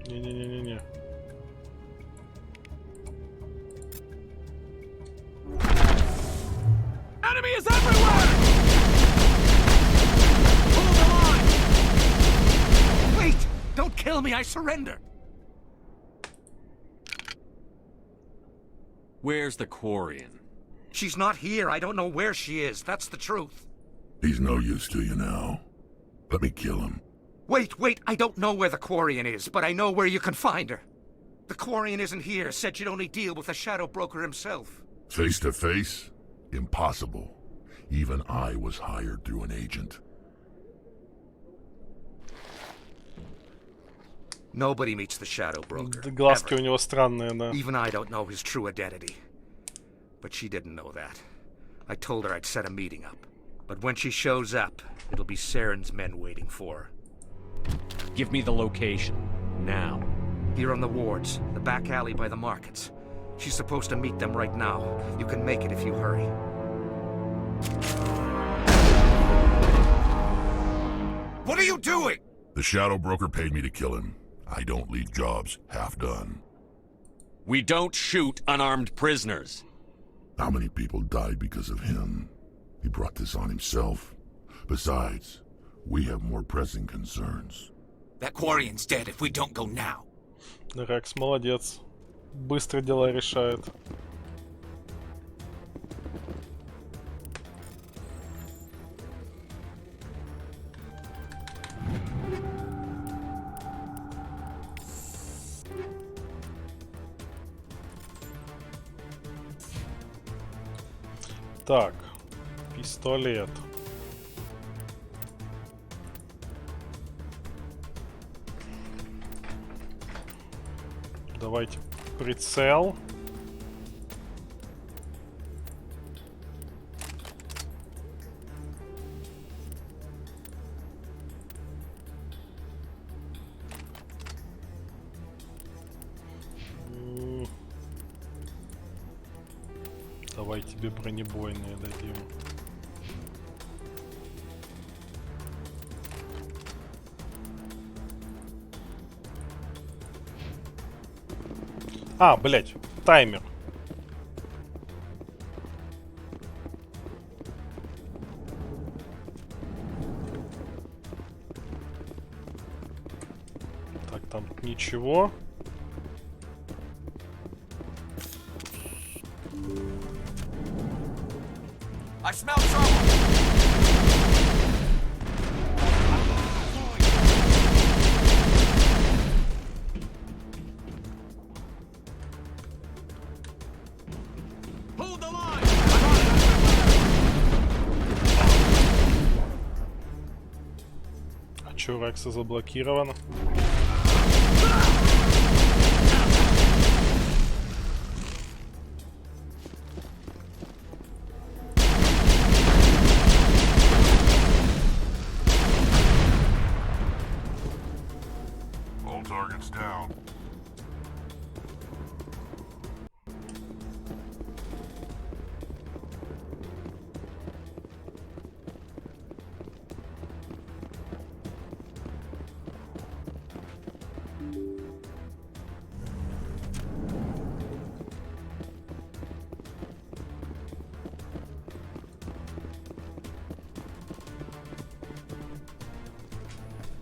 Не-не-не-не-не. Enemy is everywhere! Hold the line! Wait! Don't kill me, I surrender! Where's the Quarian? She's not here. I don't know where she is. That's the truth. He's no use to you now. Let me kill him. Wait, I don't know where the Quarian is, but I know where you can find her. The Quarian isn't here. Said you'd only deal with the Shadow Broker himself. Face to face? Impossible. Even I was hired through an agent. Nobody meets the Shadow Broker. Глазки у него странные, да. Even I don't know his true identity. But she didn't know that. I told her I'd set a meeting up. But when she shows up, it'll be Saren's men waiting for her. Give me the location. Now. Here on the wards, the back alley by the markets. She's supposed to meet them right now. You can make it if you hurry. What are you doing? The Shadow Broker paid me to kill him. I don't leave jobs half done. We don't shoot unarmed prisoners. How many people died because of him? He brought this on himself. Besides, we have more pressing concerns. That Quarian's dead if we don't go now. Рекс молодец. Быстро дела решает. Так, пистолет. Давайте прицел. Давай тебе бронебойные дадим. А, блять, таймер. Так, там ничего. I smell trouble! Hold the line! Что у Рекса заблокировано? All targets down.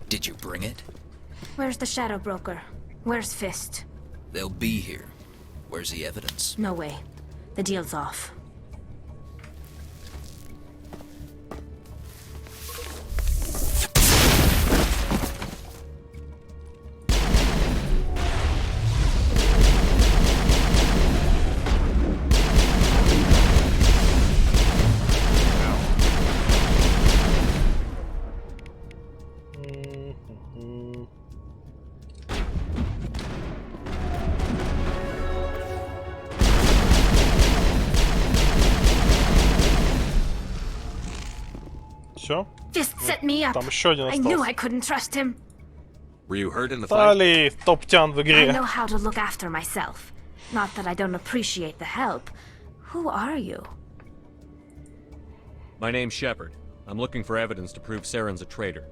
Did you bring it? Where's the Shadow Broker? Where's Fist? They'll be here. Where's the evidence? No way. The deal's off. Все? Fist set me up. Там еще один I knew остался. I couldn't trust him. Were you hurt in the fight? Талий, топ-тян в I игре. know how to look after myself. Not that I don't appreciate the help. Who are you? My name's Shepard. I'm looking for evidence to prove Saren's a traitor.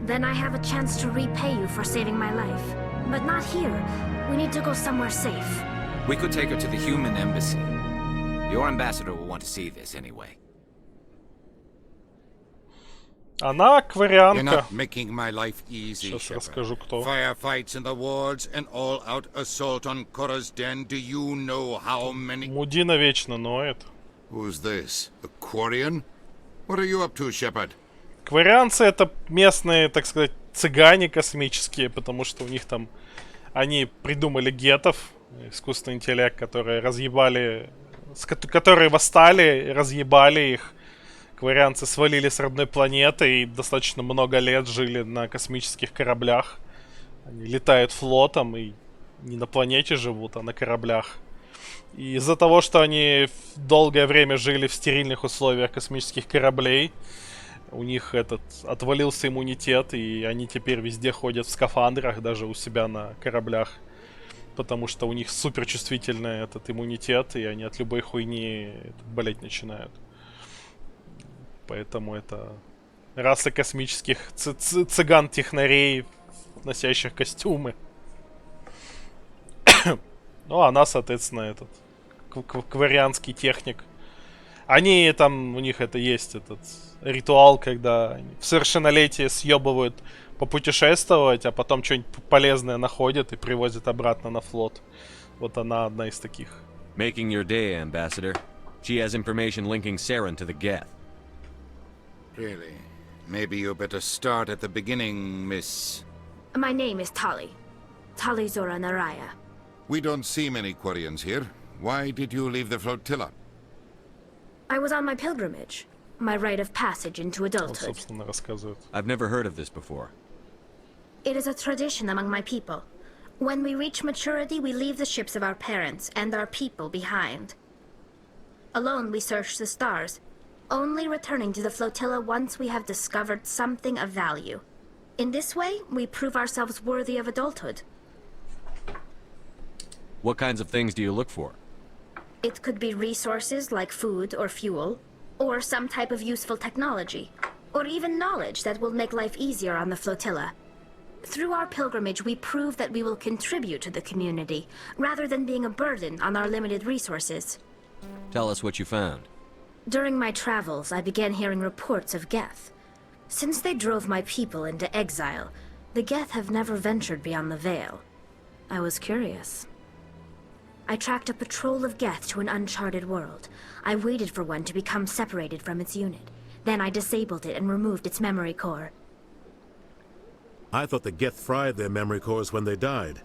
Then I have a chance to repay you for saving my life. But not here. We need to go somewhere safe. We could take her to the human embassy. Your ambassador will want to see this anyway. Она акварианка. You're not making my life easy, Сейчас Shepard. расскажу, кто. Firefights in the wards, an all-out assault on Korra's den. Do you know how many... Мудина вечно ноет. Who's this? A Quarian? What are you up to, Shepard? Кварианцы это местные, так сказать, цыгане космические, потому что у них там... Они придумали гетов, искусственный интеллект, которые разъебали... Которые восстали, разъебали их. Кварианцы свалили с родной планеты и достаточно много лет жили на космических кораблях. Они летают флотом и не на планете живут, а на кораблях. И из-за того, что они долгое время жили в стерильных условиях космических кораблей, у них отвалился иммунитет, и они теперь везде ходят в скафандрах, даже у себя на кораблях. Потому что у них суперчувствительный этот иммунитет, и они от любой хуйни болеть начинают. Поэтому это раса космических цыган-технарей, носящих костюмы. Ну, она, соответственно, этот кварианский техник. Они там, у них это есть этот ритуал, когда они в совершеннолетие съебывают попутешествовать, а потом что-нибудь полезное находят и привозят обратно на флот. Вот она одна из таких. Making your day, Ambassador. She has information linking Saren to the Geth. Really? Maybe you better start at the beginning, Miss... My name is Tali. Tali Zora Naraya. We don't see many Quarians here. Why did you leave the flotilla? I was on my pilgrimage. My rite of passage into Он, adulthood. собственно, рассказывает. I've never heard of this before. It is a tradition among my people. When we reach maturity, we leave the ships of our parents and our people behind. Alone, we search the stars, only returning to the flotilla once we have discovered something of value. In this way, we prove ourselves worthy of adulthood. What kinds of things do you look for? It could be resources like food or fuel, or some type of useful technology, or even knowledge that will make life easier on the flotilla. Through our pilgrimage, we prove that we will contribute to the community, rather than being a burden on our limited resources. Tell us what you found. During my travels, I began hearing reports of Geth. Since they drove my people into exile, the Geth have never ventured beyond the Veil. I was curious. I tracked a patrol of Geth to an uncharted world. I waited for one to become separated from its unit. Then I disabled it and removed its memory core. I thought the Geth fried their memory cores when they died.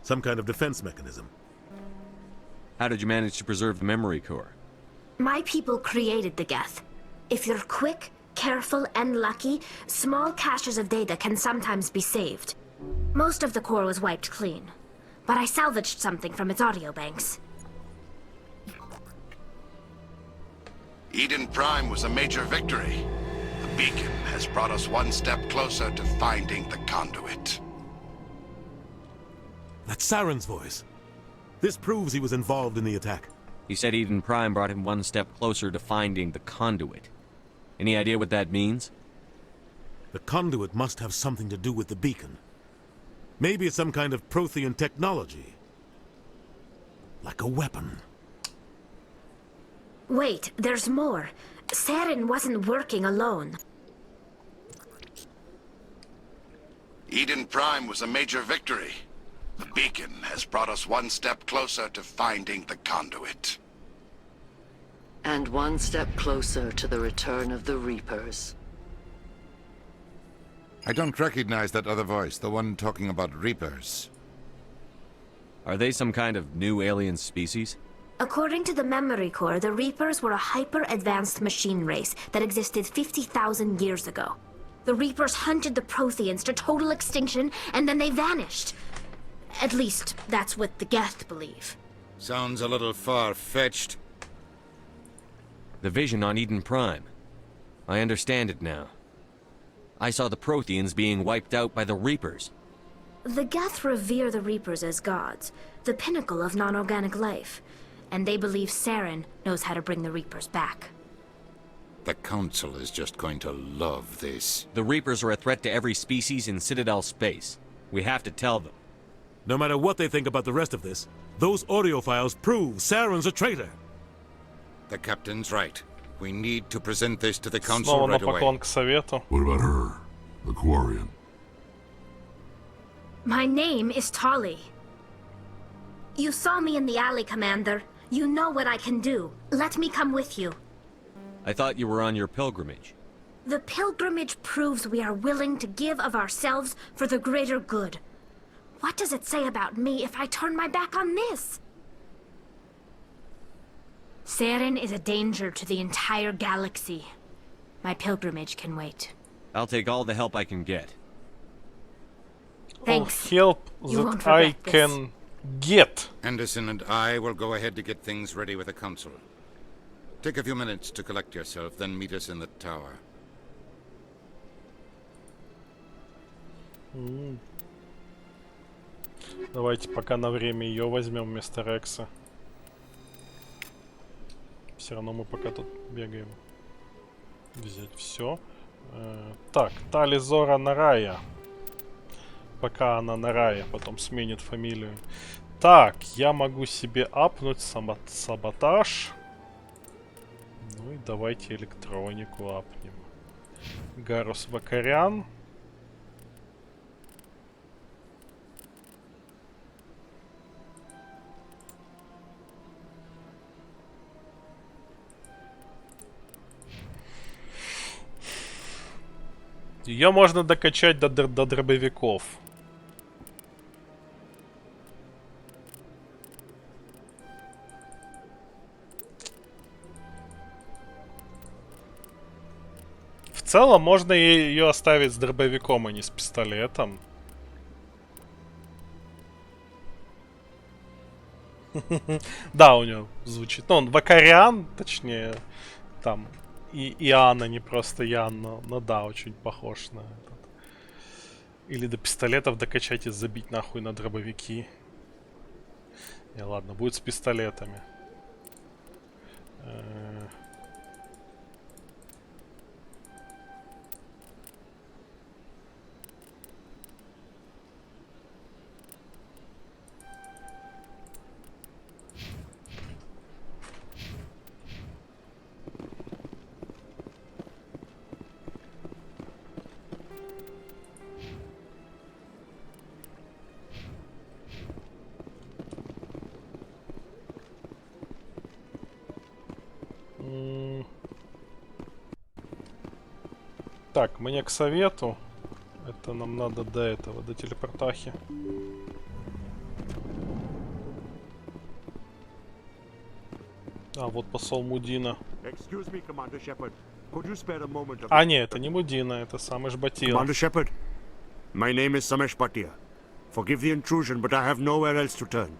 Some kind of defense mechanism. How did you manage to preserve the memory core? My people created the Geth. If you're quick, careful and lucky, small caches of data can sometimes be saved. Most of the core was wiped clean, but I salvaged something from its audio banks. Eden Prime was a major victory. The beacon has brought us one step closer to finding the conduit. That's Saren's voice. This proves he was involved in the attack. He said Eden Prime brought him one step closer to finding the conduit. Any idea what that means? The conduit must have something to do with the beacon. Maybe it's some kind of Prothean technology. Like a weapon. Wait, there's more. Saren wasn't working alone. Eden Prime was a major victory. The beacon has brought us one step closer to finding the conduit. And one step closer to the return of the Reapers. I don't recognize that other voice, the one talking about Reapers. Are they some kind of new alien species? According to the memory core, the Reapers were a hyper-advanced machine race that existed 50,000 years ago. The Reapers hunted the Protheans to total extinction, and then they vanished. At least, that's what the Geth believe. Sounds a little far-fetched. The vision on Eden Prime. I understand it now. I saw the Protheans being wiped out by the Reapers. The Geth revere the Reapers as gods, the pinnacle of non-organic life. And they believe Saren knows how to bring the Reapers back. The Council is just going to love this. The Reapers are a threat to every species in Citadel space. We have to tell them. No matter what they think about the rest of this, those audio files prove Saren's a traitor. The captain's right. We need to present this to the Council right away. What about her? The Quarian? My name is Tali. You saw me in the alley, Commander. You know what I can do. Let me come with you. I thought you were on your pilgrimage. The pilgrimage proves we are willing to give of ourselves for the greater good. What does it say about me if I turn my back on this? Saren is a danger to the entire galaxy. My pilgrimage can wait. I'll take all the help I can get. Thanks. Help You won't that I regret this. can get. Anderson and I will go ahead to get things ready with the Council. Take a few minutes to collect yourself, then meet us in the tower. Давайте пока на время ее возьмем вместо Рекса. Все равно мы пока тут бегаем. Взять все. Так, Тали Зора Нарая. Пока она Нарая, потом сменит фамилию. Так, я могу себе апнуть саботаж. Ну и давайте электронику апнем. Гарус Вакарян. Ее можно докачать до дробовиков. В целом можно ее оставить с дробовиком, а не с пистолетом. Да, у него звучит. Ну, он Вакариан, точнее, там. И Анна, не просто Ян, но да, очень похож на этот. Или до пистолетов докачать и забить нахуй на дробовики. Не, ладно, будет с пистолетами. Так, мне к совету. Это нам надо до этого, до телепортахи. А, вот посол Мудина. Excuse me, Commander Shepard. Could you spare a moment of... А, нет, это не Мудина, это Самеш Батия. Commander Shepard, my name is Samesh Bhatia. Forgive the intrusion, but I have nowhere else to turn.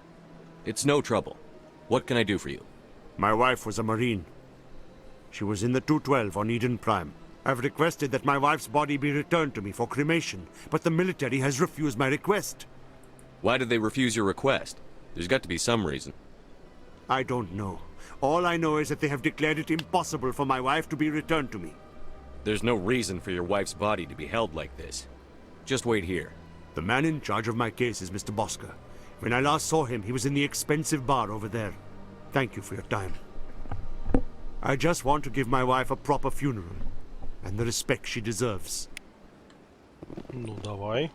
It's no trouble. What can I do for you? My wife was a Marine. She was in the 212 on Eden Prime. I've requested that my wife's body be returned to me for cremation, but the military has refused my request. Why did they refuse your request? There's got to be some reason. I don't know. All I know is that they have declared it impossible for my wife to be returned to me. There's no reason for your wife's body to be held like this. Just wait here. The man in charge of my case is Mr. Bosker. When I last saw him, he was in the expensive bar over there. Thank you for your time. I just want to give my wife a proper funeral and the respect she deserves. Ну, давай.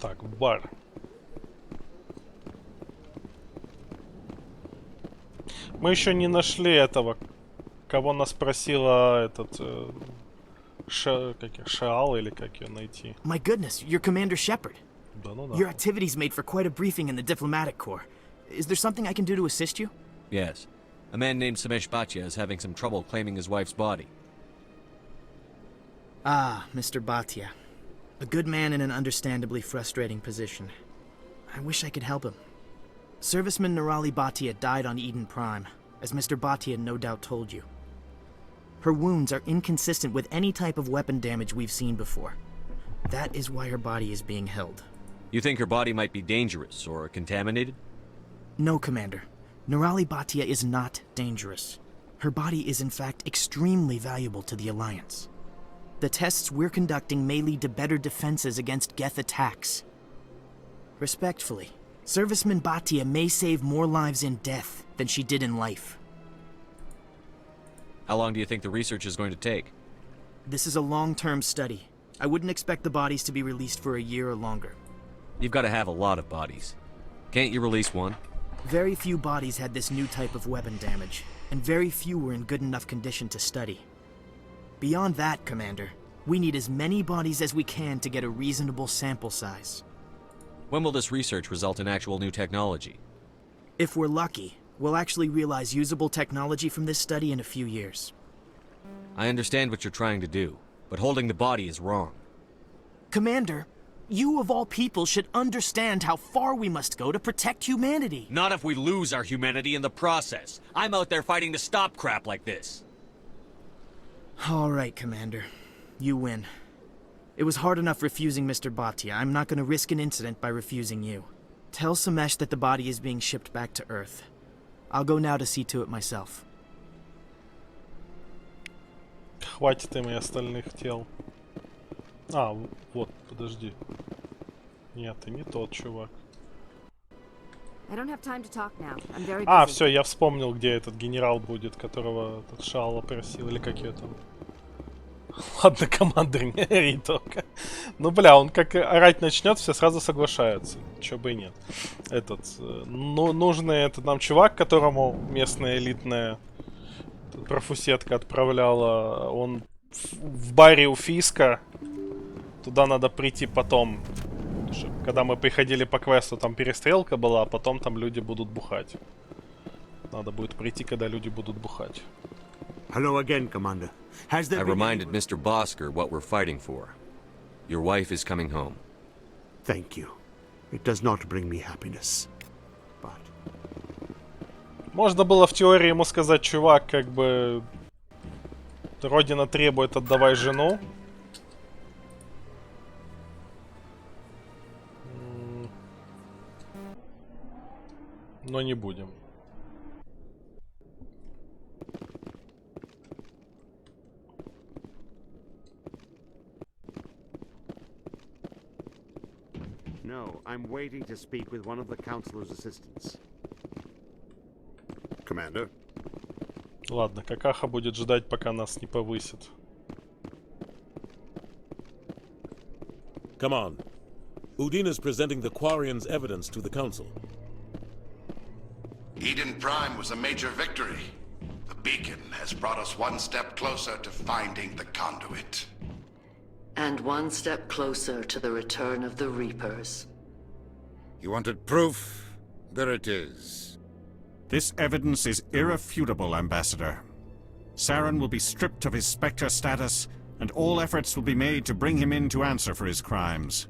Так, в бар. Мы еще не нашли этого, кого нас просила этот Шаал или как ее найти. My goodness, you're Commander Shepard. Да, ну да. Your activities made for quite a briefing in the diplomatic corps. Is there something I can do to assist you? Yes. A man named Samesh Bhatia is having some trouble claiming his wife's body. Ah, Mr. Bhatia. A good man in an understandably frustrating position. I wish I could help him. Serviceman Nirali Bhatia died on Eden Prime, as Mr. Bhatia no doubt told you. Her wounds are inconsistent with any type of weapon damage we've seen before. That is why her body is being held. You think her body might be dangerous or contaminated? No, Commander. Nirali Bhatia is not dangerous. Her body is in fact extremely valuable to the Alliance. The tests we're conducting may lead to better defenses against Geth attacks. Respectfully, Serviceman Bhatia may save more lives in death than she did in life. How long do you think the research is going to take? This is a long-term study. I wouldn't expect the bodies to be released for a year or longer. You've got to have a lot of bodies. Can't you release one? Very few bodies had this new type of weapon damage, and very few were in good enough condition to study. Beyond that, Commander, we need as many bodies as we can to get a reasonable sample size. When will this research result in actual new technology? If we're lucky, we'll actually realize usable technology from this study in a few years. I understand what you're trying to do, but holding the body is wrong. Commander, you of all people should understand how far we must go to protect humanity. Not if we lose our humanity in the process. I'm out there fighting to stop crap like this. All right, Commander. You win. It was hard enough refusing Mr. Bhatia. I'm not going to risk an incident by refusing you. Tell Samesh that the body is being shipped back to Earth. I'll go now to see to it myself. Хватит им и остальных тел. А, вот, подожди. Нет, ты не тот чувак. I don't have time to talk now. I'm very busy. А, все, я вспомнил, где этот генерал будет, которого этот Шаала просил, или как ее там. Ладно, командир, не ори только. Ну, бля, он как орать начнет, все сразу соглашаются. Чё бы и нет. Этот, ну, нужный этот нам чувак, которому местная элитная профусетка отправляла, он в баре у Фиска. Туда надо прийти потом. Когда мы приходили по квесту, там перестрелка была, а потом там люди будут бухать. Надо будет прийти, когда люди будут бухать. Hello again, Commander. Has there I reminded Mr. Bosker what we're fighting for. Your wife is coming home. Thank you. It does not bring me happiness. But... Можно было в теории ему сказать, чувак, как бы... Родина требует, отдавай жену. Но не будем. No, I'm waiting to speak with one of the Councilor's assistants. Commander? Ладно, какаха будет ждать, пока нас не повысит. Come on. Udin is presenting the Quarian's evidence to the Council. Eden Prime was a major victory. The beacon has brought us one step closer to finding the conduit. And one step closer to the return of the Reapers. You wanted proof? There it is. This evidence is irrefutable, Ambassador. Saren will be stripped of his Spectre status, and all efforts will be made to bring him in to answer for his crimes.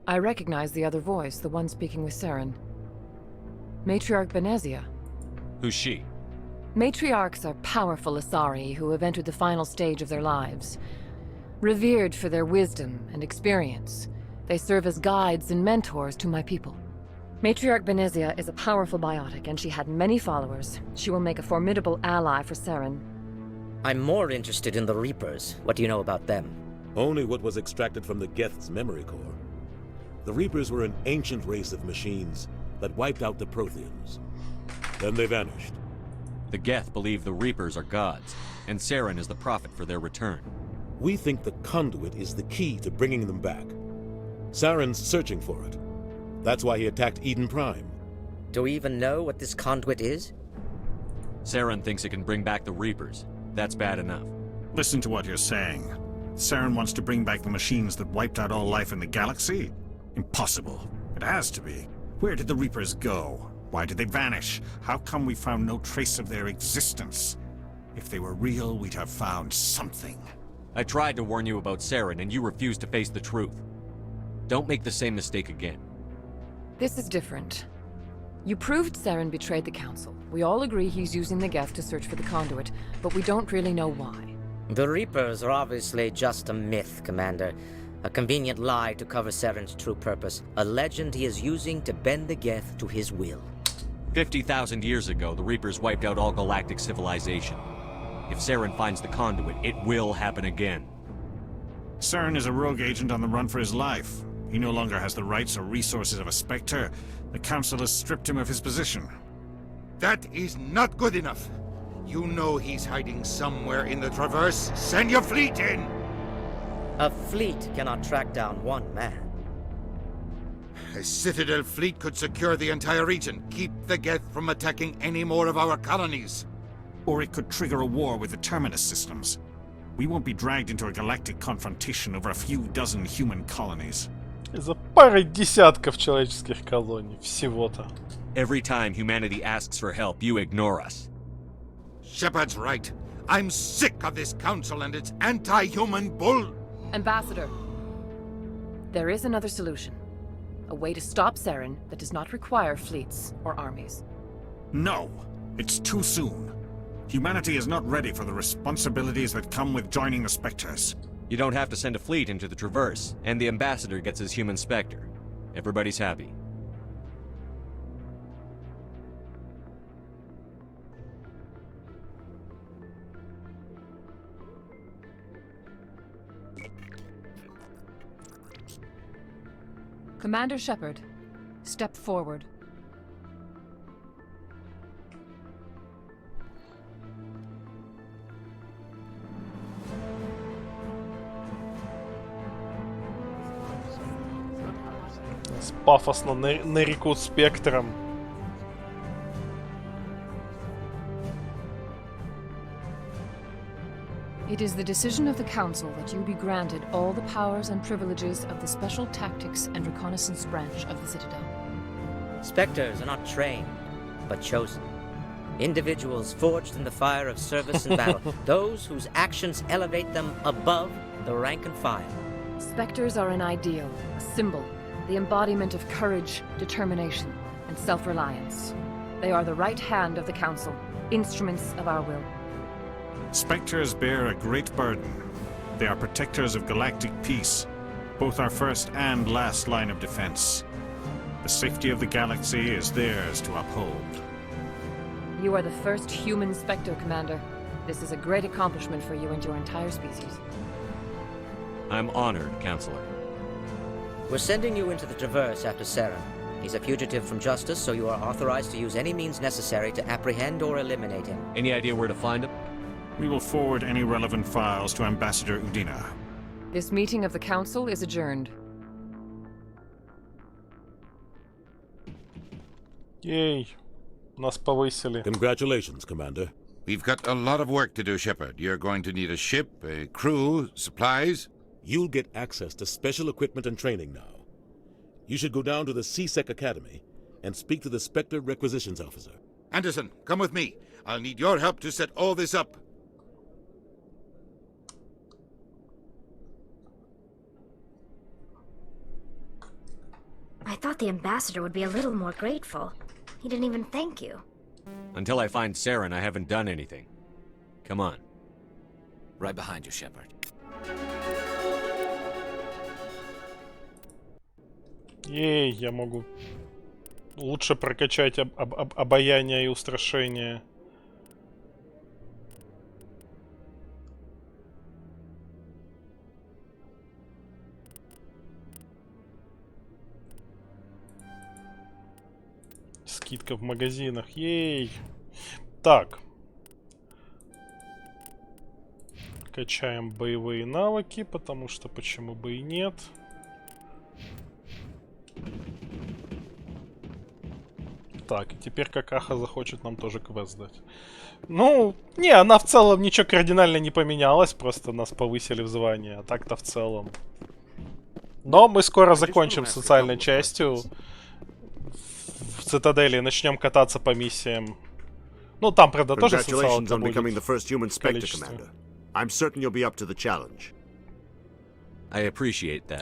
I recognize the other voice, the one speaking with Saren. Matriarch Benezia. Who's she? Matriarchs are powerful Asari who have entered the final stage of their lives. Revered for their wisdom and experience, they serve as guides and mentors to my people. Matriarch Benezia is a powerful biotic, and she had many followers. She will make a formidable ally for Saren. I'm more interested in the Reapers. What do you know about them? Only what was extracted from the Geth's memory core. The Reapers were an ancient race of machines that wiped out the Protheans. Then they vanished. The Geth believe the Reapers are gods, and Saren is the prophet for their return. We think the conduit is the key to bringing them back. Saren's searching for it. That's why he attacked Eden Prime. Do we even know what this conduit is? Saren thinks it can bring back the Reapers. That's bad enough. Listen to what you're saying. Saren wants to bring back the machines that wiped out all life in the galaxy? Impossible. It has to be. Where did the Reapers go? Why did they vanish? How come we found no trace of their existence? If they were real, we'd have found something. I tried to warn you about Saren, and you refused to face the truth. Don't make the same mistake again. This is different. You proved Saren betrayed the Council. We all agree he's using the Geth to search for the conduit, but we don't really know why. The Reapers are obviously just a myth, Commander. A convenient lie to cover Saren's true purpose. A legend he is using to bend the Geth to his will. 50,000 years ago, the Reapers wiped out all galactic civilization. If Saren finds the conduit, it will happen again. Saren is a rogue agent on the run for his life. He no longer has the rights or resources of a Spectre. The Council has stripped him of his position. That is not good enough. You know he's hiding somewhere in the Traverse. Send your fleet in! A fleet cannot track down one man. A Citadel fleet could secure the entire region, keep the Geth from attacking any more of our colonies. Or it could trigger a war with the Terminus systems. We won't be dragged into a galactic confrontation over a few dozen human colonies. За парой десятков человеческих колоний всего-то. Every time humanity asks for help, you ignore us. Shepard's right. I'm sick of this council and its anti-human bull. Ambassador, there is another solution. A way to stop Saren that does not require fleets or armies. No, it's too soon. Humanity is not ready for the responsibilities that come with joining the Spectres. You don't have to send a fleet into the Traverse, and the Ambassador gets his human Spectre. Everybody's happy. Commander Shepard, step forward. Пафосно нарекут спектром. It is the decision of the Council that you be granted all the powers and privileges of the Special Tactics and Reconnaissance branch of the Citadel. Spectres are not trained, but chosen. Individuals forged in the fire of service and battle. Those whose actions elevate them above the rank and file. Spectres are an ideal, a symbol, the embodiment of courage, determination, and self-reliance. They are the right hand of the Council, instruments of our will. Spectres bear a great burden. They are protectors of galactic peace, both our first and last line of defense. The safety of the galaxy is theirs to uphold. You are the first human Spectre, Commander. This is a great accomplishment for you and your entire species. I'm honored, Counselor. We're sending you into the Traverse after Saren. He's a fugitive from justice, so you are authorized to use any means necessary to apprehend or eliminate him. Any idea where to find him? We will forward any relevant files to Ambassador Udina. This meeting of the Council is adjourned. Ей. Нас повысили. Congratulations, Commander. We've got a lot of work to do, Shepard. You're going to need a ship, a crew, supplies. You'll get access to special equipment and training now. You should go down to the CSEC Academy and speak to the Spectre Requisitions Officer. Anderson, come with me. I'll need your help to set all this up. I thought the ambassador would be a little more grateful. He didn't even thank you. Until I find Saren, I haven't done anything. Come on. Right behind you, Shepard. Ей, я могу лучше прокачать обаяние и устрашение. Скидка в магазинах. Ей. Так. Качаем боевые навыки, потому что почему бы и нет. Так, и теперь какаха захочет нам тоже квест дать. Ну, не, она в целом ничего кардинально не поменялась, просто нас повысили в звании, а так-то в целом. Но мы скоро закончим с социальной частью. В цитадели начнем кататься по миссиям. Ну, там, правда, тоже социалка будет.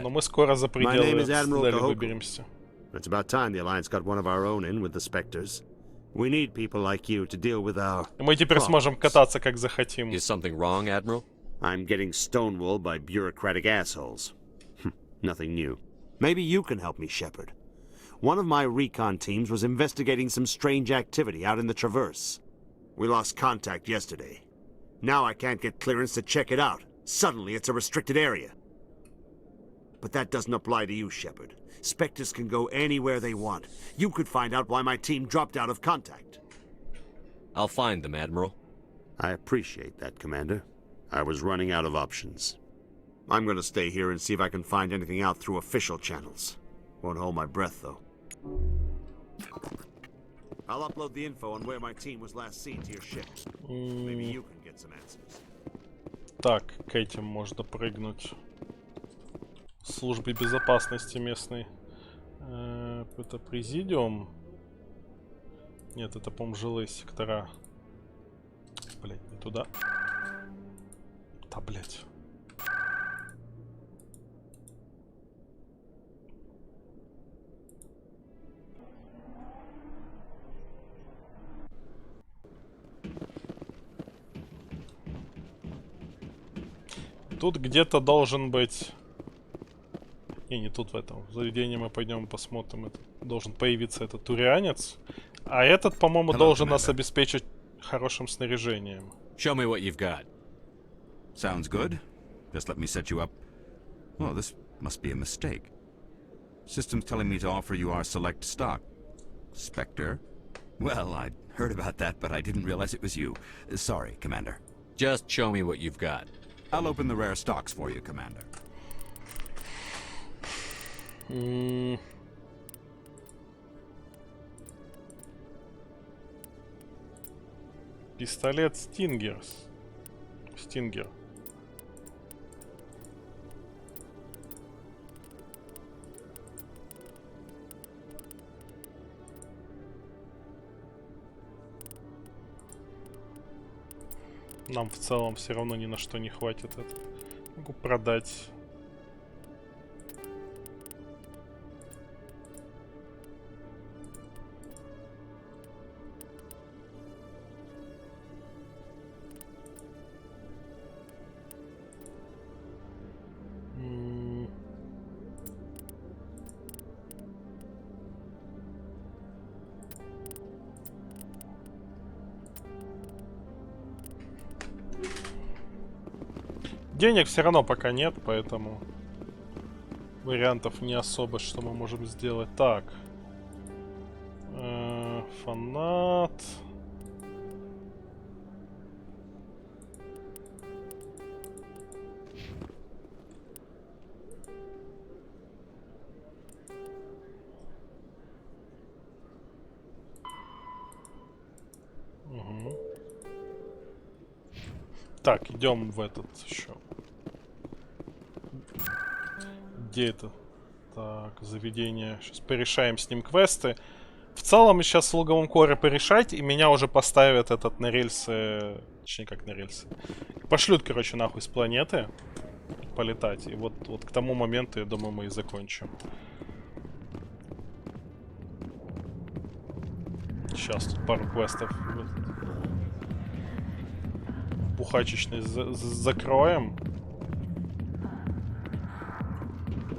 Но мы скоро за пределы цитадели выберемся. It's about time the Alliance got one of our own in with the Spectres. We need people like you to deal with our Мы теперь сможем кататься как захотим. Is something wrong, Admiral? I'm getting stonewalled by bureaucratic assholes. Nothing new. Maybe you can help me, Shepard. One of my recon teams was investigating some strange activity out in the Traverse. We lost contact yesterday. Now I can't get clearance to check it out. Suddenly it's a restricted area. But that doesn't apply to you, Shepard. Spectres can go anywhere they want. You could find out why my team dropped out of contact. I'll find them, Admiral. I appreciate that, Commander. I was running out of options. I'm gonna stay here and see if I can find anything out through official channels. Won't hold my breath, though. I'll upload the info on where my team was last seen to your ship. Maybe you can get some answers. Так, к этим можно прыгнуть. Службе безопасности местной. Это президиум. Нет, это, по-моему, жилые сектора. Блять, не туда. Да, блять. Тут где-то должен быть... Не тут в этом. В заведении мы пойдем посмотрим. Это должен появиться этот турианец. А этот, по-моему, должен нас обеспечить хорошим снаряжением. Show me what you've got. Sounds good. Just let me set you up. Oh, this must be a mistake. System's telling me to offer you our select stock. Spectre? Well, I'd heard about that, but I didn't realize it was you. Sorry, Commander. Just show me what you've got. I'll open the rare stocks for you, Commander. Пистолет Стингер. Нам в целом все равно ни на что не хватит это. Могу продать. Денег все равно пока нет, поэтому вариантов не особо, что мы можем сделать. Так. Фанат. Так, идем в этот еще. Где это? Так, заведение. Сейчас порешаем с ним квесты. В целом, сейчас с луговым коре порешать, и меня уже поставят этот на рельсы... Точнее, как на рельсы. Пошлют, короче, нахуй с планеты. Полетать. И вот к тому моменту, я думаю, мы и закончим. Сейчас тут пару квестов бухачечный закроем.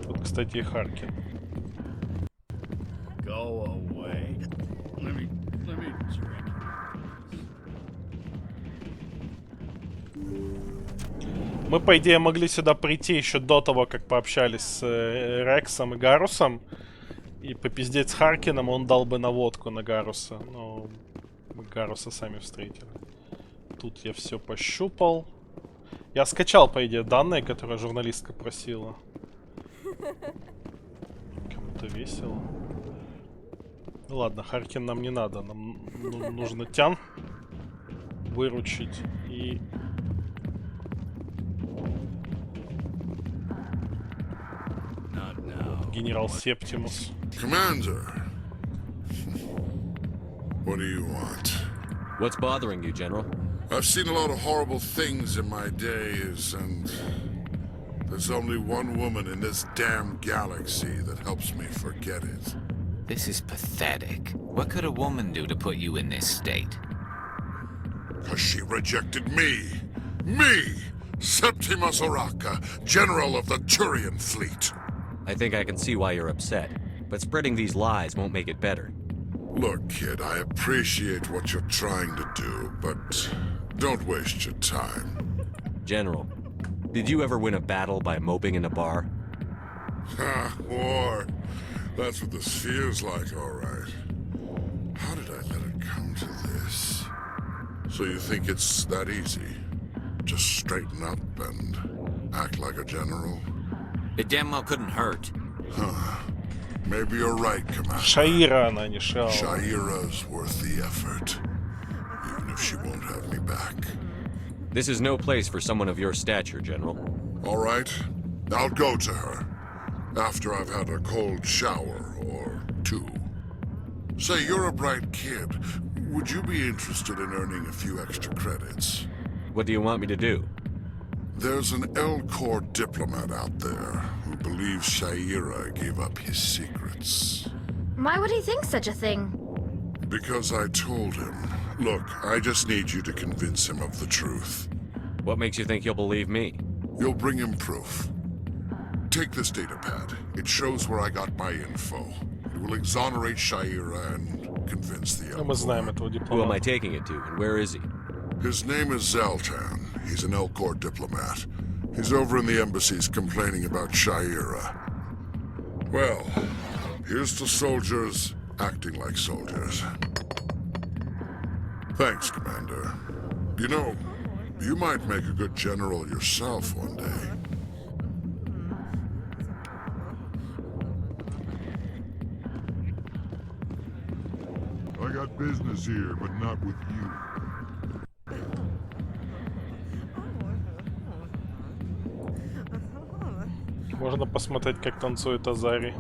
Тут, кстати, и Харкин. Мы, по идее, могли сюда прийти еще до того, как пообщались с Рексом и Гарусом. И попиздеть с Харкином, он дал бы наводку на Гаруса. Но мы Гаруса сами встретили. Тут я все пощупал. Я скачал, по идее, данные, которые журналистка просила. Кому-то весело. Ну ладно, Харкин нам не надо. Нам нужно Тян выручить. И... Генерал Септимус. Commander, what do you want? What's bothering you, General? I've seen a lot of horrible things in my days, and there's only one woman in this damn galaxy that helps me forget it. This is pathetic. What could a woman do to put you in this state? 'Cause she rejected me! Me! Septimus Oraka, General of the Turian Fleet! I think I can see why you're upset, but spreading these lies won't make it better. Look, kid, I appreciate what you're trying to do, but don't waste your time. General, did you ever win a battle by moping in a bar? Ha, war. That's what this feels like, all right. How did I let it come to this? So you think it's that easy? Just straighten up and act like a general? It damn well couldn't hurt. Huh. Maybe you're right, Commander. Shaira, она не Шао. Shaira's worth the effort, even if she won't have me back. This is no place for someone of your stature, General. All right, I'll go to her after I've had a cold shower or two. Say, you're a bright kid. Would you be interested in earning a few extra credits? What do you want me to do? There's an L-Corps diplomat out there who believes Shaira gave up his secrets. Why would he think such a thing? Because I told him. Look, I just need you to convince him of the truth. What makes you think he'll believe me? You'll bring him proof. Take this datapad. It shows where I got my info. It will exonerate Shaira and convince the Мы знаем этого Who am дипломата. I taking it to, and where is he? His name is Zaltan. He's an L-Corps diplomat. He's over in the embassies complaining about Shaira. Well, here's to soldiers acting like soldiers. Thanks, Commander. You know, you might make a good general yourself one day. I got business here, but not with you. Можно посмотреть, как танцует Азари.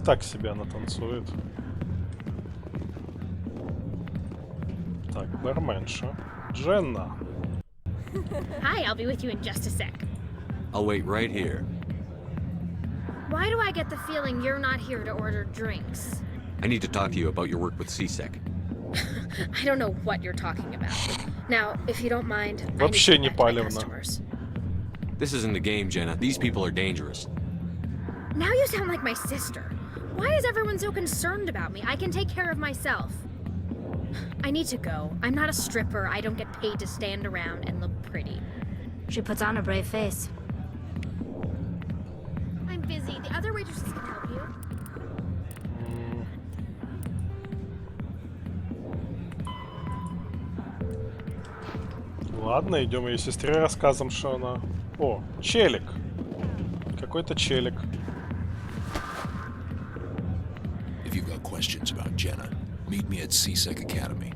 Так себе она танцует. Так, барменша. Дженна. Hi, I'll be with you in just a sec. I'll wait right here. Why do I get the feeling you're not here to order drinks? I need to talk to you about your work with CSEC. I don't know what you're talking about. Now, if you don't mind, Вообще I need не to get back to my палевно. customers. This isn't a game, Jenna. These people are dangerous. Now you sound like my sister. Why is everyone so concerned about me? I can take care of myself. I need to go. I'm not a stripper. I don't get paid to stand around and look pretty. She puts on a brave face. I'm busy. The other waitresses can help you. Ладно, идем ее сестре рассказом, что она... О, челик. Какой-то челик. If you've got questions about Jenna, meet me at CSEC Academy.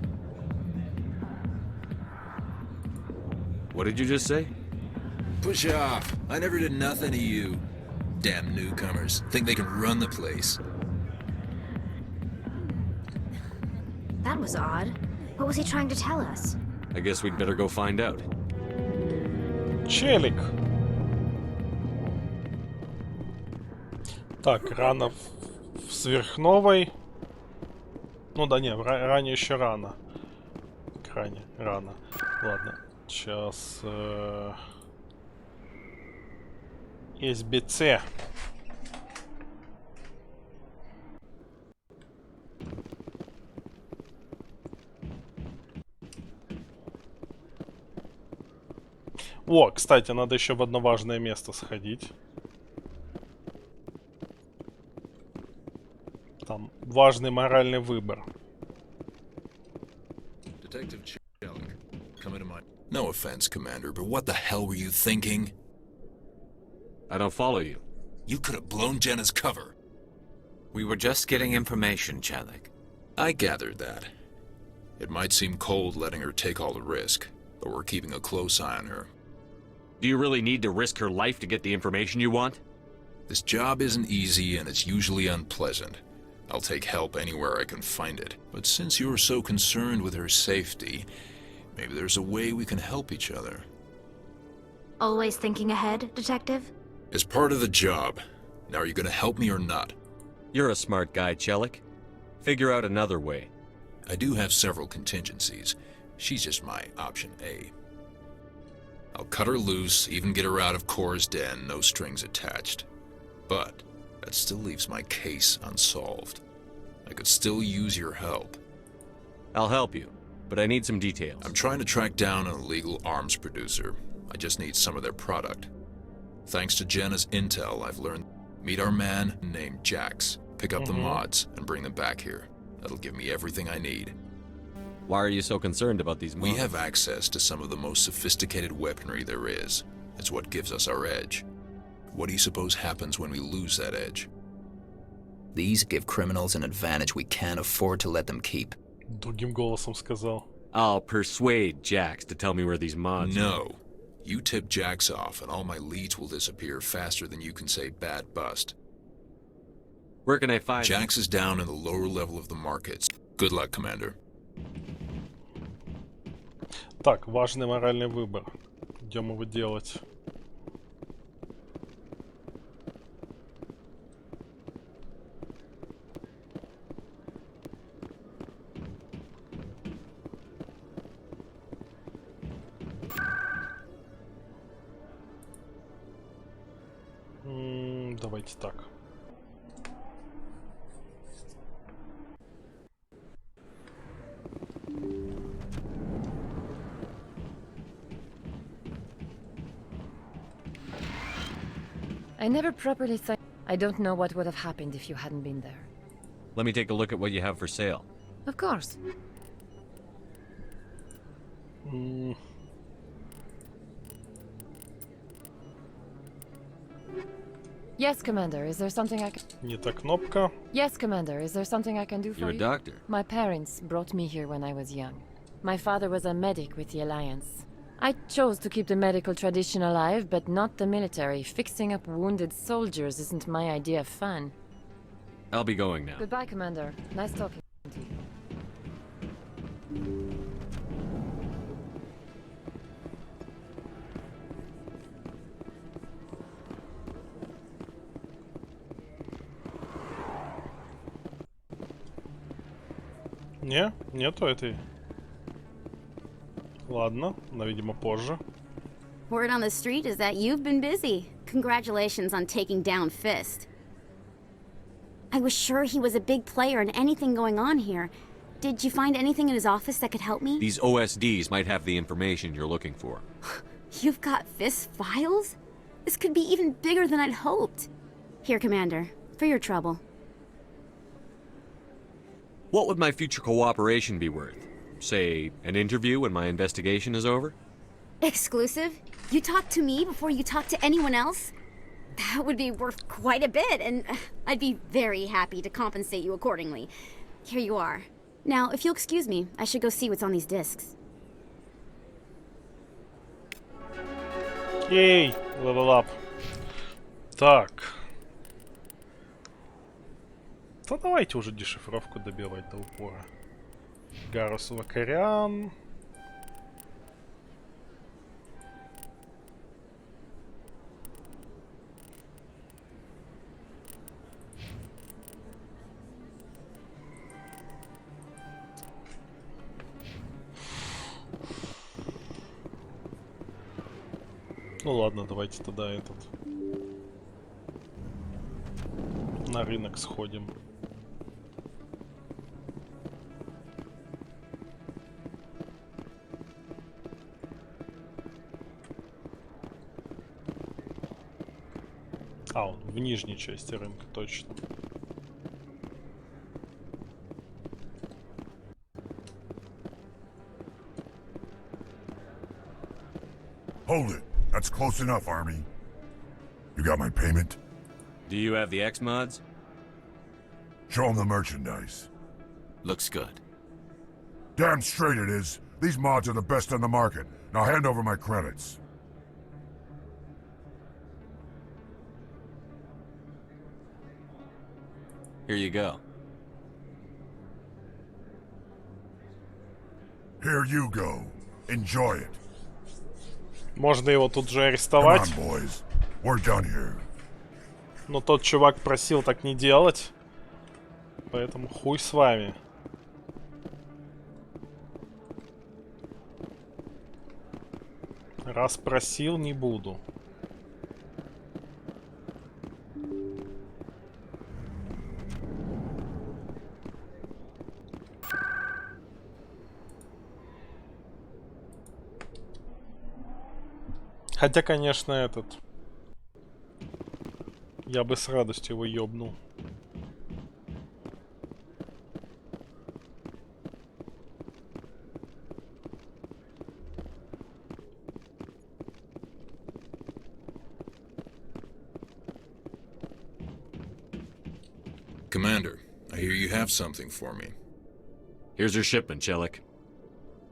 What did you just say? Push off. I never did nothing to you. Damn newcomers. Think they can run the place. That was odd. What was he trying to tell us? I guess we'd better go find out. Челик. Так, рано в сверхновой. Ну да не, ранее еще рано. Крайне рано. Ладно, сейчас... СБЦ. О, кстати, надо еще в одно важное место сходить. Там важный моральный выбор. No offense, Commander, but what the hell were you thinking? I don't follow you. You could have blown Jenna's cover. We were just getting information, Chelik. I gathered that. It might seem cold letting her take all the risk, but we're keeping a close eye on her. Do you really need to risk her life to get the information you want? This job isn't easy and it's usually unpleasant. I'll take help anywhere I can find it. But since you're so concerned with her safety, maybe there's a way we can help each other. Always thinking ahead, Detective? It's part of the job. Now are you gonna help me or not? You're a smart guy, Chelik. Figure out another way. I do have several contingencies. She's just my option A. I'll cut her loose, even get her out of Cora's den, no strings attached. But that still leaves my case unsolved. I could still use your help. I'll help you, but I need some details. I'm trying to track down an illegal arms producer. I just need some of their product. Thanks to Jenna's intel, I've learned... Meet our man named Jax. Pick up the mods and bring them back here. That'll give me everything I need. Why are you so concerned about these mods? We have access to some of the most sophisticated weaponry there is. It's what gives us our edge. What do you suppose happens when we lose that edge? These give criminals an advantage we can't afford to let them keep. Другим голосом сказал. I'll persuade Jax to tell me where these mods are. No. You tip Jax off and all my leads will disappear faster than you can say bad bust. Where can I find Jax is down in the lower level of the markets. Good luck, Commander. Так, важный моральный выбор. Идем его делать. Давайте так. I never properly saw... I don't know what would have happened if you hadn't been there. Let me take a look at what you have for sale. Of course. Yes, Commander. Is there something I can... Не та кнопка. Yes, Commander. Is there something I can do for you? You're a doctor. My parents brought me here when I was young. My father was a medic with the Alliance. I chose to keep the medical tradition alive, but not the military. Fixing up wounded soldiers isn't my idea of fun. I'll be going now. Goodbye, Commander. Nice talking to you. Не, нету этой. Ладно, но, видимо, позже. Word on the street is that you've been busy. Congratulations on taking down Fist. I was sure he was a big player in anything going on here. Did you find anything in his office that could help me? These OSDs might have the information you're looking for. You've got Fist files? This could be even bigger than I'd hoped. Here, Commander, for your trouble. What would my future cooperation be worth? Say, an interview when my investigation is over? Exclusive? You talk to me before you talk to anyone else? That would be worth quite a bit, and I'd be very happy to compensate you accordingly. Here you are. Now, if you'll excuse me, I should go see what's on these discs. Ей, level up. Так. Да давайте уже дешифровку добивать до упора. Гарус Вакарян. Ну ладно, давайте тогда этот на рынок сходим. А, он в нижней части рынка, точно. Hold it. That's close enough, Army. You got my payment? Do you have the X mods? Show them the merchandise. Looks good. Damn straight it is. These mods are the best on the market. Now hand over my credits. Here you go. Here you go. Enjoy it. Можно его тут же Come арестовать. on, boys. We're done here. Но тот чувак просил так не делать. Поэтому хуй с вами. Раз просил, не буду. Хотя, конечно, этот... Я бы с радостью его ёбнул. Commander, I hear you have something for me. Here's your shipment, Chelik.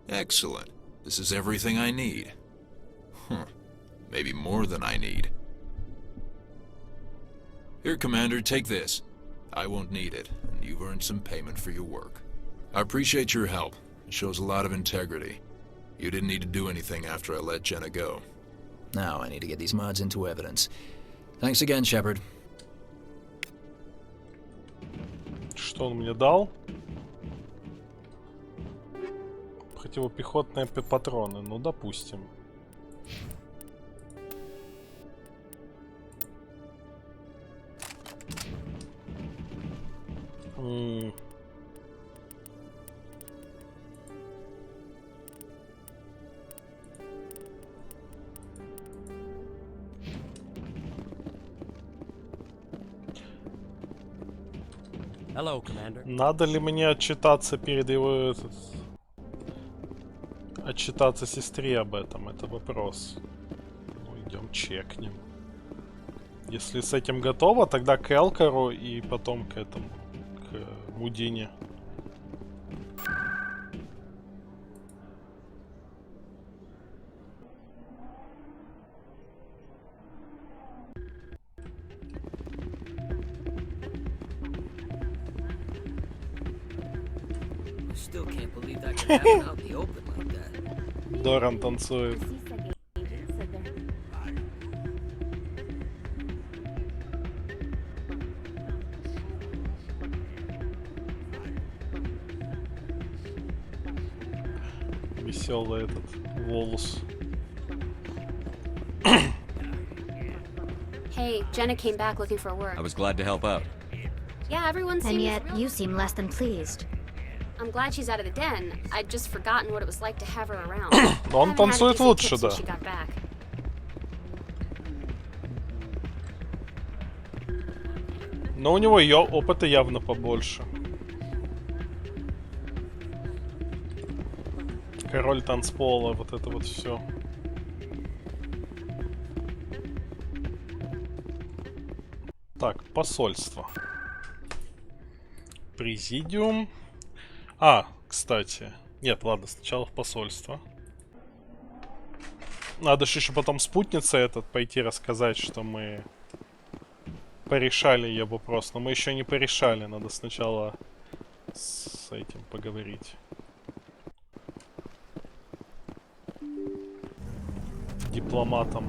Excellent. This is everything I need. Huh. Maybe more than I need. Here, Commander, take this. I won't need it, and you've earned some payment for your work. I appreciate your help. It shows a lot of integrity. You didn't need to do anything after I let Jenna go. Now I need to get these mods into evidence. Thanks again, Shepard. Что он мне дал? Противопехотные патроны, ну допустим. Hello, Commander. Надо ли мне отчитаться перед его... Отчитаться сестре об этом? Это вопрос. Ну, идем чекнем. Если с этим готово, тогда к Элкару и потом к этому, к Мудине. Still can't believe that could happen out in the open like that. Доран танцует. Веселый этот волос. Hey, Jenna came back looking for work. I was glad to help out. Yeah, everyone seems... And yet, you seem less than pleased. I'm glad she's out of the den. I'd just forgotten what it was like to have her around. Он танцует лучше, да. Но у него ее опыта явно побольше. Король танцпола, вот это вот все. Так, посольство. Президиум. А, кстати. Нет, ладно, сначала в посольство. Надо же еще потом спутнице этот пойти рассказать, что мы порешали ее вопрос. Но мы еще не порешали. Надо сначала с этим поговорить. Дипломатом.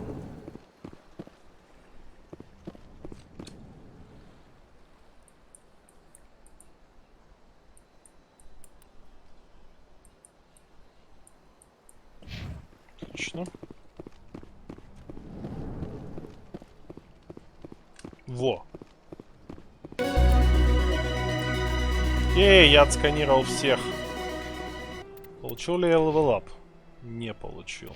Отлично. Во. Я отсканировал всех. Получил ли я левелап? Не получил.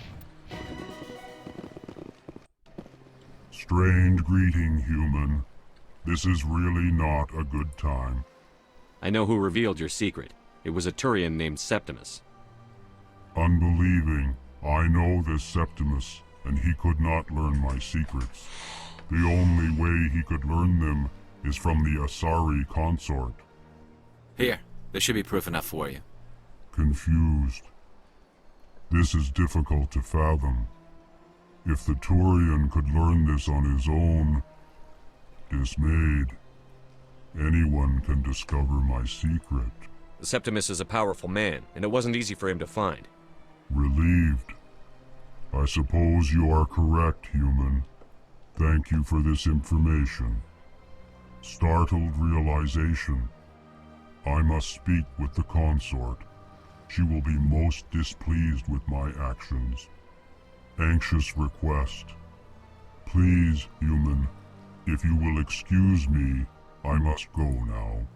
Strange greeting, human. This is really not a good time. I know who revealed your secret. It was a Turian named Septimus. Unbelieving. I know this Septimus, and he could not learn my secrets. The only way he could learn them is from the Asari consort. Here, there should be proof enough for you. Confused. This is difficult to fathom. If the Turian could learn this on his own, dismayed, anyone can discover my secret. Septimus is a powerful man, and it wasn't easy for him to find. Relieved. I suppose you are correct, human. Thank you for this information. Startled realization. I must speak with the consort. She will be most displeased with my actions. Anxious request. Please, human, if you will excuse me, I must go now.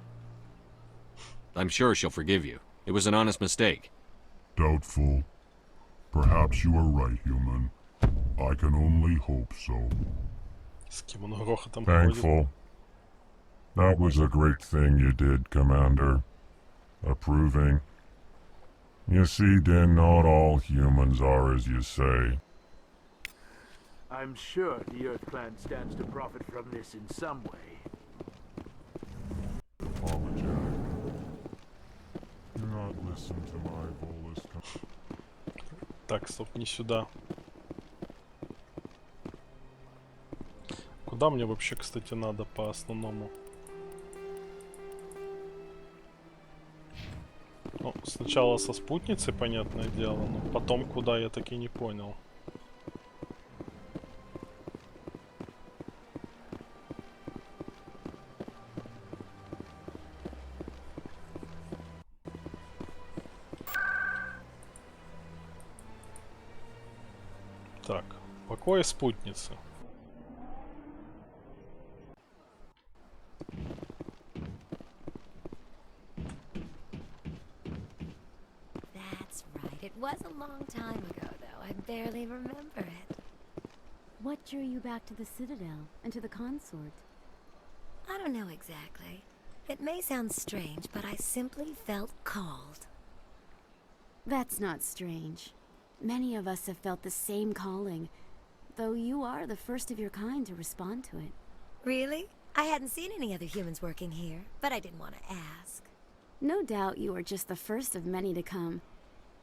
I'm sure she'll forgive you. It was an honest mistake. Doubtful. Perhaps you are right, human. I can only hope so. Thankful. That was a great thing you did, Commander. Approving. You see, then not all humans are as you say. I'm sure the Earth Clan stands to profit from this in some way. Apologize. Do not listen to my bolus. Так, стоп, не сюда. Куда мне вообще, кстати, надо по основному? Ну, сначала со спутницей, понятное дело, но потом куда, я так и не понял. Так, покой спутницы. That's right. It was a long time ago, though. I barely remember it. What drew you back to the Citadel and to the consort? I don't know exactly. It may sound strange, but I simply felt called. That's not strange. Many of us have felt the same calling, though you are the first of your kind to respond to it. Really? I hadn't seen any other humans working here, but I didn't want to ask. No doubt you are just the first of many to come.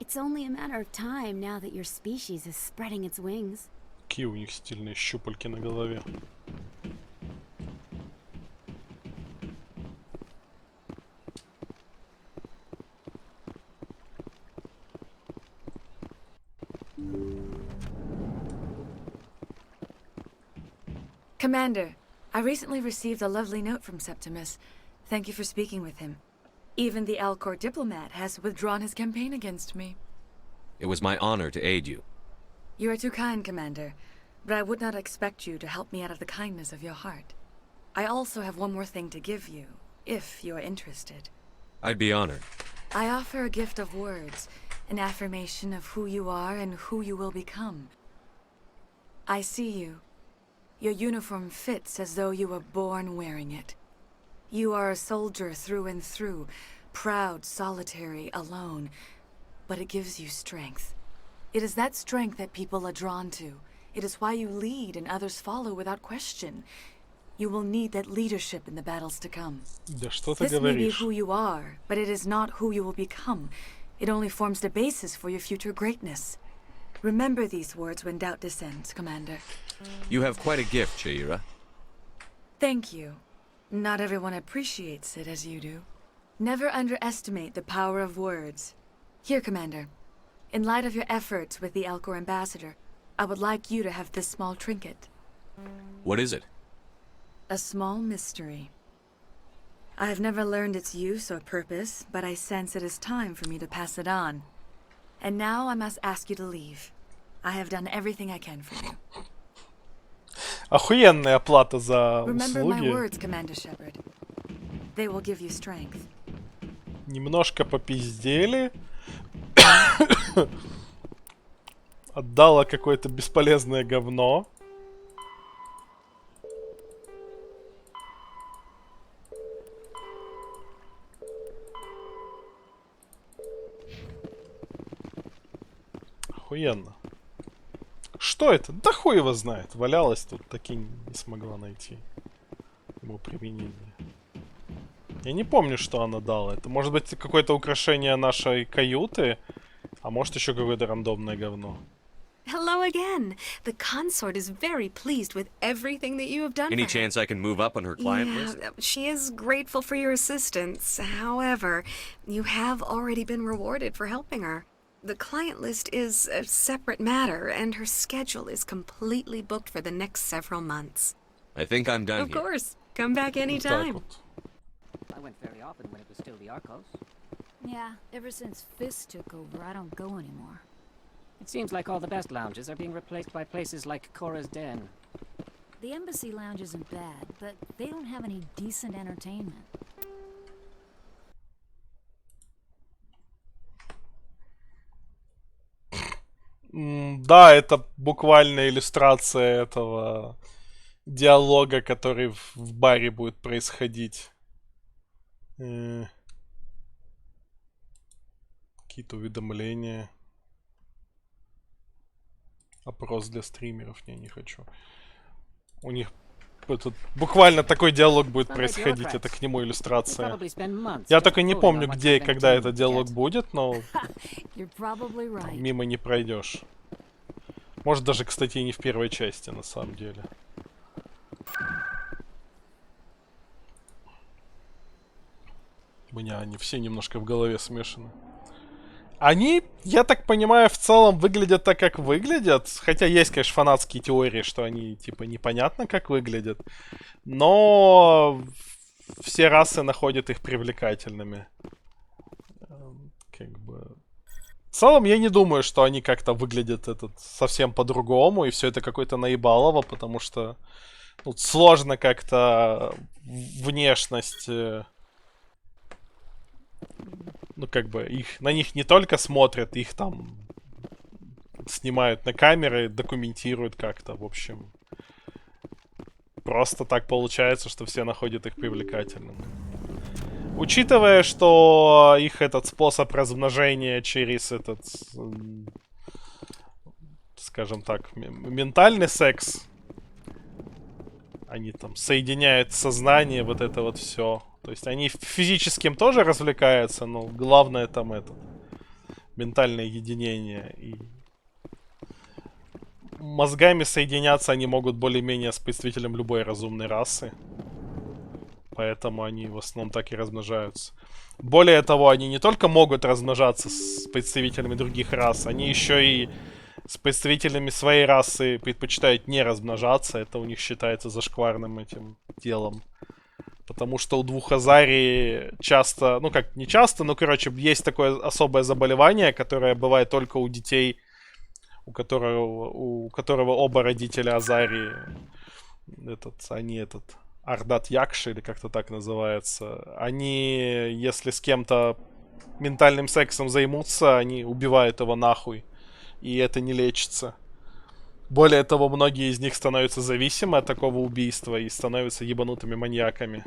It's only a matter of time now that your species is spreading its wings. Какие у них стильные щупальки на голове. Commander, I recently received a lovely note from Septimus. Thank you for speaking with him. Even the Alcor diplomat has withdrawn his campaign against me. It was my honor to aid you. You are too kind, Commander, but I would not expect you to help me out of the kindness of your heart. I also have one more thing to give you, if you are interested. I'd be honored. I offer a gift of words, an affirmation of who you are and who you will become. I see you. Your uniform fits as though you were born wearing it. You are a soldier through and through, proud, solitary, alone, but it gives you strength. It is that strength that people are drawn to. It is why you lead and others follow without question. You will need that leadership in the battles to come. Да что ты This may be говоришь? who you are, but it is not who you will become. It only forms the basis for your future greatness. Remember these words when doubt descends, Commander. You have quite a gift, Chaira. Thank you. Not everyone appreciates it as you do. Never underestimate the power of words. Here, Commander. In light of your efforts with the Elcor ambassador, I would like you to have this small trinket. What is it? A small mystery. I have never learned its use or purpose, but I sense it is time for me to pass it on. And now I must ask you to leave. I have done everything I can for you. Охуенная плата за Remember my услуги. words, Commander Shepard. They will give you strength. Немножко попиздели. Отдала какое-то бесполезное говно. Охуенно. Что это? Да хуй его знает. Валялась тут, таки не смогла найти ему применение. Я не помню, что она дала. Это может быть какое-то украшение нашей каюты, а может еще какое-то рандомное говно. Hello again. The consort is very pleased with everything that you have done Any for her. chance I can move up on her client list? She is grateful for your assistance. However, you have already been rewarded for helping her. The client list is a separate matter, and her schedule is completely booked for the next several months. I think I'm done Of here. course. Come back anytime. I went very often when it was still the Arcos. Yeah, ever since Fist took over, I don't go anymore. It seems like all the best lounges are being replaced by places like Cora's Den. The Embassy Lounge isn't bad, but they don't have any decent entertainment. Да, это буквально иллюстрация этого диалога, который в баре будет происходить. Какие-то уведомления. Опрос для стримеров. Не хочу. У них тут буквально такой диалог будет происходить. Это к нему иллюстрация. Я только не помню, где и когда этот диалог будет, но мимо не пройдешь. Может даже, кстати, и не в первой части, на самом деле. У меня они все немножко в голове смешаны. Они, я так понимаю, в целом выглядят так, как выглядят. Хотя есть, конечно, фанатские теории, что они, типа, непонятно, как выглядят. Но все расы находят их привлекательными. Как бы... В целом, я не думаю, что они как-то выглядят совсем по-другому. И все это какое-то наебалово, потому что сложно как-то внешность... как бы на них не только смотрят, их там снимают на камеры, документируют как-то, в общем. Просто так получается, что все находят их привлекательными. Учитывая, что их этот способ размножения через этот, скажем так, ментальный секс, они там соединяют сознание, вот это вот все. То есть они физическим тоже развлекаются, но главное там это ментальное единение. И мозгами соединяться они могут более-менее с представителем любой разумной расы. Поэтому они в основном так и размножаются. Более того, они не только могут размножаться с представителями других рас, они еще и с представителями своей расы предпочитают не размножаться. Это у них считается зашкварным этим делом. Потому что у двух азарий часто, не часто, но, короче, есть такое особое заболевание, которое бывает только у детей, у которого оба родителя азарии. Они Ардат Якши, или как-то так называется. Они, если с кем-то ментальным сексом займутся, они убивают его нахуй. И это не лечится. Более того, многие из них становятся зависимы от такого убийства и становятся ебанутыми маньяками.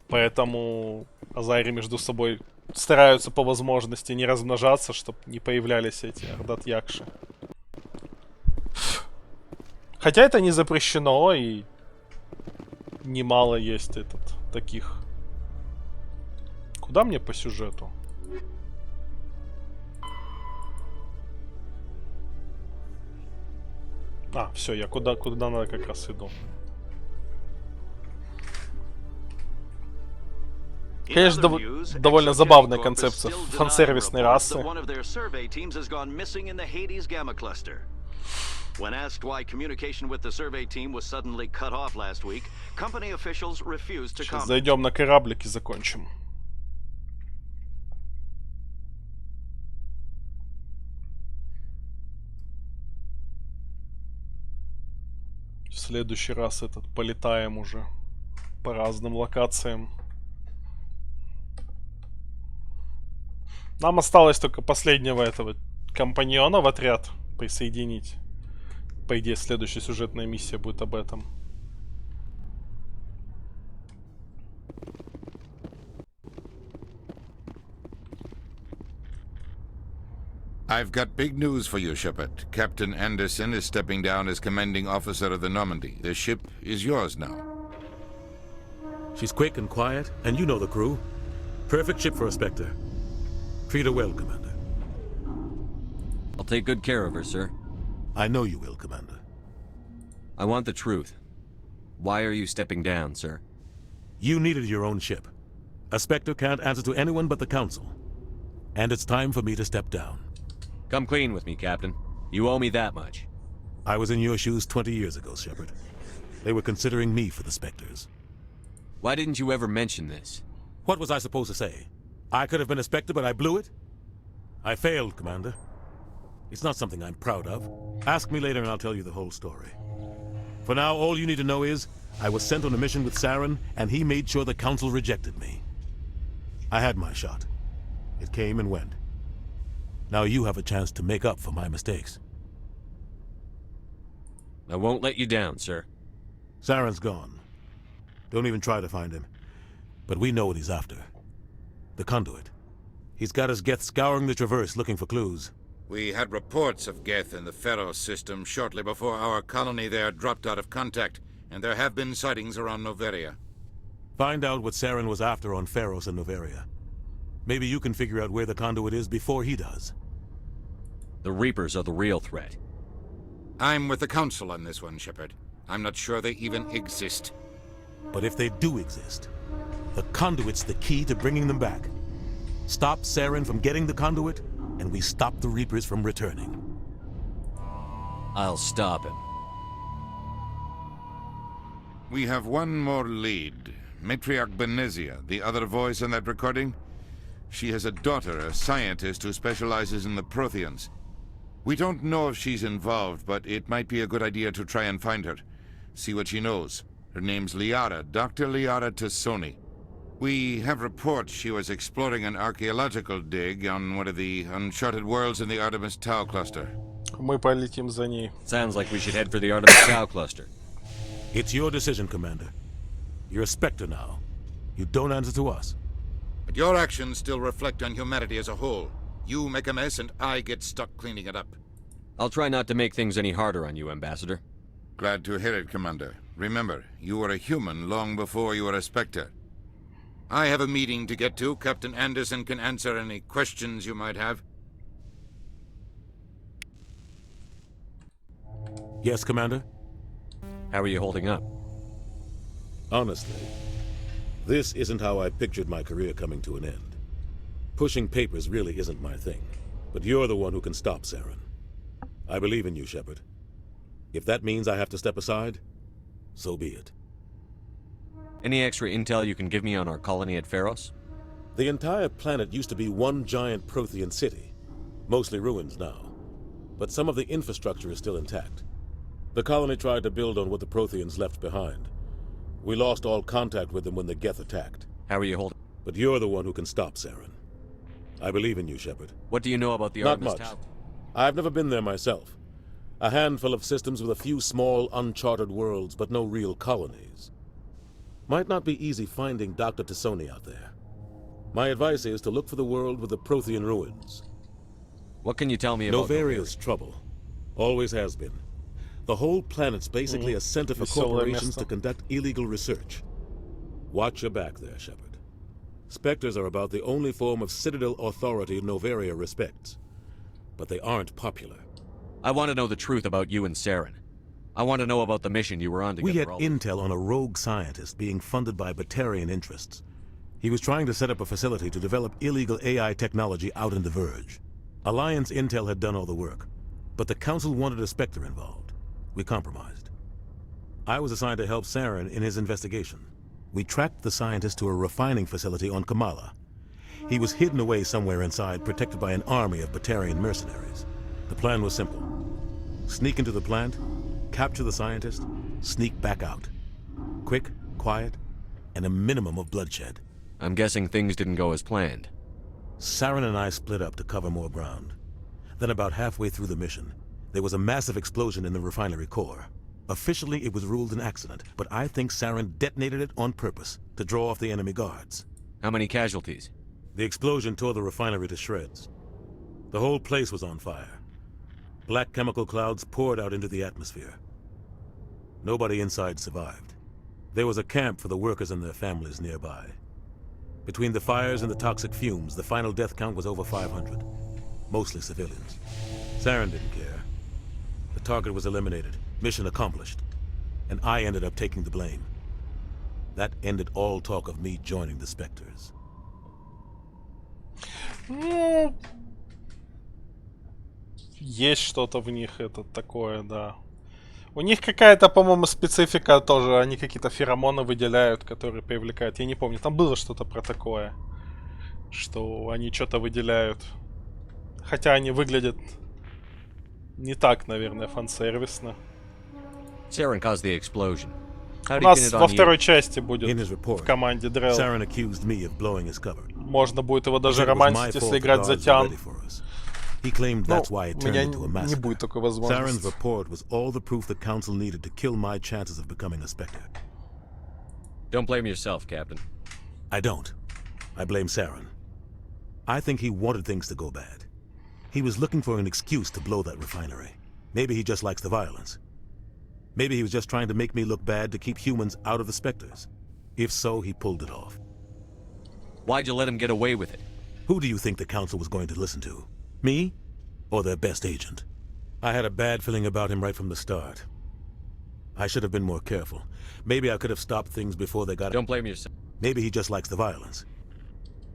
Поэтому азари между собой стараются по возможности не размножаться, чтобы не появлялись эти Ардат Якши. Хотя это не запрещено, и немало есть таких. Куда мне по сюжету? А, все, я куда надо как раз иду. Конечно, довольно забавная концепция фан-сервисной расы. When asked why communication with the survey team was suddenly cut off last week, company officials refused to comment. Зайдем на кораблик и закончим. В следующий раз полетаем уже по разным локациям. Нам осталось только последнего этого компаньона в отряд присоединить. По идее, следующая сюжетная миссия будет об этом. I've got big news for you, Shepard. Captain Anderson is stepping down as commanding officer of the Normandy. The ship is yours now. She's quick and quiet, and you know the crew. Perfect ship for a Spectre. Treat her well, Commander. I'll take good care of her, sir. I know you will, Commander. I want the truth. Why are you stepping down, sir? You needed your own ship. A Spectre can't answer to anyone but the Council. And it's time for me to step down. Come clean with me, Captain. You owe me that much. I was in your shoes 20 years ago, Shepard. They were considering me for the Spectres. Why didn't you ever mention this? What was I supposed to say? I could have been a Spectre, but I blew it? I failed, Commander. It's not something I'm proud of. Ask me later and I'll tell you the whole story. For now, all you need to know is, I was sent on a mission with Saren, and he made sure the Council rejected me. I had my shot. It came and went. Now you have a chance to make up for my mistakes. I won't let you down, sir. Saren's gone. Don't even try to find him. But we know what he's after. The conduit. He's got his Geth scouring the Traverse looking for clues. We had reports of Geth in the Pharos system shortly before our colony there dropped out of contact, and there have been sightings around Noveria. Find out what Saren was after on Pharos and Noveria. Maybe you can figure out where the conduit is before he does. The Reapers are the real threat. I'm with the Council on this one, Shepard. I'm not sure they even exist. But if they do exist, the conduit's the key to bringing them back. Stop Saren from getting the conduit, and we stop the Reapers from returning. I'll stop him. We have one more lead. Matriarch Benezia, the other voice in that recording. She has a daughter, a scientist who specializes in the Protheans. We don't know if she's involved, but it might be a good idea to try and find her. See what she knows. Her name's Liara, Dr. Liara Tassoni. We have reports she was exploring an archaeological dig on one of the uncharted worlds in the Artemis Tau cluster. Мы полетим за ней. Sounds like we should head for the Artemis Tau cluster. It's your decision, Commander. You're a Spectre now. You don't answer to us. But your actions still reflect on humanity as a whole. You make a mess and I get stuck cleaning it up. I'll try not to make things any harder on you, Ambassador. Glad to hear it, Commander. Remember, you were a human long before you were a Spectre. I have a meeting to get to. Captain Anderson can answer any questions you might have. Yes, Commander? How are you holding up? Honestly, this isn't how I pictured my career coming to an end. Pushing papers really isn't my thing, but you're the one who can stop Saren. I believe in you, Shepard. If that means I have to step aside, so be it. Any extra intel you can give me on our colony at Pharos? The entire planet used to be one giant Prothean city, mostly ruins now. But some of the infrastructure is still intact. The colony tried to build on what the Protheans left behind. We lost all contact with them when the Geth attacked. How are you holding? But you're the one who can stop Saren. I believe in you, Shepard. What do you know about the Not Artemis much. Tau? I've never been there myself. A handful of systems with a few small, uncharted worlds, but no real colonies. Might not be easy finding Dr. Tassoni out there. My advice is to look for the world with the Prothean ruins. What can you tell me about Noveria's trouble. Always has been. The whole planet's basically a center for Веселое corporations место. to conduct illegal research. Watch your back there, Shepard. Spectres are about the only form of Citadel authority Noveria respects. But they aren't popular. I want to know the truth about you and Saren. I want to know about the mission you were on We together. had intel on a rogue scientist being funded by Batarian interests. He was trying to set up a facility to develop illegal AI technology out in the Verge. Alliance intel had done all the work, but the Council wanted a Spectre involved. We compromised. I was assigned to help Saren in his investigation. We tracked the scientist to a refining facility on Kamala. He was hidden away somewhere inside, protected by an army of Batarian mercenaries. The plan was simple. Sneak into the plant, capture the scientist, sneak back out. Quick, quiet, and a minimum of bloodshed. I'm guessing things didn't go as planned. Saren and I split up to cover more ground. Then about halfway through the mission, there was a massive explosion in the refinery core. Officially, it was ruled an accident, but I think Saren detonated it on purpose to draw off the enemy guards. How many casualties? The explosion tore the refinery to shreds. The whole place was on fire. Black chemical clouds poured out into the atmosphere. Nobody inside survived. There was a camp for the workers and their families nearby. Between the fires and the toxic fumes, the final death count was over 500. Mostly civilians. Saren didn't care. The target was eliminated, mission accomplished. And I ended up taking the blame. That ended all talk of me joining the Spectres. Ну, есть что-то в них это такое, да. У них какая-то, по-моему, специфика тоже. Они какие-то феромоны выделяют, которые привлекают. Я не помню, там было что-то про такое. Что они что-то выделяют. Хотя они выглядят не так, наверное, фан-сервисно. Saren caused the explosion. У нас во второй части будет в команде Дрелл. Saren accused me of blowing his cover. Можно будет его даже романтить, если играть за Тян. He claimed that's why it У turned меня into a не massacre. будет такой Saren's возможности. report was all the proof the Council needed to kill my chances of becoming a Spectre. Don't blame yourself, Captain. I don't. I blame Saren. I think he wanted things to go bad. He was looking for an excuse to blow that refinery. Maybe he just likes the violence. Maybe he was just trying to make me look bad to keep humans out of the Spectres. If so, he pulled it off. Why'd you let him get away with it? Who do you think the Council was going to listen to? Me? Or their best agent? I had a bad feeling about him right from the start. I should have been more careful. Maybe I could have stopped things before they got... Don't blame yourself. Maybe he just likes the violence.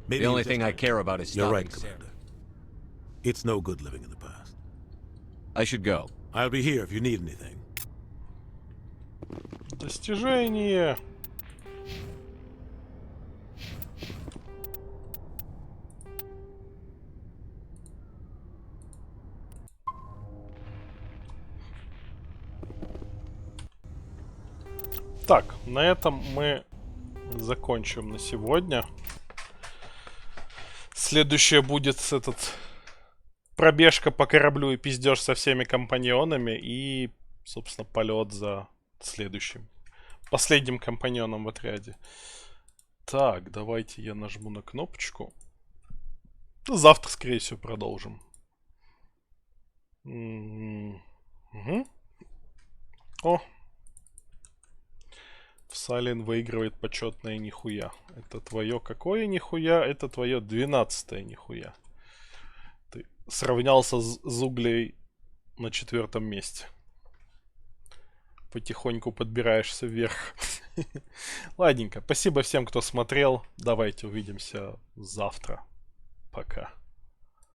Maybe The he only was thing just I care about is You're stopping right, Saren. Commander. It's no good living in the past. I should go. I'll be here if you need anything. Достижение. Так, на этом мы закончим на сегодня. Следующее будет этот пробежка по кораблю и пиздеж со всеми компаньонами и, собственно, полет за следующим, последним компаньоном в отряде. Так, давайте я нажму на кнопочку. Завтра, скорее всего, продолжим. Угу. О! Салин выигрывает почетное нихуя. Это твое какое нихуя? Это твое 12-е нихуя. Ты сравнялся с Углей на 4-м месте. Потихоньку подбираешься вверх. Ладненько. Спасибо всем, кто смотрел. Давайте увидимся завтра. Пока.